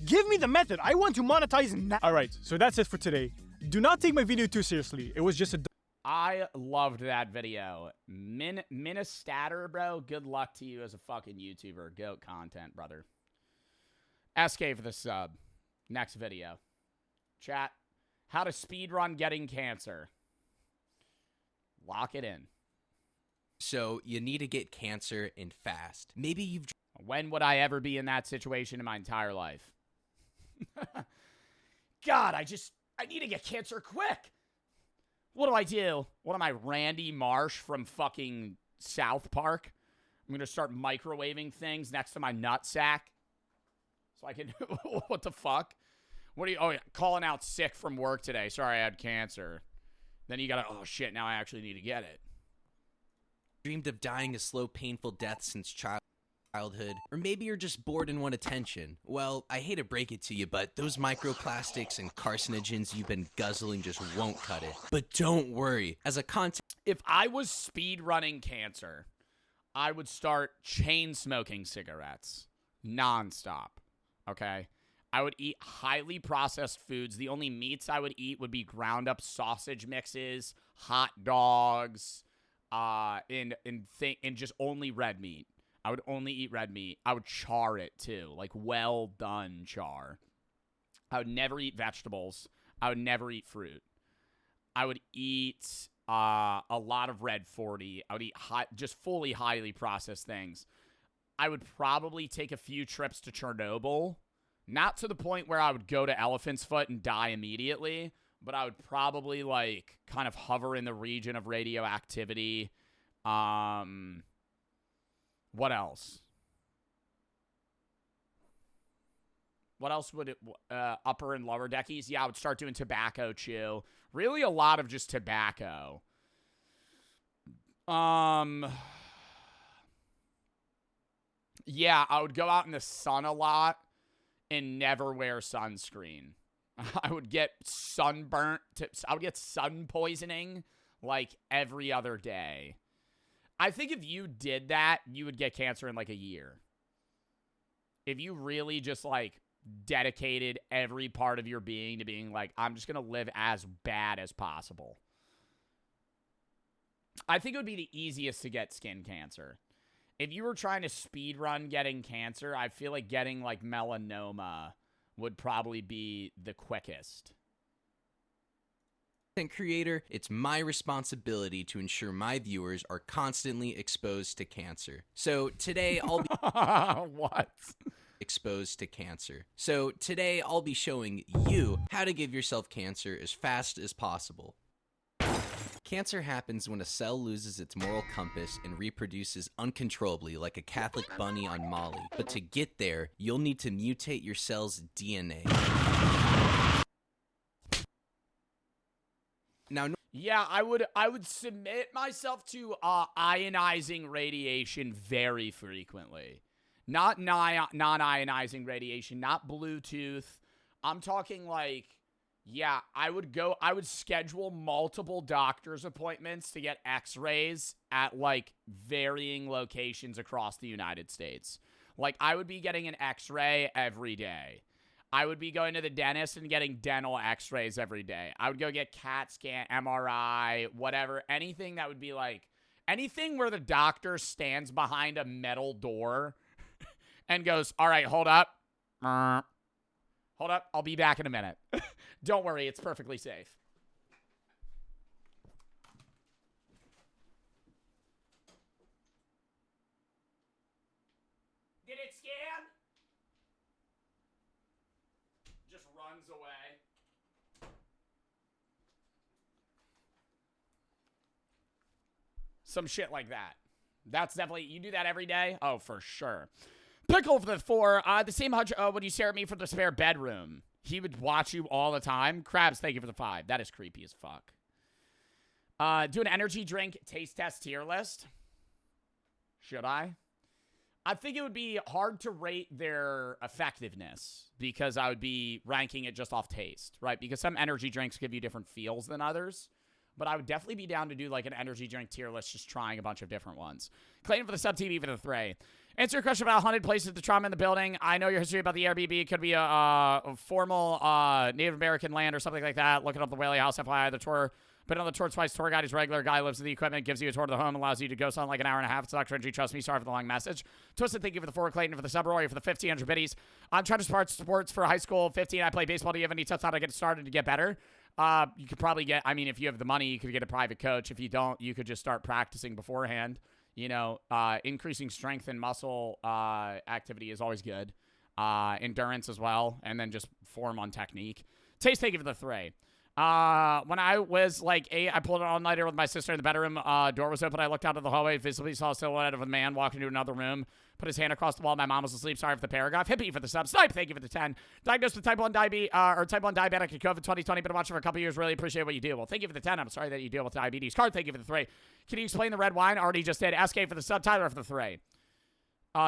S19: Give me the method. I want to monetize now. Alright, so that's it for today. Do not take my video too seriously. It was just a...
S1: I loved that video. Ministatter, bro. Good luck to you as a fucking YouTuber. Goat content, brother. SK for the sub. Next video. Chat. How to speedrun getting cancer. Lock it in.
S20: So you need to get cancer in fast. Maybe you've...
S1: When would I ever be in that situation in my entire life? God, I need to get cancer quick. What do? What am I, Randy Marsh from fucking South Park? I'm going to start microwaving things next to my nutsack. So I can... What the fuck? What are you... Oh, yeah, calling out sick from work today. Sorry, I had cancer. Then you got to... Oh, shit, now I actually need to get it.
S20: dreamed of dying a slow, painful death since childhood, or maybe you're just bored and want attention. Well, I hate to break it to you, but those microplastics and carcinogens you've been guzzling just won't cut it. But don't worry, as a content...
S1: If I was speedrunning cancer, I would start chain smoking cigarettes nonstop, okay? I would eat highly processed foods. The only meats I would eat would be ground up sausage mixes, hot dogs, and just only red meat. I would only eat red meat. I would char it too, like well done char. I would never eat vegetables. I would never eat fruit. I would eat a lot of red 40. I would eat just fully highly processed things. I would probably take a few trips to Chernobyl. Not to the point where I would go to Elephant's Foot and die immediately, but I would probably, like, kind of hover in the region of radioactivity. What else? What else would it, upper and lower deckies? Yeah, I would start doing tobacco chew. Really a lot of just tobacco. Yeah, I would go out in the sun a lot and never wear sunscreen. I would get sunburnt. I would get sun poisoning like every other day. I think if you did that, you would get cancer in like a year. If you really just like dedicated every part of your being to being like, I'm just going to live as bad as possible. I think it would be the easiest to get skin cancer. If you were trying to speedrun getting cancer, I feel like getting like melanoma would probably be the quickest.
S20: Content creator, it's my responsibility to ensure my viewers are constantly exposed to cancer. So today I'll be
S1: what?
S20: Exposed to cancer. So today I'll be showing you how to give yourself cancer as fast as possible. Cancer happens when a cell loses its moral compass and reproduces uncontrollably like a Catholic bunny on Molly. But to get there, you'll need to mutate your cell's DNA. Now,
S1: yeah, I would submit myself to ionizing radiation very frequently. Not non-ionizing radiation, not Bluetooth. I'm talking like, yeah, I would schedule multiple doctor's appointments to get x-rays at like varying locations across the United States. Like I would be getting an x-ray every day. I would be going to the dentist and getting dental x-rays every day. I would go get CAT scan, MRI, whatever, anything that would be like, anything where the doctor stands behind a metal door and goes, all right, hold up. Hold up, I'll be back in a minute. Don't worry, it's perfectly safe. Did it scan? Just runs away. Some shit like that. That's definitely, you do that every day? Oh, for sure. Pickle for the 4. The same Hutch would you stare at me from the spare bedroom? He would watch you all the time. Krabs, thank you for the 5. That is creepy as fuck. Do an energy drink taste test tier list. Should I? I think it would be hard to rate their effectiveness because I would be ranking it just off taste, right? Because some energy drinks give you different feels than others. But I would definitely be down to do like an energy drink tier list, just trying a bunch of different ones. Clayton for the sub TV for the 3. Answer your question about haunted places, the trauma in the building. I know your history about the Airbnb. It could be a formal Native American land or something like that. Looking up the Whaley House, FYI, the tour. Been on the tour twice. Tour guide is regular. Guy lives with the equipment, gives you a tour of the home, allows you to ghost on like an hour and a half. It's Dr. NG. Trust me. Sorry for the long message. Twisted, thank you for the 4. Clayton for the sub. Roy for the 1500 biddies. I'm trying to start sports for high school. 15. I play baseball. Do you have any tips how to get started to get better? You could probably get, I mean, if you have the money, you could get a private coach. If you don't, you could just start practicing beforehand. You know, increasing strength and muscle activity is always good. Endurance as well, and then just form on technique. Taste, thank you for the 3. When I was like 8, I pulled an all-nighter with my sister in the bedroom. Door was open. I looked out of the hallway, visibly saw a silhouette of a man walking into another room, put his hand across the wall. My mom was asleep. Sorry for the paragraph. Hippie for the sub. Snipe, thank you for the 10. Diagnosed with type 1 diabetes, or type 1 diabetic in COVID 2020. Been watching for a couple years. Really appreciate what you do. Well, thank you for the 10. I'm sorry that you deal with diabetes. Card, thank you for the 3. Can you explain the red wine? Already just did. SK for the sub. Tyler for the 3.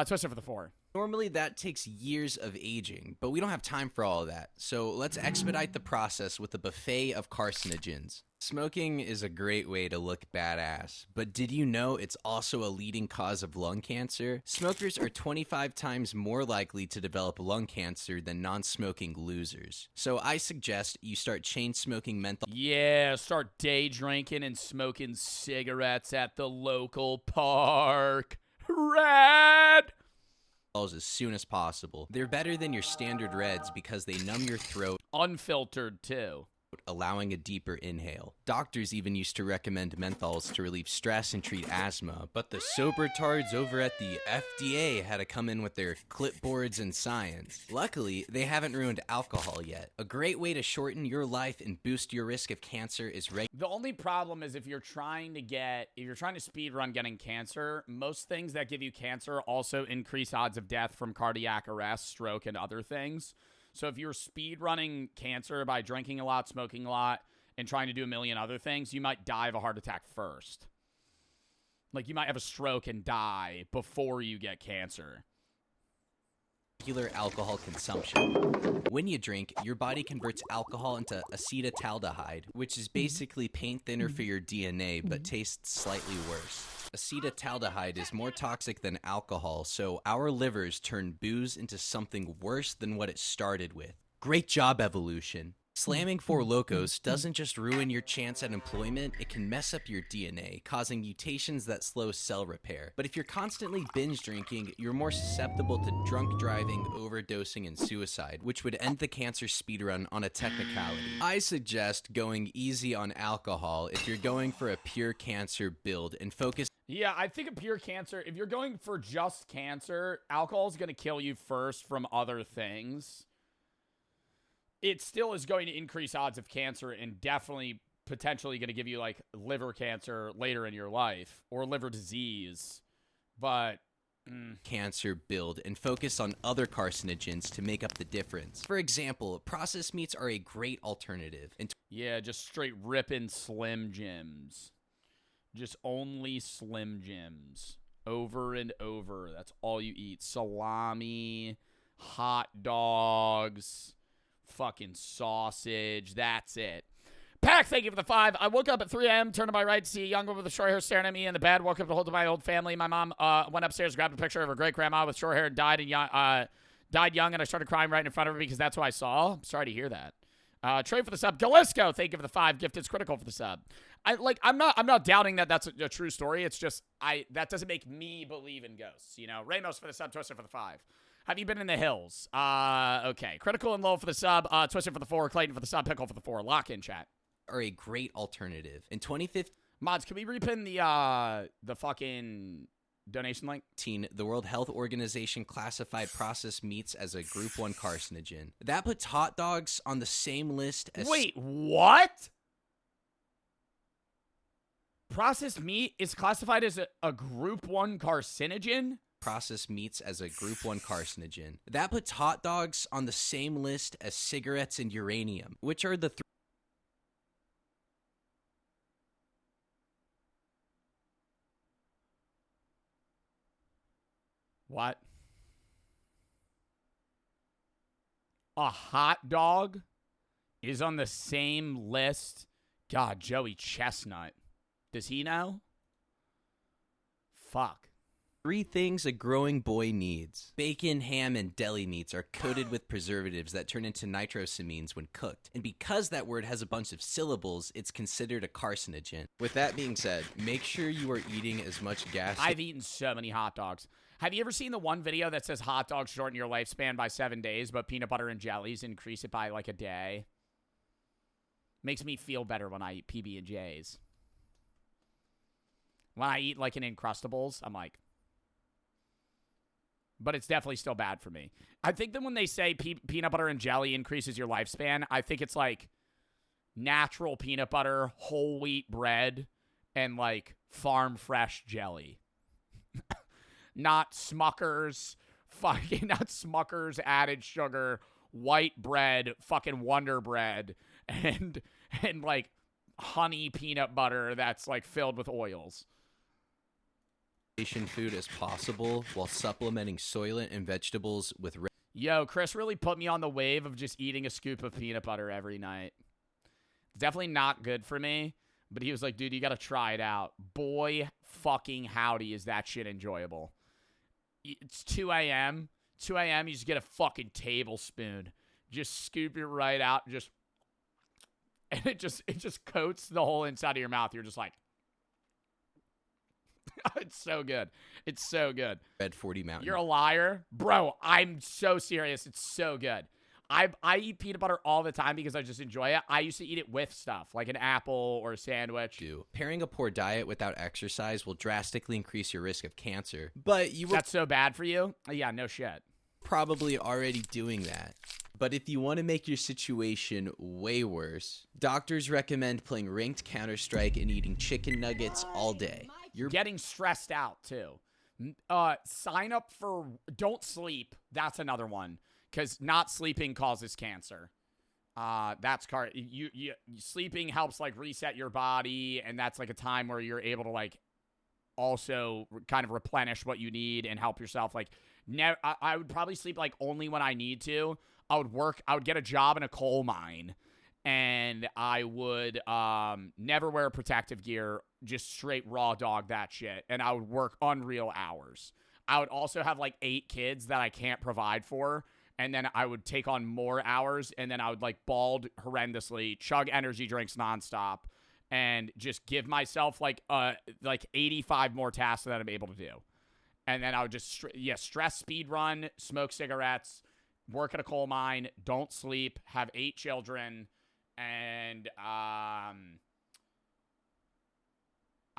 S1: Twister for the 4.
S20: Normally that takes years of aging, but we don't have time for all of that. So let's expedite the process with a buffet of carcinogens. Smoking is a great way to look badass, but did you know it's also a leading cause of lung cancer? Smokers are 25 times more likely to develop lung cancer than non-smoking losers. So I suggest you start chain smoking menthol.
S1: Yeah, start day drinking and smoking cigarettes at the local park. Red!
S20: As soon as possible. They're better than your standard reds because they numb your throat.
S1: Unfiltered, too.
S20: Allowing a deeper inhale. Doctors even used to recommend menthols to relieve stress and treat asthma, but the sober tards over at the FDA had to come in with their clipboards and science. Luckily, they haven't ruined alcohol yet. A great way to shorten your life and boost your risk of cancer is
S1: The only problem is if you're trying to speedrun getting cancer, most things that give you cancer also increase odds of death from cardiac arrest, stroke, and other things. So if you're speedrunning cancer by drinking a lot, smoking a lot, and trying to do a million other things, you might die of a heart attack first. Like, you might have a stroke and die before you get cancer.
S20: regular alcohol consumption. When you drink, your body converts alcohol into acetaldehyde, which is basically paint thinner for your DNA, but tastes slightly worse. Acetaldehyde is more toxic than alcohol, so our livers turn booze into something worse than what it started with. Great job, evolution. Slamming Four Locos doesn't just ruin your chance at employment, it can mess up your DNA, causing mutations that slow cell repair. But if you're constantly binge drinking, you're more susceptible to drunk driving, overdosing, and suicide, which would end the cancer speedrun on a technicality. I suggest going easy on alcohol if you're going for a pure cancer build and focus.
S1: Yeah, I think a pure cancer, if you're going for just cancer, alcohol is going to kill you first from other things. It still is going to increase odds of cancer and definitely potentially going to give you like liver cancer later in your life or liver disease. But
S20: cancer build and focus on other carcinogens to make up the difference. For example, processed meats are a great alternative.
S1: Yeah, just straight ripping Slim Jims. Just only Slim Jims. Over and over. That's all you eat. Salami, hot dogs, fucking sausage. That's it. Pack, thank you for the 5. I woke up at 3 a.m., turned to my right to see a young woman with short hair staring at me in the bed. Woke up to hold to my old family. My mom went upstairs, grabbed a picture of her great-grandma with short hair and died young, and I started crying right in front of her because that's what I saw. I'm sorry to hear that. Trey for the sub. Galisco, thank you for the 5. Gifted's critical for the sub. I'm not doubting that that's a true story. It's just that doesn't make me believe in ghosts. You know, Ramos for the sub. Twister for the 5. Have you been in the hills? Okay. Critical and low for the sub. Twister for the 4. Clayton for the sub. Pickle for the 4. Lock in, chat.
S20: Are a great alternative. In 2015,
S1: mods, can we repin the fucking donation link?
S20: The World Health Organization classified processed meats as a Group 1 carcinogen. That puts hot dogs on the same list as...
S1: Wait, what? Processed meat is classified as a Group 1 carcinogen?
S20: Processed meats as a Group 1 carcinogen. That puts hot dogs on the same list as cigarettes and uranium, which are the
S1: What? A hot dog is on the same list? God, Joey Chestnut. Does he know? Fuck.
S20: 3 things a growing boy needs. Bacon, ham, and deli meats are coated with preservatives that turn into nitrosamines when cooked. And because that word has a bunch of syllables, it's considered a carcinogen. With that being said, make sure you are eating as much gas...
S1: I've eaten so many hot dogs. Have you ever seen the one video that says hot dogs shorten your lifespan by 7 days, but peanut butter and jellies increase it by like a day? Makes me feel better when I eat PB&Js. When I eat like an Uncrustables, I'm like... But it's definitely still bad for me. I think that when they say peanut butter and jelly increases your lifespan, I think it's like natural peanut butter, whole wheat bread, and like farm fresh jelly. Not Smuckers, not Smuckers added sugar, white bread, fucking Wonder Bread, and like honey peanut butter that's like filled with oils.
S20: Food as possible while supplementing soylent and vegetables with
S1: Yo, Chris really put me on the wave of just eating a scoop of peanut butter every night. It's definitely not good for me, but he was like, dude, you got to try it out. Boy, fucking howdy, is that shit enjoyable. It's 2 a.m. 2 a.m., you just get a fucking tablespoon. Just scoop it right out, and it just coats the whole inside of your mouth. You're just like, it's so good. It's so good.
S20: Red 40 Mountain.
S1: You're a liar. Bro, I'm so serious. It's so good. I eat peanut butter all the time because I just enjoy it. I used to eat it with stuff, like an apple or a sandwich.
S20: Pairing a poor diet without exercise will drastically increase your risk of cancer. But
S1: That's so bad for you? Yeah, no shit.
S20: Probably already doing that. But if you want to make your situation way worse, doctors recommend playing ranked Counter-Strike and eating chicken nuggets all day.
S1: You're getting stressed out too. Sign up for don't sleep. That's another one, because not sleeping causes cancer. That's sleeping helps like reset your body, and that's like a time where you're able to like also kind of replenish what you need and help yourself. Like, I would probably sleep like only when I need to. I would get a job in a coal mine, and I would never wear protective gear, just straight raw dog that shit, and I would work unreal hours. I would also have like 8 kids that I can't provide for, and then I would take on more hours, and then I would like bald horrendously, chug energy drinks nonstop, and just give myself like 85 more tasks that I'm able to do. And then I would just stress speedrun, smoke cigarettes, work at a coal mine, don't sleep, have 8 children, and I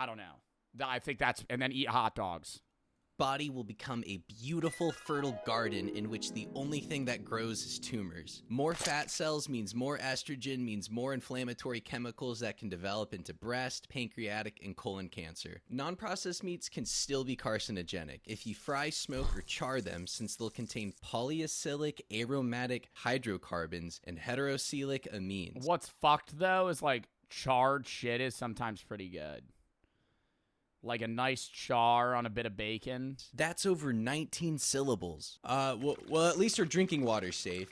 S1: don't know. I think and then eat hot dogs.
S20: Body will become a beautiful, fertile garden in which the only thing that grows is tumors. More fat cells means more estrogen, means more inflammatory chemicals that can develop into breast, pancreatic, and colon cancer. Non-processed meats can still be carcinogenic if you fry, smoke, or char them, since they'll contain polyacylic aromatic hydrocarbons and heterocyclic amines.
S1: What's fucked though is like charred shit is sometimes pretty good. Like a nice char on a bit of bacon.
S20: That's over 19 syllables. Well, at least our drinking water's safe.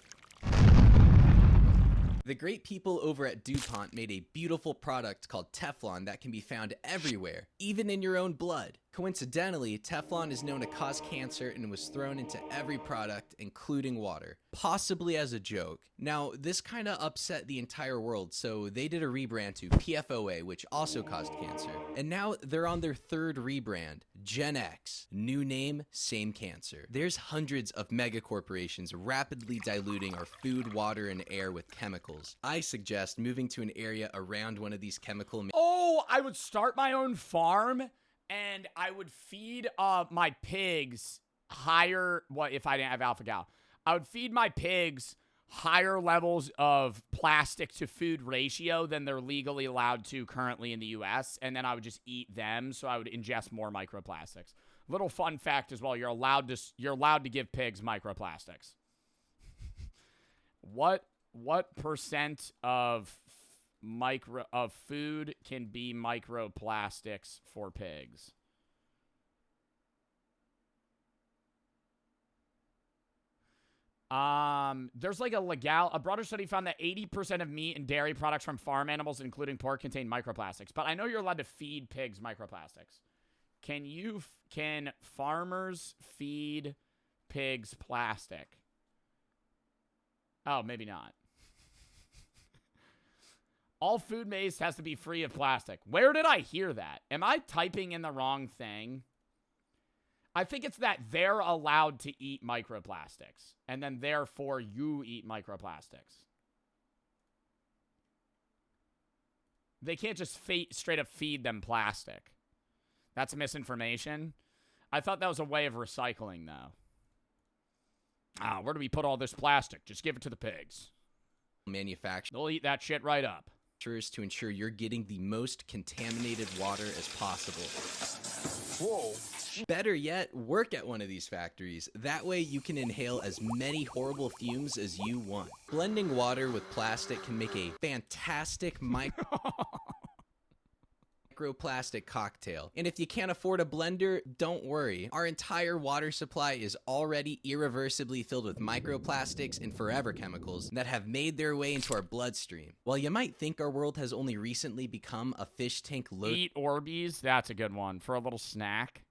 S20: The great people over at DuPont made a beautiful product called Teflon that can be found everywhere, even in your own blood. Coincidentally, Teflon is known to cause cancer and was thrown into every product, including water, possibly as a joke. Now, this kind of upset the entire world, so they did a rebrand to PFOA, which also caused cancer. And now they're on their 3rd rebrand, Gen X. New name, same cancer. There's hundreds of mega corporations rapidly diluting our food, water, and air with chemicals. I suggest moving to an area around one of these chemical...
S1: Oh, I would start my own farm, and I would feed my pigs higher... What if I didn't have alpha-gal? I would feed my pigs higher levels of plastic to food ratio than they're legally allowed to currently in the US, and then I would just eat them, so I would ingest more microplastics. Little fun fact as well, you're allowed to give pigs microplastics. What percent of food can be microplastics for pigs? There's like a broader study found that 80% of meat and dairy products from farm animals, including pork, contain microplastics. But I know you're allowed to feed pigs microplastics. Can farmers feed pigs plastic? Oh, maybe not. All food waste has to be free of plastic. Where did I hear that? Am I typing in the wrong thing? I think it's that they're allowed to eat microplastics, and then therefore you eat microplastics. They can't just straight up feed them plastic. That's misinformation. I thought that was a way of recycling, though. Where do we put all this plastic? Just give it to the pigs.
S20: Manufacture.
S1: They'll eat that shit right up.
S20: to ensure you're getting the most contaminated water as possible.
S19: Whoa.
S20: Better yet, work at one of these factories. That way you can inhale as many horrible fumes as you want. Blending water with plastic can make a fantastic microplastic cocktail. And if you can't afford a blender, don't worry. Our entire water supply is already irreversibly filled with microplastics and forever chemicals that have made their way into our bloodstream. While you might think our world has only recently become a fish tank loaded...
S1: Eat Orbeez. That's a good one for a little snack.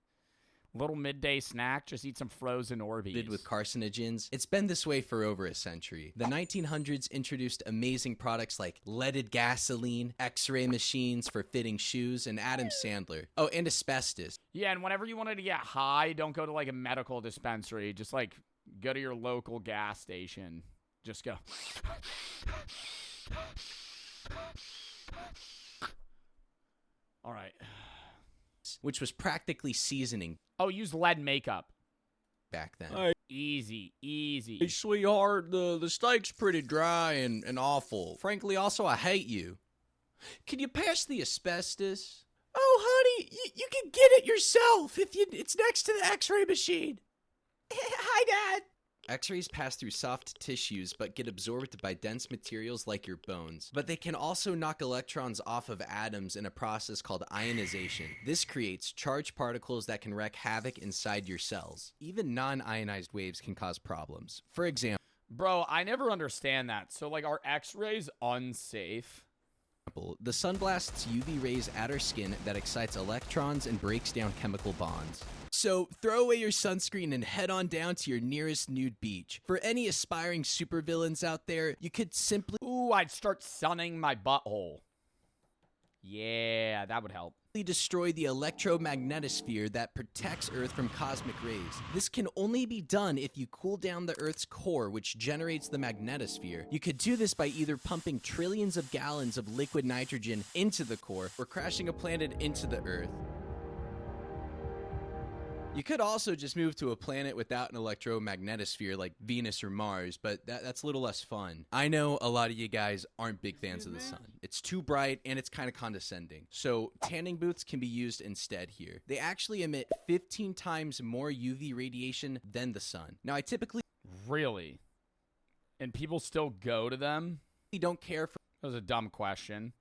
S1: Little midday snack, just eat some frozen Orbeez.
S20: With carcinogens. It's been this way for over a century. The 1900s introduced amazing products like leaded gasoline, x-ray machines for fitting shoes, and Adam Sandler. Oh, and asbestos.
S1: Yeah, and whenever you wanted to get high, don't go to like a medical dispensary. Just like go to your local gas station. Just go. All right.
S20: Which was practically seasoning.
S1: Oh, use lead makeup.
S20: Back then.
S1: Hey. Easy.
S20: Hey, sweetheart, the steak's pretty dry and awful. Frankly, also, I hate you. Can you pass the asbestos? Oh, honey, you can get it yourself if it's next to the x-ray machine. Hi, Dad. X-rays pass through soft tissues but get absorbed by dense materials like your bones. But they can also knock electrons off of atoms in a process called ionization. This creates charged particles that can wreak havoc inside your cells. Even non-ionized waves can cause problems. For example...
S1: Bro, I never understand that. So, like, are X-rays unsafe?
S20: The sun blasts UV rays at our skin that excites electrons and breaks down chemical bonds. So throw away your sunscreen and head on down to your nearest nude beach. For any aspiring supervillains out there, you could simply...
S1: Ooh, I'd start sunning my butthole. Yeah, that would help.
S20: Destroy the electromagnetosphere that protects Earth from cosmic rays. This can only be done if you cool down the Earth's core, which generates the magnetosphere. You could do this by either pumping trillions of gallons of liquid nitrogen into the core or crashing a planet into the Earth. You could also just move to a planet without an electromagnetosphere like Venus or Mars, but that's a little less fun. I know a lot of you guys aren't big fans of the sun. It's too bright and it's kind of condescending. So tanning booths can be used instead here. They actually emit 15 times more UV radiation than the sun. Now I typically...
S1: Really? And people still go to them?
S20: Don't care for...
S1: That was a dumb question.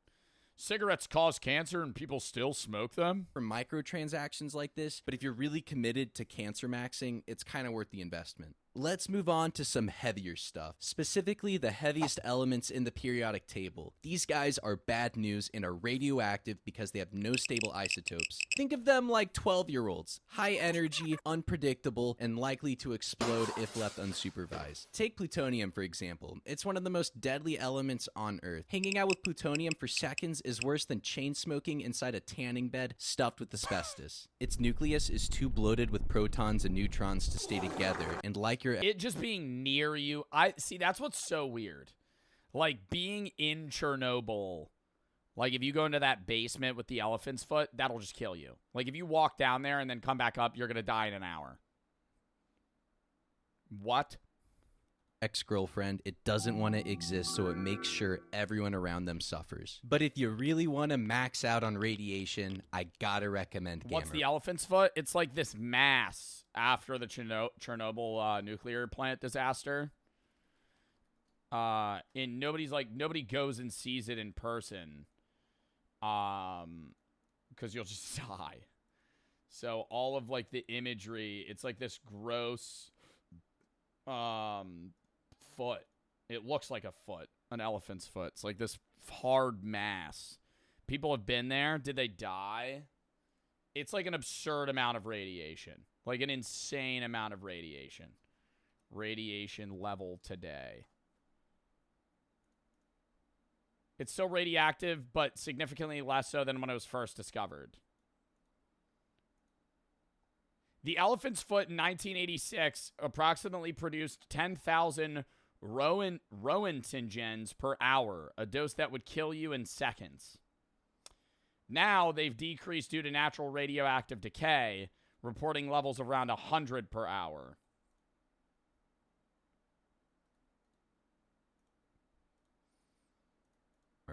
S1: Cigarettes cause cancer and people still smoke them?
S20: For microtransactions like this, but if you're really committed to cancer maxing, it's kind of worth the investment. Let's move on to some heavier stuff, specifically the heaviest elements in the periodic table. These guys are bad news and are radioactive because they have no stable isotopes. Think of them like 12-year-olds, high energy, unpredictable, and likely to explode if left unsupervised. Take plutonium, for example. It's one of the most deadly elements on Earth. Hanging out with plutonium for seconds is worse than chain smoking inside a tanning bed stuffed with asbestos. Its nucleus is too bloated with protons and neutrons to stay together, and like
S1: it just being near you, see, that's what's so weird. Like being in Chernobyl, like if you go into that basement with the elephant's foot, that'll just kill you. Like if you walk down there and then come back up, you're gonna die in an hour. What?
S20: Ex-girlfriend, it doesn't want to exist, so it makes sure everyone around them suffers. But if you really want to max out on radiation, I gotta recommend Gamma.
S1: What's the elephant's foot? It's like this mass after the Chernobyl nuclear plant disaster. And nobody goes and sees it in person. Because you'll just die. So all of like the imagery, it's like this gross foot. It looks like a foot, an elephant's foot. It's like this hard mass. People have been there. Did they die? It's like an absurd amount of radiation. Like an insane amount of radiation. Radiation level today. It's still radioactive, but significantly less so than when it was first discovered. The elephant's foot in 1986 approximately produced 10,000 Roentgens per hour, a dose that would kill you in seconds. Now they've decreased due to natural radioactive decay, reporting levels around 100 per hour.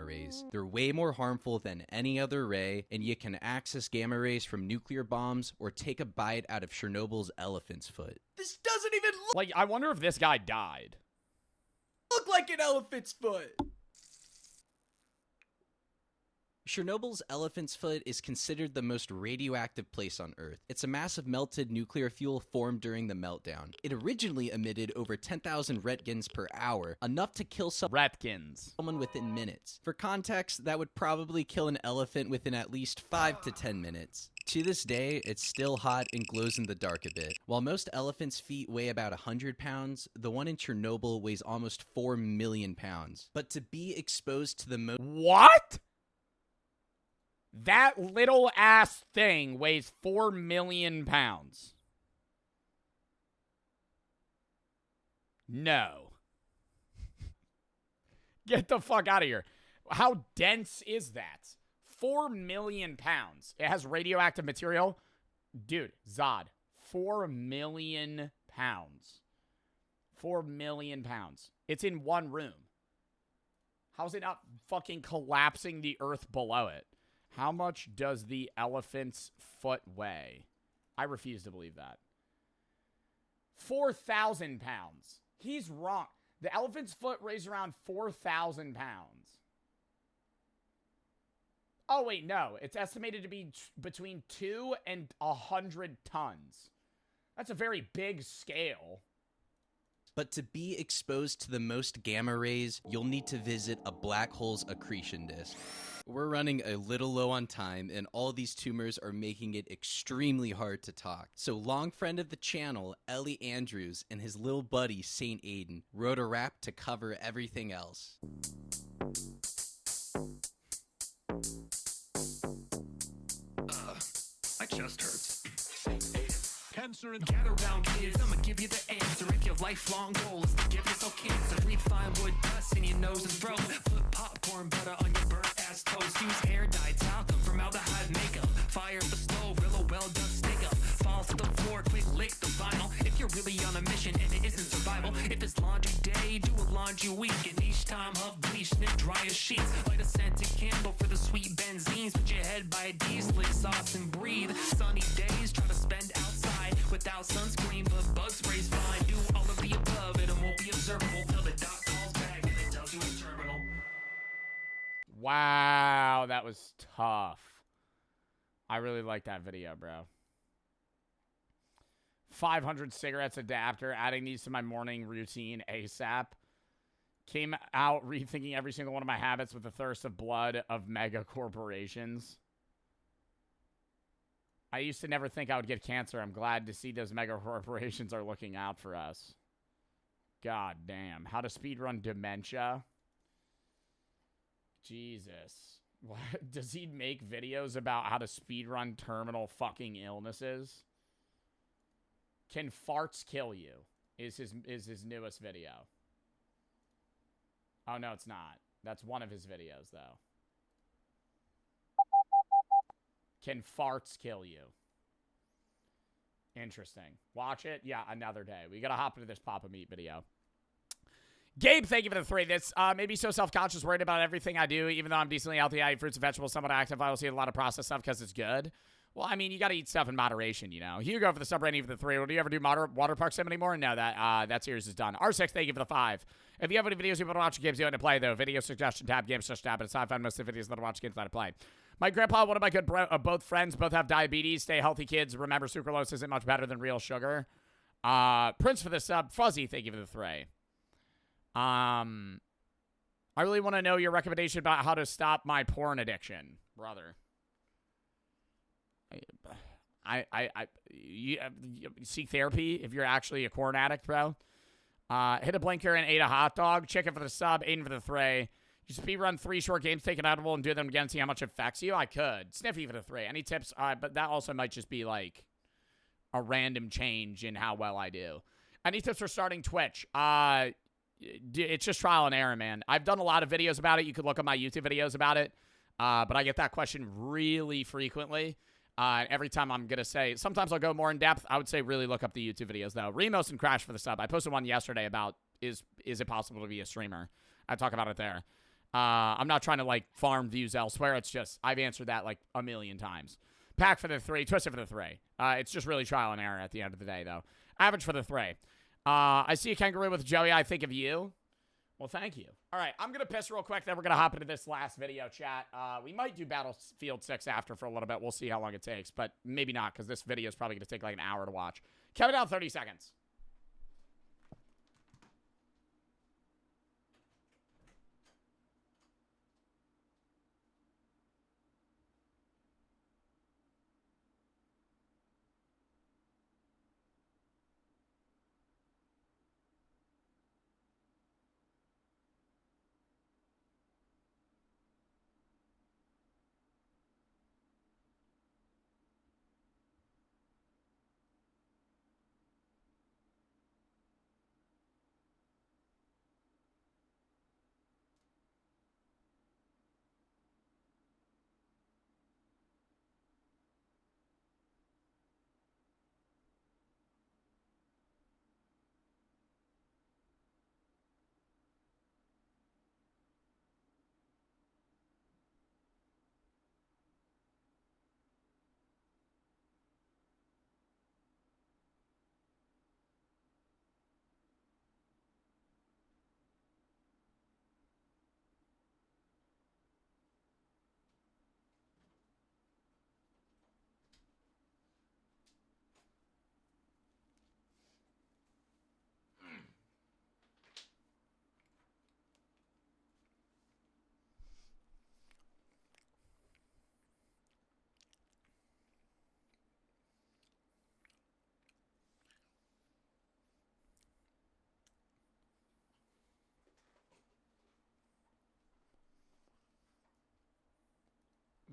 S20: rays. They're way more harmful than any other ray, and you can access gamma rays from nuclear bombs or take a bite out of Chernobyl's elephant's foot. This doesn't even
S1: Like, I wonder if this guy died.
S20: look like an elephant's foot. Chernobyl's elephant's foot is considered the most radioactive place on Earth. It's a mass of melted nuclear fuel formed during the meltdown. It originally emitted over 10,000 Roentgens per hour, enough to kill someone within minutes. For context, that would probably kill an elephant within at least 5 to 10 minutes. To this day, it's still hot and glows in the dark a bit. While most elephants' feet weigh about 100 pounds, the one in Chernobyl weighs almost 4 million pounds. But to be exposed to the most—
S1: What? That little ass thing weighs 4 million pounds. No. Get the fuck out of here. How dense is that? 4 million pounds. It has radioactive material. Dude, Zod, 4 million pounds. 4 million pounds. It's in one room. How's it not fucking collapsing the earth below it? How much does the elephant's foot weigh? I refuse to believe that. 4,000 pounds. He's wrong. The elephant's foot weighs around 4,000 pounds. Oh, wait, no. It's estimated to be between 2 and 100 tons. That's a very big scale.
S20: But to be exposed to the most gamma rays, you'll need to visit a black hole's accretion disk. We're running a little low on time, and all these tumors are making it extremely hard to talk. So long friend of the channel, Ellie Andrews, and his little buddy, Saint Aiden, wrote a rap to cover everything else.
S21: My chest hurts. Cancer and gather round kids, I'ma give you the answer. If your lifelong goal is to give yourself cancer, breathe fine wood dust in your nose and throat. Put popcorn butter on your burnt ass toast. Use hair dye, talcum, formaldehyde makeup. Fire the stove, grill a well done steak up. Fall to the floor, quick lick the vinyl. If you're really on a mission and it isn't survival. If it's laundry day, do a laundry week. And each time of bleach, knit dry as sheets. Light a scented candle for the sweet benzenes. Put your head by a diesel exhaust and breathe. Sunny days, try to spend outside without sunscreen, but bug spray's fine. Do all of the above and it won't be observable till the doc calls back and it tells you it's terminal.
S1: Wow, that was tough. I really like that video, bro. 500 cigarettes adapter, adding these to my morning routine ASAP. Came out rethinking every single one of my habits with the thirst of blood of mega corporations. I used to never think I would get cancer. I'm glad to see those mega corporations are looking out for us. God damn. How to speedrun dementia? Jesus. What? Does he make videos about how to speedrun terminal fucking illnesses? Can farts kill you? Is his newest video. Oh, no, it's not. That's one of his videos, though. Can farts kill you? Interesting. Watch it. Yeah, another day. We gotta hop into this Papa Meat video. Gabe, thank you for the 3. This made me so self-conscious, worried about everything I do, even though I'm decently healthy. I eat fruits and vegetables, somewhat active. I also eat a lot of processed stuff because it's good. Well, I mean, you gotta eat stuff in moderation, you know. Hugo for the sub rating for the 3. Do you ever do water park sim anymore? No, that series is done. R6, thank you for the 5. If you have any videos you want to watch, games you want to play, though, video suggestion tab, game suggestion tab, and it's time I find most of the videos that I watch games that I play. My grandpa, one of my good both friends, both have diabetes. Stay healthy, kids. Remember, sucralose isn't much better than real sugar. Prince for the sub. Fuzzy, thank you for the 3. I really want to know your recommendation about how to stop my porn addiction, brother. You seek therapy if you're actually a corn addict, bro. Hit a blinker and ate a hot dog. Chicken for the sub. Aiden for the 3. You speedrun 3 short games, take an edible, and do them again, see how much it affects you? I could. Sniffy for the 3. Any tips? But that also might just be, like, a random change in how well I do. Any tips for starting Twitch? It's just trial and error, man. I've done a lot of videos about it. You could look at my YouTube videos about it. But I get that question really frequently. Every time I'm going to say, sometimes I'll go more in depth. I would say really look up the YouTube videos, though. Remos and Crash for the sub. I posted one yesterday about, is it possible to be a streamer? I talk about it there. I'm not trying to, like, farm views elsewhere. It's just, I've answered that, like, a million times. Pack for the 3, Twisted for the 3. It's just really trial and error at the end of the day, though. Average for the 3. I see a kangaroo with Joey. I think of you. Well, thank you. All right, I'm going to piss real quick, then we're going to hop into this last video chat. We might do Battlefield 6 after for a little bit. We'll see how long it takes, but maybe not, because this video is probably going to take like an hour to watch. Count it down 30 seconds.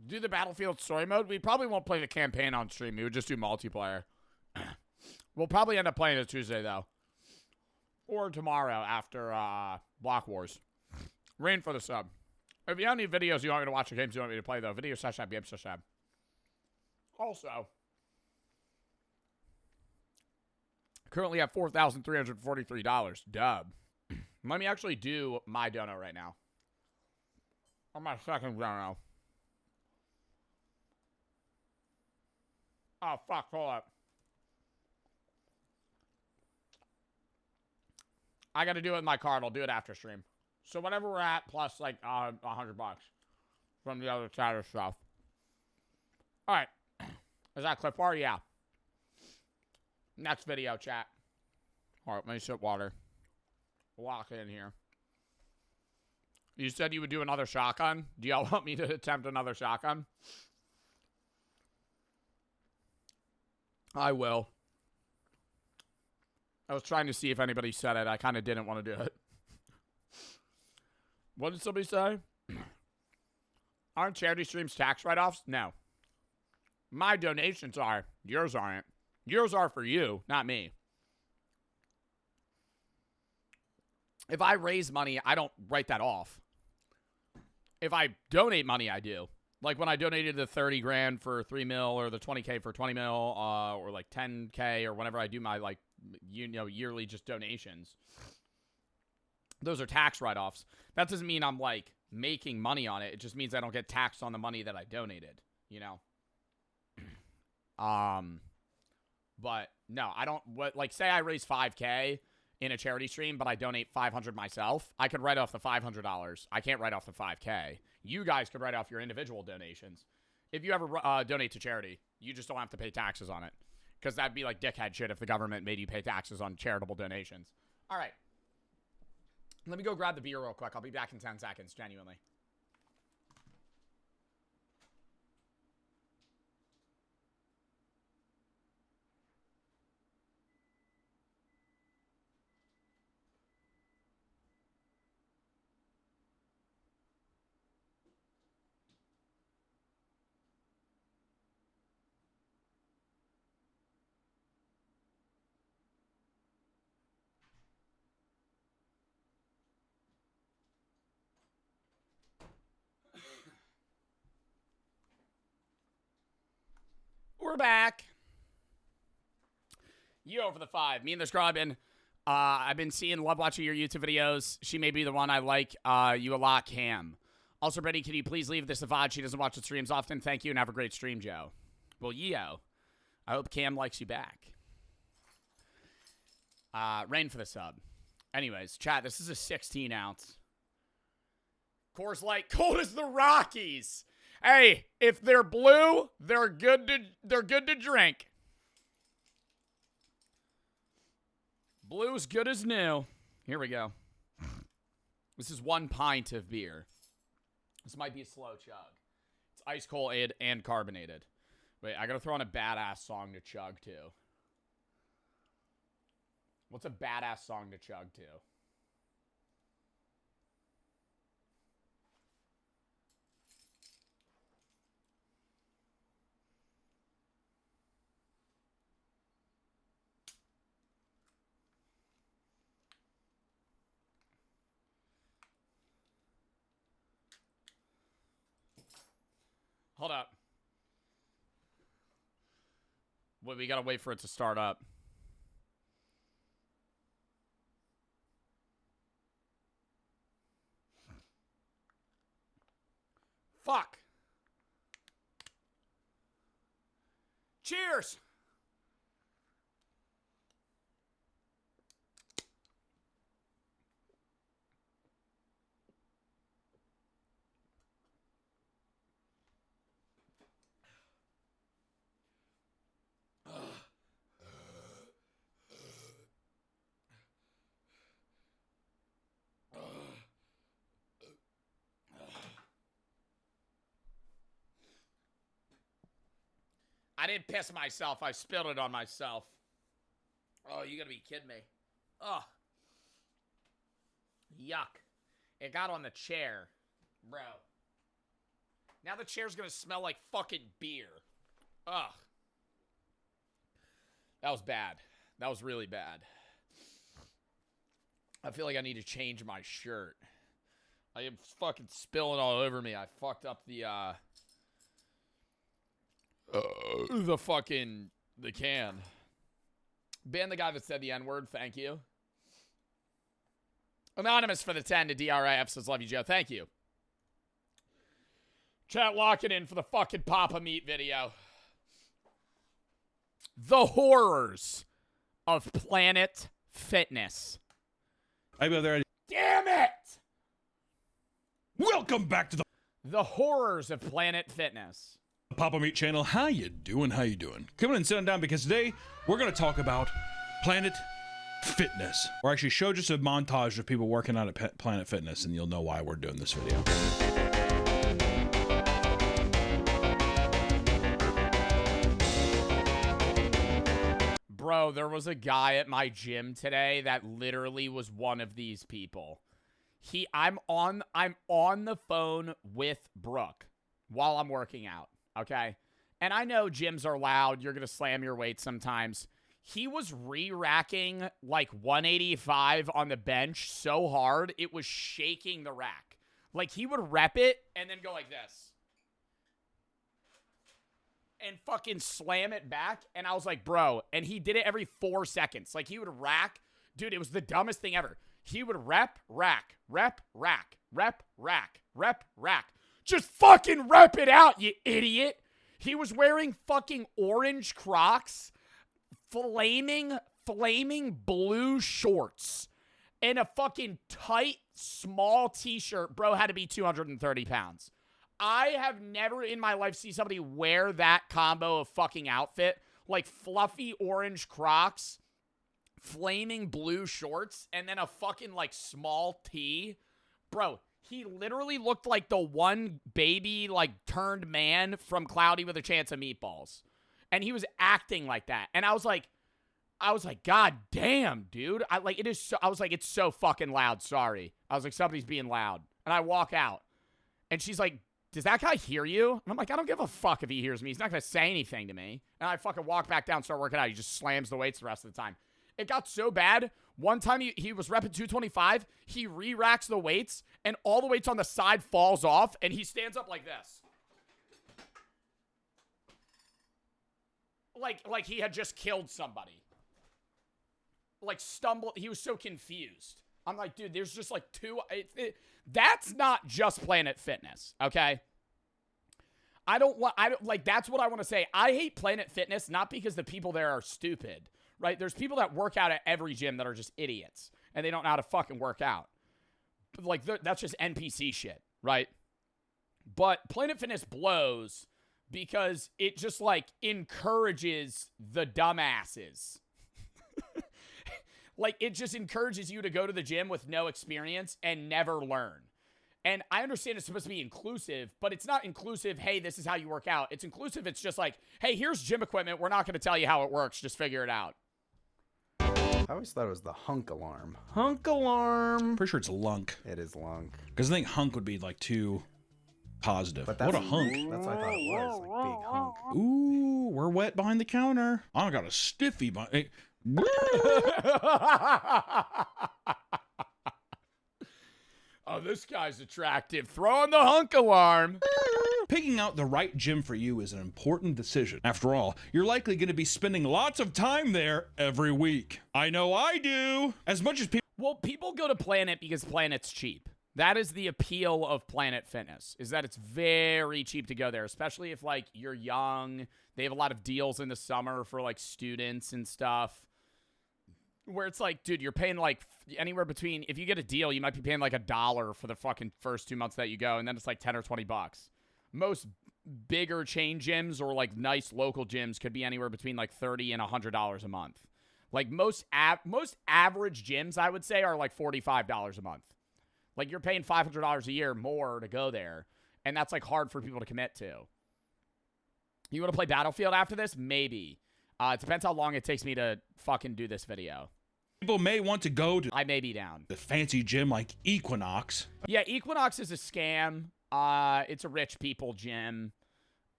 S1: Do the Battlefield story mode. We probably won't play the campaign on stream. We would just do multiplayer. We'll probably end up playing it Tuesday, though. Or tomorrow after Block Wars. Rain for the sub. If you have any videos you want me to watch or games you want me to play, though, video/tab, game/tab. Also, currently have $4,343. Dub. Let me actually do my dono right now. On my second dono. Oh, fuck, hold up. I got to do it with my card. I'll do it after stream. So whatever we're at, plus like $100 from the other chatter stuff. All right. Is that clip bar? Yeah. Next video chat. All right, let me sip water. Lock in here. You said you would do another shotgun. Do y'all want me to attempt another shotgun? I will. I was trying to see if anybody said it. I kind of didn't want to do it. What did somebody say? Aren't charity streams tax write-offs? No. My donations are. Yours aren't. Yours are for you, not me. If I raise money, I don't write that off. If I donate money, I do. Like when I donated the 30 grand for 3 mil or the 20K for 20 mil or like 10K or whenever I do my like, yearly just donations. Those are tax write-offs. That doesn't mean I'm like making money on it. It just means I don't get taxed on the money that I donated, you know? But no, I don't, like say I raise 5K in a charity stream, but I donate 500 myself. I could write off the $500. I can't write off the 5K. You guys could write off your individual donations. If you ever donate to charity, you just don't have to pay taxes on it. Because that'd be like dickhead shit if the government made you pay taxes on charitable donations. All right. Let me go grab the beer real quick. I'll be back in 10 seconds, genuinely. We're back. You over the 5. Me and the Scrubbin. I've been love watching your YouTube videos. She may be the one I like you a lot, Cam. Also, Brady, can you please leave this a VOD? She doesn't watch the streams often. Thank you, and have a great stream, Joe. Well, yo. I hope Cam likes you back. Rain for the sub. Anyways, chat, this is a 16-ounce. Coors Light, cold as the Rockies. Hey, if they're blue, they're good to drink. Blue's good as new. Here we go. This is 1 pint of beer. This might be a slow chug. It's ice cold and carbonated. Wait, I gotta throw on a badass song to chug to. What's a badass song to chug to? Hold up. Wait, we gotta wait for it to start up. Fuck. Cheers. I didn't piss myself. I spilled it on myself. Oh, you gotta be kidding me. Ugh. Yuck. It got on the chair. Bro. Now the chair's gonna smell like fucking beer. Ugh. That was bad. That was really bad. I feel like I need to change my shirt. I am fucking spilling all over me. I fucked up the can. Ban the guy that said the N-word. Thank you. Anonymous for the 10 to DRIF says, love you, Joe. Thank you. Chat, lock it in for the fucking Papa Meat video. The horrors of Planet Fitness.
S4: I go there.
S1: Damn it!
S4: Welcome back to
S1: the horrors of Planet Fitness.
S4: Papa Meat channel. How you doing? How you doing? Come on and sit down because today we're going to talk about Planet Fitness. Or actually show just a montage of people working out at Planet Fitness, and you'll know why we're doing this video.
S1: Bro, there was a guy at my gym today that literally was one of these people. I'm on the phone with Brooke while I'm working out, okay? And I know gyms are loud. You're going to slam your weight sometimes. He was re-racking like 185 on the bench so hard, it was shaking the rack. Like, he would rep it and then go like this. And fucking slam it back. And I was like, bro. And he did it every 4 seconds. Like, he would rack. Dude, it was the dumbest thing ever. He would rep, rack, rep, rack, rep, rack, rep, rack. Just fucking rep it out, you idiot. He was wearing fucking orange Crocs, flaming blue shorts, and a fucking tight, small t-shirt. Bro had to be 230 pounds. I have never in my life seen somebody wear that combo of fucking outfit. Like fluffy orange Crocs, flaming blue shorts, and then a fucking like small tee. Bro, he literally looked like the one baby like turned man from Cloudy with a Chance of Meatballs. And he was acting like that. And I was like, God damn, dude. I was like, it's so fucking loud. Sorry. I was like, somebody's being loud. And I walk out. And she's like, does that guy hear you? And I'm like, I don't give a fuck if he hears me. He's not going to say anything to me. And I fucking walk back down, start working out. He just slams the weights the rest of the time. It got so bad. One time he was repping 225. He re-racks the weights, and all the weights on the side falls off, and he stands up like this. Like he had just killed somebody. like stumbled. He was so confused. I'm like, dude, there's just like two. That's not just Planet Fitness, okay? I don't like, that's what I want to say. I hate Planet Fitness, not because the people there are stupid, right? There's people that work out at every gym that are just idiots, and they don't know how to fucking work out. But like, that's just NPC shit, right? But Planet Fitness blows because it just, like, encourages the dumbasses. Like, it just encourages you to go to the gym with no experience and never learn. And I understand it's supposed to be inclusive, but it's not inclusive, hey, this is how you work out. It's inclusive, it's just like, hey, here's gym equipment. We're not going to tell you how it works. Just figure it out.
S5: I always thought it was the hunk alarm.
S19: Hunk alarm.
S4: Pretty sure it's lunk.
S5: It is lunk.
S4: Because I think hunk would be like too positive.
S5: But
S4: what
S5: that's,
S4: a hunk.
S5: That's what I thought it was, like big hunk.
S4: Ooh, we're wet behind the counter. I got a stiffy behind.
S1: Oh, this guy's attractive. Throwing the hunk alarm.
S4: Picking out the right gym for you is an important decision. After all, you're likely going to be spending lots of time there every week. I know I do. As much as people...
S1: Well, people go to Planet because Planet's cheap. That is the appeal of Planet Fitness, is that it's very cheap to go there, especially if, like, you're young. They have a lot of deals in the summer for, like, students and stuff. Where it's like, dude, you're paying like anywhere between, if you get a deal, you might be paying like $1 for the fucking first 2 months that you go, and then it's like 10 or 20 bucks. Most bigger chain gyms or like nice local gyms could be anywhere between like $30 and $100 a month. Like most average gyms, I would say, are like $45 a month. Like you're paying $500 a year more to go there, and that's like hard for people to commit to. You want to play Battlefield after this? Maybe. It depends how long it takes me to fucking do this video.
S4: People may want to go to...
S1: I may be down.
S4: ...the fancy gym like Equinox.
S1: Yeah, Equinox is a scam. It's a rich people gym.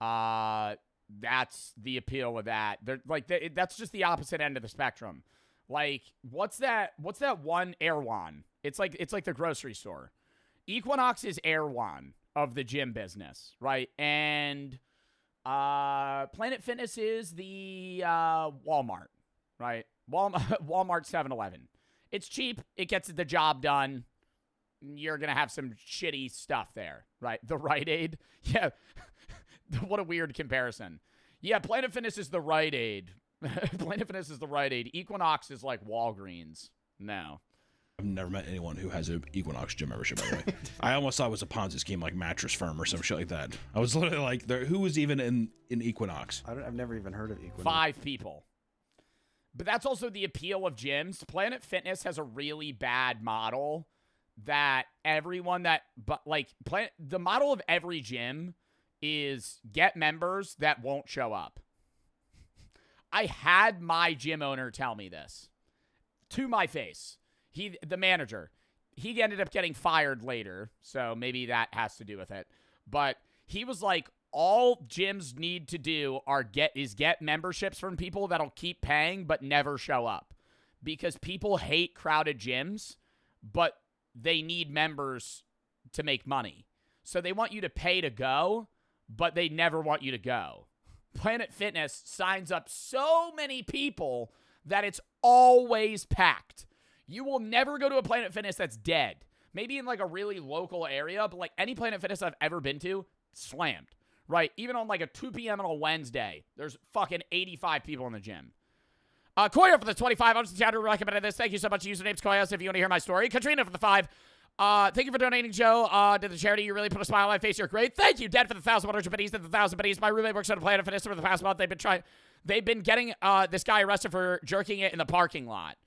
S1: That's the appeal of that. They're like, that's just the opposite end of the spectrum. Like, what's that one Erewhon? It's like the grocery store. Equinox is Erewhon of the gym business, right? And... Planet Fitness is the Walmart, right? Walmart 7-Eleven. It's cheap. It gets the job done. You're going to have some shitty stuff there, right? The Rite Aid. Yeah. What a weird comparison. Yeah, Planet Fitness is the Rite Aid. Planet Fitness is the Rite Aid. Equinox is like Walgreens. No.
S4: I've never met anyone who has an Equinox gym membership, by the way. I almost thought it was a Ponzi scheme like Mattress Firm or some shit like that. I was literally like, who was even in Equinox?
S5: I've never even heard of Equinox.
S1: 5 people. But that's also the appeal of gyms. Planet Fitness has a really bad model that everyone that, but like, the model of every gym is get members that won't show up. I had my gym owner tell me this to my face. The manager, he ended up getting fired later, so maybe that has to do with it. But he was like, all gyms need to do is get memberships from people that'll keep paying but never show up. Because people hate crowded gyms, but they need members to make money. So they want you to pay to go, but they never want you to go. Planet Fitness signs up so many people that it's always packed. You will never go to a Planet Fitness that's dead. Maybe in like a really local area, but like any Planet Fitness I've ever been to, slammed, right? Even on like a 2 p.m. on a Wednesday, there's fucking 85 people in the gym. Koya for the 25. I'm just the chat who recommended this. Thank you so much. Username's Koya, if you want to hear my story. Katrina for the 5. Thank you for donating, Joe, to the charity. You really put a smile on my face. You're great. Thank you, Dad, for the 1,100 pennies to the 1,000 pennies. My roommate works at a Planet Fitness for the past month. They've been getting this guy arrested for jerking it in the parking lot.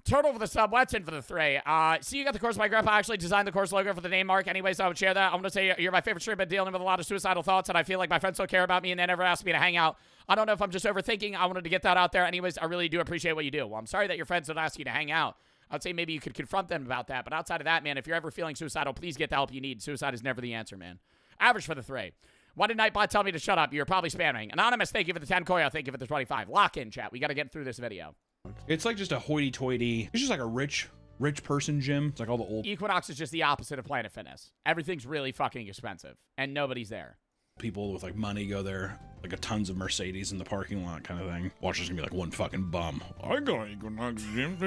S1: Turtle for the sub, Wetson for the 3. See, you got the course. My grandpa actually designed the course logo for the name mark. Anyways, I would share that. I'm going to say you're my favorite stream. I've been dealing with a lot of suicidal thoughts, and I feel like my friends don't care about me, and they never ask me to hang out. I don't know if I'm just overthinking. I wanted to get that out there. Anyways, I really do appreciate what you do. Well, I'm sorry that your friends don't ask you to hang out. I'd say maybe you could confront them about that. But outside of that, man, if you're ever feeling suicidal, please get the help you need. Suicide is never the answer, man. Average for the 3. Why did Nightbot tell me to shut up? You're probably spamming. Anonymous, thank you for the 10. Koya, thank you for the 25. Lock in, chat. We got to get through this video.
S4: It's like just a hoity-toity. It's just like a rich person gym. It's like all the old...
S1: Equinox is just the opposite of Planet Fitness. Everything's really fucking expensive, and nobody's there.
S4: People with like money go there, like a tons of Mercedes in the parking lot kind of thing. Watch, there's gonna be like one fucking bum. I got Equinox gym,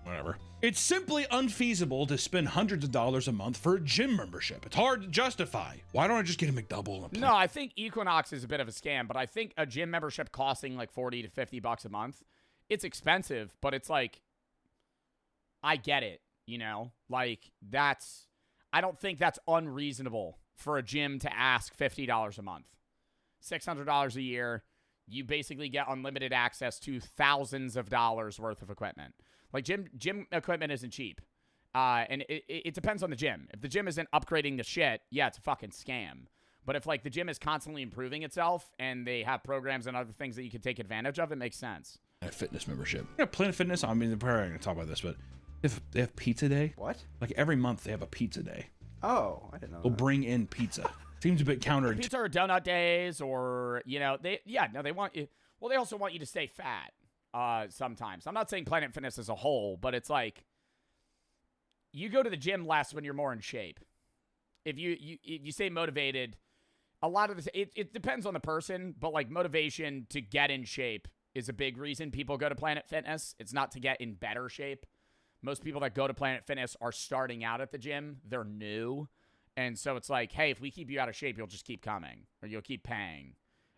S4: whatever. It's simply unfeasible to spend hundreds of dollars a month for a gym membership. It's hard to justify. Why don't I just get a McDouble? And
S1: No, I think Equinox is a bit of a scam, but I think a gym membership costing like 40 to 50 bucks a month, it's expensive, but it's like, I get it, you know? Like, I don't think that's unreasonable for a gym to ask $50 a month. $600 a year, you basically get unlimited access to thousands of dollars worth of equipment. Like, gym equipment isn't cheap. And it depends on the gym. If the gym isn't upgrading the shit, yeah, it's a fucking scam. But if, like, the gym is constantly improving itself and they have programs and other things that you can take advantage of, it makes sense.
S4: a fitness membership. You know, Planet Fitness, I mean, they're probably going to talk about this, but if they have pizza day.
S5: What?
S4: Like every month they have a pizza day.
S5: Oh, I didn't know.
S4: They'll bring in pizza. Seems a bit counterintuitive.
S1: Pizza or donut days, or, you know, they want you. Well, they also want you to stay fat sometimes. I'm not saying Planet Fitness as a whole, but it's like you go to the gym less when you're more in shape. If you stay motivated, a lot of this, it depends on the person, but like motivation to get in shape is a big reason people go to Planet Fitness. It's not to get in better shape. Most people that go to Planet Fitness are starting out at the gym. They're new. And so it's like, hey, if we keep you out of shape, you'll just keep coming or you'll keep paying.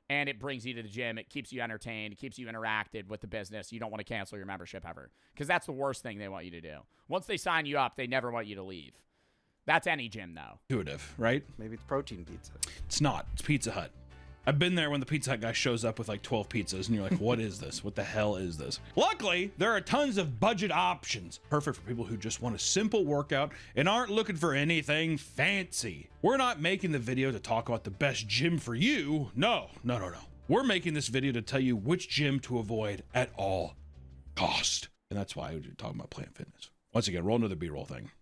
S1: And it brings you to the gym. It keeps you entertained. It keeps you interacted with the business. You don't want to cancel your membership ever, because that's the worst thing they want you to do. Once they sign you up, they never want you to leave. That's any gym, though.
S4: Intuitive, right?
S5: Maybe it's protein pizza.
S4: It's not. It's Pizza Hut. I've been there when the Pizza Hut guy shows up with like 12 pizzas, and you're like, what is this? What the hell is this? Luckily, there are tons of budget options. Perfect for people who just want a simple workout and aren't looking for anything fancy. We're not making the video to talk about the best gym for you. No. We're making this video to tell you which gym to avoid at all cost. And that's why we're talking about Planet Fitness. Once again, roll another B-roll thing.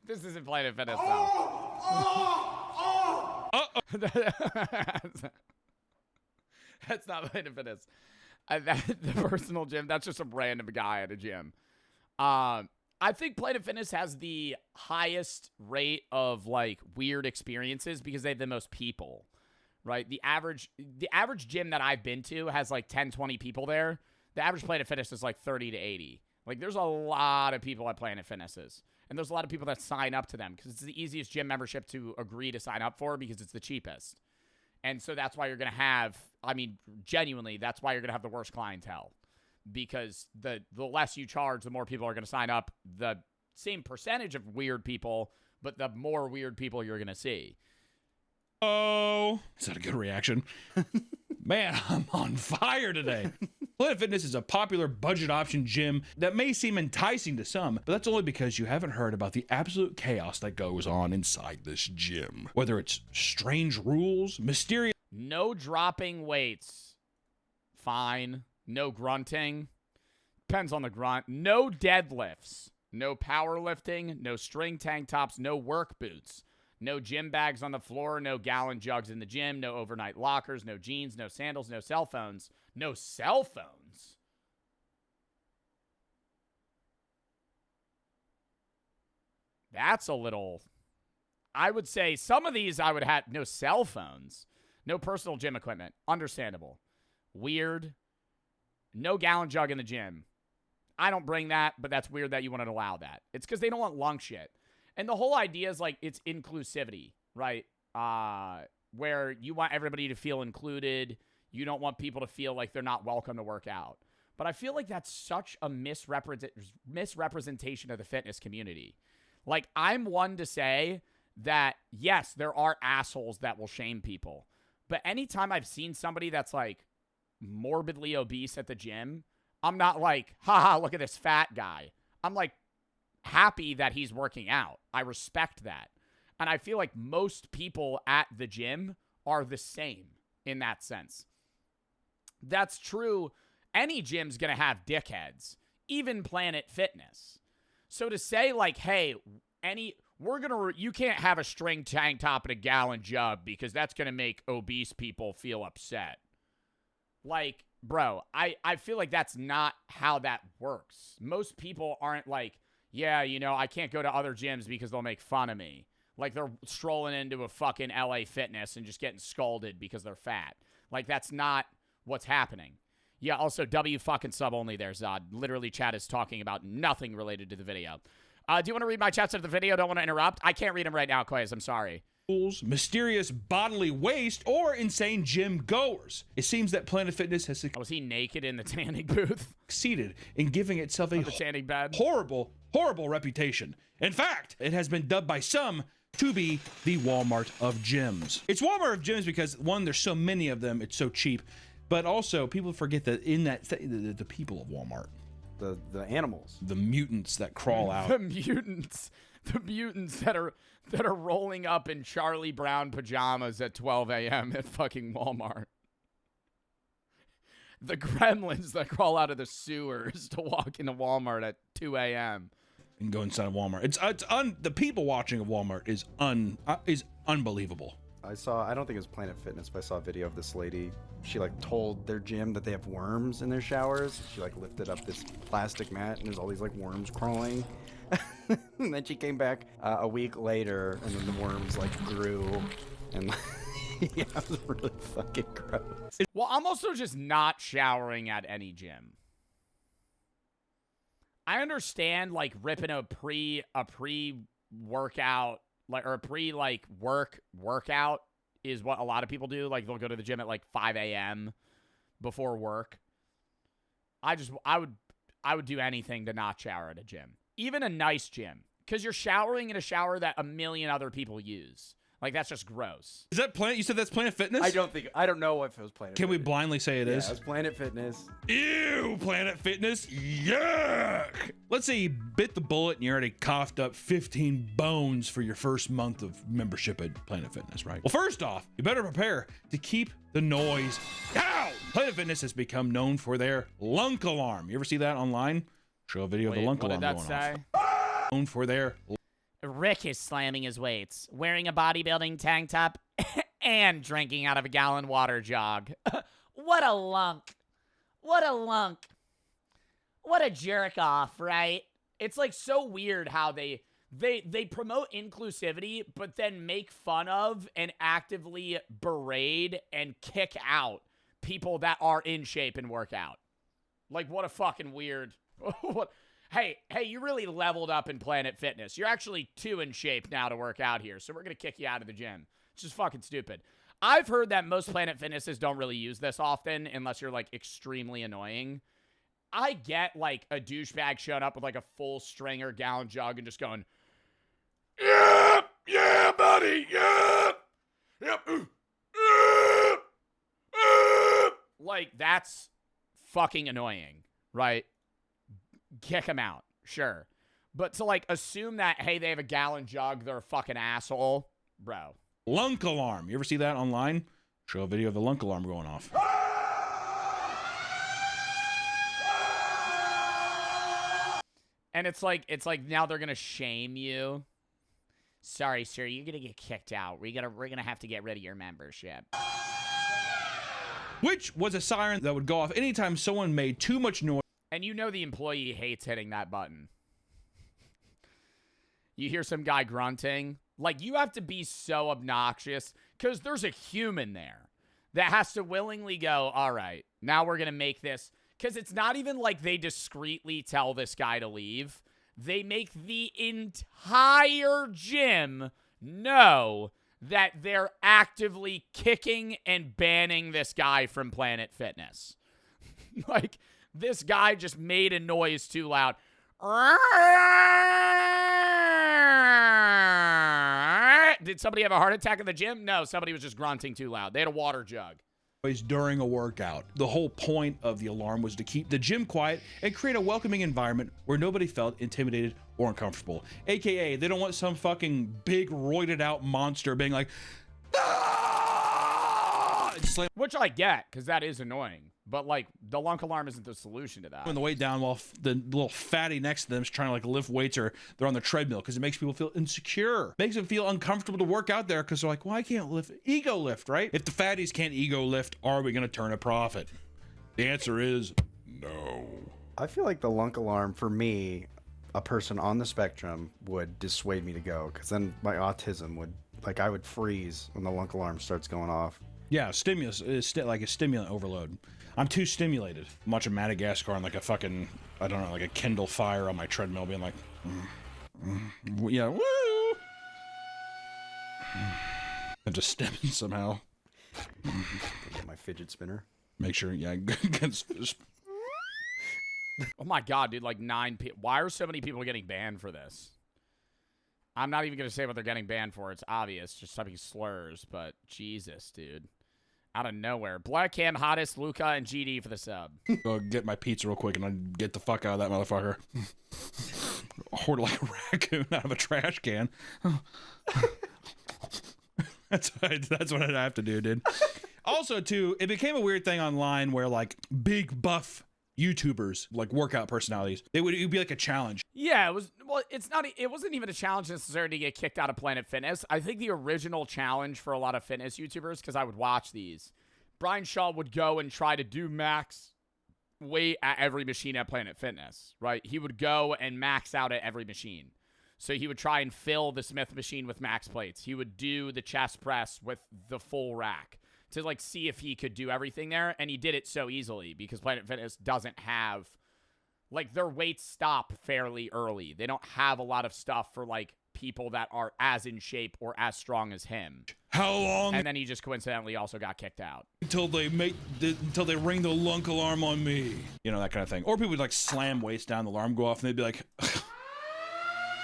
S1: This isn't Planet Fitness, though. That's not Planet Fitness. The personal gym, that's just some random guy at a gym. I think Planet Fitness has the highest rate of like weird experiences because they have the most people, right? The average gym that I've been to has like 10, 20 people there. The average Planet Fitness is like 30 to 80. Like there's a lot of people at Planet Fitnesses. And there's a lot of people that sign up to them because it's the easiest gym membership to agree to sign up for because it's the cheapest. And so that's why you're going to have, I mean, genuinely, that's why you're going to have the worst clientele. Because the less you charge, the more people are going to sign up. The same percentage of weird people, but the more weird people you're going to see.
S4: Oh, is that a good reaction? Man, I'm on fire today. Planet Fitness is a popular budget option gym that may seem enticing to some, but that's only because you haven't heard about the absolute chaos that goes on inside this gym. Whether it's strange rules, mysterious...
S1: No dropping weights. Fine. No grunting. Depends on the grunt. No deadlifts. No powerlifting. No string tank tops. No work boots. No gym bags on the floor, no gallon jugs in the gym, no overnight lockers, no jeans, no sandals, no cell phones. No cell phones? That's a little... I would say some of these I would have... No cell phones. No personal gym equipment. Understandable. Weird. No gallon jug in the gym. I don't bring that, but that's weird that you wouldn't allow that. It's because they don't want lung shit. And the whole idea is like it's inclusivity, right? Where you want everybody to feel included. You don't want people to feel like they're not welcome to work out. But I feel like that's such a misrepresentation of the fitness community. Like, I'm one to say that, yes, there are assholes that will shame people. But anytime I've seen somebody that's like morbidly obese at the gym, I'm not like, haha, look at this fat guy. I'm like, happy that he's working out. I respect that. And I feel like most people at the gym are the same in that sense. That's true. Any gym's going to have dickheads, even Planet Fitness. So to say like, hey, you can't have a string tank top and a gallon jug because that's going to make obese people feel upset. Like, bro, I feel like that's not how that works. Most people aren't like, yeah, you know, I can't go to other gyms because they'll make fun of me. Like they're strolling into a fucking LA Fitness and just getting scolded because they're fat. Like that's not what's happening. Yeah, also W fucking sub only there, Zod. Literally chat is talking about nothing related to the video. Do you want to read my chats of the video? Don't want to interrupt. I can't read them right now, Quays. I'm sorry.
S4: Mysterious bodily waste, or insane gym goers. It seems that Planet Fitness has
S1: Was he naked in the tanning booth?
S4: Succeeded in giving itself a
S1: tanning bed.
S4: horrible reputation. In fact, it has been dubbed by some to be the Walmart of gyms. It's Walmart of gyms because, one, there's so many of them, it's so cheap, but also people forget that in that the people of Walmart,
S5: the animals,
S4: the mutants that crawl out,
S1: the mutants that are rolling up in Charlie Brown pajamas at 12 a.m. at fucking Walmart. The gremlins that crawl out of the sewers to walk into Walmart at 2 a.m.
S4: and go inside of Walmart. The people watching of Walmart is unbelievable.
S5: I don't think it was Planet Fitness, but I saw a video of this lady. She like told their gym that they have worms in their showers. She like lifted up this plastic mat and there's all these like worms crawling. And then she came back a week later and then the worms like grew and yeah, it was really fucking gross.
S1: Well, I'm also just not showering at any gym. I understand like ripping a pre-workout like or a workout is what a lot of people do. Like they'll go to the gym at like 5 a.m. before work. I would do anything to not shower at a gym. Even a nice gym. Because you're showering in a shower that a million other people use. Like, that's just gross.
S4: Is that Planet? You said that's Planet Fitness?
S5: I don't know if it was Planet
S4: Can
S5: Fitness.
S4: we blindly say it is?
S5: Yeah, it's Planet Fitness.
S4: Ew, Planet Fitness. Yuck. Let's say you bit the bullet and you already coughed up 15 bones for your first month of membership at Planet Fitness, right? Well, first off, you better prepare to keep the noise down. Planet Fitness has become known for their lunk alarm. You ever see that online? Show a video of the lunk alarm going off. What did that say? Known for their...
S1: Rick is slamming his weights, wearing a bodybuilding tank top, and drinking out of a gallon water jug. What a lunk. What a lunk. What a jerk off, right? It's like so weird how they promote inclusivity, but then make fun of and actively berate and kick out people that are in shape and work out. Like, what a fucking weird... what... Hey, you really leveled up in Planet Fitness. You're actually 2 in shape now to work out here, so we're going to kick you out of the gym. It's just fucking stupid. I've heard that most Planet Fitnesses don't really use this often unless you're, like, extremely annoying. I get, like, a douchebag showing up with, like, a full stringer gallon jug and just going, yeah, buddy, yeah, yep, like, that's fucking annoying, right? Kick them out, sure. But to, like, assume that, hey, they have a gallon jug, they're a fucking asshole, bro.
S4: Lunk alarm. You ever see that online? Show a video of the lunk alarm going off.
S1: And it's like now they're gonna shame you. Sorry, sir, you're gonna get kicked out. We're gonna have to get rid of your membership.
S4: Which was a siren that would go off anytime someone made too much noise.
S1: And you know the employee hates hitting that button. You hear some guy grunting. Like, you have to be so obnoxious because there's a human there that has to willingly go, all right, now we're going to make this. Because it's not even like they discreetly tell this guy to leave. They make the entire gym know that they're actively kicking and banning this guy from Planet Fitness. Like... This guy just made a noise too loud. Did somebody have a heart attack in the gym? No, somebody was just grunting too loud. They had a water jug.
S4: During a workout. The whole point of the alarm was to keep the gym quiet and create a welcoming environment where nobody felt intimidated or uncomfortable. AKA, they don't want some fucking big roided out monster being like, ah!
S1: Which I get, because that is annoying. But, like, the lunk alarm isn't the solution to that.
S4: On the way down while the little fatty next to them is trying to, like, lift weights or they're on the treadmill because it makes people feel insecure. Makes them feel uncomfortable to work out there because they're like, well, I can't lift. Ego lift, right? If the fatties can't ego lift, are we going to turn a profit? The answer is no.
S5: I feel like the lunk alarm, for me, a person on the spectrum would dissuade me to go, because then my autism would, like, I would freeze when the lunk alarm starts going off.
S4: Yeah, stimulus is like a stimulant overload. I'm too stimulated. I'm watching Madagascar on like a fucking, I don't know, like a Kindle Fire on my treadmill, being like, yeah, woo! And just stimming somehow.
S5: Get my fidget spinner.
S4: Make sure, yeah.
S1: Oh my god, dude, like 9 people. Why are so many people getting banned for this? I'm not even going to say what they're getting banned for. It's obvious. Just typing slurs, but Jesus, dude. Out of nowhere. Black Cam, Hottest, Luca, and GD for the sub.
S4: Go get my pizza real quick and then get the fuck out of that motherfucker. Hoard like a raccoon out of a trash can. That's what I'd have to do, dude. Also, too, it became a weird thing online where, like, big buff YouTubers, like workout personalities, it would be like a challenge.
S1: Yeah, it was. Well, it wasn't even a challenge necessarily to get kicked out of Planet Fitness. I think the original challenge for a lot of fitness YouTubers, because I would watch these, Brian Shaw would go and try to do max weight at every machine at Planet Fitness, right? He would go and max out at every machine. So he would try and fill the Smith machine with max plates. He would do the chest press with the full rack to like see if he could do everything there, and he did it so easily because Planet Fitness doesn't have, like, their weights stop fairly early. They don't have a lot of stuff for like people that are as in shape or as strong as him.
S4: How long?
S1: And then he just coincidentally also got kicked out
S4: until they ring the lunk alarm on me. You know, that kind of thing. Or people would like slam weights down, the alarm go off, and they'd be like,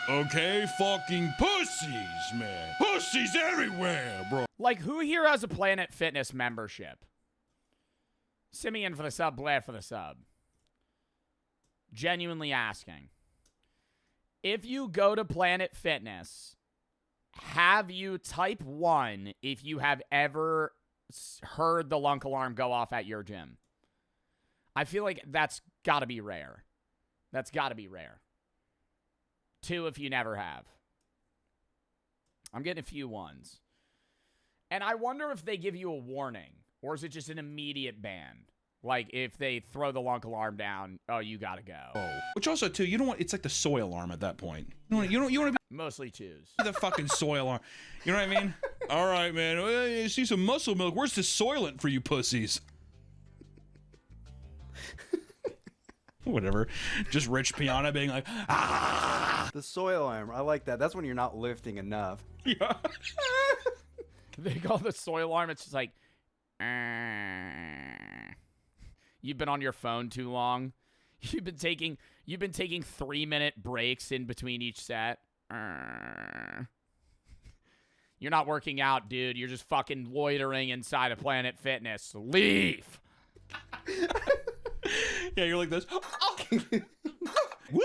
S4: okay, fucking pussies, man. Pussies everywhere, bro.
S1: Like, who here has a Planet Fitness membership? Simeon for the sub, Blair for the sub. Genuinely asking. If you go to Planet Fitness, have you type 1 if you have ever heard the lunk alarm go off at your gym? I feel like that's got to be rare. That's got to be rare. 2 if you never have. I'm getting a few ones. And I wonder if they give you a warning, or is it just an immediate ban? Like, if they throw the lunk alarm down, oh, you gotta go.
S4: Oh. Which also, too, you don't want, it's like the soy alarm at that point. You want to be
S1: mostly twos.
S4: The fucking soy alarm. You know what I mean? All right, man. Well, you see some muscle milk. Where's the Soylent for you pussies? Whatever. Just Rich Piana being like, ah!
S5: The soy alarm. I like that. That's when you're not lifting enough.
S4: Yeah.
S1: They call the soy alarm. It's just like, you've been on your phone too long. You've been taking 3-minute breaks in between each set. You're not working out, dude. You're just fucking loitering inside of Planet Fitness. Leave.
S4: Yeah, you're like this. Woo!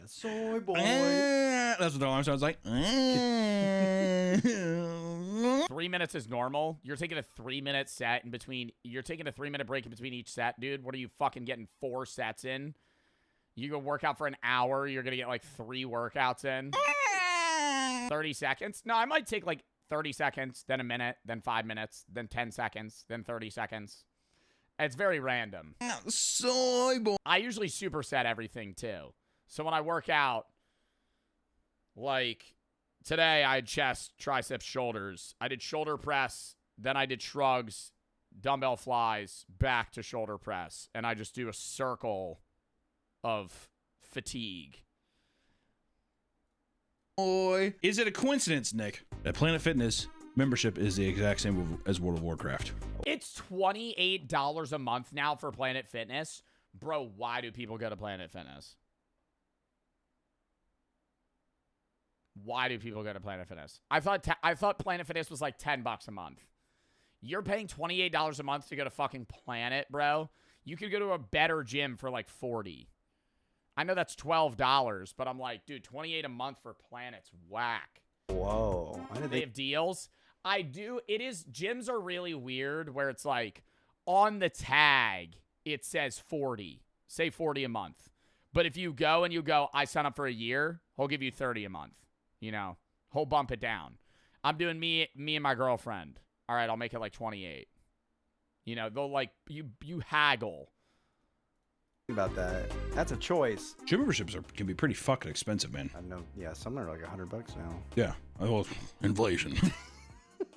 S5: Soy boy.
S4: That's what the alarm sounds like.
S1: 3 minutes is normal. You're taking a 3-minute set in between. You're taking a 3-minute break in between each set, dude. What are you fucking getting 4 sets in? You go work out for an hour. You're gonna get like 3 workouts in. 30 seconds. No, I might take like 30 seconds, then a minute, then 5 minutes, then 10 seconds, then 30 seconds. It's very random.
S4: Soy boy.
S1: I usually superset everything too. So when I work out, like today I had chest, triceps, shoulders. I did shoulder press, then I did shrugs, dumbbell flies, back to shoulder press. And I just do a circle of fatigue.
S4: Boy. Is it a coincidence, Nick, that Planet Fitness membership is the exact same as World of Warcraft?
S1: It's $28 a month now for Planet Fitness. Bro, why do people go to Planet Fitness? Why do people go to Planet Fitness? I thought Planet Fitness was like $10 a month. You're paying $28 a month to go to fucking Planet, bro. You could go to a better gym for like $40. I know that's $12, but I'm like, dude, $28 a month for Planet's whack.
S5: Whoa.
S1: They have deals. I do. It is. Gyms are really weird where it's like on the tag, it says 40, say 40 a month. But if you go and you go, I sign up for a year, he'll give you 30 a month. You know, he'll bump it down. I'm doing me and my girlfriend. All right, I'll make it like 28. You know, they'll like, you haggle.
S5: about that. That's a choice.
S4: Gym memberships can be pretty fucking expensive, man.
S5: I know. Yeah, some are like $100 now.
S4: Yeah. Well, inflation.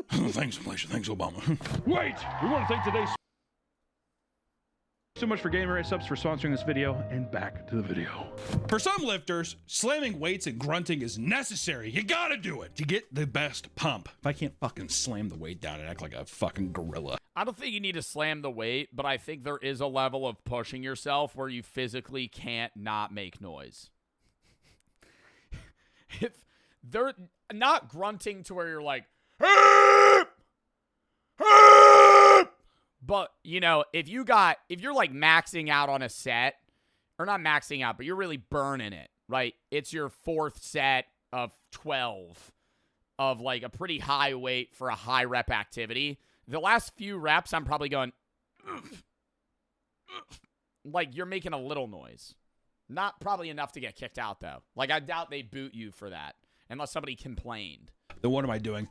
S4: Thanks, inflation. Thanks, Obama. Wait! We want to thank today's so much for Gamer Subs for sponsoring this video, and back to the video. For some lifters, slamming weights and grunting is necessary. You gotta do it to get the best pump. If I can't fucking slam the weight down and act like a fucking gorilla.
S1: I don't think you need to slam the weight, but I think there is a level of pushing yourself where you physically can't not make noise. If they're not grunting to where you're like, "Herp! Herp!" But, you know, if you're like maxing out on a set, or not maxing out, but you're really burning it, right? It's your 4th set of 12 of like a pretty high weight for a high rep activity. The last few reps, I'm probably going, like you're making a little noise. Not probably enough to get kicked out, though. Like, I doubt they boot you for that, unless somebody complained.
S4: Then what am I doing?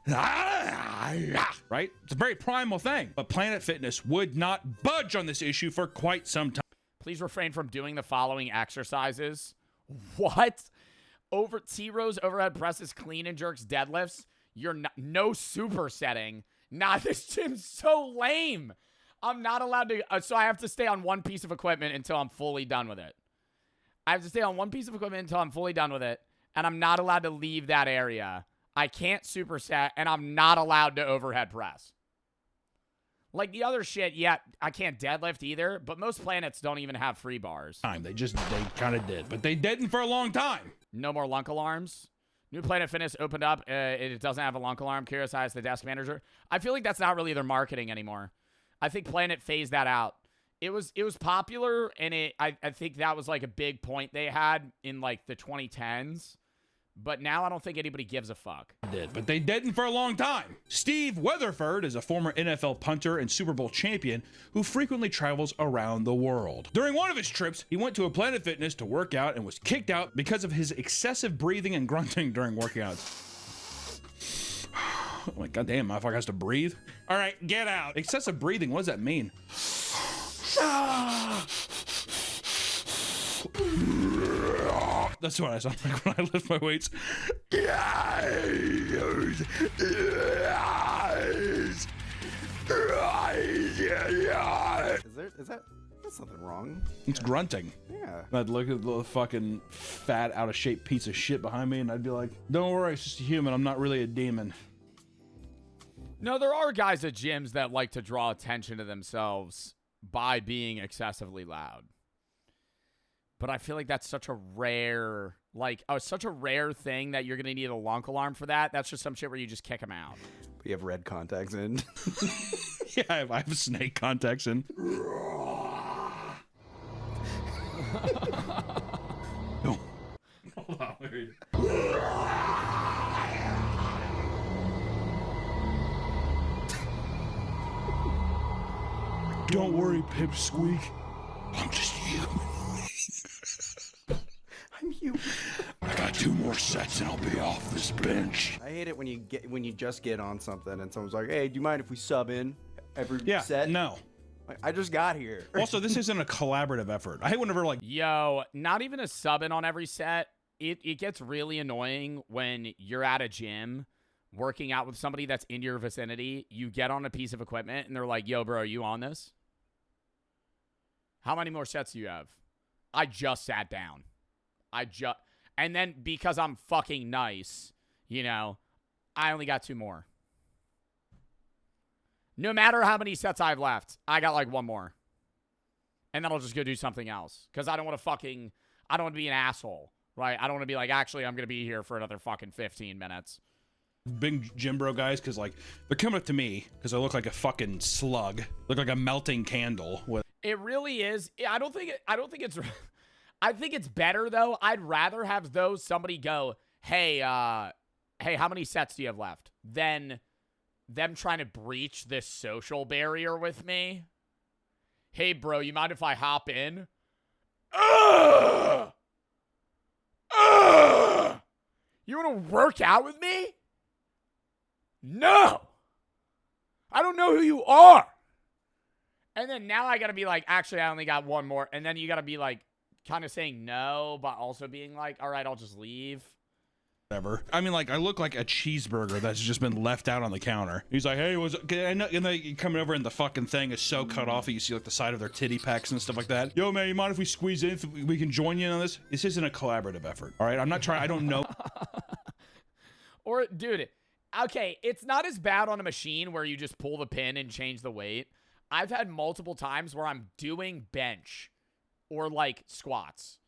S4: Right? It's a very primal thing. But Planet Fitness would not budge on this issue for quite some time.
S1: Please refrain from doing the following exercises. What? Over T-rows, overhead presses, clean and jerks, deadlifts. You're not, no supersetting. Nah, this gym's so lame. I'm not allowed to, so I have to stay on one piece of equipment until I'm fully done with it. I have to stay on one piece of equipment until I'm fully done with it, and I'm not allowed to leave that area. I can't superset, and I'm not allowed to overhead press. Like the other shit, yeah, I can't deadlift either, but most planets don't even have free bars.
S4: They kind of did, but they didn't for a long time.
S1: No more lunk alarms. New Planet Fitness opened up. It doesn't have a lunk alarm. Curious as the desk manager. I feel like that's not really their marketing anymore. I think Planet phased that out. It was popular, and I think that was like a big point they had in like the 2010s. But now I don't think anybody gives a fuck.
S4: But they didn't for a long time. Steve Weatherford is a former NFL punter and Super Bowl champion who frequently travels around the world. During one of his trips, he went to a Planet Fitness to work out and was kicked out because of his excessive breathing and grunting during workouts. Oh my goddamn, motherfucker has to breathe. All right, get out. Excessive breathing, what does that mean? That's what I sound like when I lift my weights.
S5: Is that's something wrong?
S4: It's grunting.
S5: Yeah.
S4: I'd look at the fucking fat, out of shape piece of shit behind me, and I'd be like, "Don't worry, it's just a human. I'm not really a demon."
S1: No, there are guys at gyms that like to draw attention to themselves by being excessively loud. But I feel like that's such a rare, such a rare thing that you're going to need a lunk alarm for that. That's just some shit where you just kick them out.
S5: But you have red contacts in.
S4: Yeah, I have snake contacts in. No. Hold on, wait. Don't worry, Pipsqueak. I'm just human.
S5: I'm human.
S4: I got 2 more sets and I'll be off this bench.
S5: I hate it when you just get on something and someone's like, "Hey, do you mind if we sub in every set?"
S4: No.
S5: Like, I just got here.
S4: Also, this isn't a collaborative effort. I hate whenever
S1: Yo, not even a sub in on every set. It gets really annoying when you're at a gym working out with somebody that's in your vicinity. You get on a piece of equipment and they're like, "Yo, bro, are you on this? How many more sets do you have?" I just sat down. And then because I'm fucking nice, you know, I only got 2 more. No matter how many sets I've left, I got like 1 more. And then I'll just go do something else. Because I don't want to be an asshole, right? I don't want to be like, actually, I'm going to be here for another fucking 15 minutes.
S4: Big gym bro guys, because like, they're coming up to me because I look like a fucking slug. Look like a melting candle.
S1: It really is. I think it's better, though. I'd rather have somebody go, hey, how many sets do you have left? Than them trying to breach this social barrier with me. Hey, bro, you mind if I hop in? You want to work out with me? No. I don't know who you are. And then now I got to be like, actually, I only got one more. And then you got to be like, kind of saying no, but also being like, all right, I'll just leave.
S4: Whatever. I mean, like, I look like a cheeseburger that's just been left out on the counter. He's like, hey, and they coming over and the fucking thing is so cut off that you see like the side of their titty pecs and stuff like that. Yo, man, you mind if we squeeze in? If we can join you in on this? This isn't a collaborative effort. All right, I'm not trying. I don't know.
S1: Or, dude, okay, it's not as bad on a machine where you just pull the pin and change the weight. I've had multiple times where I'm doing bench or like squats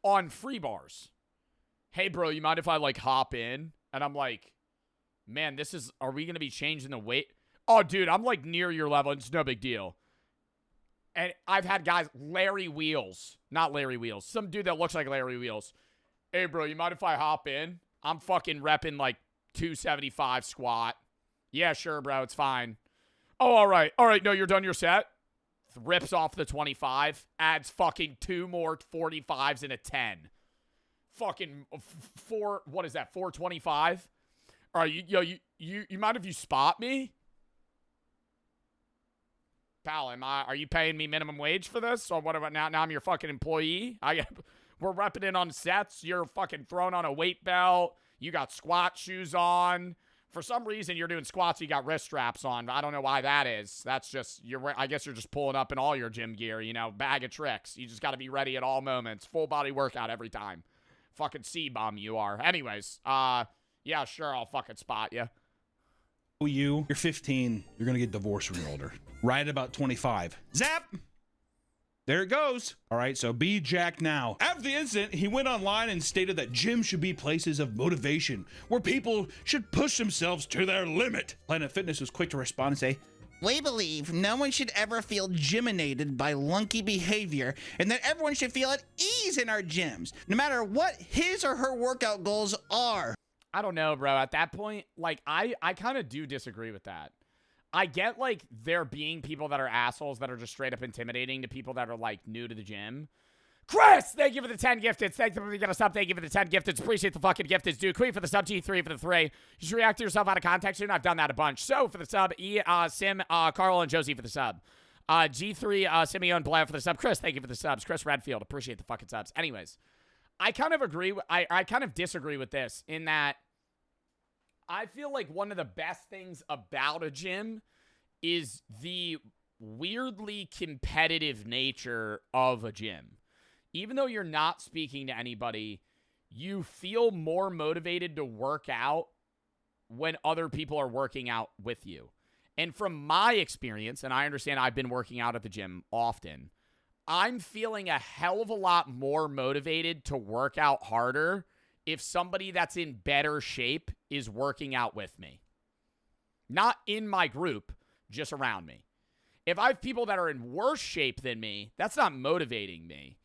S1: on free bars. Hey, bro, you mind if I like hop in? And I'm like, man, are we going to be changing the weight? Oh, dude, I'm like near your level. It's no big deal. And I've had guys, Larry Wheels, not Larry Wheels, some dude that looks like Larry Wheels. Hey, bro, you mind if I hop in? I'm fucking repping like 275 squat. Yeah, sure, bro, it's fine. Oh, all right. All right, no, you're done your set? Rips off the 25, adds fucking 2 more 45s and a 10. Fucking what is that, 425? All right, you mind if you spot me? Pal, are you paying me minimum wage for this? Or what about now I'm your fucking employee? We're repping in on sets. You're fucking throwing on a weight belt. You got squat shoes on. For some reason, you're doing squats, you got wrist straps on. I don't know why that is. That's just, I guess you're just pulling up in all your gym gear, bag of tricks. You just got to be ready at all moments. Full body workout every time. Fucking C-bomb you are. Anyways, yeah, sure, I'll fucking spot you.
S4: You're 15. You're going to get divorced when you're older. Right at about 25. Zap! There it goes. All right, so be Jack now. After the incident, he went online and stated that gyms should be places of motivation, where people should push themselves to their limit. Planet Fitness was quick to respond and say,
S3: we believe no one should ever feel gyminated by lunky behavior, and that everyone should feel at ease in our gyms, no matter what his or her workout goals are.
S1: I don't know, bro. At that point, like, I kind of do disagree with that. I get, like, there being people that are assholes that are just straight up intimidating to people that are, like, new to the gym. Chris, thank you for the 10 gifteds. Thank you for the sub. Thank you for the 10 gifteds. Appreciate the fucking gifteds, dude. Queen for the sub. G3 for the 3. You should react to yourself out of context. I've done that a bunch. So for the sub, Sim, Carl, and Josie for the sub. G3, Simeon Bland for the sub. Chris, thank you for the subs. Chris Redfield, appreciate the fucking subs. Anyways, I kind of agree. I kind of disagree with this in that I feel like one of the best things about a gym is the weirdly competitive nature of a gym. Even though you're not speaking to anybody, you feel more motivated to work out when other people are working out with you. And from my experience, and I understand I've been working out at the gym often, I'm feeling a hell of a lot more motivated to work out harder if somebody that's in better shape is working out with me. Not in my group, just around me. If I have people that are in worse shape than me, that's not motivating me.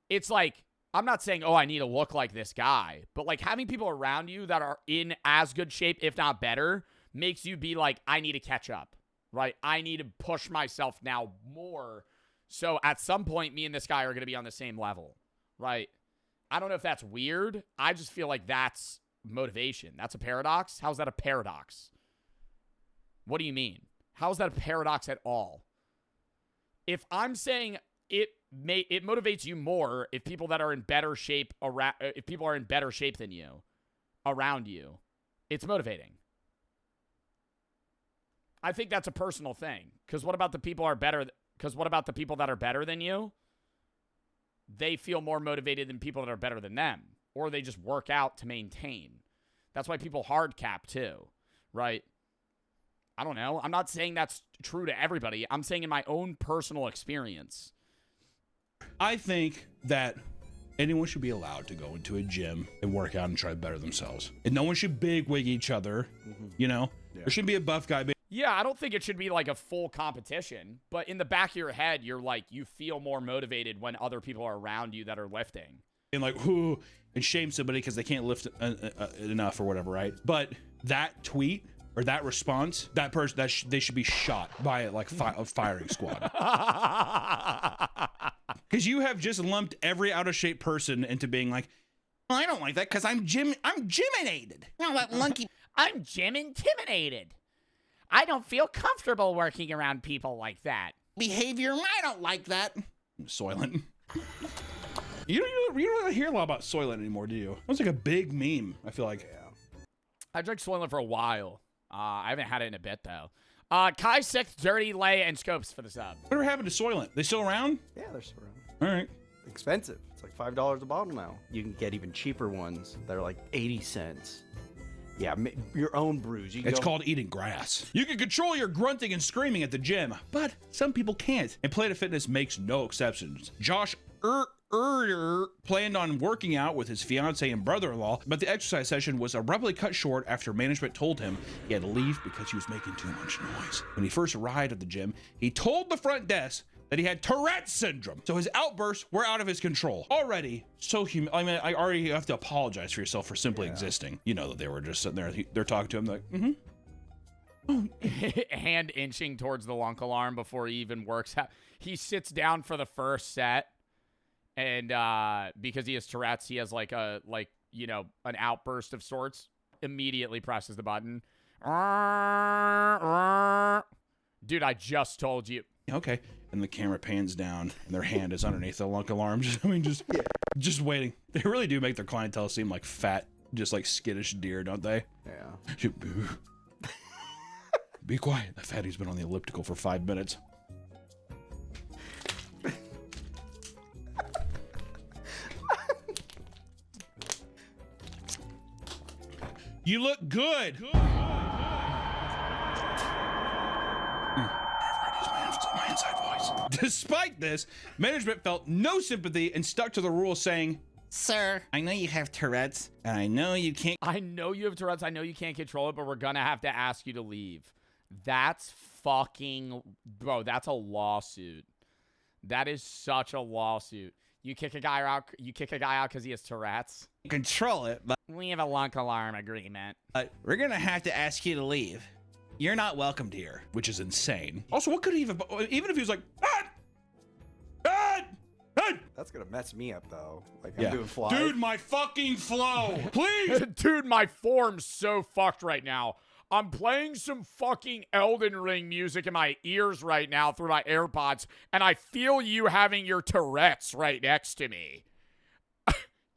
S1: It's like, I'm not saying, oh, I need to look like this guy, but like having people around you that are in as good shape, if not better, makes you be like, I need to catch up, right? I need to push myself now more. So at some point, me and this guy are going to be on the same level, right? I don't know if that's weird. I just feel like that's motivation. That's a paradox. How's that a paradox? What do you mean? How is that a paradox at all? If I'm saying it motivates you more if people that are in better shape if people are in better shape than you around you, it's motivating. I think that's a personal thing. Because what about the people that are better than you? They feel more motivated than people that are better than them, or they just work out to maintain. That's why people hard cap too, right? I don't know. I'm not saying that's true to everybody. I'm saying in my own personal experience.
S4: I think that anyone should be allowed to go into a gym and work out and try to better themselves. And no one should bigwig each other, you know? Yeah. There shouldn't be a buff guy.
S1: Yeah, I don't think it should be like a full competition. But in the back of your head, you're like, you feel more motivated when other people are around you that are lifting.
S4: And like, whoo, and shame somebody because they can't lift enough or whatever, right? But that tweet or that response, that person, they should be shot by like a firing squad. Because you have just lumped every out of shape person into being like,
S3: well, I don't like that because I'm gyminated. No, that lunky.
S1: I'm gym intimidated. I don't feel comfortable working around people like that.
S3: behavior. I don't like that.
S4: Soylent. You don't really hear a lot about Soylent anymore, do you? It was like a big meme, I feel like.
S5: Yeah.
S1: I drank Soylent for a while. I haven't had it in a bit, though. Kai 6, Dirty, Lay, and Scopes for the sub.
S4: Whatever happened to Soylent? They still around?
S5: Yeah, they're still around.
S4: All right.
S5: Expensive. It's like $5 a bottle now. You can get even cheaper ones that are like 80 cents. Yeah, your own brews. You can
S4: It's
S5: go-
S4: called eating grass. You can control your grunting and screaming at the gym, but some people can't. And Planet Fitness makes no exceptions. Josh planned on working out with his fiance and brother-in-law, but the exercise session was abruptly cut short after management told him he had to leave because he was making too much noise. When he first arrived at the gym, he told the front desk that he had Tourette's syndrome, so his outbursts were out of his control. Already so I already have to apologize for yourself for simply existing. You know that they were just sitting there. They're talking to him like,
S1: Hand inching towards the lunk alarm before he even works out. He sits down for the first set, and because he has Tourette's, he has like an outburst of sorts. Immediately presses the button. Dude, I just told you.
S4: Okay. And the camera pans down, and their hand is underneath the lunk alarm. Just waiting. They really do make their clientele seem like fat, just like skittish deer, don't they?
S5: Yeah.
S4: Be quiet. That fatty's been on the elliptical for 5 minutes. You look good. My inside voice. Despite this, management felt no sympathy and stuck to the rules, saying,
S3: Sir, I know you have Tourette's, and I know you can't.
S1: I know you have Tourette's. I know you can't control it, but we're gonna have to ask you to leave. That's fucking, bro. That's a lawsuit. That is such a lawsuit. You kick a guy out. You kick a guy out because he has Tourette's.
S3: Control it, but
S1: we have a lunk alarm agreement.
S3: We're gonna have to ask you to leave. You're not welcomed here.
S4: Which is insane. Also, what could he even if he was like,
S5: That's gonna mess me up though. Like I'm doing fly.
S4: Dude, my fucking flow. Please.
S1: Dude, my form's so fucked right now. I'm playing some fucking Elden Ring music in my ears right now through my AirPods, and I feel you having your Tourette's right next to me.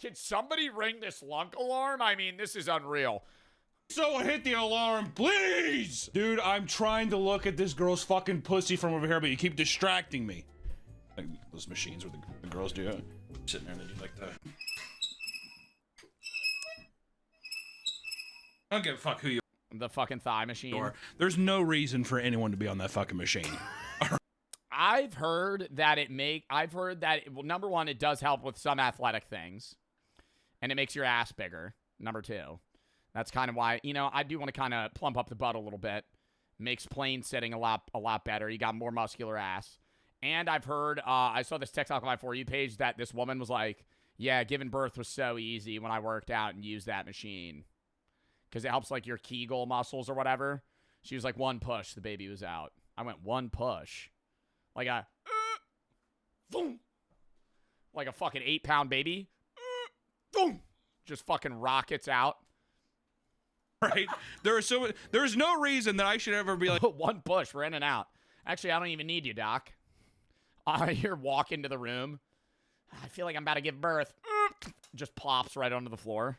S1: Can somebody ring this lunk alarm? I mean, this is unreal.
S4: Someone hit the alarm, please! Dude, I'm trying to look at this girl's fucking pussy from over here, but you keep distracting me. Like those machines where the girls do it. Sitting there and they do like that. I don't give a fuck who you
S1: The fucking thigh machine.
S4: are. There's no reason for anyone to be on that fucking machine.
S1: I've heard that well, number one, it does help with some athletic things. And it makes your ass bigger. Number two. That's kind of why, I do want to kind of plump up the butt a little bit. Makes plane sitting a lot better. You got more muscular ass. And I've heard, I saw this TikTok on my For You page that this woman was like, yeah, giving birth was so easy when I worked out and used that machine. Because it helps like your Kegel muscles or whatever. She was like, one push, the baby was out. I went, one push. Like a, boom. Like a fucking 8-pound baby. Boom. Just fucking rockets out.
S4: Right? There's no reason that I should ever be like,
S1: one push, we're in and out. Actually, I don't even need you, Doc. I hear walk into the room. I feel like I'm about to give birth. Just plops right onto the floor.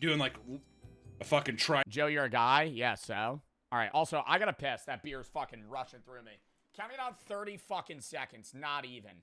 S4: Doing like a fucking try.
S1: Joe, you're a guy? Yeah, so. All right, also, I gotta piss. That beer's fucking rushing through me. Count me down 30 fucking seconds. Not even.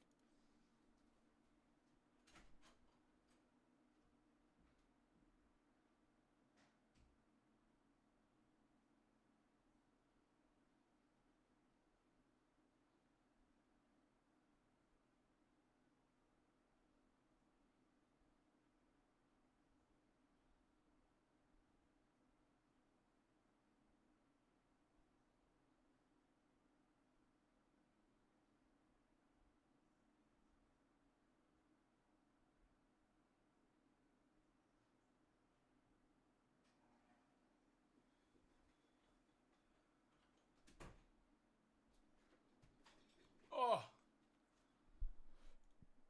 S1: Oh.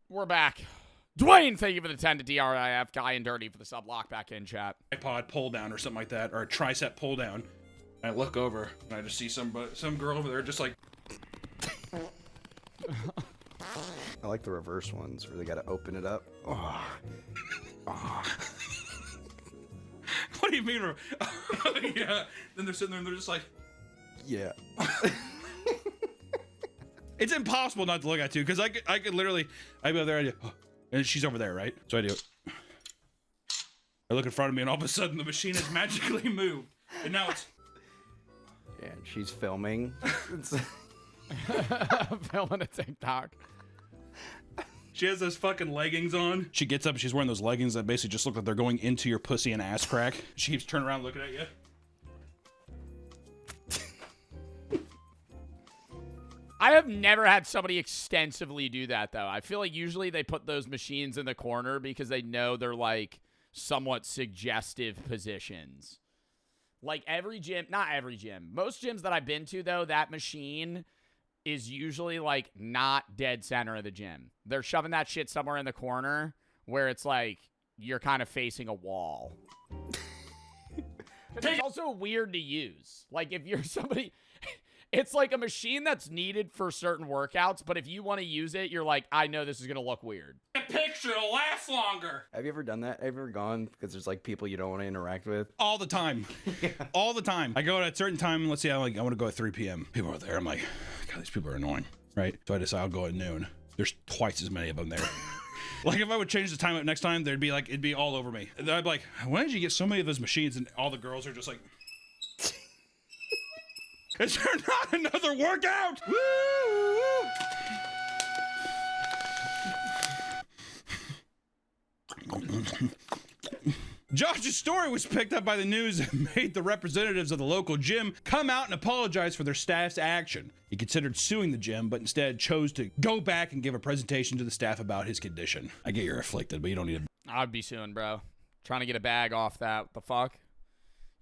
S1: We're back. Dwayne, thank you for the 10 to DRIF. Guy and Dirty for the sub lock back in chat.
S4: Tripod pull down or something like that, or a tricep pull down. And I look over and I just see some girl over there just like
S5: I like the reverse ones where they gotta open it up. Oh. Oh.
S4: What do you mean? Yeah. Then they're sitting there and they're just like,
S5: yeah.
S4: It's impossible not to look at too, because I could literally, I'd be over there, oh, and she's over there, right? So I do. I look in front of me, and all of a sudden the machine has magically moved, and now it's.
S5: Yeah, and she's filming.
S1: Filming a TikTok.
S4: She has those fucking leggings on. She gets up and she's wearing those leggings that basically just look like they're going into your pussy and ass crack. She keeps turning around looking at you.
S1: I have never had somebody extensively do that, though. I feel like usually they put those machines in the corner because they know they're, like, somewhat suggestive positions. Like, every gym, not every gym. Most gyms that I've been to, though, that machine is usually, like, not dead center of the gym. They're shoving that shit somewhere in the corner where it's, like, you're kind of facing a wall. It's also weird to use. Like, if you're somebody... It's like a machine that's needed for certain workouts, but if you want to use it, you're like, I know this is going to look weird.
S4: A picture will last longer.
S5: Have you ever done that? Have you ever gone because there's like people you don't want to interact with?
S4: All the time. All the time. I go at a certain time, let's see, I want to go at 3 p.m. People are there. I'm like, God, these people are annoying, right? So I decide I'll go at noon. There's twice as many of them there. Like, if I would change the time up next time, it'd be all over me. And I'd be like, when did you get so many of those machines? And all the girls are just like... Is there not another workout? Woo! Josh's story was picked up by the news and made the representatives of the local gym come out and apologize for their staff's action. He considered suing the gym, but instead chose to go back and give a presentation to the staff about his condition. I get you're afflicted, but you don't need to.
S1: I'd be suing, bro. Trying to get a bag off that. What the fuck?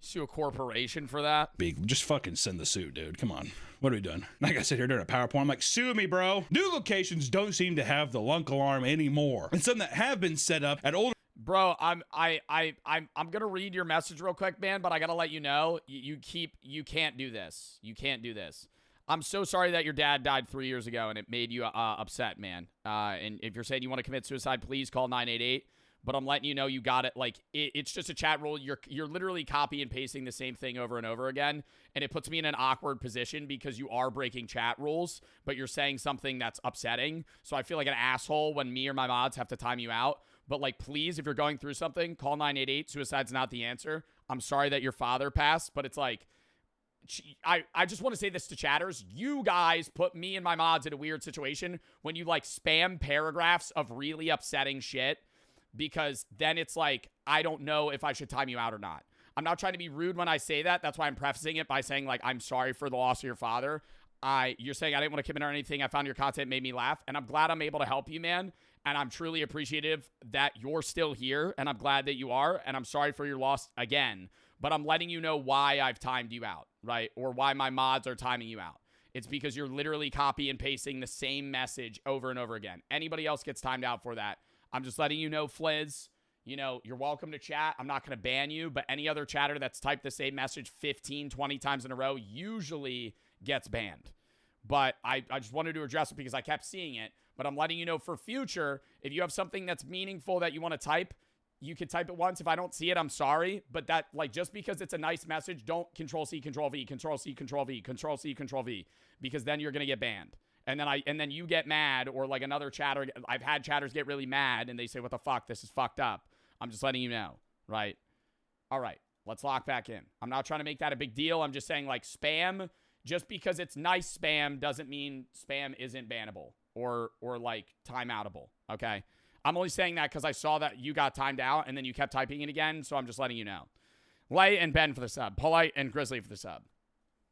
S1: Sue a corporation for that?
S4: Just fucking send the suit, dude. Come on. What are we doing? Like I sit here doing a PowerPoint. I'm like, sue me, bro. New locations don't seem to have the lunk alarm anymore. And some that have been set up at older...
S1: Bro, I'm gonna read your message real quick, man, but I gotta let you know, you can't do this. You can't do this. I'm so sorry that your dad died 3 years ago and it made you upset, man. And if you're saying you want to commit suicide, please call 988. But I'm letting you know you got it. Like, it's just a chat rule. You're literally copy and pasting the same thing over and over again. And it puts me in an awkward position because you are breaking chat rules, but you're saying something that's upsetting. So I feel like an asshole when me or my mods have to time you out. But, like, please, if you're going through something, call 988. Suicide's not the answer. I'm sorry that your father passed, but it's like, I just want to say this to chatters. You guys put me and my mods in a weird situation when you, like, spam paragraphs of really upsetting shit. Because then it's like, I don't know if I should time you out or not. I'm not trying to be rude when I say that. That's why I'm prefacing it by saying, like, I'm sorry for the loss of your father. You're saying I didn't want to commit or anything. I found your content made me laugh. And I'm glad I'm able to help you, man. And I'm truly appreciative that you're still here. And I'm glad that you are. And I'm sorry for your loss again. But I'm letting you know why I've timed you out, right? Or why my mods are timing you out. It's because you're literally copy and pasting the same message over and over again. Anybody else gets timed out for that. I'm just letting you know, Fliz, you know, you're welcome to chat. I'm not going to ban you, but any other chatter that's typed the same message 15, 20 times in a row usually gets banned. But I just wanted to address it because I kept seeing it. But I'm letting you know for future, if you have something that's meaningful that you want to type, you can type it once. If I don't see it, I'm sorry. But that, like, just because it's a nice message, don't Control-C, Control-V, Control-C, Control-V, Control-C, Control-V, because then you're going to get banned. And then you get mad, or like another chatter. I've had chatters get really mad and they say, what the fuck? This is fucked up. I'm just letting you know, right? All right, let's lock back in. I'm not trying to make that a big deal. I'm just saying, like, spam, just because it's nice spam doesn't mean spam isn't bannable or like timeoutable, okay? I'm only saying that because I saw that you got timed out and then you kept typing it again, so I'm just letting you know. Light and Ben for the sub. Polite and Grizzly for the sub.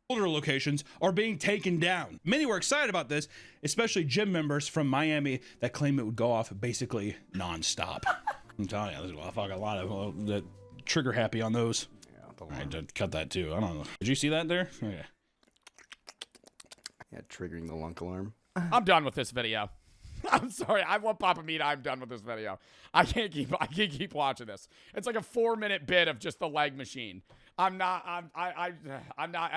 S4: Older locations are being taken down. Many were excited about this, especially gym members from Miami that claim it would go off basically nonstop. I'm telling you, there's a lot of that trigger happy on those. Yeah, I had to cut that too. I don't know. Did you see that there? Okay.
S5: Yeah, triggering the lunk alarm.
S1: I'm done with this video. I'm sorry. I want Papa Meat. I'm done with this video. I can't keep watching this. It's like a 4-minute bit of just the leg machine. I'm not,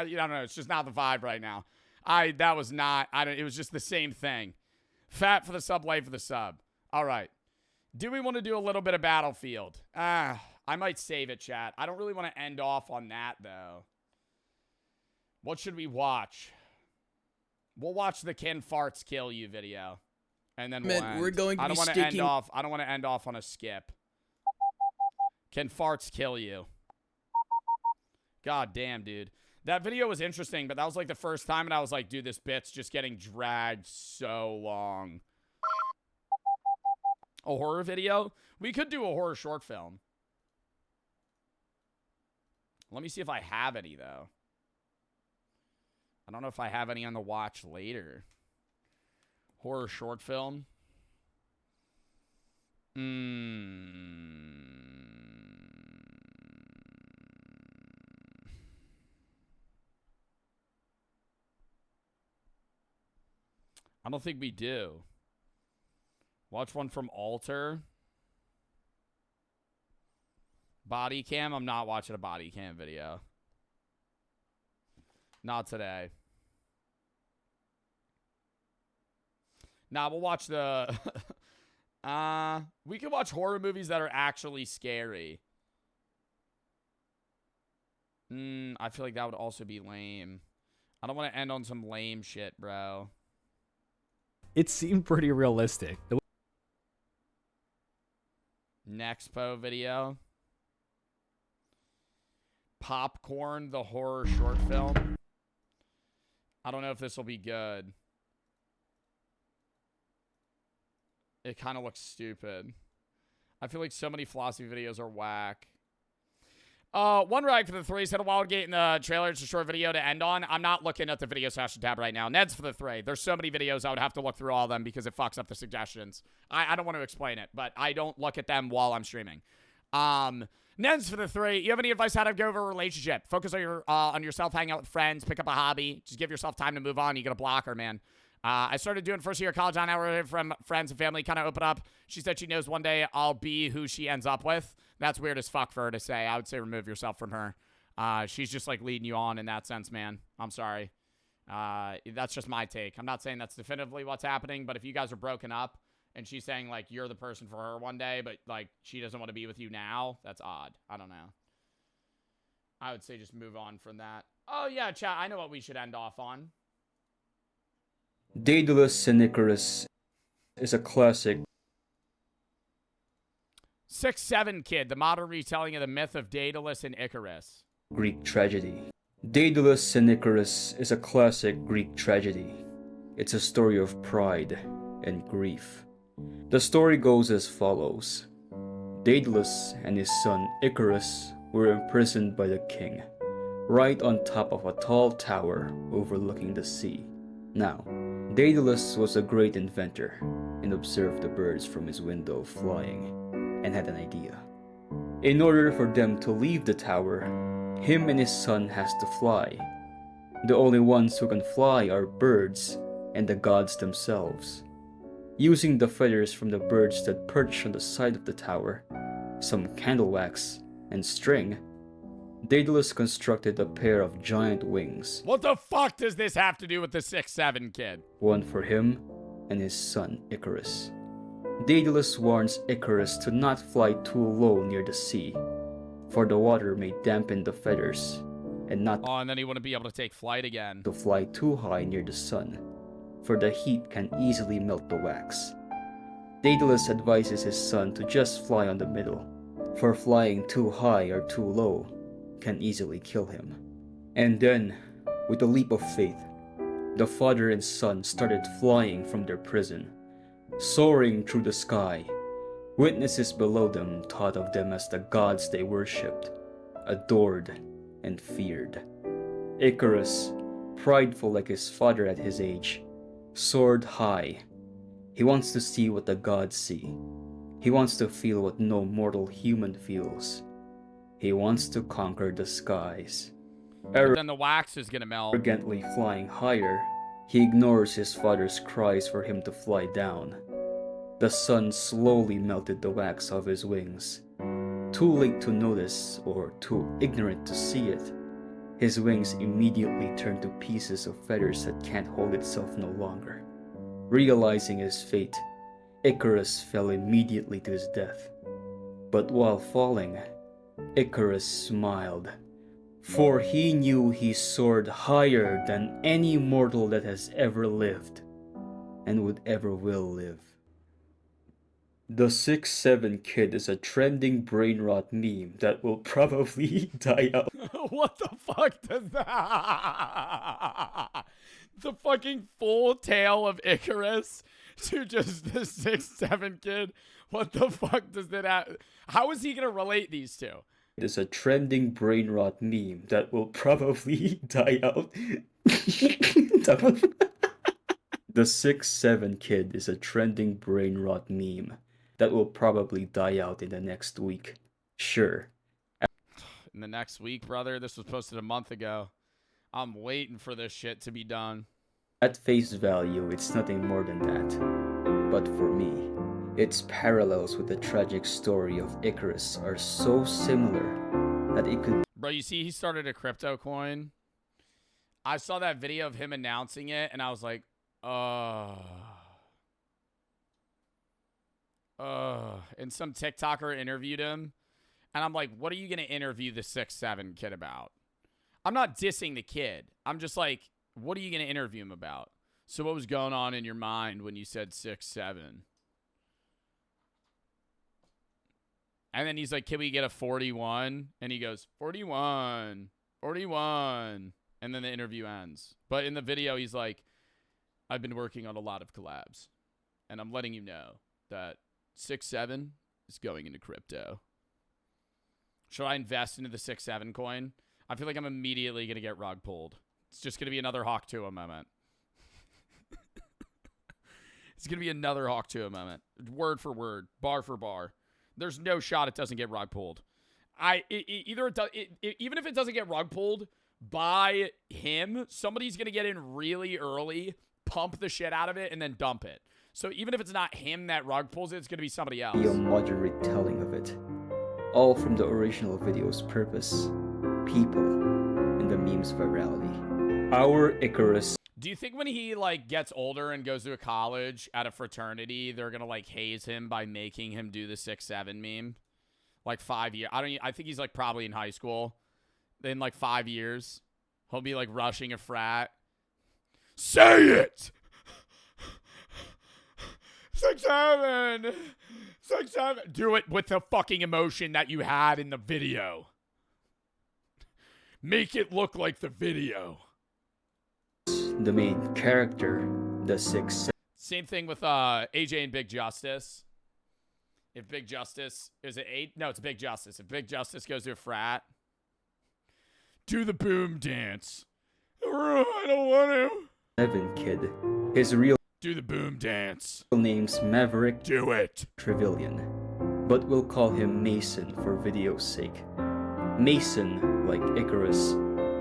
S1: you don't know. It's just not the vibe right now. That was not, it was just the same thing. Fat for the sub, light for the sub. All right. Do we want to do a little bit of Battlefield? I might save it, chat. I don't really want to end off on that, though. What should we watch? We'll watch the Can Farts Kill You video. And then we'll end.
S20: We're going to
S1: I don't
S20: be
S1: want to
S20: sticking...
S1: end off. I don't want to end off on a skip. Can Farts Kill You? God damn, dude. That video was interesting, but that was like the first time, and I was like, dude, this bit's just getting dragged so long. A horror video? We could do a horror short film. Let me see if I have any, though. I don't know if I have any on the watch later. Horror short film. I don't think we do. Watch one from Alter. Body cam? I'm not watching a body cam video. Not today. Nah, we'll watch the... we can watch horror movies that are actually scary. I feel like that would also be lame. I don't want to end on some lame shit, bro.
S7: It seemed pretty realistic.
S1: Nexpo video. Popcorn, the horror short film. I don't know if this will be good. It kind of looks stupid. I feel like so many philosophy videos are whack. One rag for the three. Said a wild gate in the trailer. It's a short video to end on. I'm not looking at the video session tab right now. Ned's for the three. There's so many videos I would have to look through all of them because it fucks up the suggestions. I don't want to explain it, but I don't look at them while I'm streaming. Ned's for the three. You have any advice how to go over a relationship? Focus on yourself, hang out with friends, pick up a hobby. Just give yourself time to move on. You get a blocker, man. I started doing first year of college on hour from friends and family, kind of open up. She said she knows one day I'll be who she ends up with. That's weird as fuck for her to say. I would say remove yourself from her. She's just like leading you on in that sense, man. I'm sorry. That's just my take. I'm not saying that's definitively what's happening, but if you guys are broken up and she's saying like you're the person for her one day, but like she doesn't want to be with you now, that's odd. I don't know. I would say just move on from that. Oh yeah, chat. I know what we should end off on.
S22: Daedalus and Icarus is a classic.
S1: 6'7" Kid, the modern retelling of the myth of Daedalus and Icarus.
S22: Greek tragedy. Daedalus and Icarus is a classic Greek tragedy. It's a story of pride and grief. The story goes as follows. Daedalus and his son Icarus were imprisoned by the king, right on top of a tall tower overlooking the sea. Now, Daedalus was a great inventor and observed the birds from his window flying and had an idea. In order for them to leave the tower, him and his son has to fly. The only ones who can fly are birds and the gods themselves. Using the feathers from the birds that perch on the side of the tower, some candle wax, and string, Daedalus constructed a pair of giant wings.
S1: What the fuck does this have to do with the 6'7" Kid?
S22: One for him and his son Icarus. Daedalus warns Icarus to not fly too low near the sea, for the water may dampen the feathers, and not
S1: and then he wouldn't be able to take flight again.
S22: To fly too high near the sun, for the heat can easily melt the wax. Daedalus advises his son to just fly on the middle, for flying too high or too low can easily kill him. And then, with a leap of faith, the father and son started flying from their prison, soaring through the sky. Witnesses below them thought of them as the gods they worshipped, adored, and feared. Icarus, prideful like his father at his age, soared high. He wants to see what the gods see. He wants to feel what no mortal human feels. He wants to conquer the skies.
S1: But then the wax is gonna melt.
S22: Arrogantly flying higher, he ignores his father's cries for him to fly down. The sun slowly melted the wax off his wings. Too late to notice, or too ignorant to see it, His wings immediately turn to pieces of feathers that can't hold itself no longer. Realizing his fate, Icarus fell immediately to his death. But while falling, Icarus smiled, for he knew he soared higher than any mortal that has ever lived and would ever will live. The 6'7" kid is a trending brain rot meme that will probably die out.
S1: What the fuck does that? The fucking full tale of Icarus to just the 6'7" kid. What the fuck does that have? How is he gonna relate these two?
S22: It is a trending brain rot meme that will probably die out. The 6'7" kid is a trending brain rot meme that will probably die out in the next week. Sure.
S1: In the next week, brother? This was posted a month ago. I'm waiting for this shit to be done.
S22: At face value, it's nothing more than that. But for me, its parallels with the tragic story of Icarus are so similar that it could...
S1: Bro, you see he started a crypto coin? I saw that video of him announcing it, and I was like, and some TikToker interviewed him, and I'm like, what are you going to interview the 6'7" kid about? I'm not dissing the kid. I'm just like, what are you going to interview him about? So what was going on in your mind when you said 6'7"? And then he's like, can we get a 41? And he goes, 41, 41. And then the interview ends. But in the video, he's like, I've been working on a lot of collabs. And I'm letting you know that 6'7" is going into crypto. Should I invest into the 6'7" coin? I feel like I'm immediately going to get rug pulled. It's just going to be another Hawk Tuah moment. It's going to be another Hawk Tuah moment. Word for word. Bar for bar. There's no shot it doesn't get rug pulled. Even if it doesn't get rug pulled by him, somebody's going to get in really early, pump the shit out of it, and then dump it. So even if it's not him that rug pulls it, it's going to be somebody else.
S22: A modern retelling of it. All from the original video's purpose, people, and the meme's virality. Our Icarus.
S1: Do you think when he like gets older and goes to a college at a fraternity, they're gonna like haze him by making him do the 6'7" meme? Like 5 years. I think he's like probably in high school. In like 5 years, he'll be like rushing a frat. Say it! 6'7", 6'7". Do it with the fucking emotion that you had in the video. Make it look like the video.
S22: The main character, the 6'7".
S1: Same thing with AJ and Big Justice. If Big Justice is it 8? No, it's Big Justice. If Big Justice goes to a frat, do the boom dance. I don't want to.
S22: 7 kid. His real
S1: do the boom dance.
S22: Name's Maverick.
S1: Do it.
S22: Trevelyan, but we'll call him Mason for video's sake. Mason, like Icarus,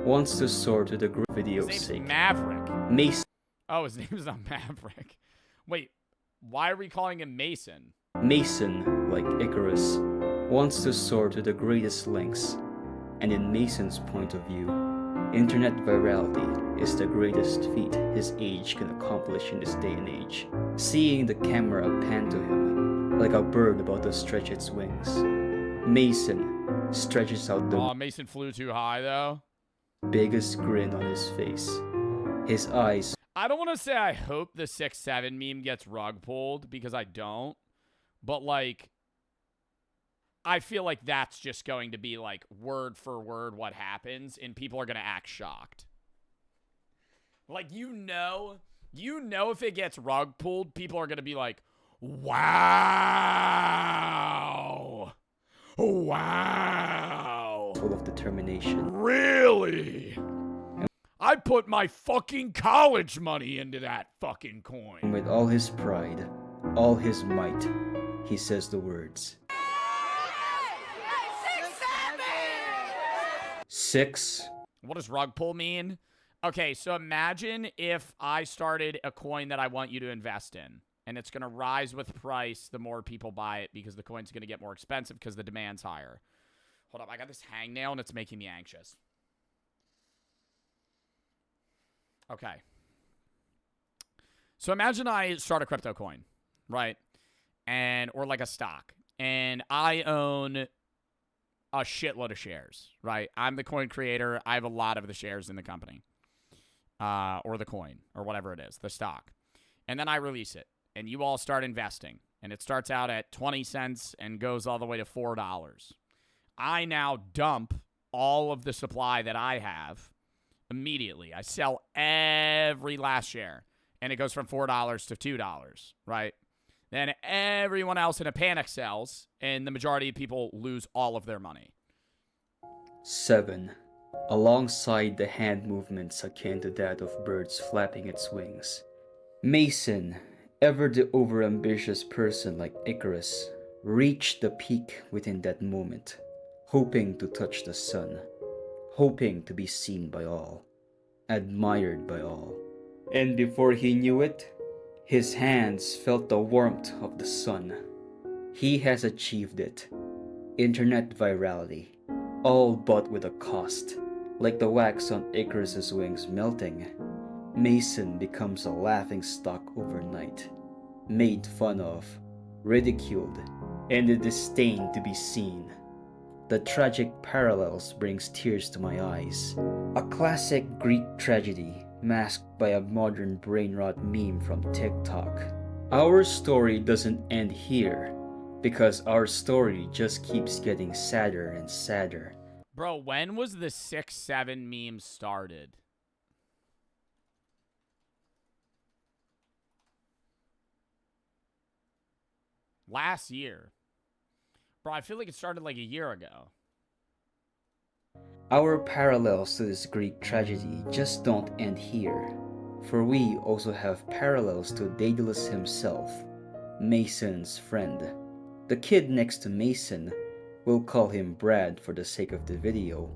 S22: wants to soar to the video's
S1: his name's
S22: sake.
S1: Maverick.
S22: Mason.
S1: Oh, his name is not Maverick. Wait, why are we calling him Mason?
S22: Mason, like Icarus, wants to soar to the greatest lengths. And in Mason's point of view, internet virality is the greatest feat his age can accomplish in this day and age. Seeing the camera pan to him, like a bird about to stretch its wings, Mason stretches out the...
S1: Oh, Mason flew too high, though.
S22: Biggest grin on his face. His eyes...
S1: I don't want to say I hope the 6'7" meme gets rug pulled, because I don't. But, like, I feel like that's just going to be, like, word for word what happens, and people are going to act shocked. Like, you know if it gets rug pulled, people are going to be like, wow. Wow.
S22: Full of determination.
S1: Really? I put my fucking college money into that fucking coin.
S22: And with all his pride, all his might, he says the words. 6.
S1: What does rug pull mean? Okay, so imagine if I started a coin that I want you to invest in, and it's going to rise with price the more people buy it because the coin's going to get more expensive because the demand's higher. Hold up, I got this hangnail and it's making me anxious. Okay. So imagine I start a crypto coin, right? Or like a stock. And I own a shitload of shares, right? I'm the coin creator. I have a lot of the shares in the company. Or the coin, or whatever it is, the stock. And then I release it. And you all start investing. And it starts out at 20 cents and goes all the way to $4. I now dump all of the supply that I have immediately. I sell every last share. And it goes from $4 to $2, right? Then everyone else in a panic sells, and the majority of people lose all of their money.
S22: 7. Alongside the hand movements akin to that of birds flapping its wings. Mason, ever the overambitious person like Icarus, reached the peak within that moment, hoping to touch the sun, hoping to be seen by all, admired by all. And before he knew it, his hands felt the warmth of the sun. He has achieved it. Internet virality, all but with a cost. Like the wax on Icarus's wings melting, Mason becomes a laughingstock overnight, made fun of, ridiculed, and a disdain to be seen. The tragic parallels brings tears to my eyes. A classic Greek tragedy masked by a modern brainrot meme from TikTok. Our story doesn't end here, because our story just keeps getting sadder and sadder.
S1: Bro, when was the 6-7 meme started? Last year. Bro, I feel like it started like a year ago.
S22: Our parallels to this Greek tragedy just don't end here, for we also have parallels to Daedalus himself, Mason's friend. The kid next to Mason, we'll call him Brad for the sake of the video.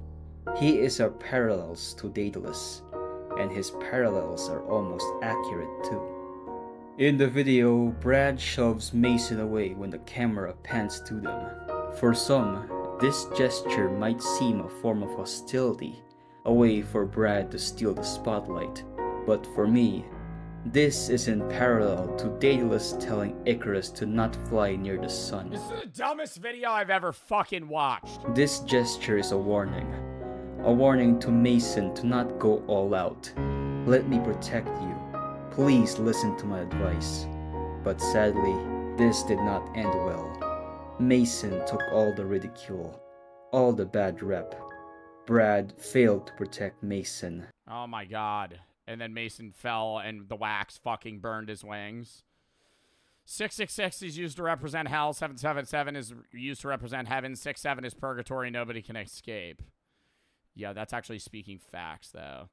S22: He is our parallels to Daedalus, and his parallels are almost accurate too. In the video, Brad shoves Mason away when the camera pans to them. For some, this gesture might seem a form of hostility, a way for Brad to steal the spotlight, but for me, this is in parallel to Daedalus telling Icarus to not fly near the sun.
S1: This is the dumbest video I've ever fucking watched.
S22: This gesture is a warning to Mason to not go all out. Let me protect you. Please listen to my advice. But sadly, this did not end well. Mason took all the ridicule, all the bad rep. Brad failed to protect Mason.
S1: Oh my god. And then Mason fell and the wax fucking burned his wings. 666 is used to represent hell. 777 is used to represent heaven. 67 is purgatory. Nobody can escape. Yeah, that's actually speaking facts, though.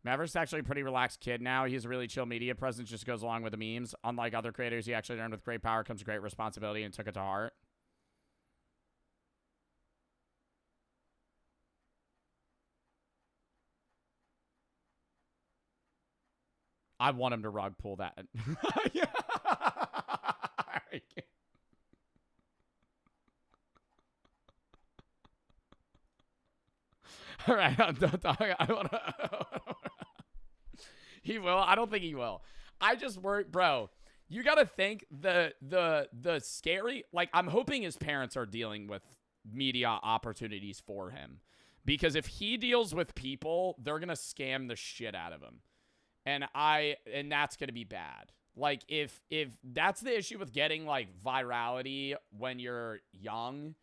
S1: Maverick's actually a pretty relaxed kid now. He has a really chill media presence, just goes along with the memes. Unlike other creators, he actually learned with great power comes great responsibility and took it to heart. I want him to rug pull that. All right, I want to. He will. I don't think he will. I just worry, bro. You got to think the scary. Like, I'm hoping his parents are dealing with media opportunities for him, because if he deals with people, they're gonna scam the shit out of him. And that's going to be bad. Like, if that's the issue with getting, like, virality when you're young,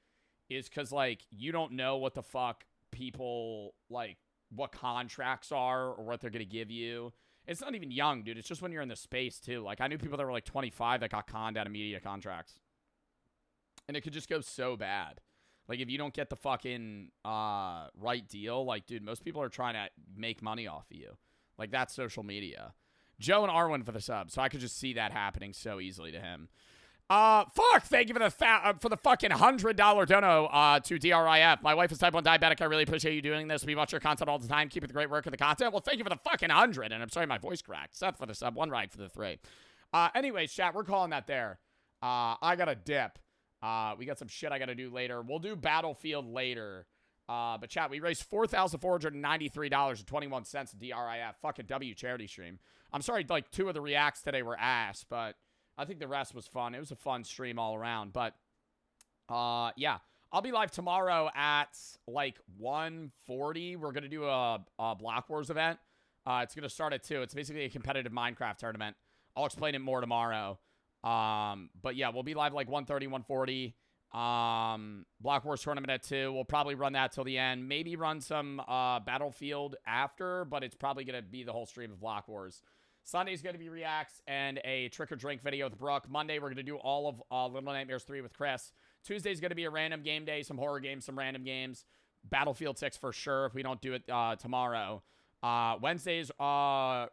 S1: is because, like, you don't know what the fuck people, like, what contracts are or what they're going to give you. It's not even young, dude. It's just when you're in the space, too. Like, I knew people that were, like, 25 that got conned out of media contracts. And it could just go so bad. Like, if you don't get the fucking right deal, like, dude, most people are trying to make money off of you. Like, that's social media. Joe and Arwen for the sub, so I could just see that happening so easily to him. Fuck, thank you for the fucking $100 dono to DRIF. My wife is type 1 diabetic. I really appreciate you doing this. We watch your content all the time. Keep up the great work of the content. Well, thank you for the fucking 100, and I'm sorry my voice cracked. Seth for the sub, 1 rag for the 3. Anyways, chat, we're calling that there. I got a dip. We got some shit I got to do later. We'll do Battlefield later. But chat, we raised $4,493.21 in DRIF. Fucking W charity stream. I'm sorry, like 2 of the reacts today were ass, but I think the rest was fun. It was a fun stream all around. But yeah, I'll be live tomorrow at like 1:40. We're gonna do a Block Wars event. It's gonna start at 2. It's basically a competitive Minecraft tournament. I'll explain it more tomorrow. But yeah, we'll be live like 1:30, 1:40. Block Wars tournament at 2. We'll probably run that till the end. Maybe run some Battlefield after, but it's probably gonna be the whole stream of Block Wars. Sunday's gonna be reacts and a trick or drink video with Brooke. Monday we're gonna do all of Little Nightmares 3 with Chris. Tuesday's gonna be a random game day, some horror games, some random games. Battlefield 6 for sure if we don't do it tomorrow. Wednesdays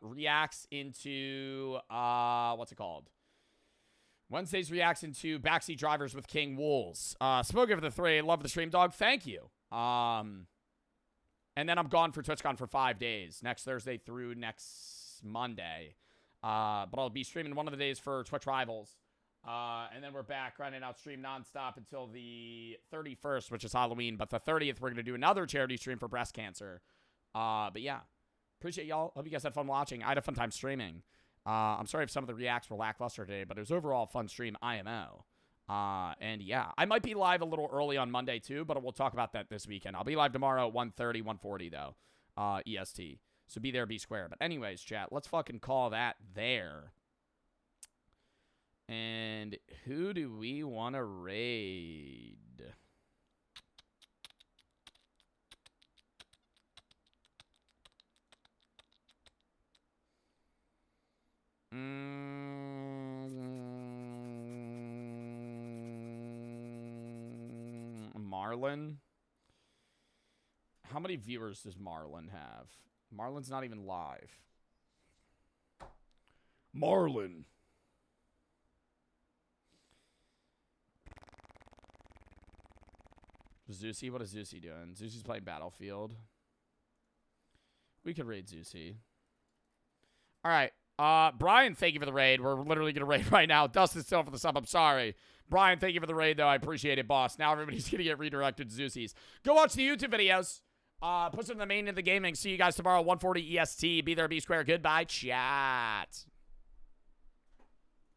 S1: reacts into what's it called? Wednesdays reacts into Backseat Drivers with King Wools. Smoke over the 3. Love the stream, dog. Thank you. And then I'm gone for TwitchCon for 5 days. Next Thursday through next Monday. But I'll be streaming one of the days for Twitch Rivals. And then we're back grinding out stream nonstop until the 31st, which is Halloween. But the 30th, we're going to do another charity stream for breast cancer. But yeah. Appreciate y'all. Hope you guys had fun watching. I had a fun time streaming. I'm sorry if some of the reacts were lackluster today, but it was overall a fun stream, IMO. And yeah, I might be live a little early on Monday too, but we'll talk about that this weekend. I'll be live tomorrow at 1:30, 1:40 though, EST. So be there, be square. But anyways, chat, let's fucking call that there. And who do we want to raid? Marlon. How many viewers does Marlon have? Marlon's not even live. Marlon. Zeusy, what is Zeusy doing? Zeusy's playing Battlefield. We could raid Zeusy. All right. Brian, thank you for the raid. We're literally going to raid right now. Dustin still for the sub. I'm sorry. Brian, thank you for the raid, though. I appreciate it, boss. Now everybody's going to get redirected to Zeusys. Go watch the YouTube videos. Put some of the main in the gaming. See you guys tomorrow, 1:40 EST. Be there, be square. Goodbye, chat.